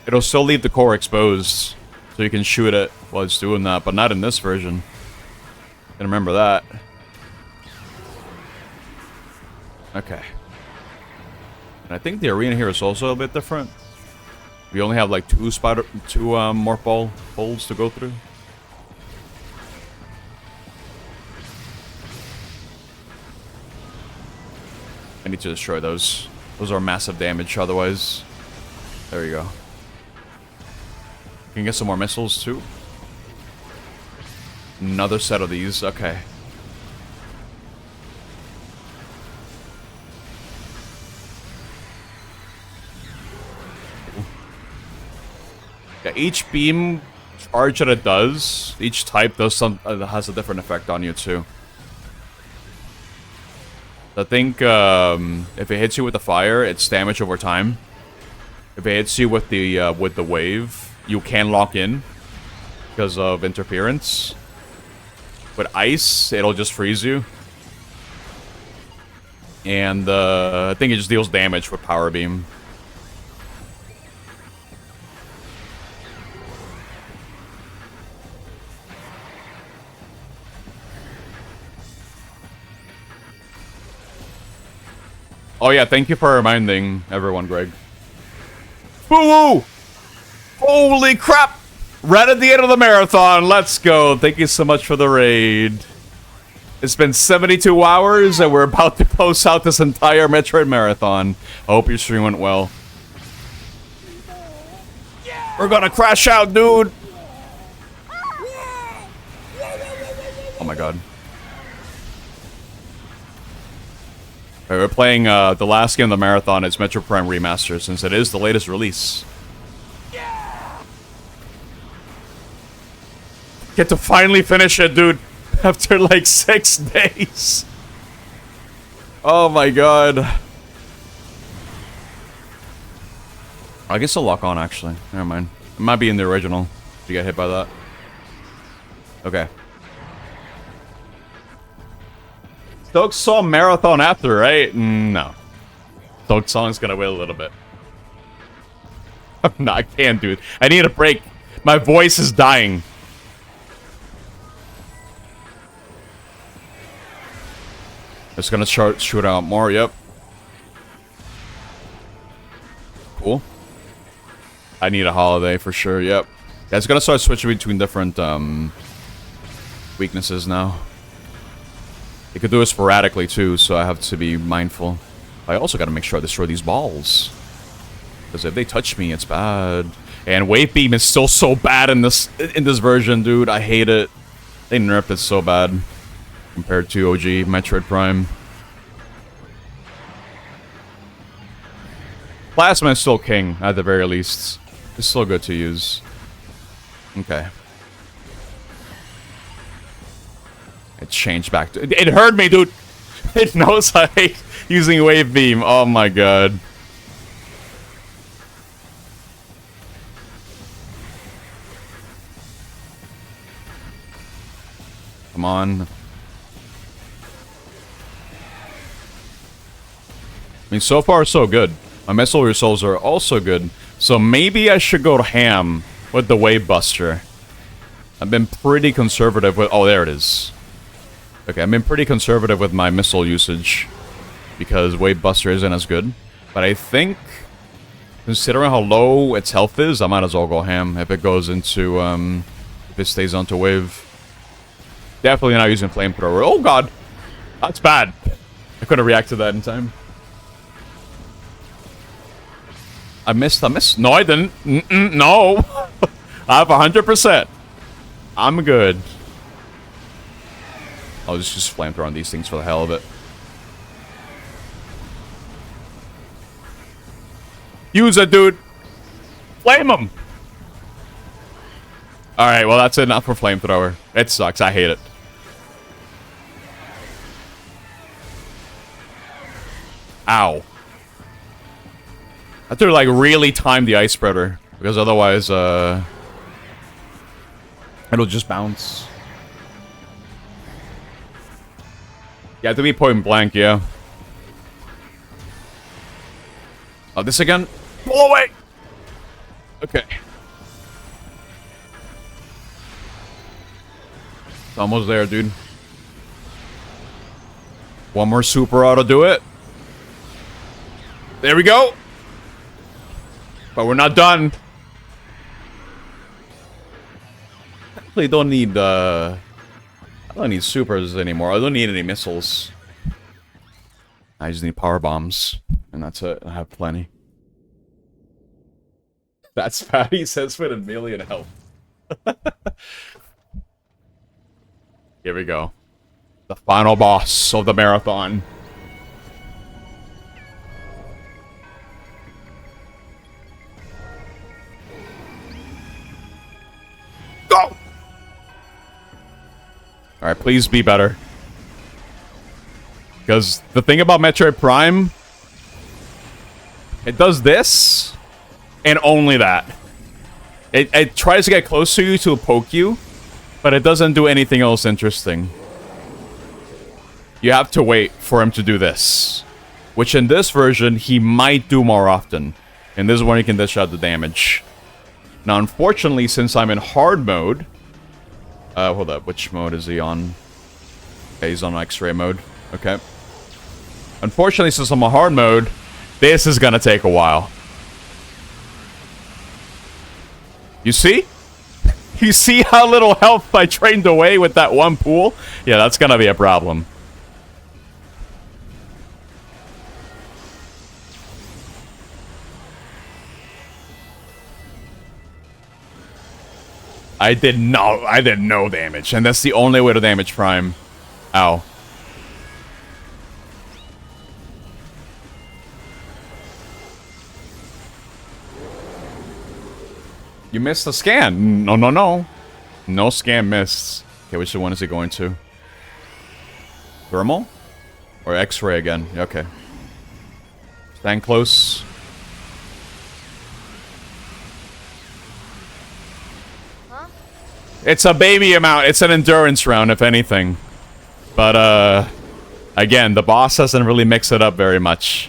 it'll still leave the core exposed. So you can shoot it while it's doing that, but not in this version. Didn't remember that. Okay. And I think the arena here is also a bit different. We only have like two morph ball holes to go through. I need to destroy those. Those are massive damage otherwise. There you go. Can get some more missiles too. Another set of these. Okay. Yeah, each beam charge that it does, each type does has a different effect on you too. I think if it hits you with the fire, it's damage over time. If it hits you with the wave, you can lock in because of interference. With ice, it'll just freeze you. And I think it just deals damage with power beam. Oh yeah, thank you for reminding everyone, Greg. Woo-woo! Holy crap! Right at the end of the marathon, let's go. Thank you so much for the raid. It's been 72 hours and we're about to close out this entire Metroid marathon. I hope your stream went well. We're gonna crash out, dude! Oh my god. Alright, we're playing the last game of the marathon. It's Metroid Prime Remastered, since it is the latest release. Get to finally finish it, dude. After like 6 days. Oh my god. I guess I'll lock on, actually. Never mind. It might be in the original. If you get hit by that. Okay. Stoke saw marathon after, right? No. Stoke Song's gonna wait a little bit. No, I can't, dude. I need a break. My voice is dying. It's gonna shoot out more, yep. Cool. I need a holiday for sure, yep. Yeah, it's gonna start switching between different weaknesses now. It could do it sporadically too, so I have to be mindful. I also gotta make sure I destroy these balls. Because if they touch me, it's bad. And Wave Beam is still so bad in this version, dude. I hate it. They nerfed it so bad. Compared to OG Metroid Prime. Plasma is still king, at the very least. It's still good to use. Okay. It changed back to... It hurt me, dude! It knows I hate using Wave Beam. Oh my god. Come on. I mean, so far, so good. My missile results are also good. So maybe I should go ham with the Wave Buster. I've been pretty conservative with... Oh, there it is. Okay, I've been pretty conservative with my missile usage. Because Wave Buster isn't as good. But I think, considering how low its health is, I might as well go ham if it goes into... if it stays onto Wave. Definitely not using Flamethrower. Oh, God! That's bad. I couldn't react to that in time. I missed. No, I didn't. No. I have 100%. I'm good. I'll just flamethrower on these things for the hell of it. Use it, dude. Flame them. Alright, well, that's enough for flamethrower. It sucks. I hate it. Ow. I have to, like, really time the ice spreader. Because otherwise, it'll just bounce. You have to be point blank, yeah. Oh, this again? Pull away! Okay. It's almost there, dude. One more super auto do it. There we go! But we're not done. Actually, don't need I don't need supers anymore. I don't need any missiles. I just need power bombs, and that's it. I have plenty. That's Patty says with 1,000,000 health. Here we go. The final boss of the marathon. Go! Alright, please be better. Because the thing about Metroid Prime, it does this, and only that. It tries to get close to you to poke you, but it doesn't do anything else interesting. You have to wait for him to do this. Which in this version, he might do more often. And this is when he can dish out the damage. Now, unfortunately, since I'm in hard mode... hold up. Which mode is he on? Okay, he's on X-ray mode. Okay. Unfortunately, since I'm on hard mode, this is gonna take a while. You see? You see how little health I trained away with that one pool? Yeah, that's gonna be a problem. I did no damage, and that's the only way to damage Prime. Ow. You missed the scan. No, no, no. No scan missed. Okay, which one is it going to? Thermal? Or X-ray again? Okay. Stand close. It's a baby amount. It's an endurance round, if anything. But, again, the boss doesn't really mix it up very much.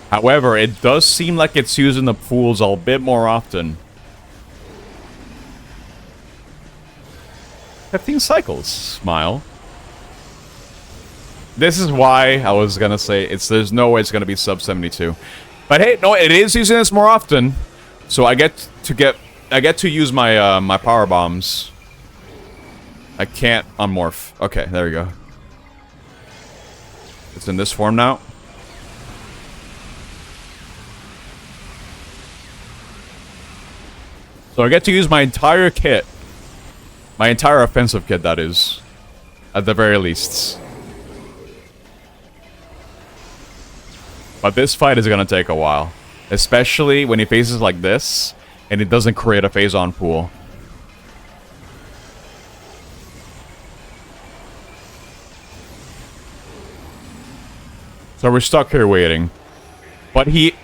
However, it does seem like it's using the pools a bit more often. 15 cycles. Smile. This is why I was gonna say there's no way it's gonna be sub 72. But hey, no, it is using this more often. So I get to use my my power bombs. I can't unmorph. Okay, there we go. It's in this form now. So I get to use my entire kit. My entire offensive kit, that is. At the very least. But this fight is gonna take a while. Especially when he faces like this, and it doesn't create a phase-on pool. So we're stuck here waiting. But he's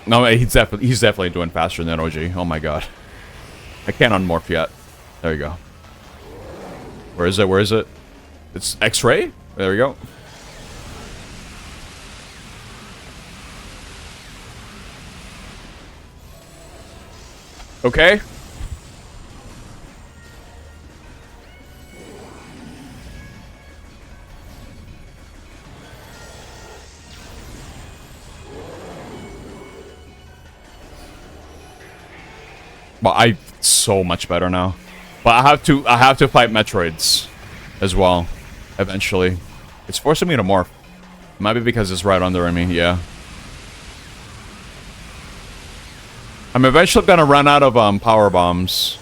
definitely doing faster than OG. Oh my god. I can't unmorph yet. There you go. Where is it? Where is it? It's X-ray? There we go. Okay. Well, so much better now. But I have to fight Metroids as well, eventually. It's forcing me to morph. It might be because it's right under me, yeah. I'm eventually gonna run out of power bombs.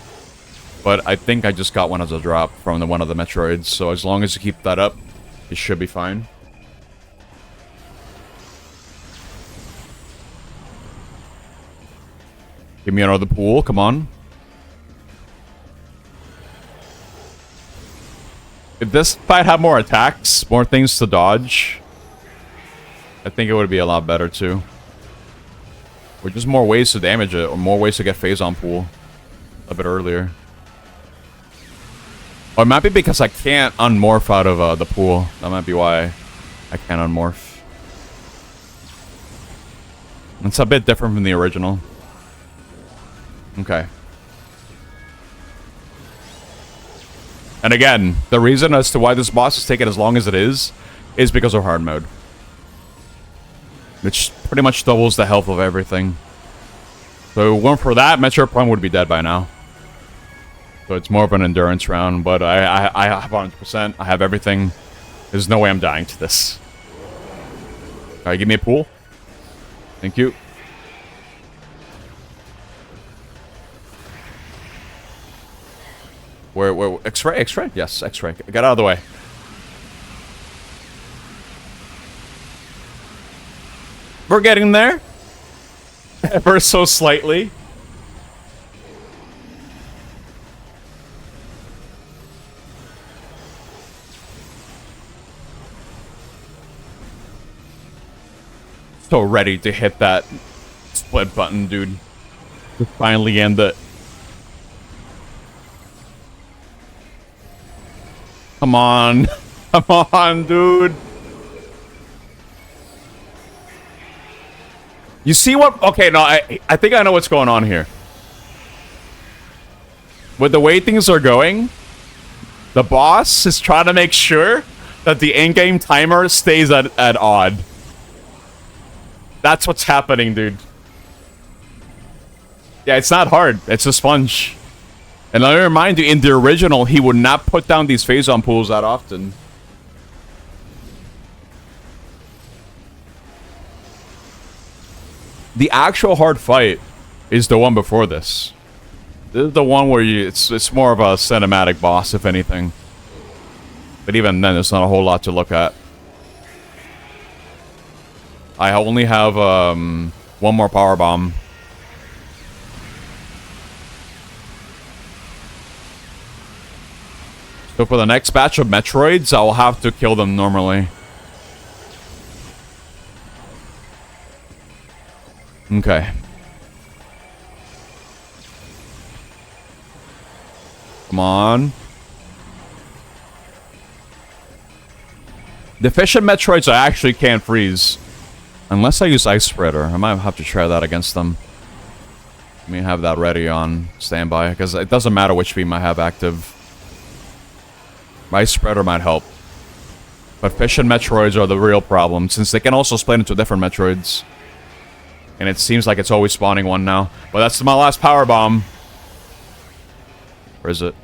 But I think I just got one as a drop from one of the Metroids, so as long as you keep that up, it should be fine. Give me another pool, come on. If this fight had more attacks, more things to dodge, I think it would be a lot better too. Or just more ways to damage it, or more ways to get phase on pool a bit earlier. Or it might be because I can't unmorph out of the pool. That might be why I can't unmorph. It's a bit different from the original. Okay. And again, the reason as to why this boss is taking as long as it is because of hard mode. Which pretty much doubles the health of everything. So if it weren't for that, Metroid Prime would be dead by now. So it's more of an endurance round, but I have 100%. I have everything. There's no way I'm dying to this. Alright, give me a pool. Thank you. Where, X-ray? X-ray? Yes, X-ray. Get out of the way. We're getting there. Ever so slightly. So ready to hit that split button, dude. To finally end it. Come on. Come on, dude. You see what? Okay, no, I think I know what's going on here. With the way things are going, the boss is trying to make sure that the in-game timer stays at odd. That's what's happening, dude. Yeah, it's not hard. It's a sponge. And let me remind you, in the original, he would not put down these phase-on pools that often. The actual hard fight is the one before this. This is the one where it's more of a cinematic boss, if anything. But even then, there's not a whole lot to look at. I only have one more power bomb. So for the next batch of Metroids, I'll have to kill them normally. Okay. Come on. Deficient Metroids I actually can't freeze. Unless I use Ice Spreader. I might have to try that against them. Let me have that ready on standby, because it doesn't matter which beam I have active. Ice Spreader might help. But Fission Metroids are the real problem, since they can also split into different Metroids. And it seems like it's always spawning one now. But that's my last power bomb. Where is it?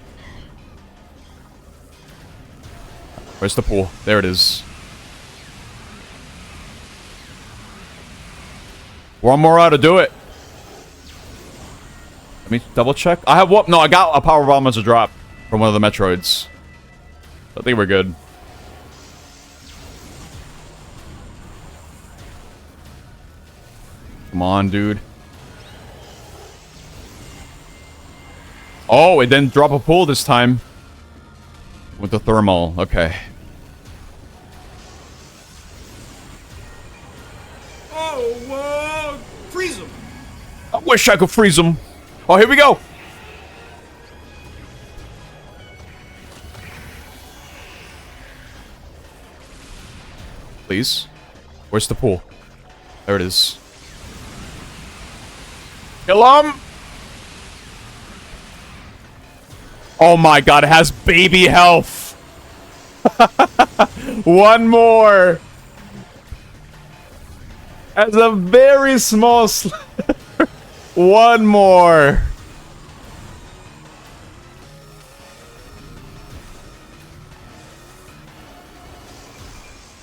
Where's the pool? There it is. One more how to do it. Let me double check. I have what? No, I got a power bomb as a drop from one of the Metroids. I think we're good. Come on, dude. Oh, it didn't drop a pool this time. With the thermal. Okay. Oh, freeze him. I wish I could freeze him. Oh, here we go. Please. Where's the pool? There it is. Kill him! Oh my god, it has baby health! One more! As a very small one more!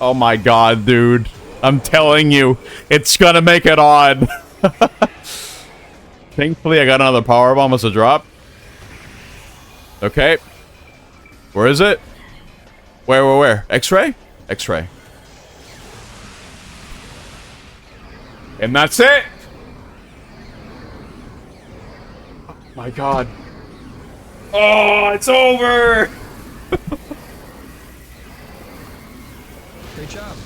Oh my god, dude. I'm telling you, it's gonna make it on. Thankfully, I got another powerbomb as a drop. Okay. Where is it? Where? X-ray? X-ray. And that's it! Oh my god. Oh, it's over! Great job.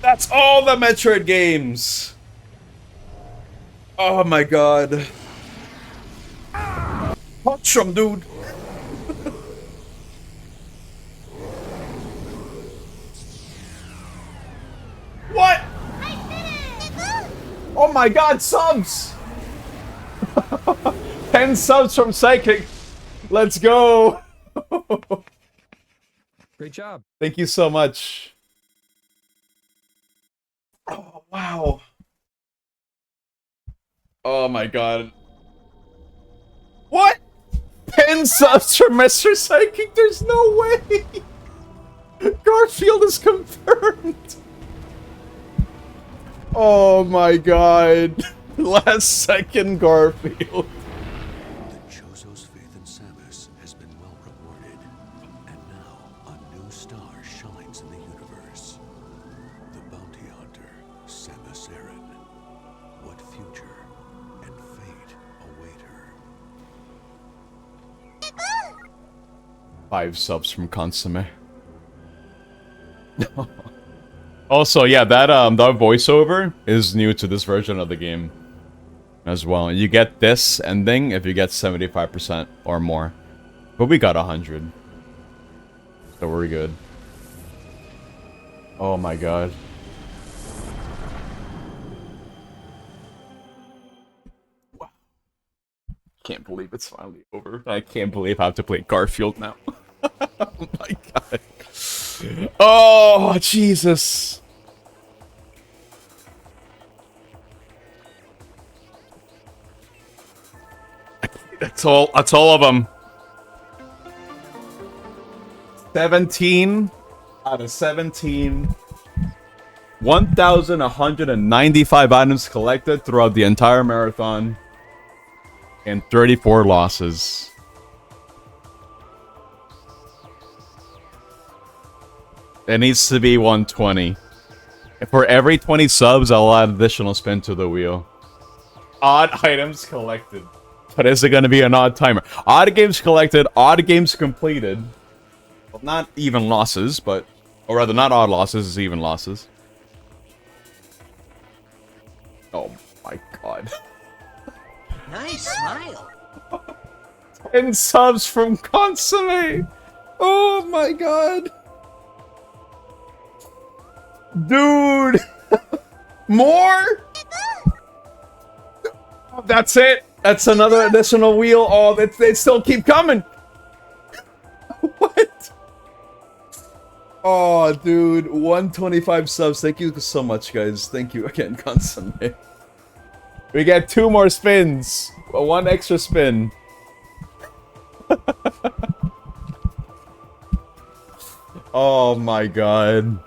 That's all the Metroid games. Oh my god. Punch him, dude. What? Oh my god, subs! 10 subs from Psychic. Let's go. Great job. Thank you so much. Oh, wow. Oh my god. What? 10 subs from Mr. Psychic? There's no way! Garfield is confirmed! Oh my god. Last second Garfield. The Chozo's faith in Samus has been well rewarded, and now a new star shines in the universe. The bounty hunter, Samus Aran. What future and fate await her? 5 subs from Consomme. Also, yeah, that voiceover is new to this version of the game as well. You get this ending if you get 75% or more. But we got 100. So we're good. Oh my god. Wow. Can't believe it's finally over. I can't believe I have to play Garfield now. Oh my god. Oh, Jesus. That's all of them. 17 out of 17. 1,195 items collected throughout the entire marathon. And 34 losses. It needs to be 120. For every 20 subs, I'll add additional spin to the wheel. Odd items collected. But is it going to be an odd timer? Odd games collected, odd games completed. Well, not even losses, but... Or rather, not odd losses, it's even losses. Oh my god. Nice smile. 10 subs from Consomme! Oh my god! Dude! More? Oh, that's it! That's another additional wheel. Oh, they still keep coming! What? Oh, dude. 125 subs. Thank you so much, guys. Thank you again, Consomme. We get 2 more spins. 1 extra spin. Oh my god.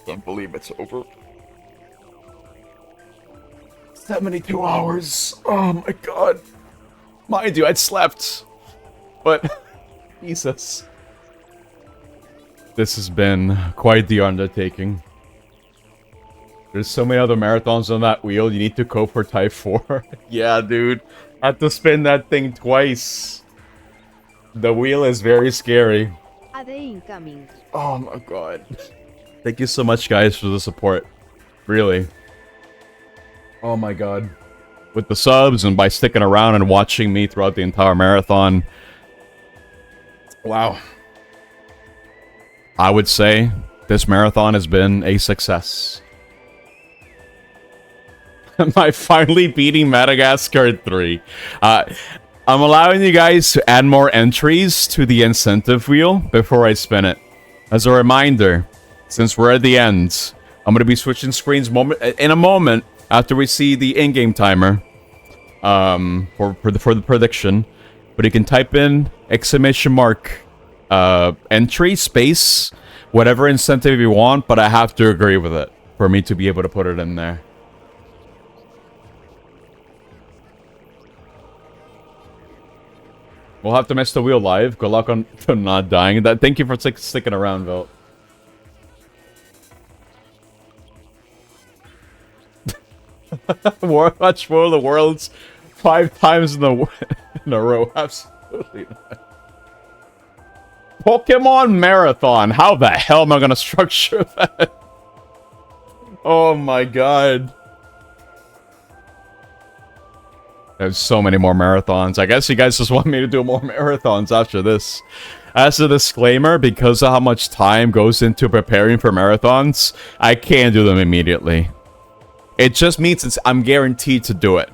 Can't believe it's over. 72 hours. Oh my god. Mind you, I'd slept. But, Jesus. This has been quite the undertaking. There's so many other marathons on that wheel. You need to go for Type 4. Yeah, dude. I had to spin that thing twice. The wheel is very scary. AD incoming. Oh my god. Thank you so much, guys, for the support. Really. Oh my god. With the subs and by sticking around and watching me throughout the entire marathon. Wow. I would say this marathon has been a success. Am I finally beating Madagascar 3? I'm allowing you guys to add more entries to the incentive wheel before I spin it. As a reminder, since we're at the end, I'm going to be switching screens in a moment after we see the in-game timer for the prediction. But you can type in exclamation mark entry space whatever incentive you want, but I have to agree with it for me to be able to put it in there. We'll have to mess the wheel live. Good luck on not dying. Thank you for sticking around, Vilt. Watch War of the Worlds 5 times in a row. Absolutely not. Pokemon Marathon. How the hell am I gonna structure that? Oh my god. There's so many more marathons. I guess you guys just want me to do more marathons after this. As a disclaimer, because of how much time goes into preparing for marathons, I can't do them immediately. It just means I'm guaranteed to do it.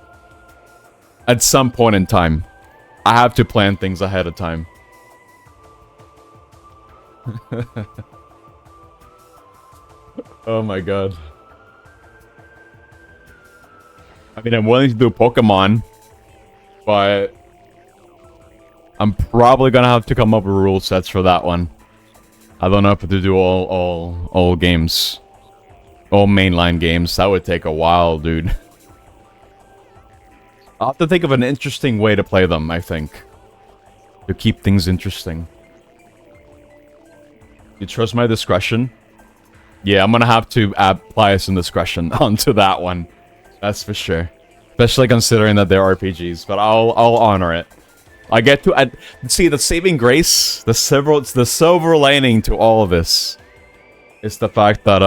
At some point in time. I have to plan things ahead of time. Oh my god. I mean, I'm willing to do Pokemon, but I'm probably gonna have to come up with rule sets for that one. I don't know if to do all games. All mainline games. That would take a while, dude. I'll have to think of an interesting way to play them, I think. To keep things interesting. You trust my discretion? Yeah, I'm gonna have to apply some discretion onto that one. That's for sure. Especially considering that they're RPGs, but I'll honor it. I get to see the saving grace, the silver lining to all of this is the fact that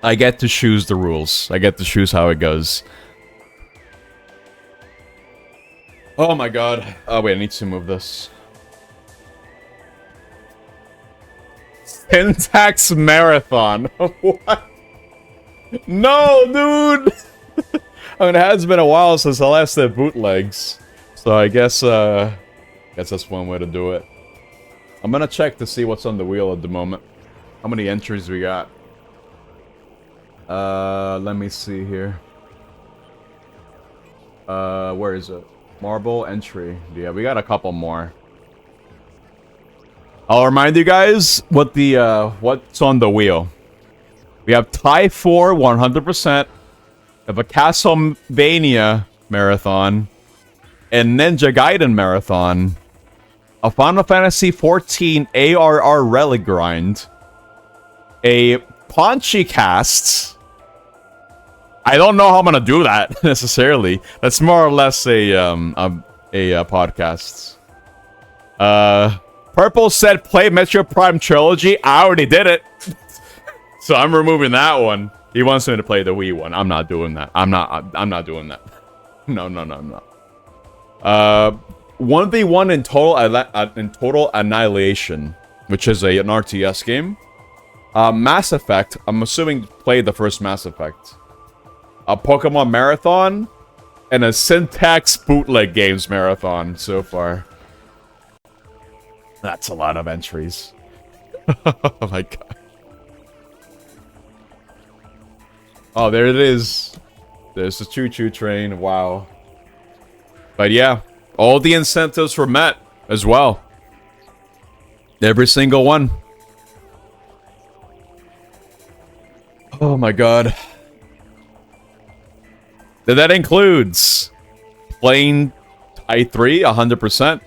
I get to choose the rules. I get to choose how it goes. Oh my god. Oh wait, I need to move this. Syntax Marathon. What? No, dude! I mean, it has been a while since I last did bootlegs. So I guess that's one way to do it. I'm gonna check to see what's on the wheel at the moment. How many entries we got? Let me see here. Where is it? Marble entry. Yeah, we got a couple more. I'll remind you guys what what's on the wheel. We have Tie 4 100%. We have a Castlevania Marathon. A Ninja Gaiden Marathon. A Final Fantasy 14 ARR Relic Grind. A Paunchy Cast. I don't know how I'm gonna do that necessarily. That's more or less a podcast. Purple said play Metroid Prime Trilogy. I already did it. So I'm removing that one. He wants me to play the Wii one. I'm not doing that. I'm not doing that. No. 1v1 in total Annihilation, which is an RTS game. Mass Effect. I'm assuming played the first Mass Effect. A Pokemon Marathon, and a Syntax Bootleg Games Marathon so far. That's a lot of entries. Oh my god. Oh, there it is. There's the choo-choo train. Wow. But yeah, all the incentives were met as well. Every single one. Oh my god. That includes playing Tie 3 100%.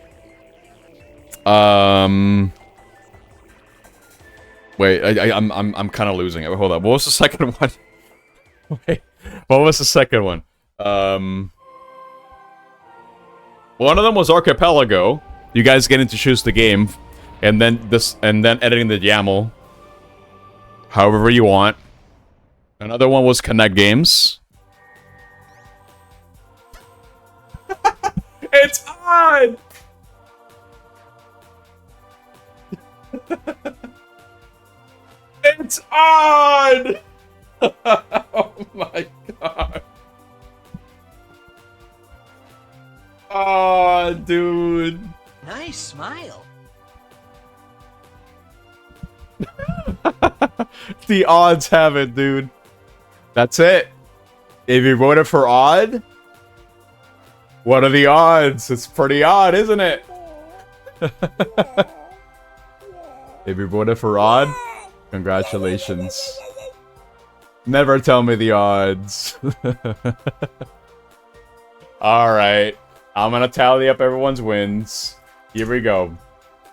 Wait, I'm kind of losing it. Hold up. What was the second one? Wait, what was the second one? One of them was Archipelago. You guys getting to choose the game, and then editing the YAML however you want. Another one was Connect Games. It's on! It's on! Oh my god. Oh, dude. Nice smile. The odds have it, dude. That's it. If you voted for odd, what are the odds? It's pretty odd, isn't it? If you voted for odd, congratulations. Never tell me the odds. Alright. I'm gonna tally up everyone's wins. Here we go.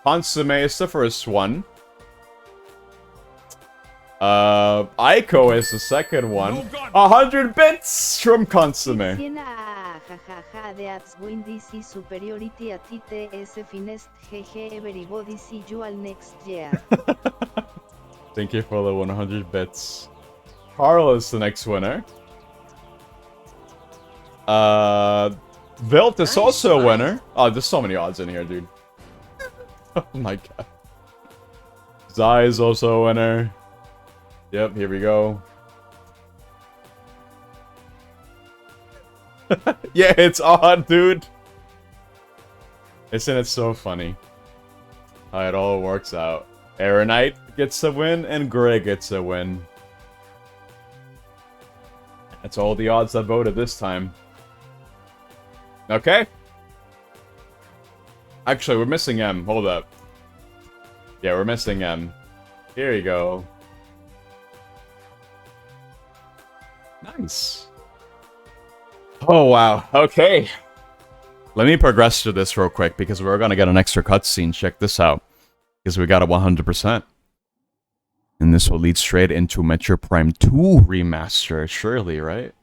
Consomme is the first one. Aiko is the second one. 100 bits from Consomme. Siena, jajaja, that's win DC superiority at TTS finest, jeje, everybody see you all next year. Thank you for the 100 bits. Carl is the next winner. Vilt is also a winner. Oh, there's so many odds in here, dude. Oh my god. Zai is also a winner. Yep, here we go. Yeah, it's odd, dude. Isn't it so funny how it all works out? Aeronite gets a win, and Greg gets a win. That's all the odds that voted this time. Okay. Actually, we're missing M. Hold up. Yeah, we're missing M. Here you go. Nice. Oh, wow. Okay. Let me progress through this real quick because we're going to get an extra cutscene. Check this out. Because we got a 100%. And this will lead straight into Metroid Prime 2 Remastered. Surely, right?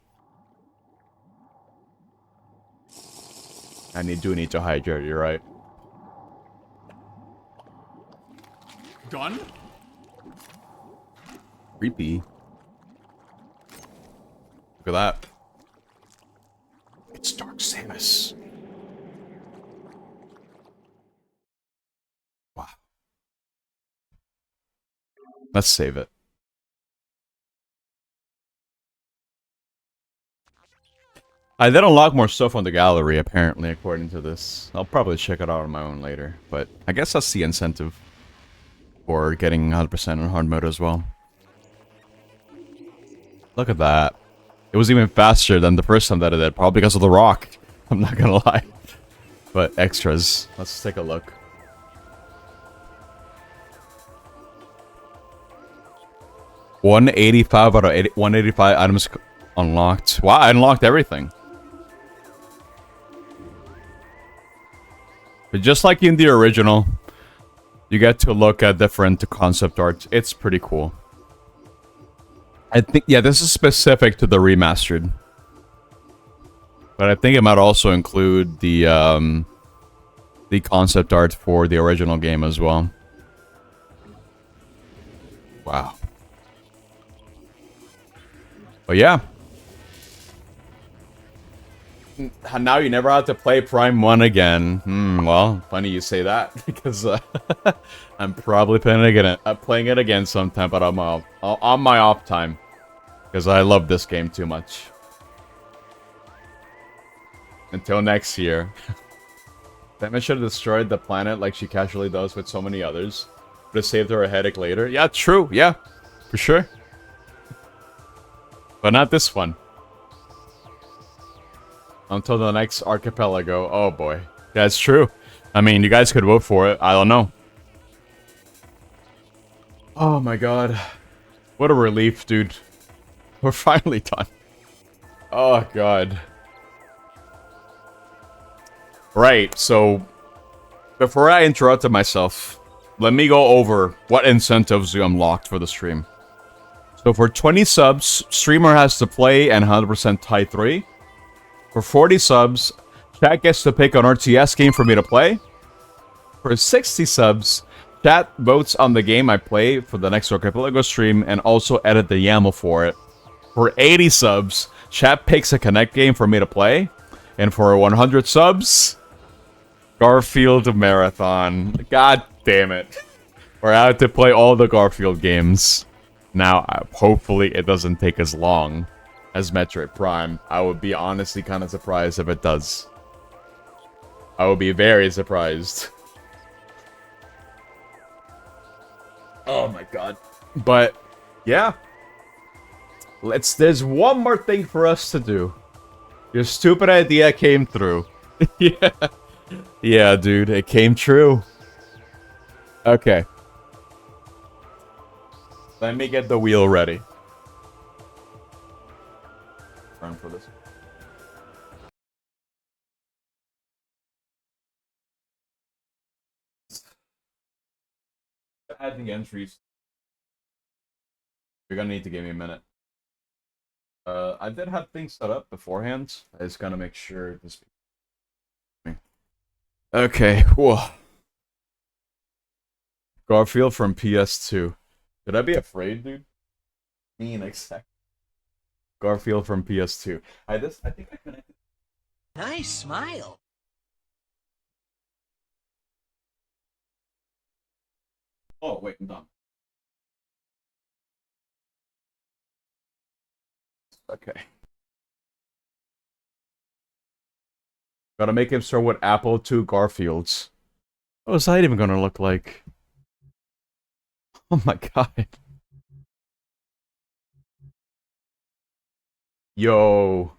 And you do need to hydrate, you're right. Gun? Creepy. Look at that. It's Dark Samus. Wow. Let's save it. I did unlock more stuff on the gallery, apparently, according to this. I'll probably check it out on my own later, but I guess that's the incentive for getting 100% on hard mode as well. Look at that. It was even faster than the first time that I did, probably because of the rock. I'm not gonna lie. But extras. Let's take a look. $185 out of 185 items unlocked. Wow, I unlocked everything. But just like in the original, you get to look at different concept art. It's pretty cool. I think, yeah, this is specific to the remastered. But I think it might also include the concept art for the original game as well. Wow. But yeah. Now you never have to play Prime 1 again. Well, funny you say that, because I'm probably playing it again sometime, but on my off time. Because I love this game too much. Until next year. Batman should have destroyed the planet like she casually does with so many others. Would have saved her a headache later. Yeah, true. Yeah, for sure. But not this one. Until the next archipelago. Oh boy. Yeah, it's true. I mean, you guys could vote for it. I don't know. Oh my god. What a relief, dude. We're finally done. Oh god. Right, so before I interrupted myself, let me go over what incentives you unlocked for the stream. So for 20 subs, streamer has to play and 100% tie 3. For 40 subs, chat gets to pick an RTS game for me to play. For 60 subs, chat votes on the game I play for the next Archipelago stream and also edit the YAML for it. For 80 subs, chat picks a Connect game for me to play. And for 100 subs, Garfield Marathon. God damn it. We're out to play all the Garfield games. Now, hopefully it doesn't take as long as Metroid Prime. I would be honestly kind of surprised if it does. I would be very surprised. Oh my god. But, yeah. There's one more thing for us to do. Your stupid idea came through. Yeah. Yeah, dude, it came true. Okay. Let me get the wheel ready. Run for this. Add the entries. You're gonna need to give me a minute. I did have things set up beforehand. I just gotta make sure this. Okay, whoa. Garfield from PS2. Should I be afraid, dude? Mean exact. Garfield from PS2. I think I connected. Nice smile. Oh wait, I'm done. Okay. Gotta make him start with Apple II Garfields. What was that even gonna look like? Oh my god. Yo.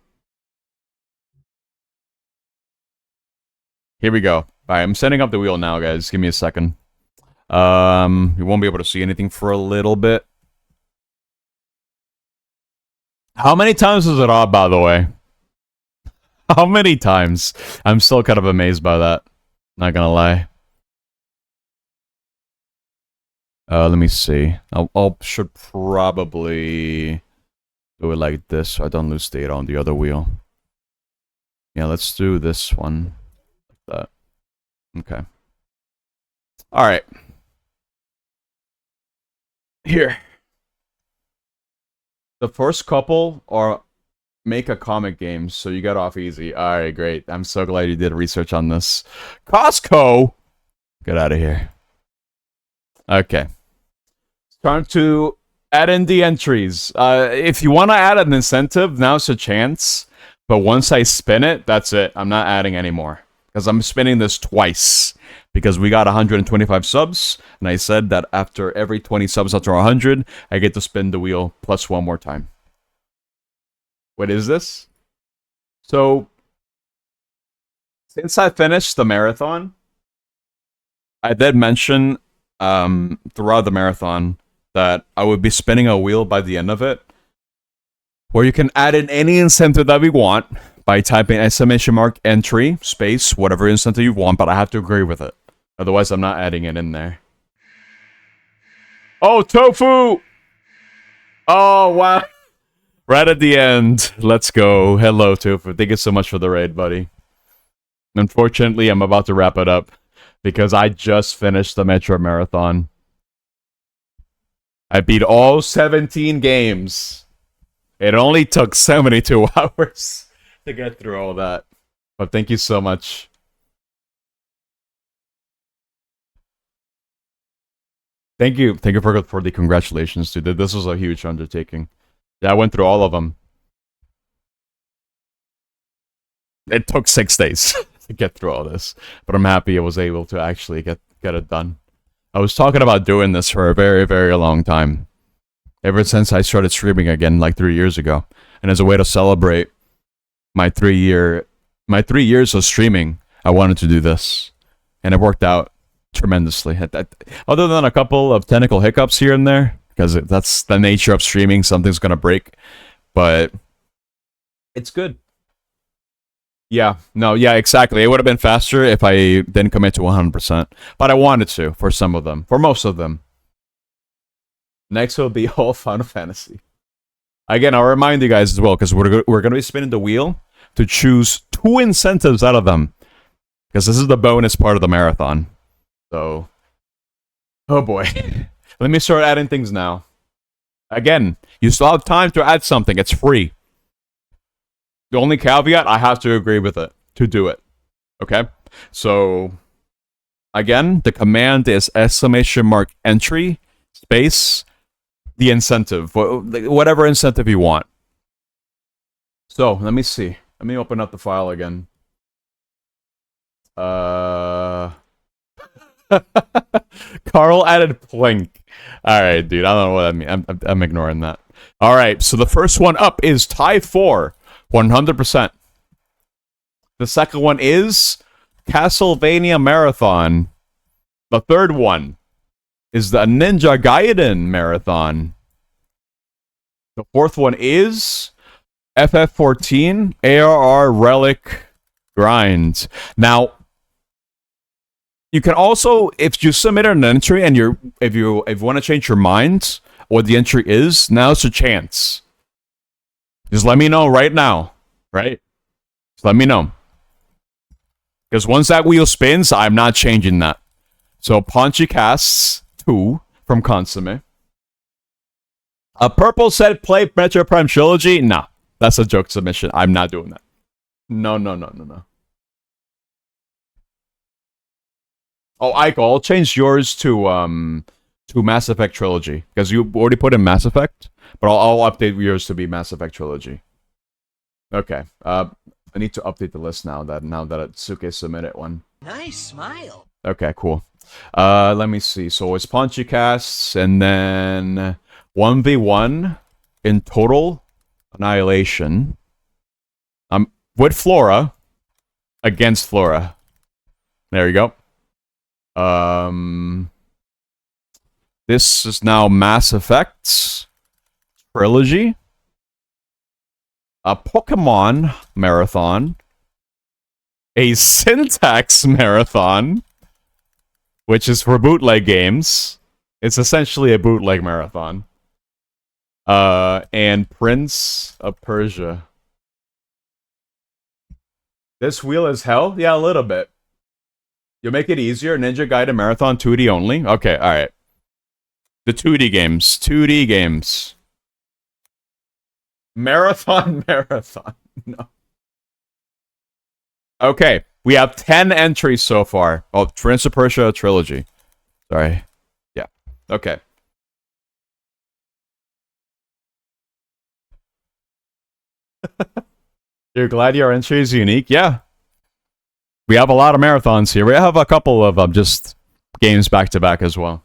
Here we go. Alright, I'm setting up the wheel now, guys. Give me a second. You won't be able to see anything for a little bit. How many times was it off, by the way? How many times? I'm still kind of amazed by that. Not gonna lie. Let me see. I'll should probably do it like this so I don't lose data on the other wheel. Yeah, let's do this one. Like that. Okay. Alright. Here. The first couple are make a comic game, so you got off easy. Alright, great. I'm so glad you did research on this. Costco! Get out of here. Okay. Time to add in the entries. If you want to add an incentive, now's a chance. But once I spin it, that's it. I'm not adding anymore. Because I'm spinning this twice. Because we got 125 subs. And I said that after every 20 subs after 100, I get to spin the wheel plus one more time. What is this? So, since I finished the marathon, I did mention throughout the marathon that I would be spinning a wheel by the end of it, where you can add in any incentive that we want by typing exclamation mark entry space whatever incentive you want, but I have to agree with it. Otherwise, I'm not adding it in there. Oh, tofu! Oh, wow. Right at the end. Let's go. Hello, tofu. Thank you so much for the raid, buddy. Unfortunately, I'm about to wrap it up because I just finished the Metro Marathon. I beat all 17 games. It only took 72 hours to get through all that. But thank you so much. Thank you for the congratulations, dude. This was a huge undertaking. Yeah, I went through all of them. It took 6 days to get through all this, but I'm happy I was able to actually get it done. I was talking about doing this for a very, very long time. Ever since I started streaming again, like 3 years ago. And as a way to celebrate my 3 years of streaming, I wanted to do this. And it worked out tremendously. Other than a couple of technical hiccups here and there, because that's the nature of streaming, something's gonna break. But it's good. Yeah, no, yeah, exactly. It would have been faster if I didn't commit to 100%. But I wanted to, for some of them. For most of them. Next will be all Final Fantasy. Again, I'll remind you guys as well, because we're going to be spinning the wheel to choose 2 incentives out of them. Because this is the bonus part of the marathon. So, oh boy. Let me start adding things now. Again, you still have time to add something. It's free. The only caveat, I have to agree with it to do it. Okay? So, Again, the command is !entry space the incentive, whatever incentive you want. So let me see. Let me open up the file again. Carl added plink. All right, dude. I don't know what that means. I'm ignoring that. All right. So the first one up is tie 4, 100%. The second one is Castlevania Marathon. The third one is the Ninja Gaiden Marathon. The fourth one is FF14 ARR Relic Grind. Now, you can also, if you submit an entry and if you want to change your mind what the entry is, now's your chance. Just let me know right now, right? Just let me know. Because once that wheel spins, I'm not changing that. So Paunchy casts 2 from Consomme. A Purple said play Metroid Prime Trilogy. Nah, that's a joke submission. I'm not doing that. No. Oh, Ike, I'll change yours to Mass Effect Trilogy because you already put in Mass Effect, but I'll update yours to be Mass Effect Trilogy. Okay. I need to update the list now that Suke submitted one. Nice smile. Okay, cool. Let me see. So it's Paunchy casts and then 1v1 in total annihilation. With Flora against Flora. There you go. This is now Mass Effect Trilogy. A Pokemon Marathon. A Syntax Marathon. Which is for bootleg games. It's essentially a bootleg marathon. And Prince of Persia. This wheel is hell? Yeah, a little bit. You'll make it easier. Ninja Gaiden Marathon 2D only? Okay, alright. The 2D games. 2D games. Marathon. No. Okay, we have 10 entries so far. Oh, Prince of Persia Trilogy. Sorry. Yeah. Okay. You're glad your entry is unique? Yeah. We have a lot of marathons here. We have a couple of just games back to back as well.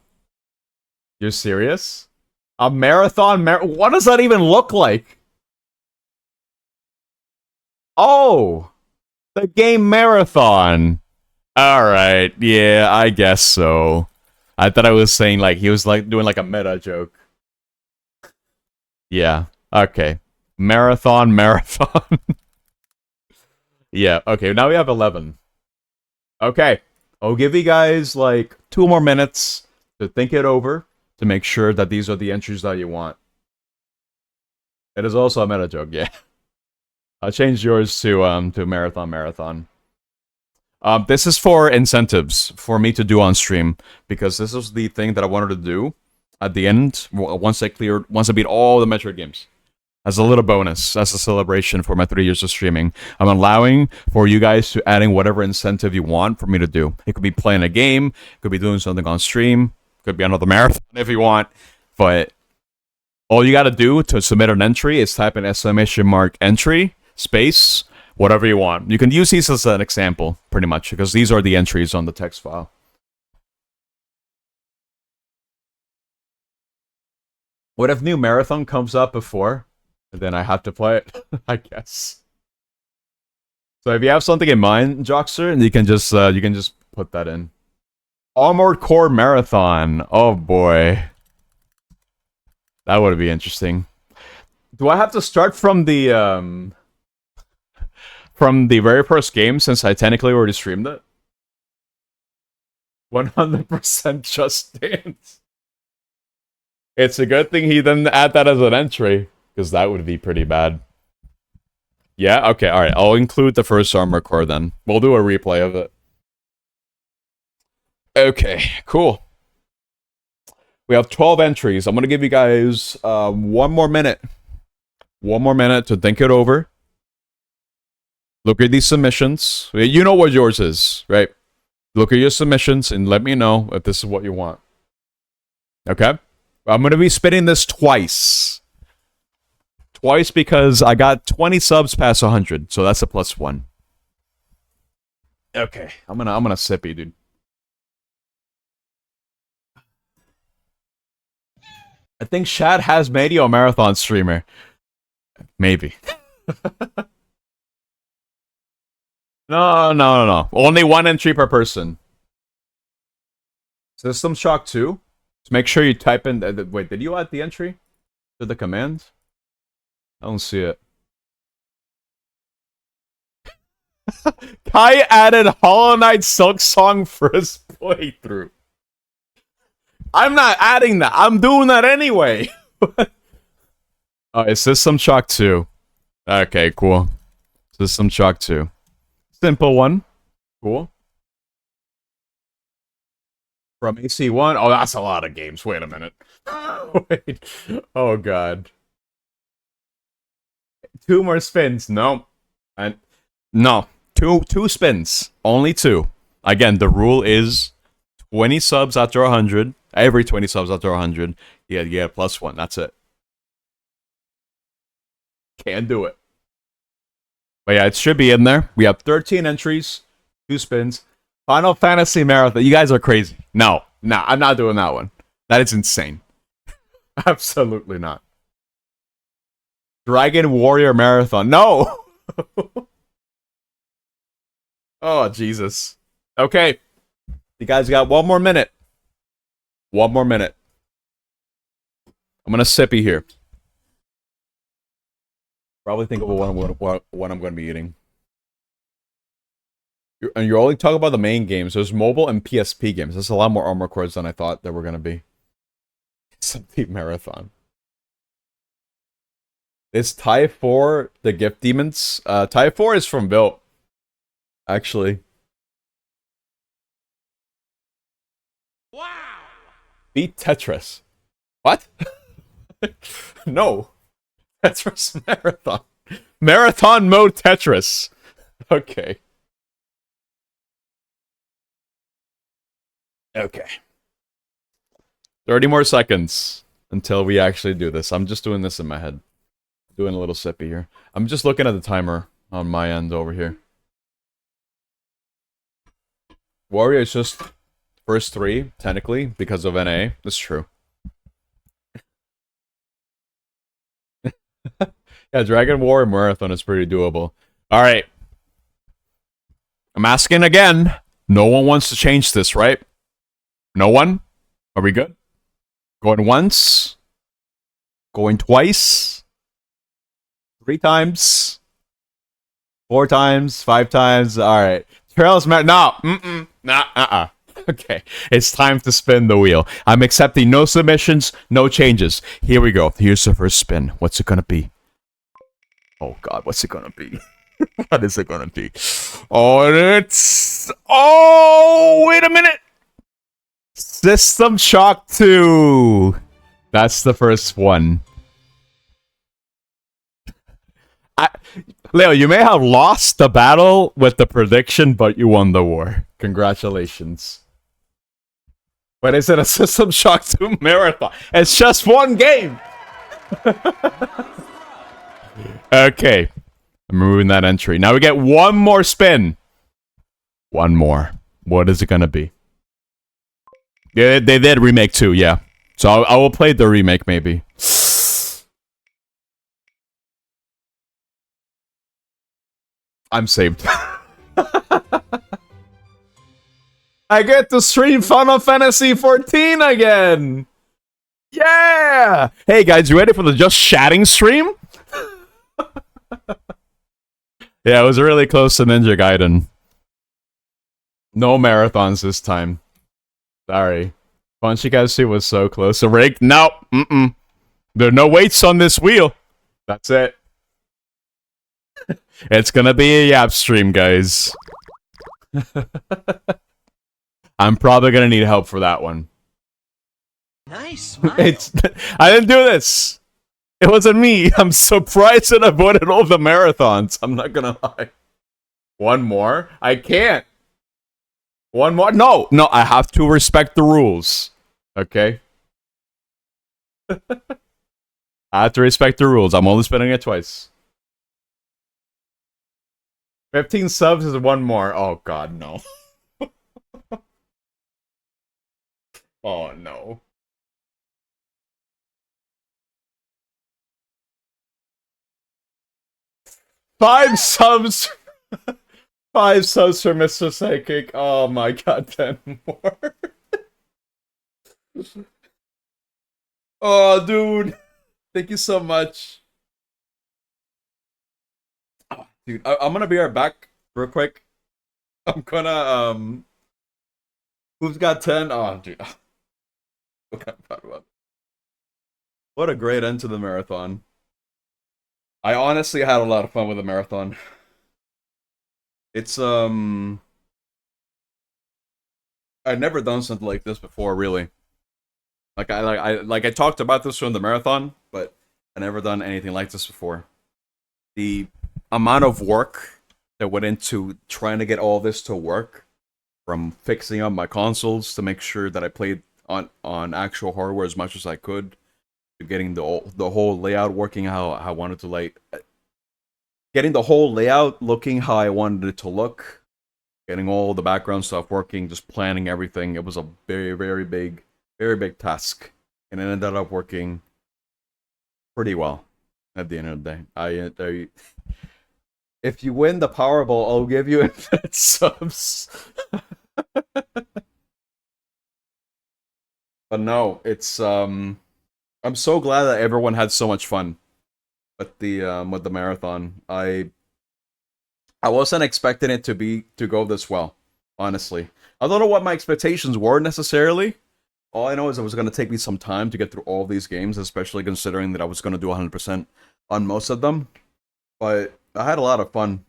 You're serious? A marathon? What does that even look like? Oh! The game Marathon. Alright, yeah, I guess so. I thought I was saying, like, he was, like, doing, like, a meta joke. Yeah, okay. Marathon. Yeah, okay, now we have 11. Okay, I'll give you guys, like, 2 more minutes to think it over, to make sure that these are the entries that you want. It is also a meta joke, yeah. I'll change yours to Marathon. This is for incentives for me to do on stream, because this is the thing that I wanted to do at the end, once I beat all the Metroid games. As a little bonus, as a celebration for my 3 years of streaming. I'm allowing for you guys to add in whatever incentive you want for me to do. It could be playing a game, it could be doing something on stream, could be another marathon if you want, but all you gotta do to submit an entry is type in !entry, space, whatever you want. You can use these as an example, pretty much, because these are the entries on the text file. What if new marathon comes up before? And then I have to play it, I guess. So if you have something in mind, Joxer, and you can just put that in. Armored Core Marathon. Oh boy. That would be interesting. Do I have to start from the very first game, since I technically already streamed it? 100% Just Dance. It's a good thing he didn't add that as an entry, because that would be pretty bad. Yeah? Okay, alright. I'll include the first Armored Core then. We'll do a replay of it. Okay, cool. We have 12 entries. I'm going to give you guys 1 more minute. 1 more minute to think it over. Look at these submissions. You know what yours is, right? Look at your submissions and let me know if this is what you want. Okay? I'm going to be spinning this twice. Twice because I got 20 subs past 100, so that's a +1. Okay, I'm gonna sippy, dude. I think Shad has made you a marathon streamer. Maybe. No. Only one entry per person. System Shock 2. So make sure you type in... wait, did you add the entry to the command? I don't see it. Kai added Hollow Knight Silk Song for his playthrough. I'm not adding that. I'm doing that anyway. Oh, it's System Shock 2. Okay, cool. System Shock 2. Simple one. Cool. From AC1. Oh, that's a lot of games. Wait a minute. Wait. Oh, God. 2 more spins. No. No. Two spins. Only 2. Again, the rule is 20 subs after 100. Every 20 subs after 100. Yeah, +1. That's it. Can't do it. But yeah, it should be in there. We have 13 entries, 2 spins. Final Fantasy Marathon. You guys are crazy. No, I'm not doing that one. That is insane. Absolutely not. Dragon Warrior Marathon. No! Oh, Jesus. Okay. You guys got 1 more minute. 1 more minute. I'm gonna sippy here. Probably think of what I'm going to be eating. And you're only talking about the main games. There's mobile and PSP games. There's a lot more armor cores than I thought there were going to be. It's a deep marathon. Is Tie 4 the Gift Demons? Tie 4 is from Built. Actually. Wow! Beat Tetris. What? No. Tetris Marathon. Marathon mode Tetris. Okay. Okay. 30 more seconds until we actually do this. I'm just doing this in my head. Doing a little sippy here. I'm just looking at the timer on my end over here. Warrior is just first 3, technically, because of NA. That's true. Yeah, Dragon Warrior Marathon is pretty doable. Alright. I'm asking again. No one wants to change this, right? No one? Are we good? Going once? Going twice? 3 times? 4 times? 5 times? Alright. Trails no! Nah, Okay, it's time to spin the wheel. I'm accepting no submissions, no changes. Here we go. Here's the first spin. What's it gonna be? Oh God, what's it gonna be? What is it gonna be? Oh, it's... Oh, wait a minute! System Shock 2! That's the first one. Leo, you may have lost the battle with the prediction, but you won the war. Congratulations. But is it a System Shock 2 marathon? It's just 1 game! Okay. I'm removing that entry. Now we get 1 more spin. 1 more. What is it gonna be? Yeah, they did remake 2, yeah. So I will play the remake, maybe. I'm saved. I get to stream Final Fantasy 14 again! Yeah! Hey guys, you ready for the Just Chatting stream? Yeah, it was really close to Ninja Gaiden. No marathons this time. Sorry. Punchikatsu was so close. A rig? No. There are no weights on this wheel. That's it. It's gonna be a Yap stream, guys. I'm probably gonna need help for that one. Nice smile. I didn't do this. It wasn't me. I'm surprised that I avoided all the marathons. I'm not gonna lie. 1 more? I can't. One more. No, no, I have to respect the rules. Okay? I have to respect the rules. I'm only spinning it twice. 15 subs is one more. Oh, God, no. Oh, no. Five subs. 5 subs for Mr. Psychic. Oh my god, 10 more. Oh, dude. Thank you so much. Oh, dude, I'm gonna be right back real quick. I'm gonna, who's got 10? Oh, dude. What a great end to the marathon. I honestly had a lot of fun with the marathon. It's, I'd never done something like this before, really. I talked about this from the marathon, but I never done anything like this before. The amount of work that went into trying to get all this to work, from fixing up my consoles to make sure that I played on actual hardware as much as I could, to getting the whole layout working how I wanted to, like, getting the whole layout looking how I wanted it to look, getting all the background stuff working, just planning everything. It was a very big task, and it ended up working pretty well at the end of the day. I if you win the Powerball, I'll give you infinite subs. But no, it's I'm so glad that everyone had so much fun with the marathon. I wasn't expecting it to go this well, honestly. I don't know what my expectations were necessarily. All I know is it was going to take me some time to get through all these games, especially considering that I was going to do 100% on most of them. But I had a lot of fun.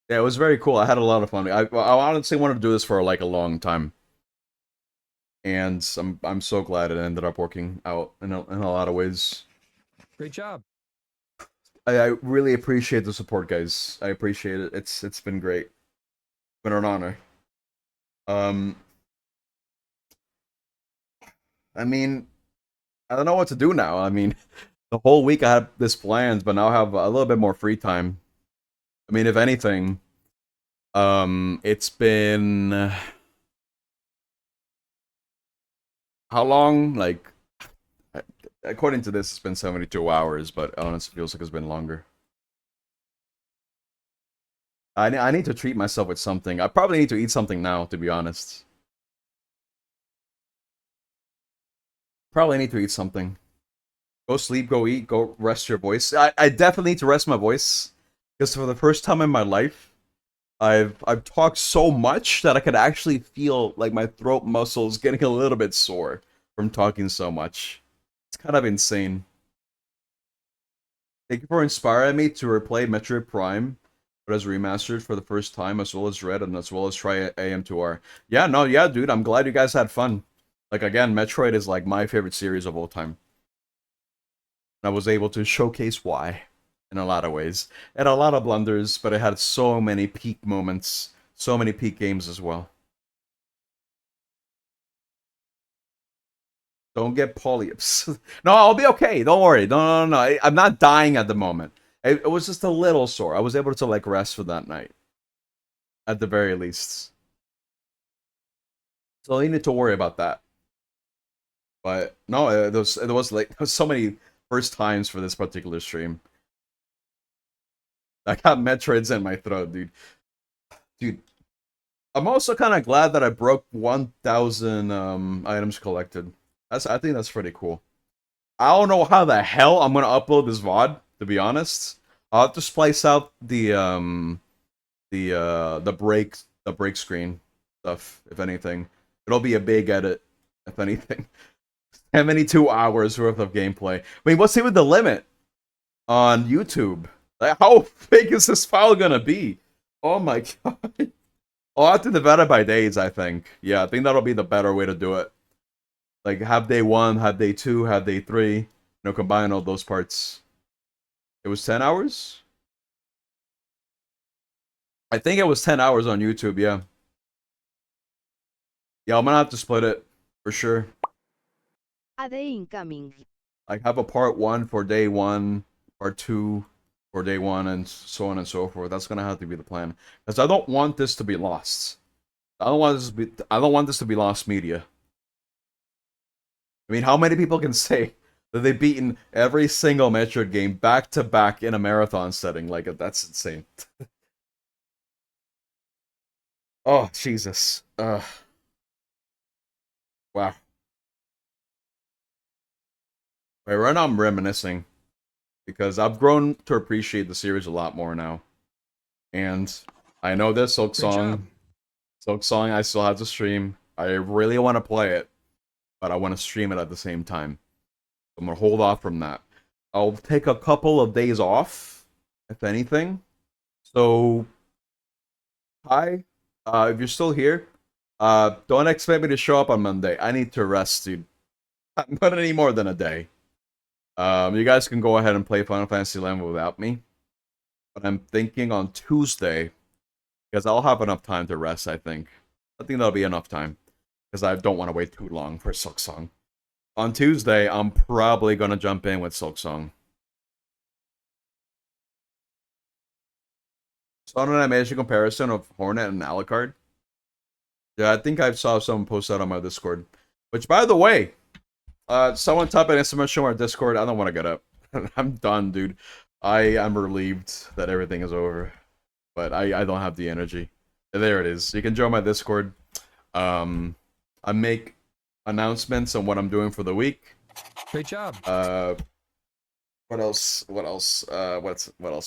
Yeah, it was very cool. I had a lot of fun. I honestly wanted to do this for like a long time, and I'm so glad it ended up working out in a lot of ways. Great job. I really appreciate the support, guys. I appreciate it. It's been great. It's been an honor. I mean, I don't know what to do now. I mean, the whole week I had this plans, but now I have a little bit more free time. I mean, if anything, it's been how long? Like, according to this, it's been 72 hours, but honestly, feels like it's been longer. I need to treat myself with something. I probably need to eat something now, to be honest. Probably need to eat something. Go sleep, go eat, go rest your voice. I definitely need to rest my voice. Because for the first time in my life, I've talked so much that I could actually feel like my throat muscles getting a little bit sore from talking so much. It's kind of insane. Thank you for inspiring me to replay Metroid Prime, but as remastered for the first time, as well as Red and as well as try AM2R. Yeah, no, yeah, dude, I'm glad you guys had fun. Like, again, Metroid is like my favorite series of all time. I was able to showcase why in a lot of ways. It had a lot of blunders, but it had so many peak moments, so many peak games as well. Don't get polyps. No, I'll be okay. Don't worry. No. I'm not dying at the moment. It was just a little sore. I was able to like rest for that night, at the very least. So you need to worry about that. But no, there was like there was so many first times for this particular stream. I got Metroids in my throat, dude. Dude, I'm also kind of glad that I broke 1,000 items collected. I think that's pretty cool. I don't know how the hell I'm gonna upload this VOD, to be honest. I'll have to splice out the break screen stuff, if anything. It'll be a big edit, if anything. 72 hours worth of gameplay. I mean, what's even the limit on YouTube? Like, how big is this file gonna be? Oh my god. I'll have to divide it by days, I think. Yeah, I think that'll be the better way to do it. Like, have day 1, have day 2, have day 3. You know, combine all those parts. It was 10 hours? I think it was 10 hours on YouTube, yeah. Yeah, I'm gonna have to split it for sure. AD incoming. I have a part 1 for day 1, part 2 for day 1, and so on and so forth. That's gonna have to be the plan, because I don't want this to be lost. I don't want this to be lost media. I mean, how many people can say that they've beaten every single Metroid game back to back in a marathon setting? Like, that's insane. Oh, Jesus. Wow. Wait, right now I'm reminiscing, because I've grown to appreciate the series a lot more now. And I know this Silk Great job. Song. Silk Song I still have to stream. I really want to play it, but I want to stream it at the same time. I'm gonna hold off from that. I'll take a couple of days off, if anything. So, hi, if you're still here, don't expect me to show up on Monday. I need to rest, dude. Not any more than a day. You guys can go ahead and play Final Fantasy XI without me. But I'm thinking on Tuesday, because I'll have enough time to rest, I think. I think that'll be enough time, because I don't want to wait too long for Silk Song. On Tuesday, I'm probably going to jump in with Silk Song. Saw an animation comparison of Hornet and Alucard. Yeah, I think I saw someone post that on my Discord. Which, by the way, someone type an exclamation on our Discord. I don't want to get up. I'm done, dude. I am relieved that everything is over. But I don't have the energy. There it is. You can join my Discord. I make announcements on what I'm doing for the week. Great job. What else? What else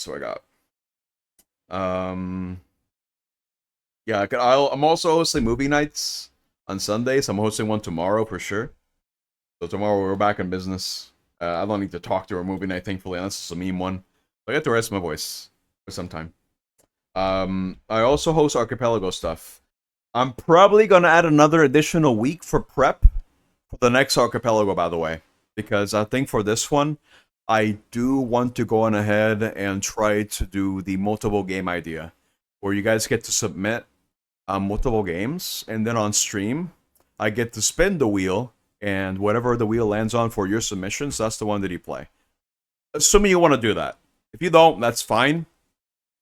do I got? Yeah, I'm also hosting movie nights on Sundays. I'm hosting one tomorrow for sure. So tomorrow we're back in business. I don't need to talk to a movie night, thankfully, unless it's a meme one. So I get to rest my voice for some time. I also host Archipelago stuff. I'm probably gonna add another additional week for prep for the next Archipelago, by the way, because I think for this one, I do want to go on ahead and try to do the multiple game idea, where you guys get to submit multiple games, and then on stream, I get to spin the wheel, and whatever the wheel lands on for your submissions, that's the one that you play. Assuming you want to do that. If you don't, that's fine.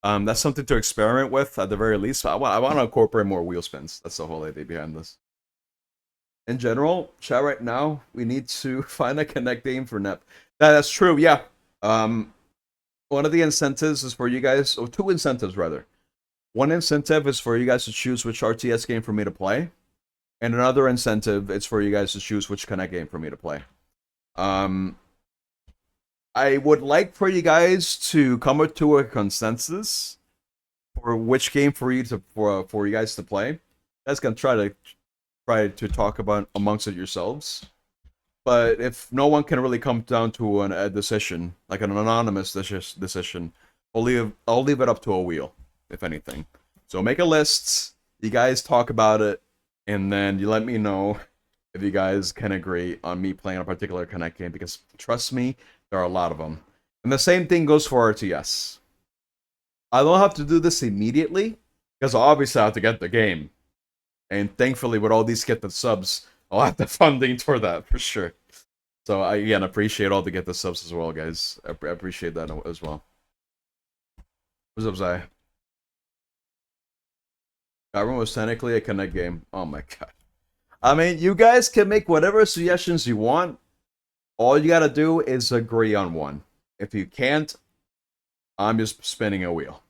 That's something to experiment with at the very least. I want to incorporate more wheel spins. That's the whole idea behind this. In general, chat right now, we need to find a connect game for NEP. That's true, yeah. One of the incentives is for you guys, or two incentives rather. One incentive is for you guys to choose which RTS game for me to play, and another incentive is for you guys to choose which connect game for me to play. I would like for you guys to come to a consensus for which game for you guys to play. You guys can try to talk about amongst it yourselves. But if no one can really come down to a decision, like an anonymous decision, I'll leave it up to a wheel, if anything. So make a list. You guys talk about it, and then you let me know if you guys can agree on me playing a particular Connect game. Because trust me, there are a lot of them. And the same thing goes for RTS. I don't have to do this immediately, because obviously I have to get the game. And thankfully, with all these get the subs, I'll have the funding for that, for sure. So, I, again, appreciate all the get the subs as well, guys. I appreciate that as well. What's up, Zai? Skyrim was technically a Connect game. Oh my god. I mean, you guys can make whatever suggestions you want. All you gotta do is agree on one. If you can't, I'm just spinning a wheel.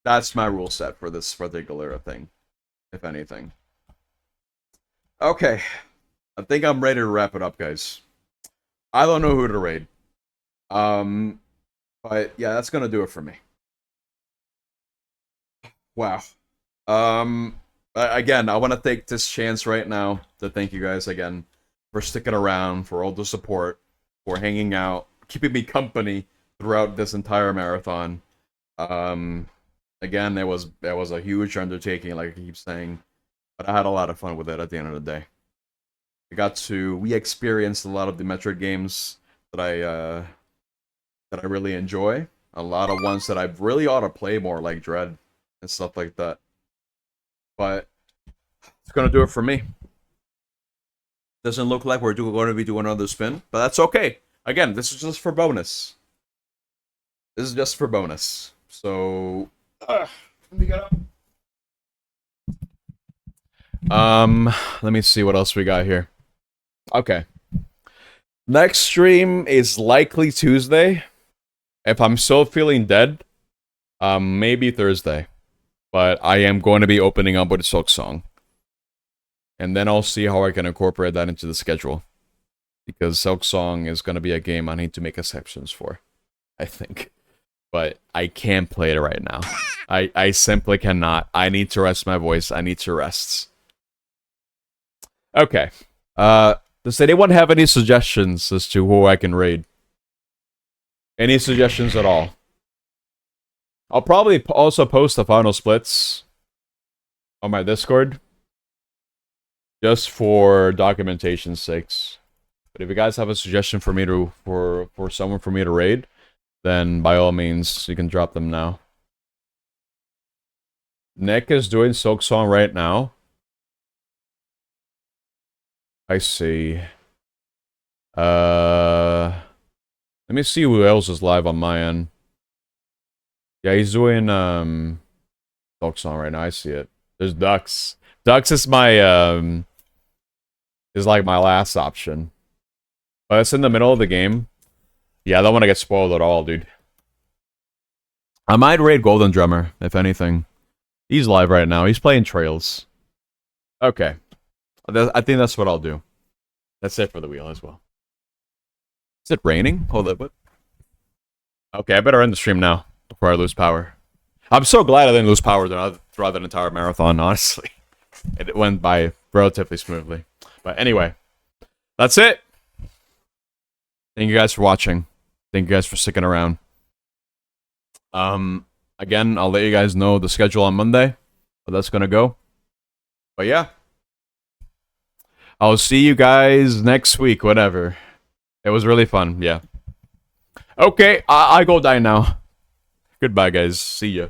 That's my rule set for this particular thing, if anything. Okay. I think I'm ready to wrap it up, guys. I don't know who to raid. But yeah, that's gonna do it for me. Wow. Again, I want to take this chance right now to thank you guys again for sticking around, for all the support, for hanging out, keeping me company throughout this entire marathon. Again, it was a huge undertaking, like I keep saying, but I had a lot of fun with it at the end of the day. We experienced a lot of the Metroid games that I really enjoy. A lot of ones that I really ought to play more, like Dread and stuff like that. But It's gonna do it for me. Doesn't look like we're going to be doing another spin, but that's okay. Again, this is just for bonus. This is just for bonus. So, let me get up. Let me see what else we got here. Okay. Next stream is likely Tuesday. If I'm still feeling dead, maybe Thursday. But I am going to be opening up with a Silk Song. And then I'll see how I can incorporate that into the schedule. Because Silk Song is going to be a game I need to make exceptions for, I think. But I can't play it right now. I simply cannot. I need to rest my voice. I need to rest. Okay. Does anyone have any suggestions as to who I can raid? Any suggestions at all? I'll probably also post the final splits on my Discord. Just for documentation's sakes. But if you guys have a suggestion for me to for someone for me to raid, then by all means you can drop them now. Nick is doing Silk Song right now. I see. Let me see who else is live on my end. Yeah, he's doing Silk Song right now. I see it. There's Ducks. Ducks is my is like my last option. But it's in the middle of the game. Yeah, I don't want to get spoiled at all, dude. I might raid Golden Drummer, if anything. He's live right now. He's playing Trails. Okay. I think that's what I'll do. That's it for the wheel as well. Is it raining? Hold up, what? Okay, I better end the stream now before I lose power. I'm so glad I didn't lose power throughout that entire marathon, honestly. It went by relatively smoothly. But anyway, that's it. Thank you guys for watching. Thank you guys for sticking around. Again, I'll let you guys know the schedule on Monday, how that's gonna go. But yeah. I'll see you guys next week, whatever. It was really fun, yeah. Okay, I go die now. Goodbye, guys. See ya.